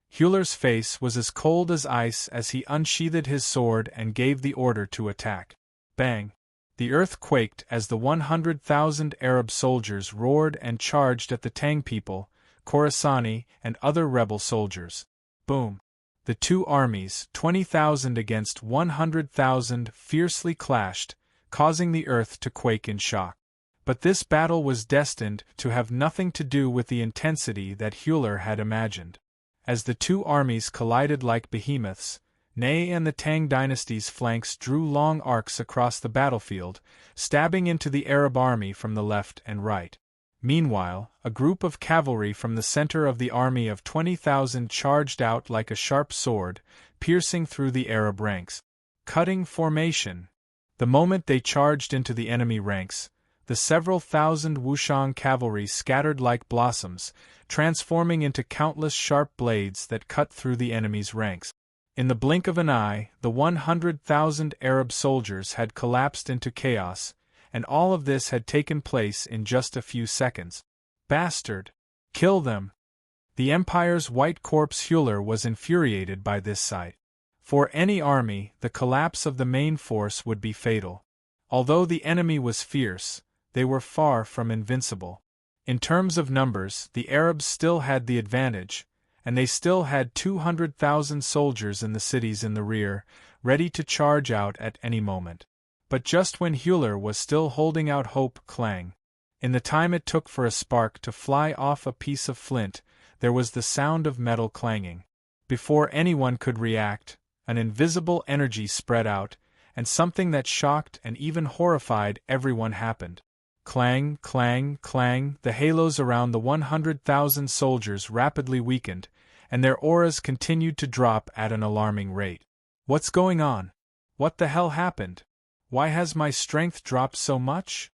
Hewler's face was as cold as ice as he unsheathed his sword and gave the order to attack. Bang! The earth quaked as the 100,000 Arab soldiers roared and charged at the Tang people, Khorasani, and other rebel soldiers. Boom! The two armies, 20,000 against 100,000, fiercely clashed, causing the earth to quake in shock. But this battle was destined to have nothing to do with the intensity that Hewler had imagined. As the two armies collided like behemoths, Ney and the Tang dynasty's flanks drew long arcs across the battlefield, stabbing into the Arab army from the left and right. Meanwhile, a group of cavalry from the center of the army of 20,000 charged out like a sharp sword, piercing through the Arab ranks. Cutting formation. The moment they charged into the enemy ranks, the several thousand Wushang cavalry scattered like blossoms, transforming into countless sharp blades that cut through the enemy's ranks. In the blink of an eye, the 100,000 Arab soldiers had collapsed into chaos, and all of this had taken place in just a few seconds. Bastard! Kill them! The Empire's white corpse Hewler was infuriated by this sight. For any army, the collapse of the main force would be fatal. Although the enemy was fierce, they were far from invincible. In terms of numbers, the Arabs still had the advantage, and they still had 200,000 soldiers in the cities in the rear, ready to charge out at any moment. But just when Hewler was still holding out hope, clang! In the time it took for a spark to fly off a piece of flint, there was the sound of metal clanging. Before anyone could react, an invisible energy spread out, and something that shocked and even horrified everyone happened. Clang, clang, clang, the halos around the 100,000 soldiers rapidly weakened, and their auras continued to drop at an alarming rate. What's going on? What the hell happened? Why has my strength dropped so much?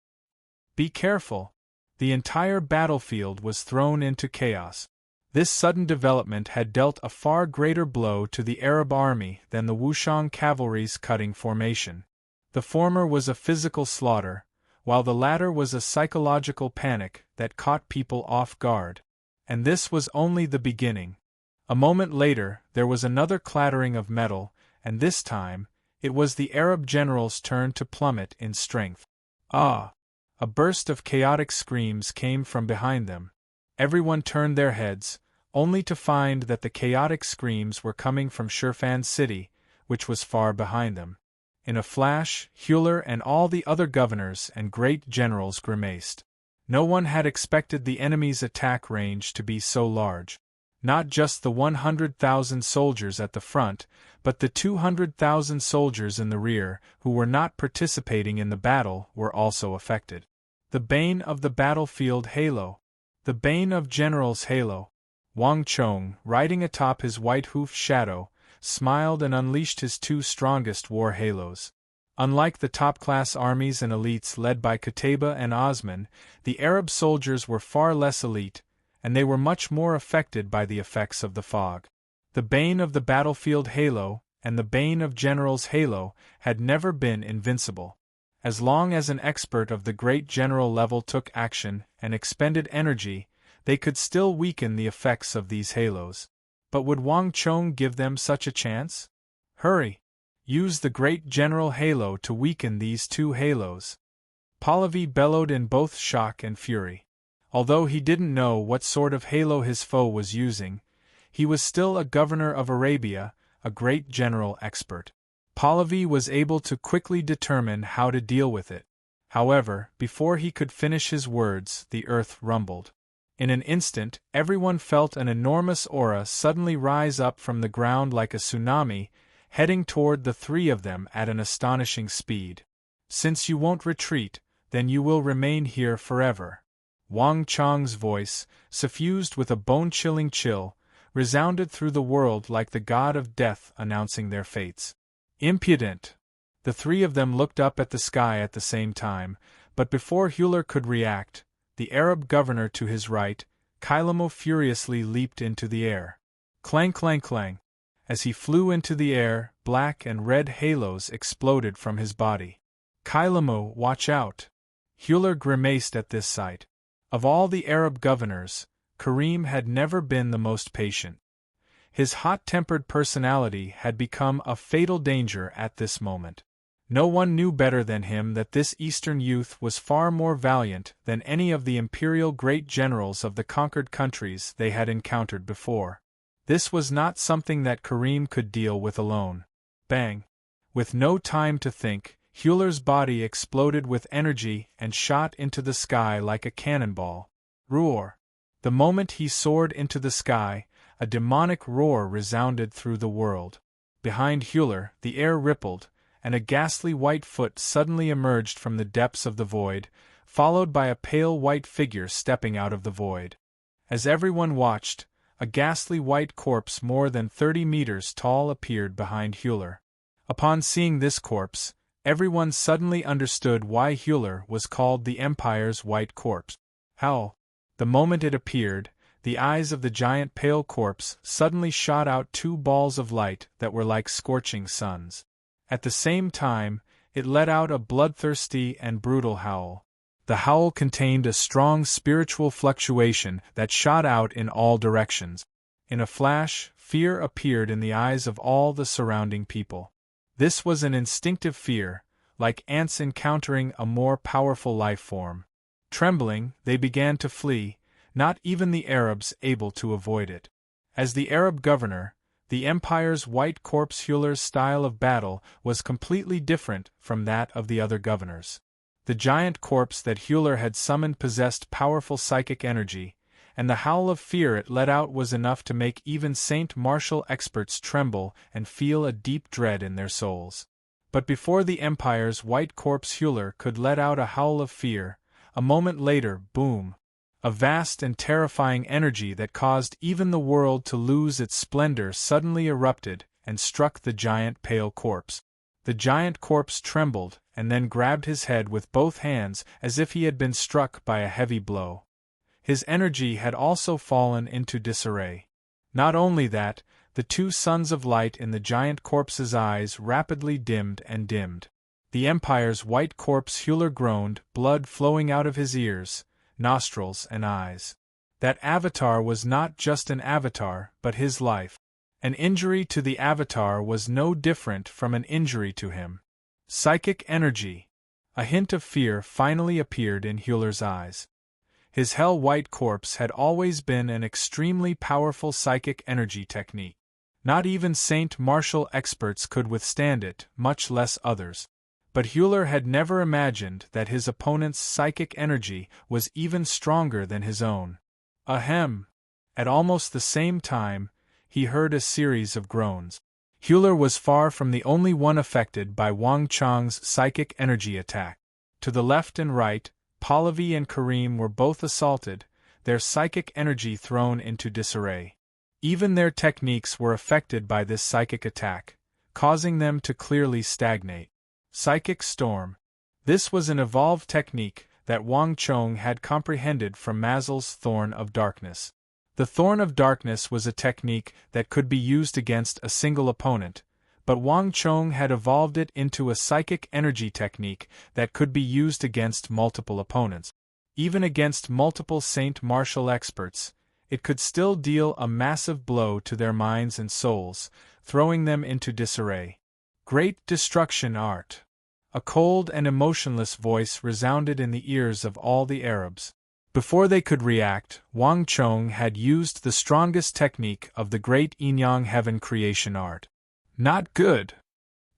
Be careful. The entire battlefield was thrown into chaos. This sudden development had dealt a far greater blow to the Arab army than the Wushang cavalry's cutting formation. The former was a physical slaughter, while the latter was a psychological panic that caught people off guard. And this was only the beginning. A moment later, there was another clattering of metal, and this time, it was the Arab general's turn to plummet in strength. Ah! A burst of chaotic screams came from behind them. Everyone turned their heads, only to find that the chaotic screams were coming from Shirfan's city, which was far behind them. In a flash, Hewler and all the other governors and great generals grimaced. No one had expected the enemy's attack range to be so large. Not just the 100,000 soldiers at the front, but the 200,000 soldiers in the rear, who were not participating in the battle, were also affected. The bane of the battlefield halo. The bane of generals halo. Wang Chong, riding atop his white-hoofed shadow, smiled and unleashed his two strongest war halos. Unlike the top-class armies and elites led by Qutayba and Osman, the Arab soldiers were far less elite, and they were much more affected by the effects of the fog. The bane of the battlefield halo, and the bane of generals halo, had never been invincible. As long as an expert of the great general level took action and expended energy, they could still weaken the effects of these halos. But would Wang Chong give them such a chance? Hurry! Use the great general halo to weaken these two halos. Pahlavi bellowed in both shock and fury. Although he didn't know what sort of halo his foe was using, he was still a governor of Arabia, a great general expert. Pahlavi was able to quickly determine how to deal with it. However, before he could finish his words, the earth rumbled. In an instant, everyone felt an enormous aura suddenly rise up from the ground like a tsunami, heading toward the three of them at an astonishing speed. Since you won't retreat, then you will remain here forever. Wang Chong's voice, suffused with a bone-chilling chill, resounded through the world like the god of death announcing their fates. Impudent! The three of them looked up at the sky at the same time, but before Hewler could react, the Arab governor to his right, Kailamo, furiously leaped into the air. Clang, clang, clang! As he flew into the air, black and red halos exploded from his body. Kailamo, watch out! Hewler grimaced at this sight. Of all the Arab governors, Karim had never been the most patient. His hot-tempered personality had become a fatal danger at this moment. No one knew better than him that this Eastern youth was far more valiant than any of the imperial great generals of the conquered countries they had encountered before. This was not something that Karim could deal with alone. Bang! With no time to think, Hewler's body exploded with energy and shot into the sky like a cannonball. Roar! The moment he soared into the sky, a demonic roar resounded through the world. Behind Hewler, the air rippled, and a ghastly white foot suddenly emerged from the depths of the void, followed by a pale white figure stepping out of the void. As everyone watched, a ghastly white corpse more than 30 meters tall appeared behind Hewler. Upon seeing this corpse, everyone suddenly understood why Hewler was called the Empire's White Corpse. How? The moment it appeared, the eyes of the giant pale corpse suddenly shot out two balls of light that were like scorching suns. At the same time, it let out a bloodthirsty and brutal howl. The howl contained a strong spiritual fluctuation that shot out in all directions. In a flash, fear appeared in the eyes of all the surrounding people. This was an instinctive fear, like ants encountering a more powerful life form. Trembling, they began to flee, not even the Arabs able to avoid it. As the Arab governor, the Empire's white corpse Hewler's style of battle was completely different from that of the other governors. The giant corpse that Hewler had summoned possessed powerful psychic energy, and the howl of fear it let out was enough to make even Saint Martial experts tremble and feel a deep dread in their souls. But before the Empire's white corpse Hewler could let out a howl of fear, a moment later, boom! A vast and terrifying energy that caused even the world to lose its splendor suddenly erupted and struck the giant pale corpse. The giant corpse trembled and then grabbed his head with both hands as if he had been struck by a heavy blow. His energy had also fallen into disarray. Not only that, the two suns of light in the giant corpse's eyes rapidly dimmed and dimmed. The Empire's white corpse Hewler groaned, blood flowing out of his ears, nostrils and eyes. That avatar was not just an avatar, but his life. An injury to the avatar was no different from an injury to him. Psychic energy. A hint of fear finally appeared in Hewler's eyes. His hell-white corpse had always been an extremely powerful psychic energy technique. Not even Saint Martial experts could withstand it, much less others. But Hewler had never imagined that his opponent's psychic energy was even stronger than his own. Ahem! At almost the same time, he heard a series of groans. Hewler was far from the only one affected by Wang Chang's psychic energy attack. To the left and right, Pahlavi and Karim were both assaulted, their psychic energy thrown into disarray. Even their techniques were affected by this psychic attack, causing them to clearly stagnate. Psychic storm. This was an evolved technique that Wang Chong had comprehended from Mazel's Thorn of Darkness. The Thorn of Darkness was a technique that could be used against a single opponent, but Wang Chong had evolved it into a psychic energy technique that could be used against multiple opponents. Even against multiple Saint Martial experts, it could still deal a massive blow to their minds and souls, throwing them into disarray. Great destruction art. A cold and emotionless voice resounded in the ears of all the Arabs. Before they could react, Wang Chong had used the strongest technique of the great Yin-Yang heaven creation art. Not good.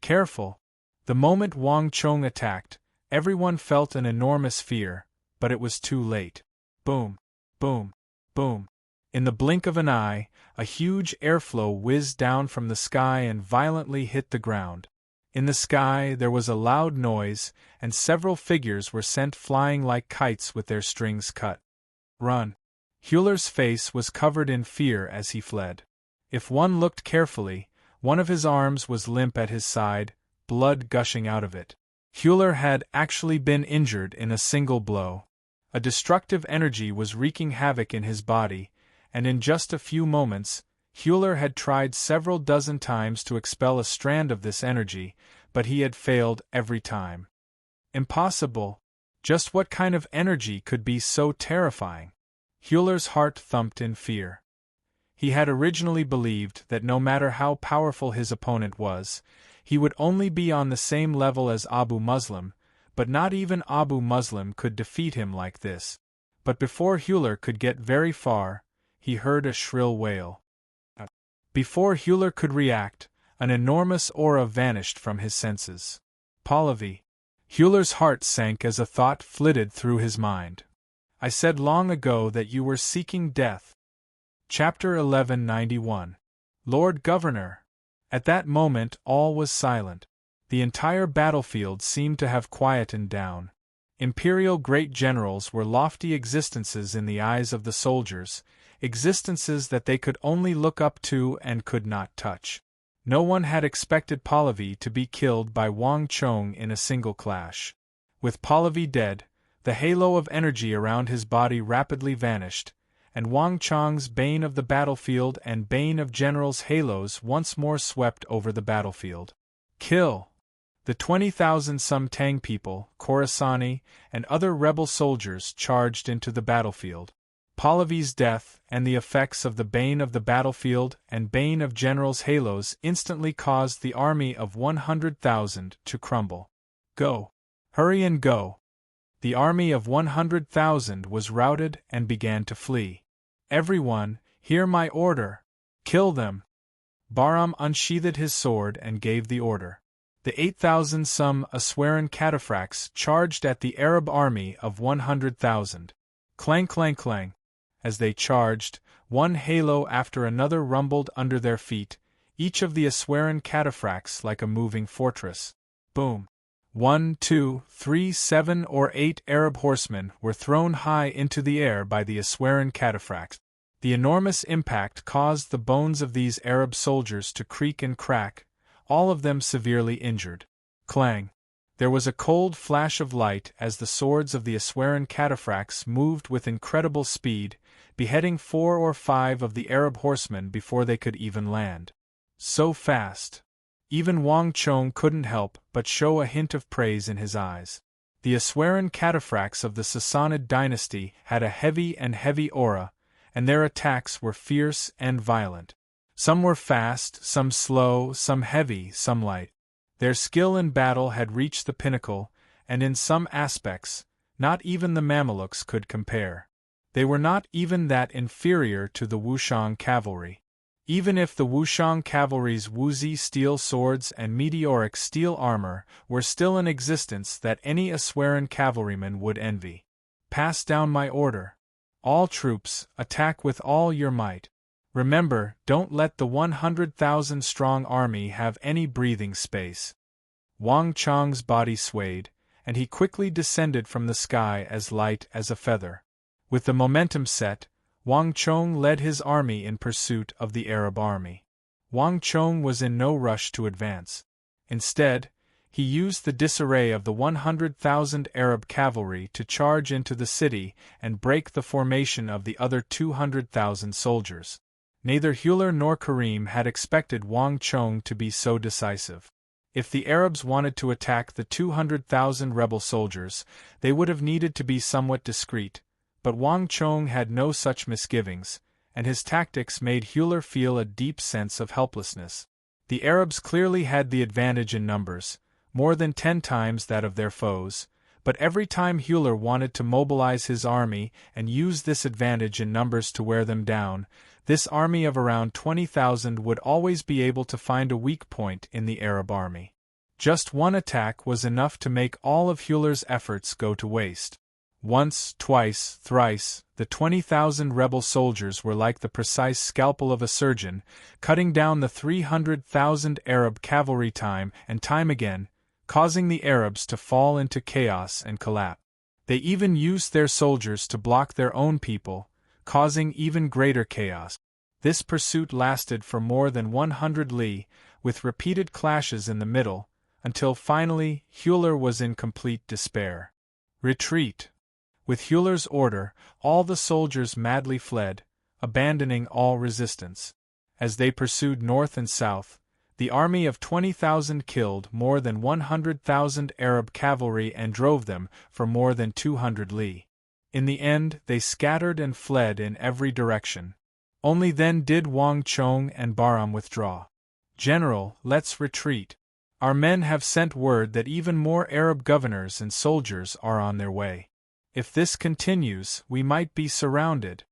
Careful. The moment Wang Chong attacked, everyone felt an enormous fear, but it was too late. Boom, boom, boom. In the blink of an eye, a huge airflow whizzed down from the sky and violently hit the ground. In the sky there was a loud noise, and several figures were sent flying like kites with their strings cut. Run! Hewler's face was covered in fear as he fled. If one looked carefully, one of his arms was limp at his side, blood gushing out of it. Hewler had actually been injured in a single blow. A destructive energy was wreaking havoc in his body, and in just a few moments, Hewler had tried several dozen times to expel a strand of this energy, but he had failed every time. Impossible! Just what kind of energy could be so terrifying? Hewler's heart thumped in fear. He had originally believed that no matter how powerful his opponent was, he would only be on the same level as Abu Muslim, but not even Abu Muslim could defeat him like this. But before Hewler could get very far, he heard a shrill wail. Before Hewler could react, an enormous aura vanished from his senses. Pahlavi. Hewler's heart sank as a thought flitted through his mind. I said long ago that you were seeking death. Chapter 1191. Lord Governor. At that moment all was silent. The entire battlefield seemed to have quietened down. Imperial great generals were lofty existences in the eyes of the soldiers, existences that they could only look up to and could not touch. No one had expected Pahlavi to be killed by Wang Chong in a single clash. With Pahlavi dead, the halo of energy around his body rapidly vanished, and Wang Chong's bane of the battlefield and bane of generals' halos once more swept over the battlefield. Kill! The 20,000-some Tang people, Khorasani, and other rebel soldiers charged into the battlefield. Pahlavi's death and the effects of the bane of the battlefield and bane of generals' halos instantly caused the army of 100,000 to crumble. Go! Hurry and go! The army of 100,000 was routed and began to flee. Everyone, hear my order! Kill them! Bahram unsheathed his sword and gave the order. The 8,000 some Aswaran cataphracts charged at the Arab army of 100,000. Clang clang clang. As they charged, one halo after another rumbled under their feet, each of the Aswaran cataphracts like a moving fortress. Boom! 1, 2, 3, 7 or 8 Arab horsemen were thrown high into the air by the Aswaran cataphracts. The enormous impact caused the bones of these Arab soldiers to creak and crack, all of them severely injured. Clang! There was a cold flash of light as the swords of the Aswaran cataphracts moved with incredible speed, beheading 4 or 5 of the Arab horsemen before they could even land. So fast! Even Wang Chong couldn't help but show a hint of praise in his eyes. The Aswaran cataphracts of the Sassanid dynasty had a heavy aura, and their attacks were fierce and violent. Some were fast, some slow, some heavy, some light. Their skill in battle had reached the pinnacle, and in some aspects, not even the Mamelukes could compare. They were not even that inferior to the Wushang cavalry. Even if the Wushang cavalry's woozy steel swords and meteoric steel armor were still in existence that any Aswaran cavalryman would envy. Pass down my order. All troops, attack with all your might. Remember, don't let the 100,000-strong army have any breathing space. Wang Chong's body swayed, and he quickly descended from the sky as light as a feather. With the momentum set, Wang Chong led his army in pursuit of the Arab army. Wang Chong was in no rush to advance. Instead, he used the disarray of the 100,000 Arab cavalry to charge into the city and break the formation of the other 200,000 soldiers. Neither Hewler nor Karim had expected Wang Chong to be so decisive. If the Arabs wanted to attack the 200,000 rebel soldiers, they would have needed to be somewhat discreet, but Wang Chong had no such misgivings, and his tactics made Hewler feel a deep sense of helplessness. The Arabs clearly had the advantage in numbers, more than 10 times that of their foes, but every time Hewler wanted to mobilize his army and use this advantage in numbers to wear them down, this army of around 20,000 would always be able to find a weak point in the Arab army. Just one attack was enough to make all of Hewler's efforts go to waste. Once, twice, thrice, the 20,000 rebel soldiers were like the precise scalpel of a surgeon, cutting down the 300,000 Arab cavalry time and time again, causing the Arabs to fall into chaos and collapse. They even used their soldiers to block their own people, causing even greater chaos. This pursuit lasted for more than 100 li, with repeated clashes in the middle, until finally Hewler was in complete despair. Retreat! With Hewler's order, all the soldiers madly fled, abandoning all resistance. As they pursued north and south, the army of 20,000 killed more than 100,000 Arab cavalry and drove them for more than 200 li. In the end, they scattered and fled in every direction. Only then did Wang Chong and Bahram withdraw. General, let's retreat. Our men have sent word that even more Arab governors and soldiers are on their way. If this continues, we might be surrounded.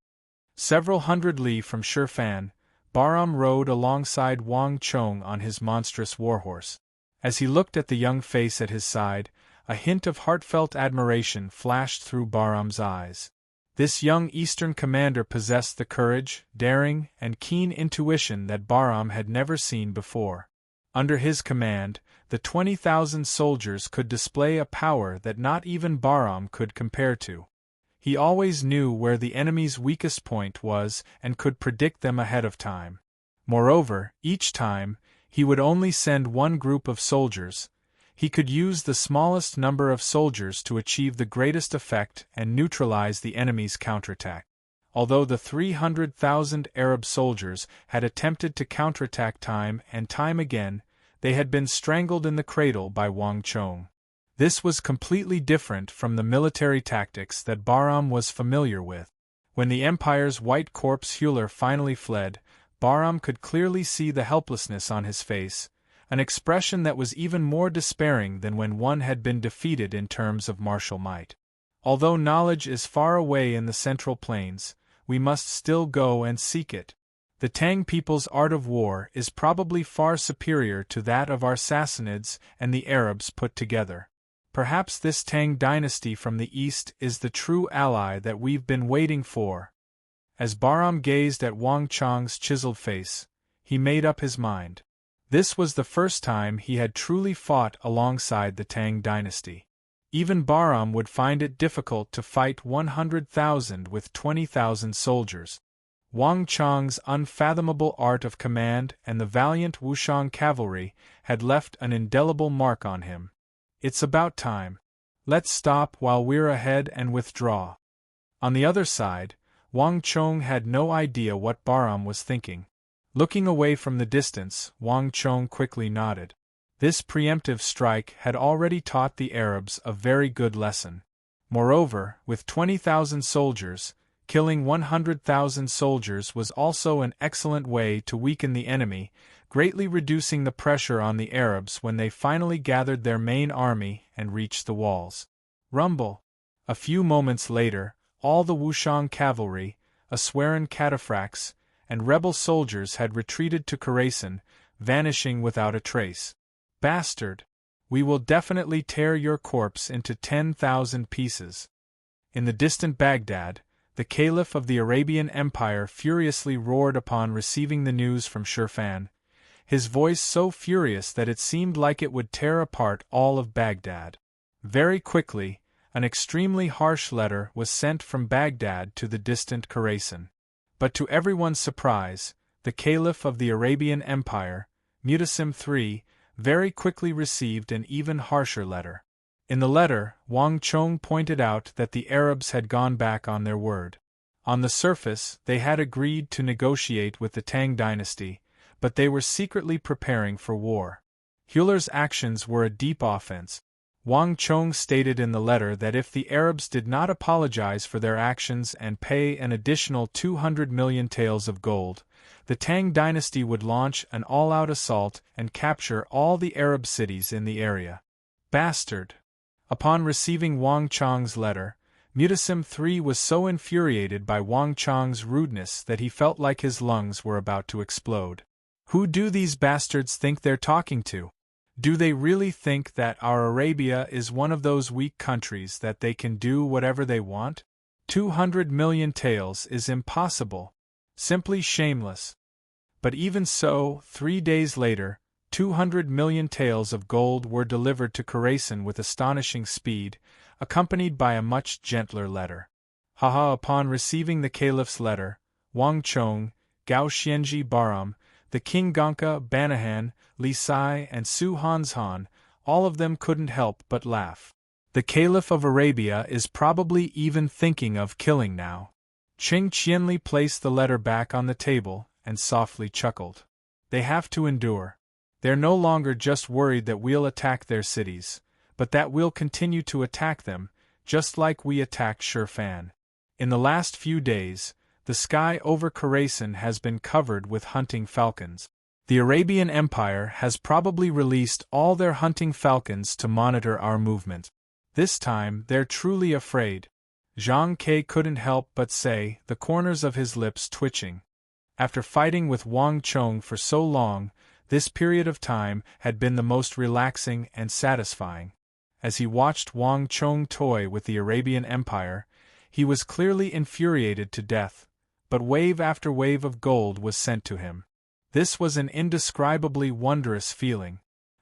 Several hundred li from Shirfan, Bahram rode alongside Wang Chong on his monstrous warhorse. As he looked at the young face at his side, a hint of heartfelt admiration flashed through Bahram's eyes. This young Eastern commander possessed the courage, daring, and keen intuition that Bahram had never seen before. Under his command, the 20,000 soldiers could display a power that not even Bahram could compare to. He always knew where the enemy's weakest point was and could predict them ahead of time. Moreover, each time, he would only send one group of soldiers. He could use the smallest number of soldiers to achieve the greatest effect and neutralize the enemy's counterattack. Although the 300,000 Arab soldiers had attempted to counterattack time and time again, they had been strangled in the cradle by Wang Chong. This was completely different from the military tactics that Bahram was familiar with. When the Empire's white corpse Hewler finally fled, Bahram could clearly see the helplessness on his face, an expression that was even more despairing than when one had been defeated in terms of martial might. Although knowledge is far away in the Central Plains, we must still go and seek it. The Tang people's art of war is probably far superior to that of our Sassanids and the Arabs put together. Perhaps this Tang dynasty from the east is the true ally that we've been waiting for. As Bahram gazed at Wang Chang's chiseled face, he made up his mind. This was the first time he had truly fought alongside the Tang dynasty. Even Bahram would find it difficult to fight 100,000 with 20,000 soldiers. Wang Chang's unfathomable art of command and the valiant Wushang cavalry had left an indelible mark on him. It's about time. Let's stop while we're ahead and withdraw. On the other side, Wang Chong had no idea what Bahram was thinking. Looking away from the distance, Wang Chong quickly nodded. This preemptive strike had already taught the Arabs a very good lesson. Moreover, with 20,000 soldiers, killing 100,000 soldiers was also an excellent way to weaken the enemy, greatly reducing the pressure on the Arabs when they finally gathered their main army and reached the walls. Rumble! A few moments later, all the Wushang cavalry, Aswaran cataphracts, and rebel soldiers had retreated to Khorasan, vanishing without a trace. Bastard! We will definitely tear your corpse into 10,000 pieces. In the distant Baghdad, the Caliph of the Arabian Empire furiously roared upon receiving the news from Shirfan, his voice so furious that it seemed like it would tear apart all of Baghdad. Very quickly, an extremely harsh letter was sent from Baghdad to the distant Khorasan. But to everyone's surprise, the Caliph of the Arabian Empire, Mutasim III, very quickly received an even harsher letter. In the letter, Wang Chong pointed out that the Arabs had gone back on their word. On the surface, they had agreed to negotiate with the Tang dynasty, but they were secretly preparing for war. Hühler's actions were a deep offense. Wang Chong stated in the letter that if the Arabs did not apologize for their actions and pay an additional 200 million taels of gold, the Tang dynasty would launch an all-out assault and capture all the Arab cities in the area. Bastard! Upon receiving Wang Chong's letter, Mutasim III was so infuriated by Wang Chong's rudeness that he felt like his lungs were about to explode. Who do these bastards think they're talking to? Do they really think that our Arabia is one of those weak countries that they can do whatever they want? 200 million taels is impossible. Simply shameless. But even so, 3 days later, 200 million taels of gold were delivered to Khorasan with astonishing speed, accompanied by a much gentler letter. Upon receiving the Caliph's letter, Wang Chong, Gao Xianji Bahram, the King Gonka, Banahan, Li Sai, and Su Hanshan, all of them couldn't help but laugh. The Caliph of Arabia is probably even thinking of killing now. Qing Qianli placed the letter back on the table and softly chuckled. They have to endure. They're no longer just worried that we'll attack their cities, but that we'll continue to attack them, just like we attacked Shirfan. In the last few days, the sky over Khorasan has been covered with hunting falcons. The Arabian Empire has probably released all their hunting falcons to monitor our movement. This time they're truly afraid. Zhang Ke couldn't help but say, the corners of his lips twitching. After fighting with Wang Chong for so long, this period of time had been the most relaxing and satisfying. As he watched Wang Chong toy with the Arabian Empire, he was clearly infuriated to death, but wave after wave of gold was sent to him. This was an indescribably wondrous feeling.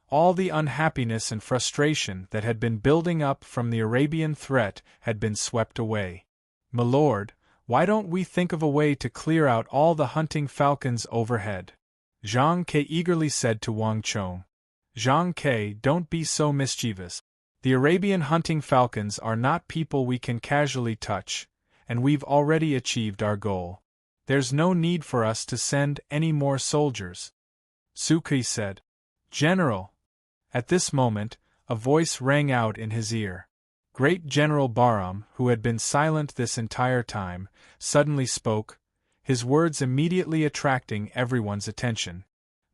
All the unhappiness and frustration that had been building up from the Arabian threat had been swept away. "My lord, why don't we think of a way to clear out all the hunting falcons overhead?" Zhang Ke eagerly said to Wang Chong. "Zhang Ke, don't be so mischievous. The Arabian hunting falcons are not people we can casually touch, and we've already achieved our goal. There's no need for us to send any more soldiers." Su Ke said. "General!" At this moment, a voice rang out in his ear. Great General Bahram, who had been silent this entire time, suddenly spoke, his words immediately attracting everyone's attention.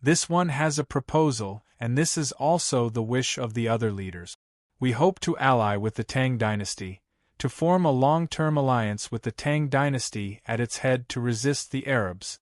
"This one has a proposal, and this is also the wish of the other leaders. We hope to ally with the Tang dynasty, to form a long-term alliance with the Tang dynasty at its head to resist the Arabs."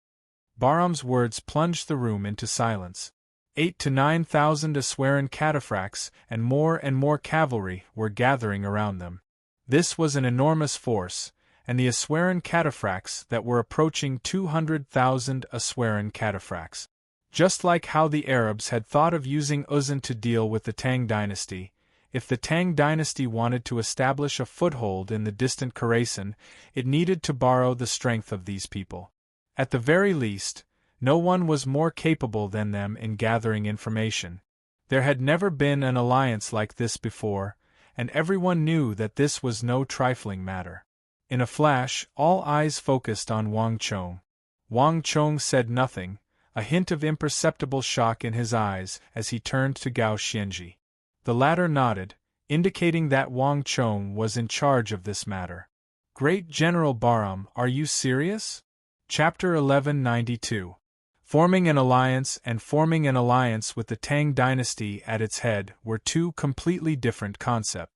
Bahram's words plunged the room into silence. 8,000 to 9,000 Aswaran cataphracts and more cavalry were gathering around them. This was an enormous force, and the Aswaran cataphracts that were approaching 200,000 Aswaran cataphracts. Just like how the Arabs had thought of using Uzun to deal with the Tang dynasty, if the Tang dynasty wanted to establish a foothold in the distant Khorasan, it needed to borrow the strength of these people. At the very least, no one was more capable than them in gathering information. There had never been an alliance like this before, and everyone knew that this was no trifling matter. In a flash, all eyes focused on Wang Chong. Wang Chong said nothing, a hint of imperceptible shock in his eyes as he turned to Gao Xianji. The latter nodded, indicating that Wang Chong was in charge of this matter. Great General Bahram, are you serious? Chapter 1192. Forming an alliance and forming an alliance with the Tang dynasty at its head were two completely different concepts.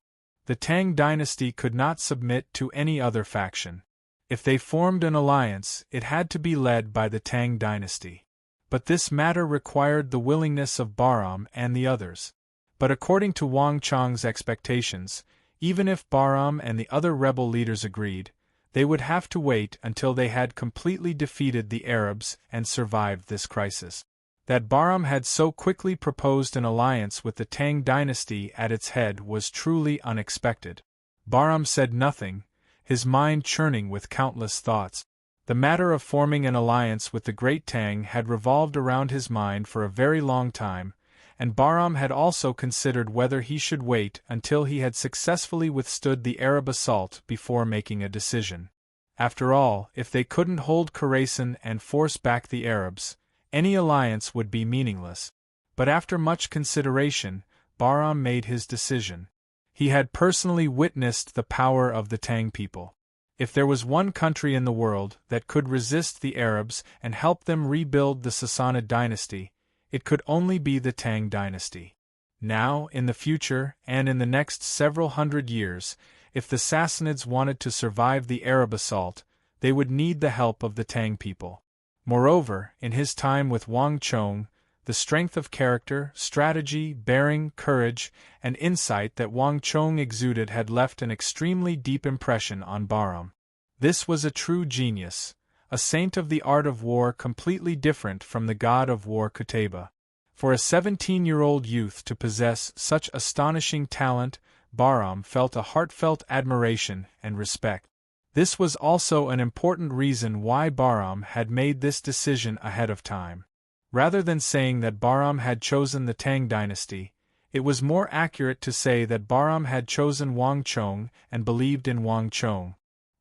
The Tang dynasty could not submit to any other faction. If they formed an alliance, it had to be led by the Tang dynasty. But this matter required the willingness of Bahram and the others. But according to Wang Chong's expectations, even if Bahram and the other rebel leaders agreed, they would have to wait until they had completely defeated the Arabs and survived this crisis. That Bahram had so quickly proposed an alliance with the Tang dynasty at its head was truly unexpected. Bahram said nothing, his mind churning with countless thoughts. The matter of forming an alliance with the Great Tang had revolved around his mind for a very long time, and Bahram had also considered whether he should wait until he had successfully withstood the Arab assault before making a decision. After all, if they couldn't hold Khorasan and force back the Arabs, any alliance would be meaningless. But after much consideration, Bahram made his decision. He had personally witnessed the power of the Tang people. If there was one country in the world that could resist the Arabs and help them rebuild the Sassanid dynasty, it could only be the Tang dynasty. Now, in the future, and in the next several hundred years, if the Sassanids wanted to survive the Arab assault, they would need the help of the Tang people. Moreover, in his time with Wang Chong, the strength of character, strategy, bearing, courage, and insight that Wang Chong exuded had left an extremely deep impression on Bahram. This was a true genius, a saint of the art of war completely different from the god of war Qutayba. For a 17-year-old youth to possess such astonishing talent, Bahram felt a heartfelt admiration and respect. This was also an important reason why Bahram had made this decision ahead of time. Rather than saying that Bahram had chosen the Tang dynasty, it was more accurate to say that Bahram had chosen Wang Chong and believed in Wang Chong.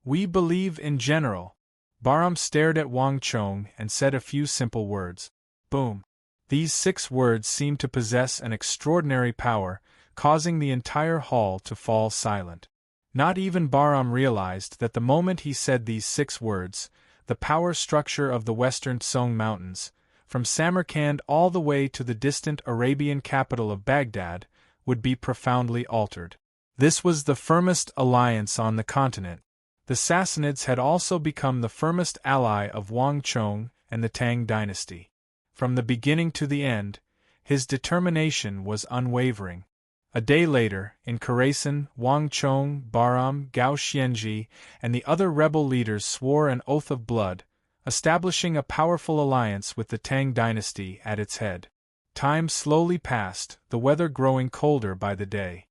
We believe in general. Bahram stared at Wang Chong and said a few simple words. Boom. These 6 words seemed to possess an extraordinary power, causing the entire hall to fall silent. Not even Bahram realized that the moment he said these 6 words, the power structure of the western Song Mountains, from Samarkand all the way to the distant Arabian capital of Baghdad, would be profoundly altered. This was the firmest alliance on the continent. The Sassanids had also become the firmest ally of Wang Chong and the Tang dynasty. From the beginning to the end, his determination was unwavering. A day later, in Khorasan, Wang Chong, Bahram, Gao Xianji, and the other rebel leaders swore an oath of blood, establishing a powerful alliance with the Tang dynasty at its head. Time slowly passed, the weather growing colder by the day.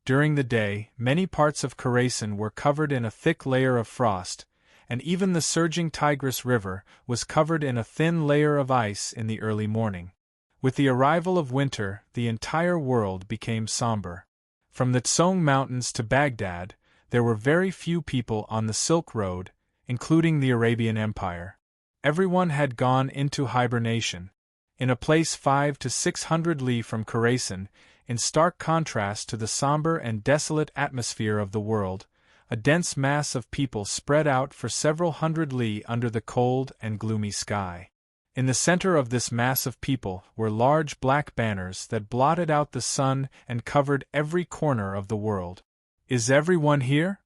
During the day, many parts of Khorasan were covered in a thick layer of frost, and even the surging Tigris River was covered in a thin layer of ice in the early morning. With the arrival of winter, the entire world became somber. From the Song Mountains to Baghdad, there were very few people on the Silk Road, including the Arabian Empire. Everyone had gone into hibernation. In a place 500 to 600 li from Khorasan, in stark contrast to the somber and desolate atmosphere of the world, a dense mass of people spread out for several hundred li under the cold and gloomy sky. In the center of this mass of people were large black banners that blotted out the sun and covered every corner of the world. Is everyone here?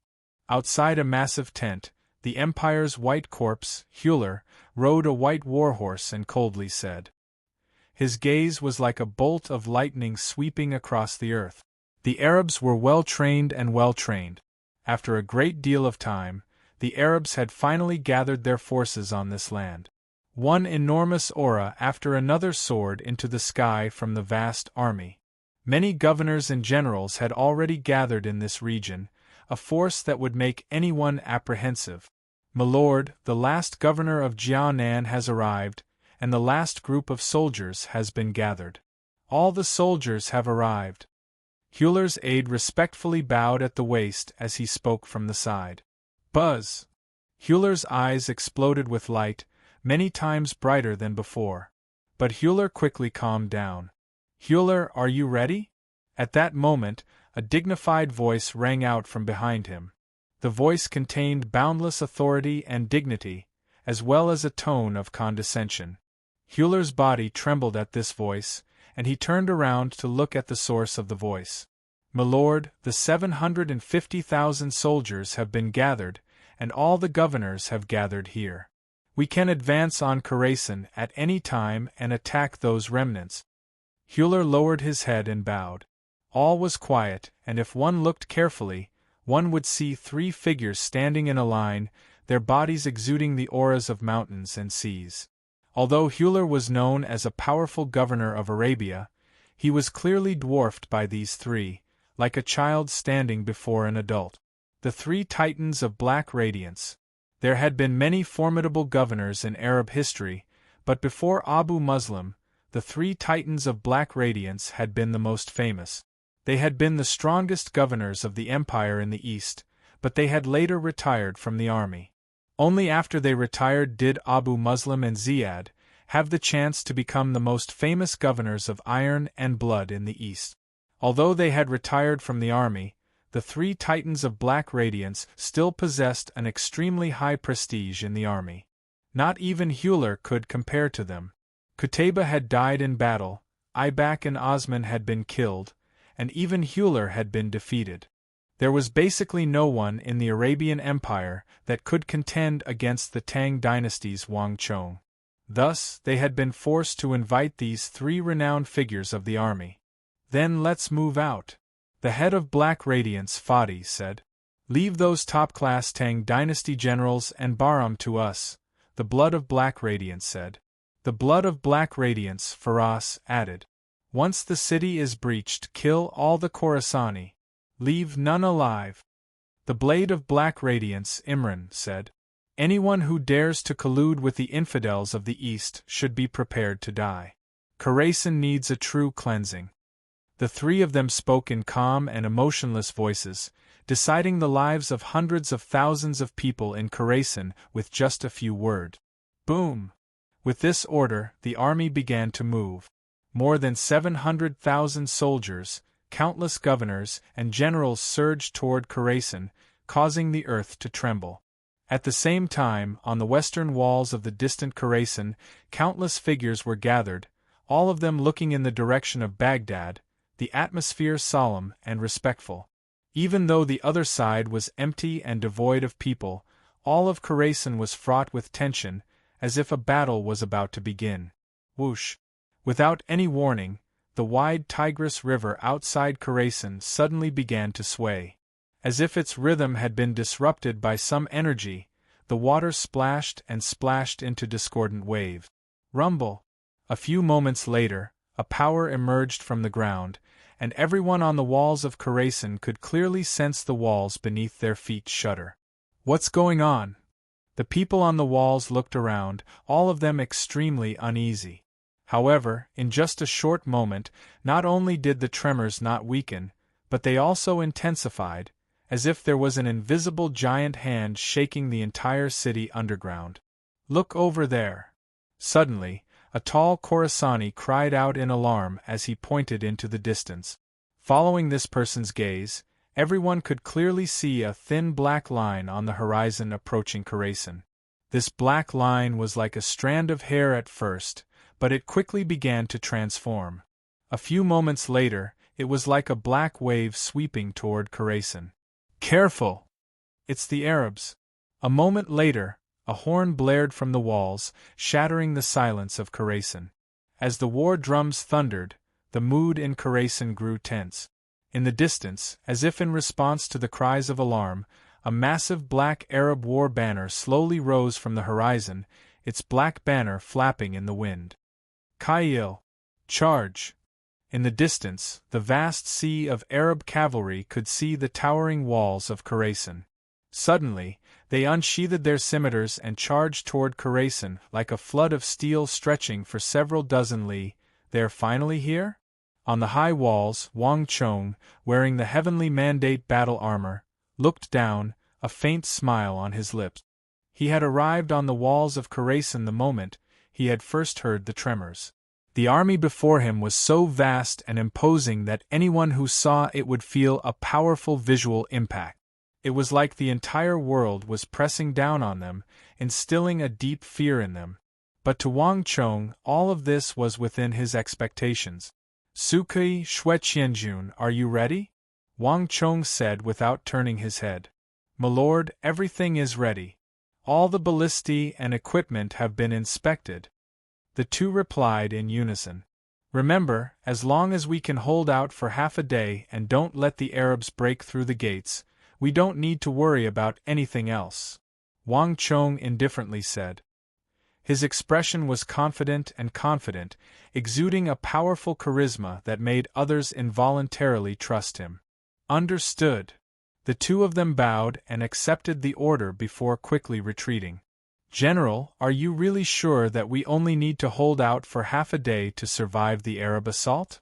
Outside a massive tent, The Empire's white corpse, Hewler, rode a white warhorse and coldly said. His gaze was like a bolt of lightning sweeping across the earth. The Arabs were well trained and well trained. After a great deal of time, the Arabs had finally gathered their forces on this land. One enormous aura after another soared into the sky from the vast army. Many governors and generals had already gathered in this region, a force that would make anyone apprehensive. "My lord, the last governor of Jianan has arrived, and the last group of soldiers has been gathered. All the soldiers have arrived." Hewler's aide respectfully bowed at the waist as he spoke from the side. Buzz! Hewler's eyes exploded with light, many times brighter than before. But Hewler quickly calmed down. "Hewler, are you ready?" At that moment, a dignified voice rang out from behind him. The voice contained boundless authority and dignity, as well as a tone of condescension. Hewler's body trembled at this voice, and he turned around to look at the source of the voice. "My lord, the 750,000 soldiers have been gathered, and all the governors have gathered here. We can advance on Khorasan at any time and attack those remnants." Hewler lowered his head and bowed. All was quiet, and if one looked carefully, one would see 3 figures standing in a line, their bodies exuding the auras of mountains and seas. Although Hewler was known as a powerful governor of Arabia, he was clearly dwarfed by these 3, like a child standing before an adult. The 3 titans of black radiance. There had been many formidable governors in Arab history, but before Abu Muslim, the 3 titans of black radiance had been the most famous. They had been the strongest governors of the empire in the east, but they had later retired from the army. Only after they retired did Abu Muslim and Ziyad have the chance to become the most famous governors of iron and blood in the east. Although they had retired from the army, the 3 titans of black radiance still possessed an extremely high prestige in the army. Not even Hewler could compare to them. Qutayba had died in battle, Ibak and Osman had been killed, and even Hewler had been defeated. There was basically no one in the Arabian Empire that could contend against the Tang dynasty's Wang Chong. Thus, they had been forced to invite these 3 renowned figures of the army. "Then let's move out," the head of Black Radiance, Fadi, said. "Leave those top-class Tang dynasty generals and Bahram to us," the blood of Black Radiance said. "The blood of Black Radiance," Faraz added. "Once the city is breached, kill all the Khorasani. Leave none alive." The blade of Black Radiance, Imran, said. "Anyone who dares to collude with the infidels of the East should be prepared to die. Khorasan needs a true cleansing." The 3 of them spoke in calm and emotionless voices, deciding the lives of hundreds of thousands of people in Khorasan with just a few words. Boom! With this order, the army began to move. More than 700,000 soldiers, countless governors, and generals surged toward Khorasan, causing the earth to tremble. At the same time, on the western walls of the distant Khorasan, countless figures were gathered, all of them looking in the direction of Baghdad, the atmosphere solemn and respectful. Even though the other side was empty and devoid of people, all of Khorasan was fraught with tension, as if a battle was about to begin. Whoosh! Without any warning, the wide Tigris River outside Khorasan suddenly began to sway. As if its rhythm had been disrupted by some energy, the water splashed and splashed into discordant waves. Rumble! A few moments later, a power emerged from the ground, and everyone on the walls of Khorasan could clearly sense the walls beneath their feet shudder. "What's going on?" The people on the walls looked around, all of them extremely uneasy. However, in just a short moment, not only did the tremors not weaken, but they also intensified, as if there was an invisible giant hand shaking the entire city underground. "Look over there!" Suddenly, a tall Khorasani cried out in alarm as he pointed into the distance. Following this person's gaze, everyone could clearly see a thin black line on the horizon approaching Khorasan. This black line was like a strand of hair at first, but it quickly began to transform. A few moments later, it was like a black wave sweeping toward Khorasan. "Careful! It's the Arabs!" A moment later, a horn blared from the walls, shattering the silence of Khorasan. As the war drums thundered, the mood in Khorasan grew tense. In the distance, as if in response to the cries of alarm, a massive black Arab war banner slowly rose from the horizon, its black banner flapping in the wind. Ka'il! Charge! In the distance, the vast sea of Arab cavalry could see the towering walls of Khorasan. Suddenly, they unsheathed their scimitars and charged toward Khorasan like a flood of steel stretching for several dozen li. They are finally here? On the high walls, Wang Chong, wearing the heavenly mandate battle armor, looked down, a faint smile on his lips. He had arrived on the walls of Khorasan the moment he had first heard the tremors. The army before him was so vast and imposing that anyone who saw it would feel a powerful visual impact. It was like the entire world was pressing down on them, instilling a deep fear in them. But to Wang Chong, all of this was within his expectations. "Sukui Shueqianjun, are you ready?" Wang Chong said without turning his head. "My lord, everything is ready. All the ballistae and equipment have been inspected." The two replied in unison. "Remember, as long as we can hold out for half a day and don't let the Arabs break through the gates, we don't need to worry about anything else," Wang Chong indifferently said. His expression was confident, exuding a powerful charisma that made others involuntarily trust him. "Understood." The two of them bowed and accepted the order before quickly retreating. "General, are you really sure that we only need to hold out for half a day to survive the Arab assault?"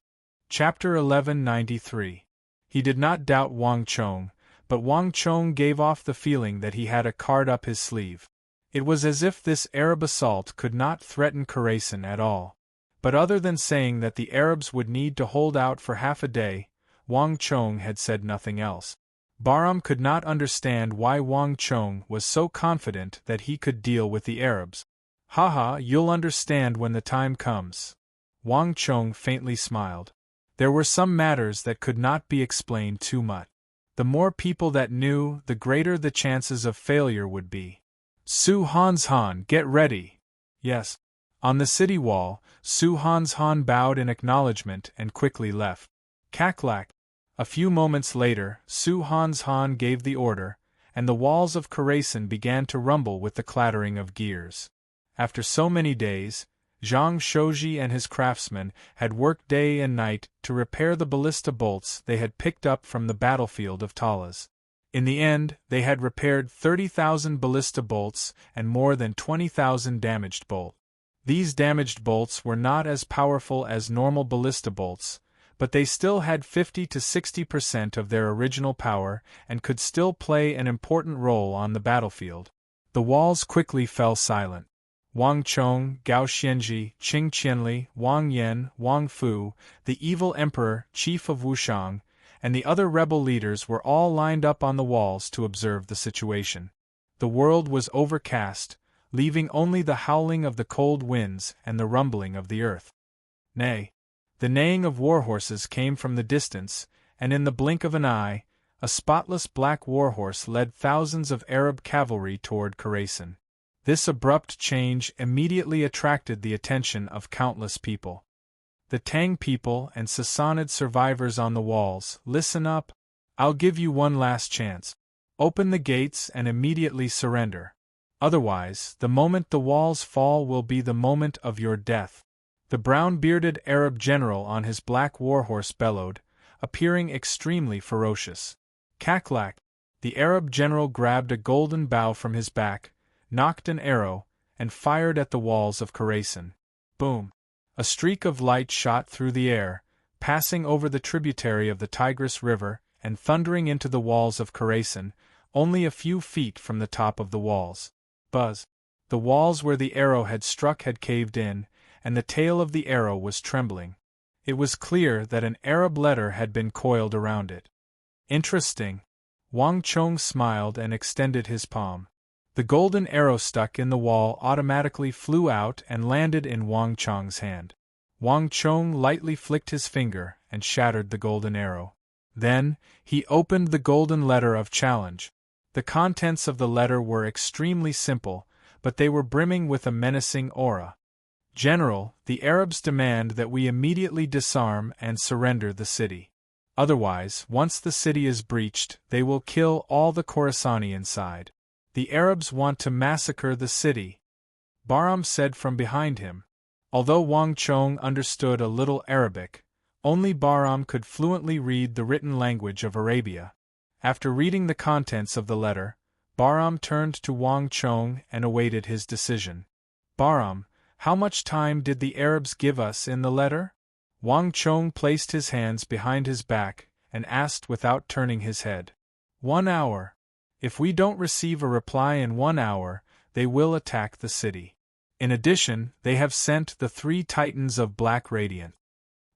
Chapter 1193. He did not doubt Wang Chong, but Wang Chong gave off the feeling that he had a card up his sleeve. It was as if this Arab assault could not threaten Khorasan at all. But other than saying that the Arabs would need to hold out for half a day, Wang Chong had said nothing else. Bahram could not understand why Wang Chong was so confident that he could deal with the Arabs. "Haha, you'll understand when the time comes." Wang Chong faintly smiled. There were some matters that could not be explained too much. The more people that knew, the greater the chances of failure would be. "Su Hanshan, get ready." "Yes." On the city wall, Su Hanshan bowed in acknowledgement and quickly left. Kaklak. A few moments later, Su Hanshan gave the order, and the walls of Khorasan began to rumble with the clattering of gears. After so many days, Zhang Shoji and his craftsmen had worked day and night to repair the ballista bolts they had picked up from the battlefield of Talas. In the end, they had repaired 30,000 ballista bolts and more than 20,000 damaged bolts. These damaged bolts were not as powerful as normal ballista bolts, but they still had 50 to 60% of their original power and could still play an important role on the battlefield. The walls quickly fell silent. Wang Chong, Gao Xianji, Qing Qianli, Wang Yan, Wang Fu, the evil emperor, chief of Wushang, and the other rebel leaders were all lined up on the walls to observe the situation. The world was overcast, leaving only the howling of the cold winds and the rumbling of the earth. Nay, the neighing of warhorses came from the distance, and in the blink of an eye, a spotless black warhorse led thousands of Arab cavalry toward Khorasan. This abrupt change immediately attracted the attention of countless people. The Tang people and Sassanid survivors on the walls, listen up. I'll give you one last chance. Open the gates and immediately surrender. Otherwise, the moment the walls fall will be the moment of your death. The brown-bearded Arab general on his black warhorse bellowed, appearing extremely ferocious. Kaklak. The Arab general grabbed a golden bow from his back, knocked an arrow, and fired at the walls of Khorasan. Boom! A streak of light shot through the air, passing over the tributary of the Tigris River and thundering into the walls of Khorasan, only a few feet from the top of the walls. Buzz! The walls where the arrow had struck had caved in, and the tail of the arrow was trembling. It was clear that an Arab letter had been coiled around it. Interesting. Wang Chong smiled and extended his palm. The golden arrow stuck in the wall automatically flew out and landed in Wang Chong's hand. Wang Chong lightly flicked his finger and shattered the golden arrow. Then, he opened the golden letter of challenge. The contents of the letter were extremely simple, but they were brimming with a menacing aura. General, the Arabs demand that we immediately disarm and surrender the city. Otherwise, once the city is breached, they will kill all the Khorasani inside. The Arabs want to massacre the city, Bahram said from behind him. Although Wang Chong understood a little Arabic, only Bahram could fluently read the written language of Arabia. After reading the contents of the letter, Bahram turned to Wang Chong and awaited his decision. Bahram, how much time did the Arabs give us in the letter? Wang Chong placed his hands behind his back and asked without turning his head. 1 hour. If we don't receive a reply in 1 hour, they will attack the city. In addition, they have sent the 3 Titans of Black Radiance.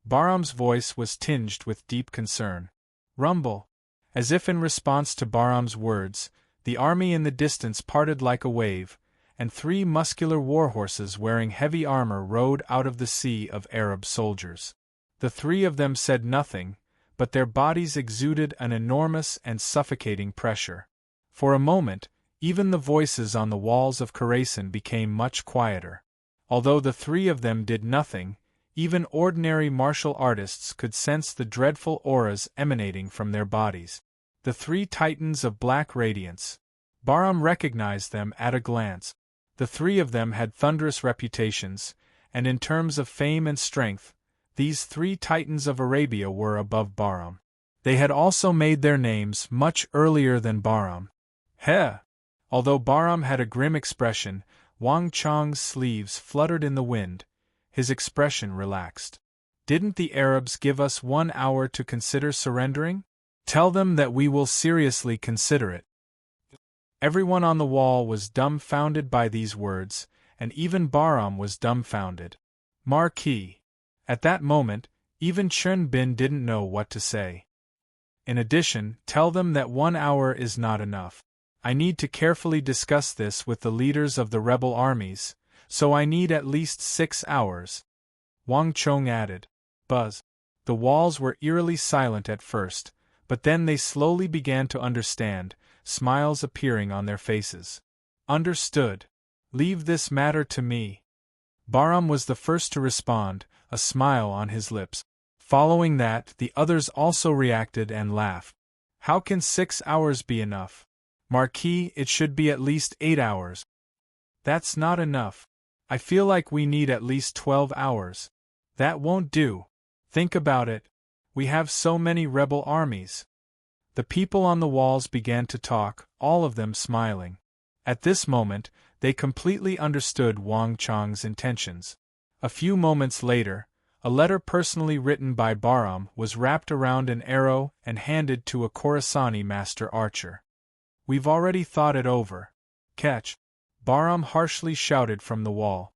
Bahram's voice was tinged with deep concern. Rumble. As if in response to Bahram's words, the army in the distance parted like a wave, and 3 muscular warhorses wearing heavy armor rode out of the sea of Arab soldiers. The 3 of them said nothing, but their bodies exuded an enormous and suffocating pressure. For a moment, even the voices on the walls of Khorasan became much quieter. Although the 3 of them did nothing, even ordinary martial artists could sense the dreadful auras emanating from their bodies. The 3 Titans of Black Radiance. Bahram recognized them at a glance. The 3 of them had thunderous reputations, and in terms of fame and strength, these 3 Titans of Arabia were above Bahram. They had also made their names much earlier than Bahram. Heh! Although Bahram had a grim expression, Wang Chong's sleeves fluttered in the wind. His expression relaxed. Didn't the Arabs give us 1 hour to consider surrendering? Tell them that we will seriously consider it. Everyone on the wall was dumbfounded by these words, and even Bahram was dumbfounded. Marquis. At that moment, even Chun Bin didn't know what to say. In addition, tell them that 1 hour is not enough. I need to carefully discuss this with the leaders of the rebel armies, so I need at least 6 hours. Wang Chong added. Buzz. The walls were eerily silent at first, but then they slowly began to understand, smiles appearing on their faces. Understood. Leave this matter to me. Bahram was the first to respond, a smile on his lips. Following that, the others also reacted and laughed. How can 6 hours be enough? Marquis, it should be at least 8 hours. That's not enough. I feel like we need at least 12 hours. That won't do. Think about it. We have so many rebel armies. The people on the walls began to talk, all of them smiling. At this moment, they completely understood Wang Chong's intentions. A few moments later, a letter personally written by Bahram was wrapped around an arrow and handed to a Khorasani master archer. We've already thought it over. Catch! Bahram harshly shouted from the wall.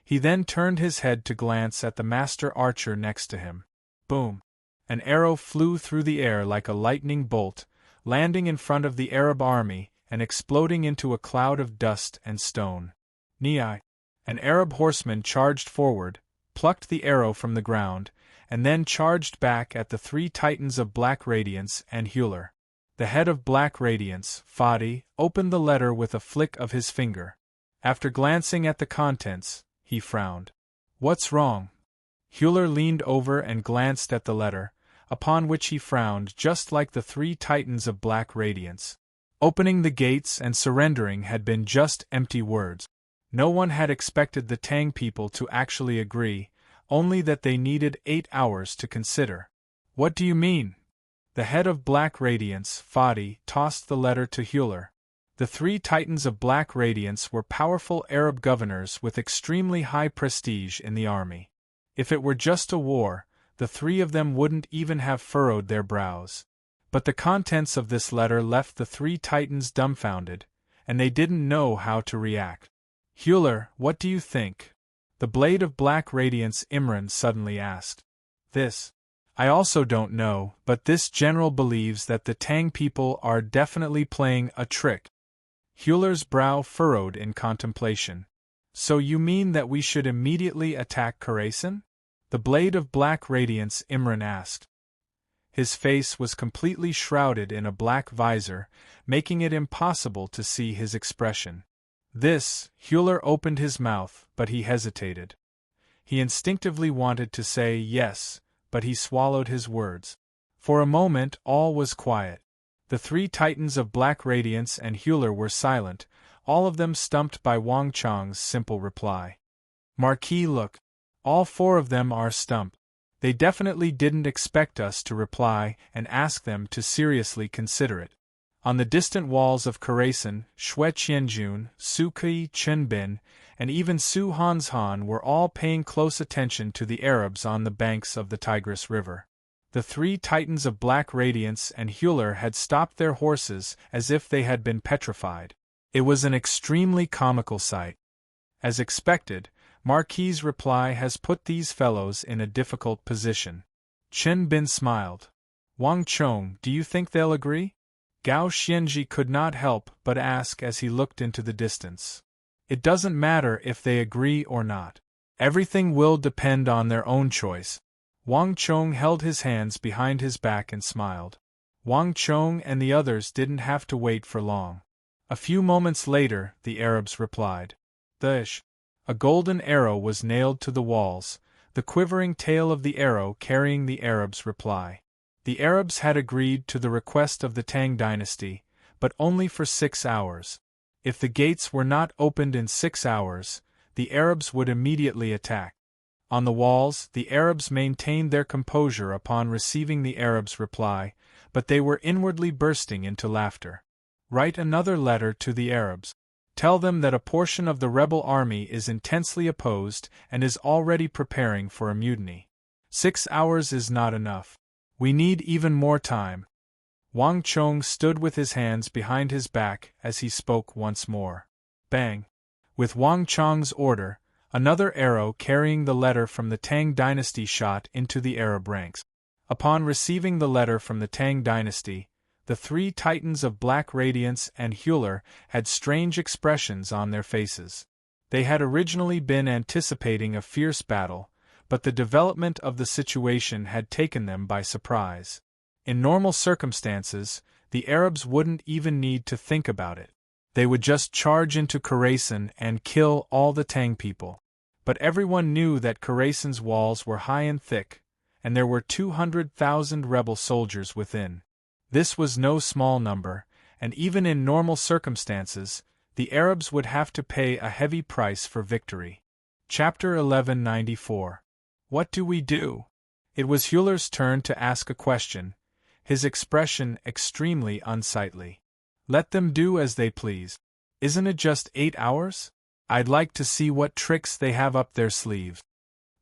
He then turned his head to glance at the master archer next to him. Boom! An arrow flew through the air like a lightning bolt, landing in front of the Arab army and exploding into a cloud of dust and stone. Niai! An Arab horseman charged forward, plucked the arrow from the ground, and then charged back at the 3 Titans of Black Radiance and Huler. The head of Black Radiance, Fadi, opened the letter with a flick of his finger. After glancing at the contents, he frowned. What's wrong? Huler leaned over and glanced at the letter, upon which he frowned just like the 3 Titans of Black Radiance. Opening the gates and surrendering had been just empty words. No one had expected the Tang people to actually agree, only that they needed 8 hours to consider. What do you mean? The head of Black Radiance, Fadi, tossed the letter to Huler. The 3 Titans of Black Radiance were powerful Arab governors with extremely high prestige in the army. If it were just a war, the 3 of them wouldn't even have furrowed their brows. But the contents of this letter left the 3 Titans dumbfounded, and they didn't know how to react. Huler, what do you think? The Blade of Black Radiance Imran suddenly asked. This. I also don't know, but this general believes that the Tang people are definitely playing a trick. Huler's brow furrowed in contemplation. So you mean that we should immediately attack Khorasan? The Blade of Black Radiance Imran asked. His face was completely shrouded in a black visor, making it impossible to see his expression. Hewler opened his mouth, but he hesitated. He instinctively wanted to say yes, but he swallowed his words. For a moment all was quiet. The three titans of black radiance and Hewler were silent, all of them stumped by Wang Chong's simple reply. Marquis, look. All four of them are stumped. They definitely didn't expect us to reply and ask them to seriously consider it. On the distant walls of Karasan, Shui Qianjun, Su Kui Chenbin, and even Su Hanshan were all paying close attention to the Arabs on the banks of the Tigris River. The three titans of black radiance and Hewler had stopped their horses as if they had been petrified. It was an extremely comical sight. As expected, Marquis's reply has put these fellows in a difficult position. Chen Bin smiled. Wang Chong, do you think they'll agree? Gao Xianji could not help but ask as he looked into the distance. It doesn't matter if they agree or not. Everything will depend on their own choice. Wang Chong held his hands behind his back and smiled. Wang Chong and the others didn't have to wait for long. A few moments later, the Arabs replied. A golden arrow was nailed to the walls, the quivering tail of the arrow carrying the Arabs' reply. The Arabs had agreed to the request of the Tang dynasty, but only for 6 hours. If the gates were not opened in 6 hours, the Arabs would immediately attack. On the walls, the Arabs maintained their composure upon receiving the Arabs' reply, but they were inwardly bursting into laughter. Write another letter to the Arabs. Tell them that a portion of the rebel army is intensely opposed and is already preparing for a mutiny. 6 hours is not enough. We need even more time. Wang Chong stood with his hands behind his back as he spoke once more. Bang! With Wang Chong's order, another arrow carrying the letter from the Tang dynasty shot into the Arab ranks. Upon receiving the letter from the Tang dynasty, the three titans of black radiance and Hewler had strange expressions on their faces. They had originally been anticipating a fierce battle, but the development of the situation had taken them by surprise. In normal circumstances, the Arabs wouldn't even need to think about it. They would just charge into Karasan and kill all the Tang people. But everyone knew that Karasan's walls were high and thick, and there were 200,000 rebel soldiers within. This was no small number, and even in normal circumstances, the Arabs would have to pay a heavy price for victory. Chapter 1194. What do we do? It was Hewler's turn to ask a question, his expression extremely unsightly. Let them do as they please. Isn't it just 8 hours? I'd like to see what tricks they have up their sleeves.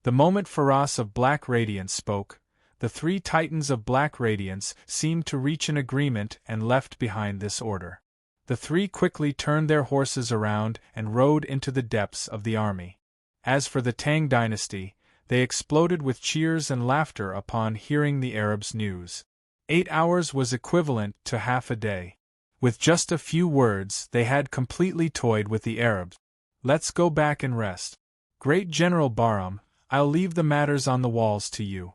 The moment Faraz of Black Radiance spoke, the three titans of Black Radiance seemed to reach an agreement and left behind this order. The three quickly turned their horses around and rode into the depths of the army. As for the Tang dynasty, they exploded with cheers and laughter upon hearing the Arabs' news. 8 hours was equivalent to half a day. With just a few words, they had completely toyed with the Arabs. Let's go back and rest. Great General Bahram, I'll leave the matters on the walls to you.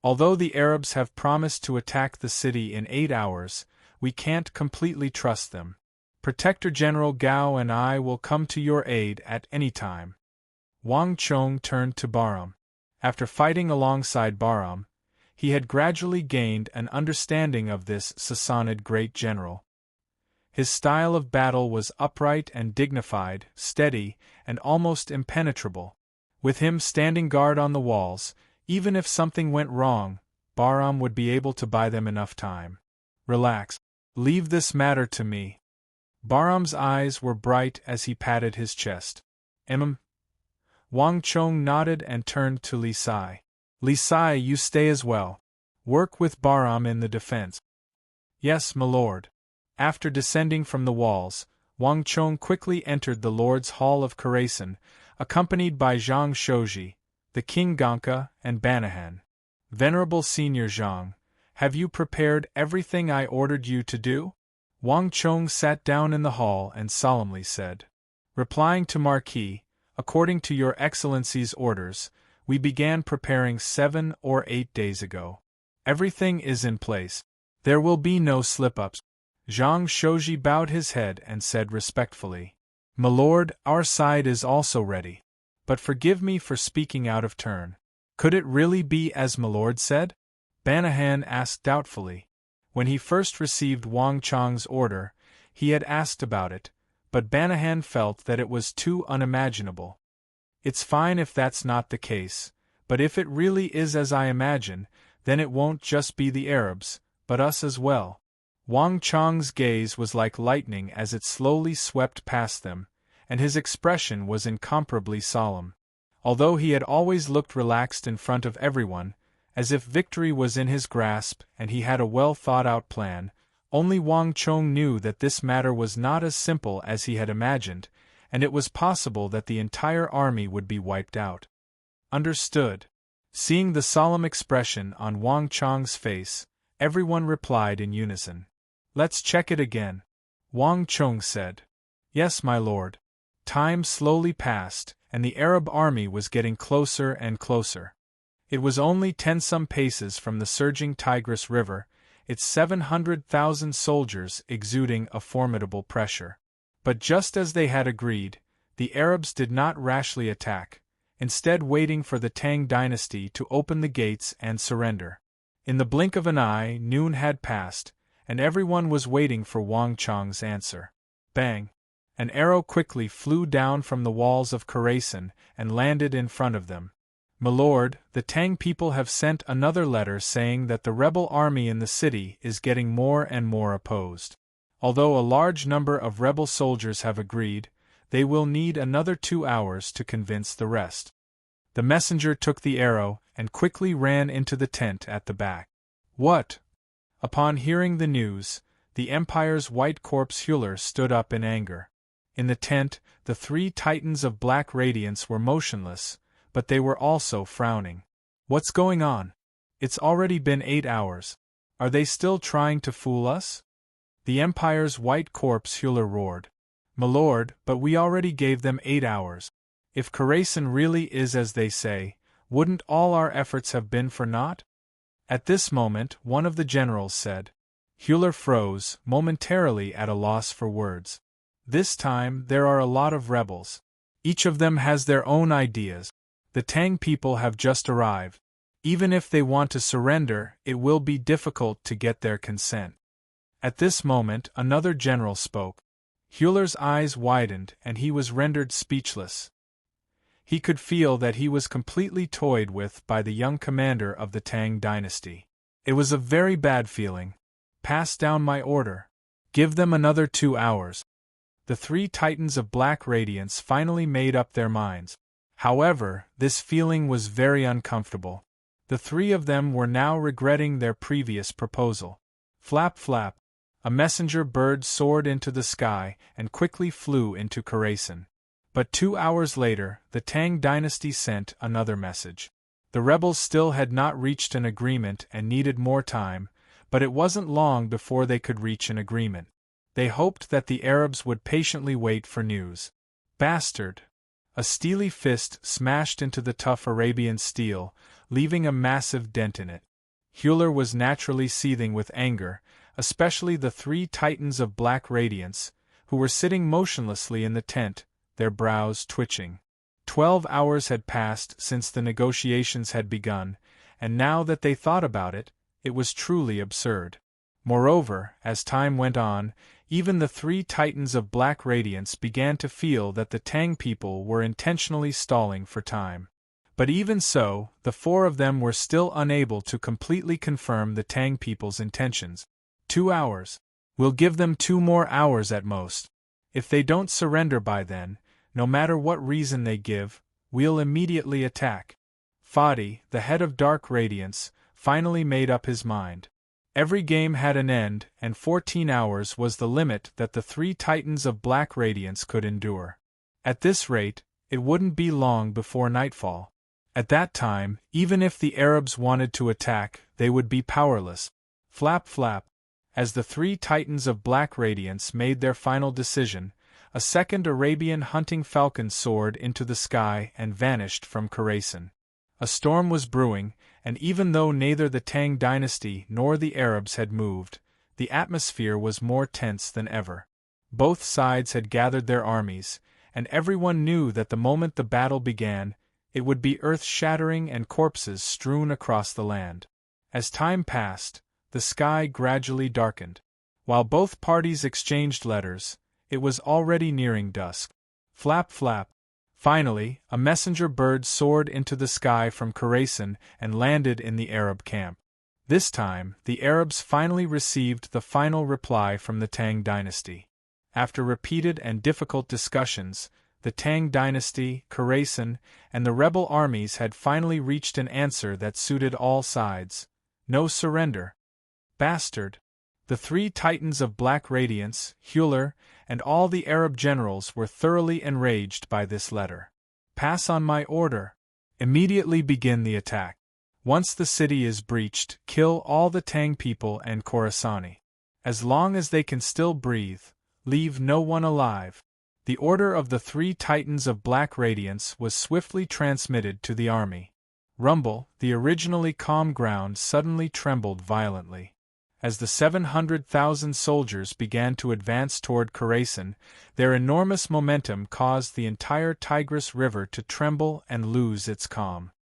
Although the Arabs have promised to attack the city in 8 hours, we can't completely trust them. Protector General Gao and I will come to your aid at any time. Wang Chong turned to Bahram. After fighting alongside Bahram, he had gradually gained an understanding of this Sassanid great general. His style of battle was upright and dignified, steady, and almost impenetrable. With him standing guard on the walls, even if something went wrong, Bahram would be able to buy them enough time. Relax. Leave this matter to me. Bahram's eyes were bright as he patted his chest. Wang Chong nodded and turned to Li Sai. Li Sai, you stay as well. Work with Bahram in the defense. Yes, my lord. After descending from the walls, Wang Chong quickly entered the Lord's Hall of Karasan, accompanied by Zhang Shoji, the King Gonka, and Banahan. Venerable Senior Zhang, have you prepared everything I ordered you to do? Wang Chong sat down in the hall and solemnly said. Replying to Marquis, according to your Excellency's orders, we began preparing 7 or 8 days ago. Everything is in place. There will be no slip-ups. Zhang Shouji bowed his head and said respectfully, "My lord, our side is also ready. But forgive me for speaking out of turn. Could it really be as my lord said?" Banahan asked doubtfully. When he first received Wang Chang's order, he had asked about it, but Banahan felt that it was too unimaginable. "It's fine if that's not the case, but if it really is as I imagine, then it won't just be the Arabs, but us as well." Wang Chang's gaze was like lightning as it slowly swept past them, and his expression was incomparably solemn. Although he had always looked relaxed in front of everyone, as if victory was in his grasp and he had a well-thought-out plan, only Wang Chong knew that this matter was not as simple as he had imagined, and it was possible that the entire army would be wiped out. "Understood." Seeing the solemn expression on Wang Chang's face, everyone replied in unison. "Let's check it again," Wang Chong said. "Yes, my lord." Time slowly passed, and the Arab army was getting closer and closer. It was only 10-some paces from the surging Tigris River, its 700,000 soldiers exuding a formidable pressure. But just as they had agreed, the Arabs did not rashly attack, instead waiting for the Tang dynasty to open the gates and surrender. In the blink of an eye, noon had passed, and everyone was waiting for Wang Chang's answer. Bang! An arrow quickly flew down from the walls of Khorasan and landed in front of them. "My lord, the Tang people have sent another letter saying that the rebel army in the city is getting more and more opposed. Although a large number of rebel soldiers have agreed, they will need another 2 hours to convince the rest." The messenger took the arrow and quickly ran into the tent at the back. "What?" Upon hearing the news, the Empire's white corpse Hewler stood up in anger. In the tent, the 3 titans of black radiance were motionless, but they were also frowning. "What's going on? It's already been 8 hours. Are they still trying to fool us?" The Empire's white corpse Hewler roared. "My lord, but we already gave them 8 hours. If Khorasan really is as they say, wouldn't all our efforts have been for naught?" At this moment, one of the generals said. Hewler froze, momentarily at a loss for words. "This time, there are a lot of rebels. Each of them has their own ideas. The Tang people have just arrived. Even if they want to surrender, it will be difficult to get their consent." At this moment, another general spoke. Hewler's eyes widened and he was rendered speechless. He could feel that he was completely toyed with by the young commander of the Tang dynasty. It was a very bad feeling. "Pass down my order. Give them another 2 hours." The 3 titans of black radiance finally made up their minds. However, this feeling was very uncomfortable. The 3 of them were now regretting their previous proposal. Flap flap! A messenger bird soared into the sky and quickly flew into Khorasan. But 2 hours later, the Tang dynasty sent another message. The rebels still had not reached an agreement and needed more time, but it wasn't long before they could reach an agreement. They hoped that the Arabs would patiently wait for news. Bastard! A steely fist smashed into the tough Arabian steel, leaving a massive dent in it. Hewler was naturally seething with anger, especially the 3 titans of black radiance, who were sitting motionlessly in the tent, their brows twitching. 12 hours had passed since the negotiations had begun, and now that they thought about it, it was truly absurd. Moreover, as time went on, even the 3 titans of black radiance began to feel that the Tang people were intentionally stalling for time. But even so, the 4 of them were still unable to completely confirm the Tang people's intentions. 2 hours. We'll give them 2 more hours at most. If they don't surrender by then, no matter what reason they give, we'll immediately attack. Fadi, the head of Dark Radiance, finally made up his mind. Every game had an end, and 14 hours was the limit that the 3 titans of Black Radiance could endure. At this rate, it wouldn't be long before nightfall. At that time, even if the Arabs wanted to attack, they would be powerless. Flap flap. As the 3 titans of Black Radiance made their final decision, a second Arabian hunting falcon soared into the sky and vanished from Khorasan. A storm was brewing, and even though neither the Tang dynasty nor the Arabs had moved, the atmosphere was more tense than ever. Both sides had gathered their armies, and everyone knew that the moment the battle began, it would be earth-shattering and corpses strewn across the land. As time passed, the sky gradually darkened. While both parties exchanged letters, it was already nearing dusk. Flap, flap. Finally, a messenger bird soared into the sky from Khorasan and landed in the Arab camp. This time, the Arabs finally received the final reply from the Tang dynasty. After repeated and difficult discussions, the Tang dynasty, Khorasan, and the rebel armies had finally reached an answer that suited all sides. No surrender. Bastard. The three titans of black radiance, Hewler, and all the Arab generals were thoroughly enraged by this letter. Pass on my order. Immediately begin the attack. Once the city is breached, kill all the Tang people and Khorasani. As long as they can still breathe, leave no one alive. The order of the three titans of black radiance was swiftly transmitted to the army. Rumble, the originally calm ground suddenly trembled violently. As the 700,000 soldiers began to advance toward Khorasan, their enormous momentum caused the entire Tigris River to tremble and lose its calm.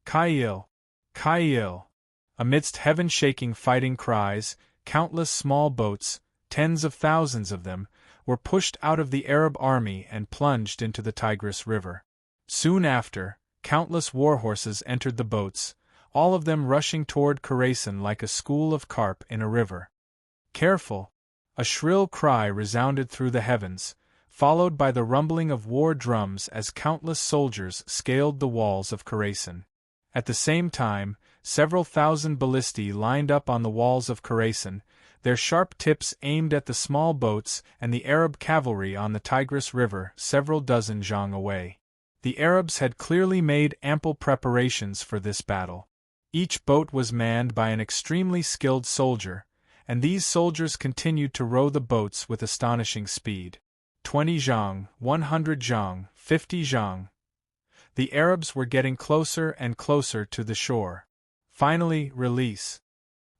Kail! Kail! Amidst heaven-shaking fighting cries, countless small boats, tens of thousands of them, were pushed out of the Arab army and plunged into the Tigris River. Soon after, countless warhorses entered the boats, all of them rushing toward Khorasan like a school of carp in a river. Careful! A shrill cry resounded through the heavens, followed by the rumbling of war drums as countless soldiers scaled the walls of Khorasan. At the same time, several thousand ballistae lined up on the walls of Khorasan, their sharp tips aimed at the small boats and the Arab cavalry on the Tigris River several dozen zhang away. The Arabs had clearly made ample preparations for this battle. Each boat was manned by an extremely skilled soldier, and these soldiers continued to row the boats with astonishing speed. 20 zhang, 100 zhang, 50 zhang. The Arabs were getting closer and closer to the shore. Finally, release.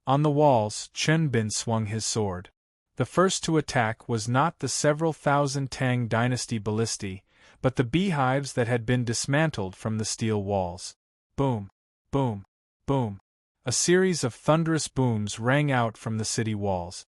On the walls, Chen Bin swung his sword. The first to attack was not the several thousand Tang dynasty ballistae, but the beehives that had been dismantled from the steel walls. Boom! Boom! Boom! A series of thunderous booms rang out from the city walls.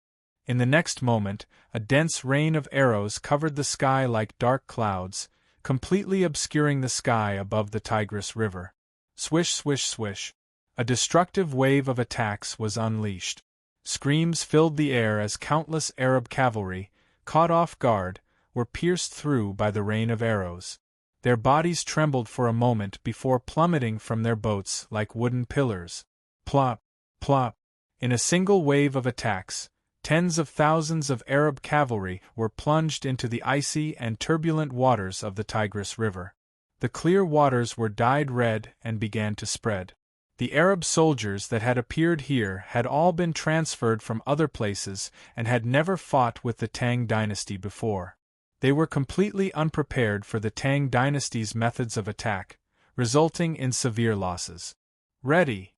In the next moment, a dense rain of arrows covered the sky like dark clouds, completely obscuring the sky above the Tigris River. Swish, swish, swish. A destructive wave of attacks was unleashed. Screams filled the air as countless Arab cavalry, caught off guard, were pierced through by the rain of arrows. Their bodies trembled for a moment before plummeting from their boats like wooden pillars. Plop! Plop! In a single wave of attacks, tens of thousands of Arab cavalry were plunged into the icy and turbulent waters of the Tigris River. The clear waters were dyed red and began to spread. The Arab soldiers that had appeared here had all been transferred from other places and had never fought with the Tang dynasty before. They were completely unprepared for the Tang dynasty's methods of attack, resulting in severe losses. Ready.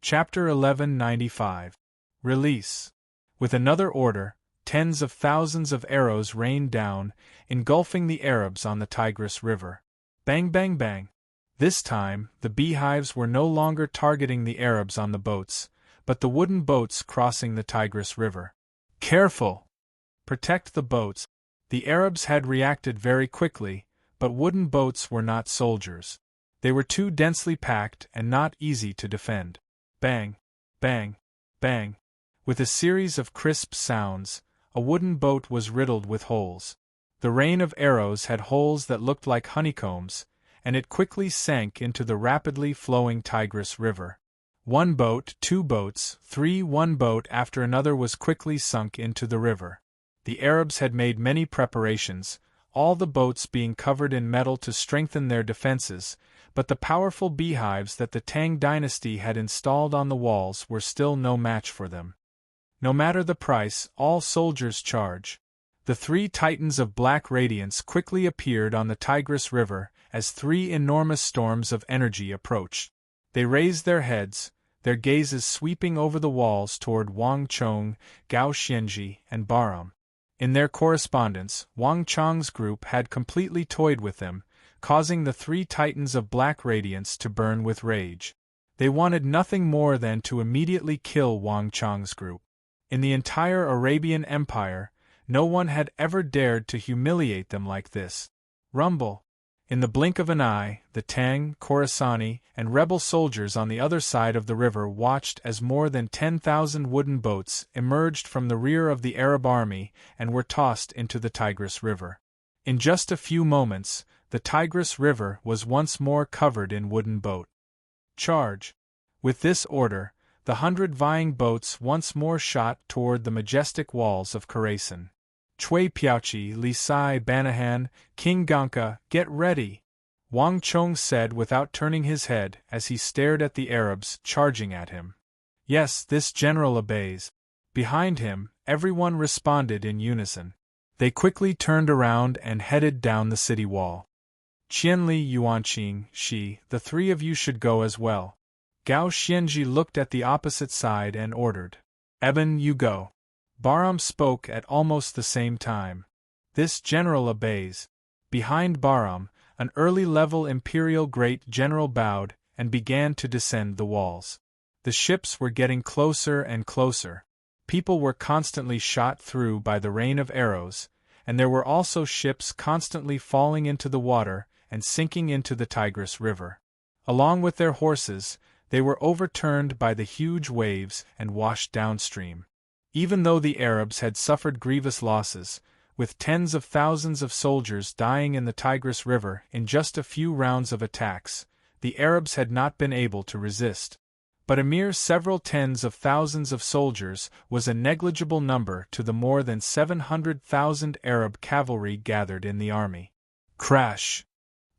Chapter 1195. Release. With another order, tens of thousands of arrows rained down, engulfing the Arabs on the Tigris River. Bang, bang, bang. This time, the beehives were no longer targeting the Arabs on the boats, but the wooden boats crossing the Tigris River. Careful! Protect the boats. The Arabs had reacted very quickly, but wooden boats were not soldiers. They were too densely packed and not easy to defend. Bang! Bang! Bang! With a series of crisp sounds, a wooden boat was riddled with holes. The rain of arrows had holes that looked like honeycombs, and it quickly sank into the rapidly flowing Tigris River. One boat, two boats, three, one boat after another was quickly sunk into the river. The Arabs had made many preparations, all the boats being covered in metal to strengthen their defenses, but the powerful beehives that the Tang dynasty had installed on the walls were still no match for them. No matter the price, all soldiers charge. The three titans of black radiance quickly appeared on the Tigris River as three enormous storms of energy approached. They raised their heads, their gazes sweeping over the walls toward Wang Chong, Gao Xianji, and Bahram. In their correspondence, Wang Chong's group had completely toyed with them, causing the three titans of black radiance to burn with rage. They wanted nothing more than to immediately kill Wang Chong's group. In the entire Arabian Empire, no one had ever dared to humiliate them like this. Rumble! In the blink of an eye, the Tang, Khorasani, and rebel soldiers on the other side of the river watched as more than 10,000 wooden boats emerged from the rear of the Arab army and were tossed into the Tigris River. In just a few moments, the Tigris River was once more covered in wooden boat. Charge! With this order, the 100 vying boats once more shot toward the majestic walls of Khorasan. Cui Piaochi, Li Sai, Banahan, King Ganka, get ready! Wang Chong said without turning his head as he stared at the Arabs charging at him. Yes, this general obeys. Behind him, everyone responded in unison. They quickly turned around and headed down the city wall. Qianli, Yuanqing, Shi, the three of you should go as well. Gao Xianji looked at the opposite side and ordered. Eben, you go. Bahram spoke at almost the same time. This general obeys. Behind Bahram, an early-level imperial great general bowed and began to descend the walls. The ships were getting closer and closer. People were constantly shot through by the rain of arrows, and there were also ships constantly falling into the water and sinking into the Tigris River. Along with their horses, they were overturned by the huge waves and washed downstream. Even though the Arabs had suffered grievous losses, with tens of thousands of soldiers dying in the Tigris River in just a few rounds of attacks, the Arabs had not been able to resist. But a mere several tens of thousands of soldiers was a negligible number to the more than 700,000 Arab cavalry gathered in the army. Crash!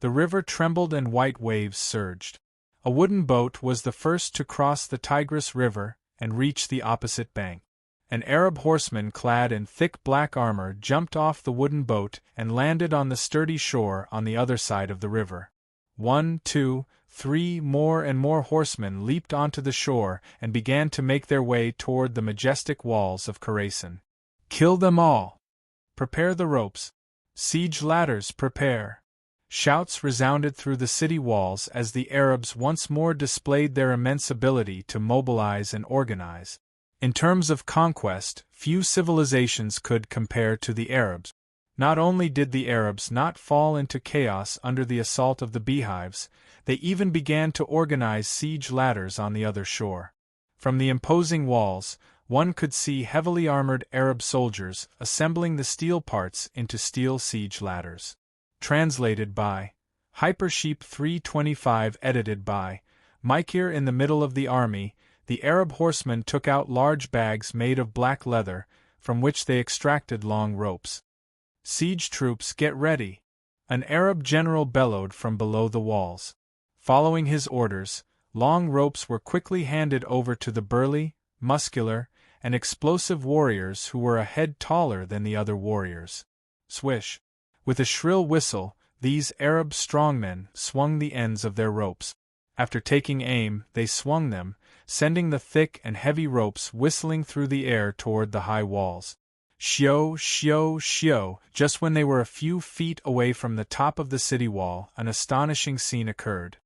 The river trembled and white waves surged. A wooden boat was the first to cross the Tigris River and reach the opposite bank. An Arab horseman clad in thick black armor jumped off the wooden boat and landed on the sturdy shore on the other side of the river. 1, 2, 3 more and more horsemen leaped onto the shore and began to make their way toward the majestic walls of Khorasan. Kill them all! Prepare the ropes! Siege ladders, prepare! Shouts resounded through the city walls as the Arabs once more displayed their immense ability to mobilize and organize. In terms of conquest, few civilizations could compare to the Arabs. Not only did the Arabs not fall into chaos under the assault of the beehives, they even began to organize siege ladders on the other shore. From the imposing walls, one could see heavily armored Arab soldiers assembling the steel parts into steel siege ladders. Translated by Hypersheep 325. Edited by Mikir. In the middle of the army, the Arab horsemen took out large bags made of black leather, from which they extracted long ropes. Siege troops, get ready! An Arab general bellowed from below the walls. Following his orders, long ropes were quickly handed over to the burly, muscular, and explosive warriors who were a head taller than the other warriors. Swish! With a shrill whistle, these Arab strongmen swung the ends of their ropes. After taking aim, they swung them, sending the thick and heavy ropes whistling through the air toward the high walls. Shio, shio, shio! Just when they were a few feet away from the top of the city wall, an astonishing scene occurred.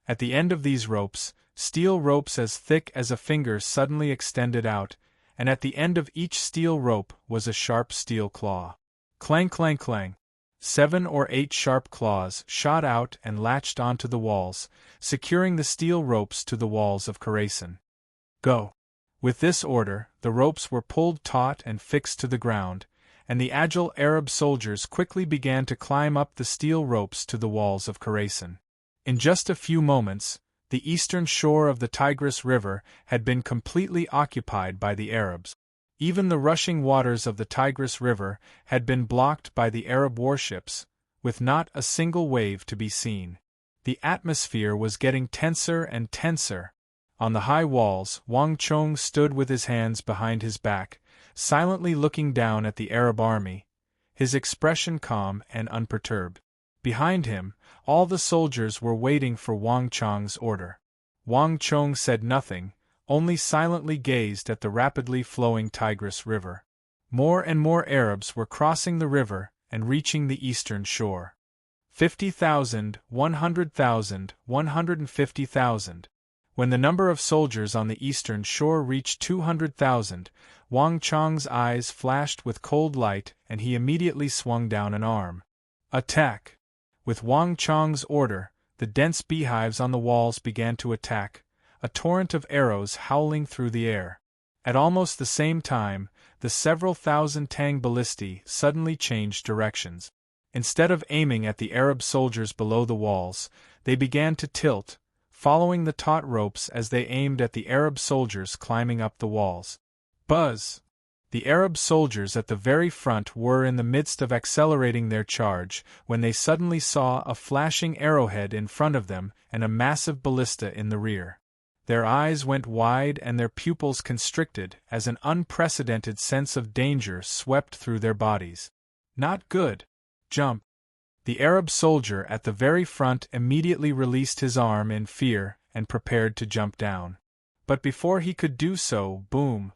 At the end of these ropes, steel ropes as thick as a finger suddenly extended out, and at the end of each steel rope was a sharp steel claw. Clang, clang, clang! 7 or 8 sharp claws shot out and latched onto the walls, securing the steel ropes to the walls of Khorasan. Go! With this order, the ropes were pulled taut and fixed to the ground, and the agile Arab soldiers quickly began to climb up the steel ropes to the walls of Khorasan. In just a few moments, the eastern shore of the Tigris River had been completely occupied by the Arabs. Even the rushing waters of the Tigris River had been blocked by the Arab warships, with not a single wave to be seen. The atmosphere was getting tenser and tenser. On the high walls, Wang Chong stood with his hands behind his back, silently looking down at the Arab army, his expression calm and unperturbed. Behind him, all the soldiers were waiting for Wang Chong's order. Wang Chong said nothing, only silently gazed at the rapidly flowing Tigris River. More and more Arabs were crossing the river and reaching the eastern shore. 50,000, 100,000, 150,000. When the number of soldiers on the eastern shore reached 200,000, Wang Chong's eyes flashed with cold light and he immediately swung down an arm. Attack! With Wang Chong's order, the dense beehives on the walls began to attack, a torrent of arrows howling through the air. At almost the same time, the several thousand Tang ballistae suddenly changed directions. Instead of aiming at the Arab soldiers below the walls, they began to tilt, following the taut ropes as they aimed at the Arab soldiers climbing up the walls. Buzz! The Arab soldiers at the very front were in the midst of accelerating their charge when they suddenly saw a flashing arrowhead in front of them and a massive ballista in the rear. Their eyes went wide and their pupils constricted as an unprecedented sense of danger swept through their bodies. Not good. Jump! The Arab soldier at the very front immediately released his arm in fear and prepared to jump down. But before he could do so, boom!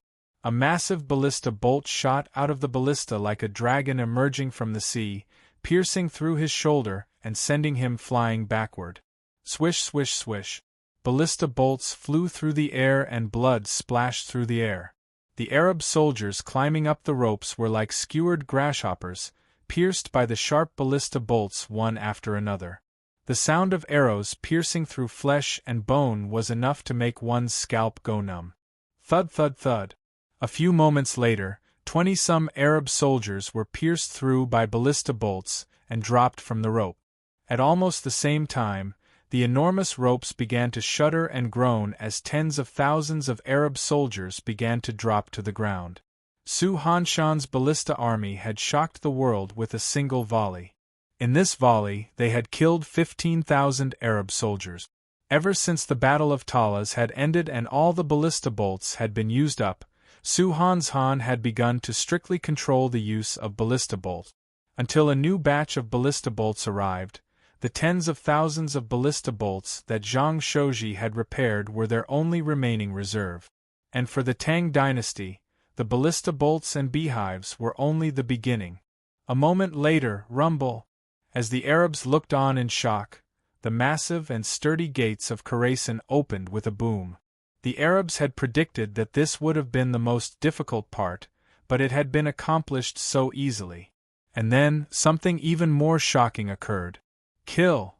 A massive ballista bolt shot out of the ballista like a dragon emerging from the sea, piercing through his shoulder and sending him flying backward. Swish, swish, swish. Ballista bolts flew through the air and blood splashed through the air. The Arab soldiers climbing up the ropes were like skewered grasshoppers, pierced by the sharp ballista bolts one after another. The sound of arrows piercing through flesh and bone was enough to make one's scalp go numb. Thud, thud, thud. A few moments later, 20-some Arab soldiers were pierced through by ballista bolts and dropped from the rope. At almost the same time, the enormous ropes began to shudder and groan as tens of thousands of Arab soldiers began to drop to the ground. Su Hanshan's ballista army had shocked the world with a single volley. In this volley, they had killed 15,000 Arab soldiers. Ever since the Battle of Talas had ended and all the ballista bolts had been used up, Su Han had begun to strictly control the use of ballista bolts. Until a new batch of ballista bolts arrived, the tens of thousands of ballista bolts that Zhang Shouji had repaired were their only remaining reserve. And for the Tang dynasty, the ballista bolts and beehives were only the beginning. A moment later, rumble! As the Arabs looked on in shock, the massive and sturdy gates of Khorasan opened with a boom. The Arabs had predicted that this would have been the most difficult part, but it had been accomplished so easily. And then, something even more shocking occurred. Kill!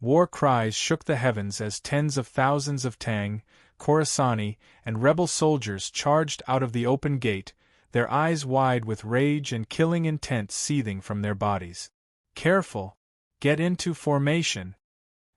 War cries shook the heavens as tens of thousands of Tang, Khorasani, and rebel soldiers charged out of the open gate, their eyes wide with rage and killing intent seething from their bodies. Careful! Get into formation!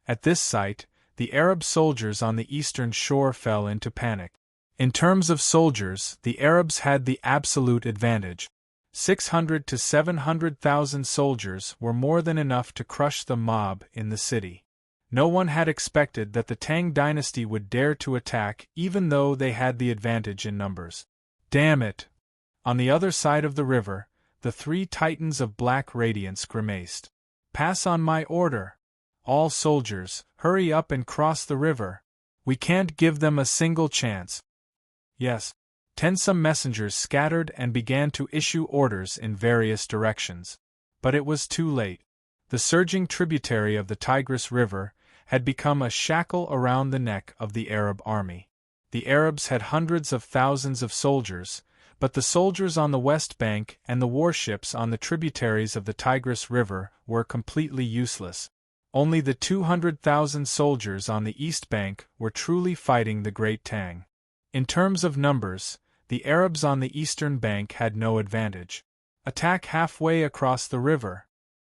At this sight, the Arab soldiers on the eastern shore fell into panic. In terms of soldiers, the Arabs had the absolute advantage. 600 to 700,000 soldiers were more than enough to crush the mob in the city. No one had expected that the Tang dynasty would dare to attack even though they had the advantage in numbers. Damn it! On the other side of the river, the three titans of black radiance grimaced. Pass on my order! All soldiers, hurry up and cross the river. We can't give them a single chance. Yes. Tensome messengers scattered and began to issue orders in various directions. But it was too late. The surging tributary of the Tigris River had become a shackle around the neck of the Arab army. The Arabs had hundreds of thousands of soldiers, but the soldiers on the west bank and the warships on the tributaries of the Tigris River were completely useless. Only the 200,000 soldiers on the east bank were truly fighting the Great Tang. In terms of numbers, the Arabs on the eastern bank had no advantage. Attack halfway across the river.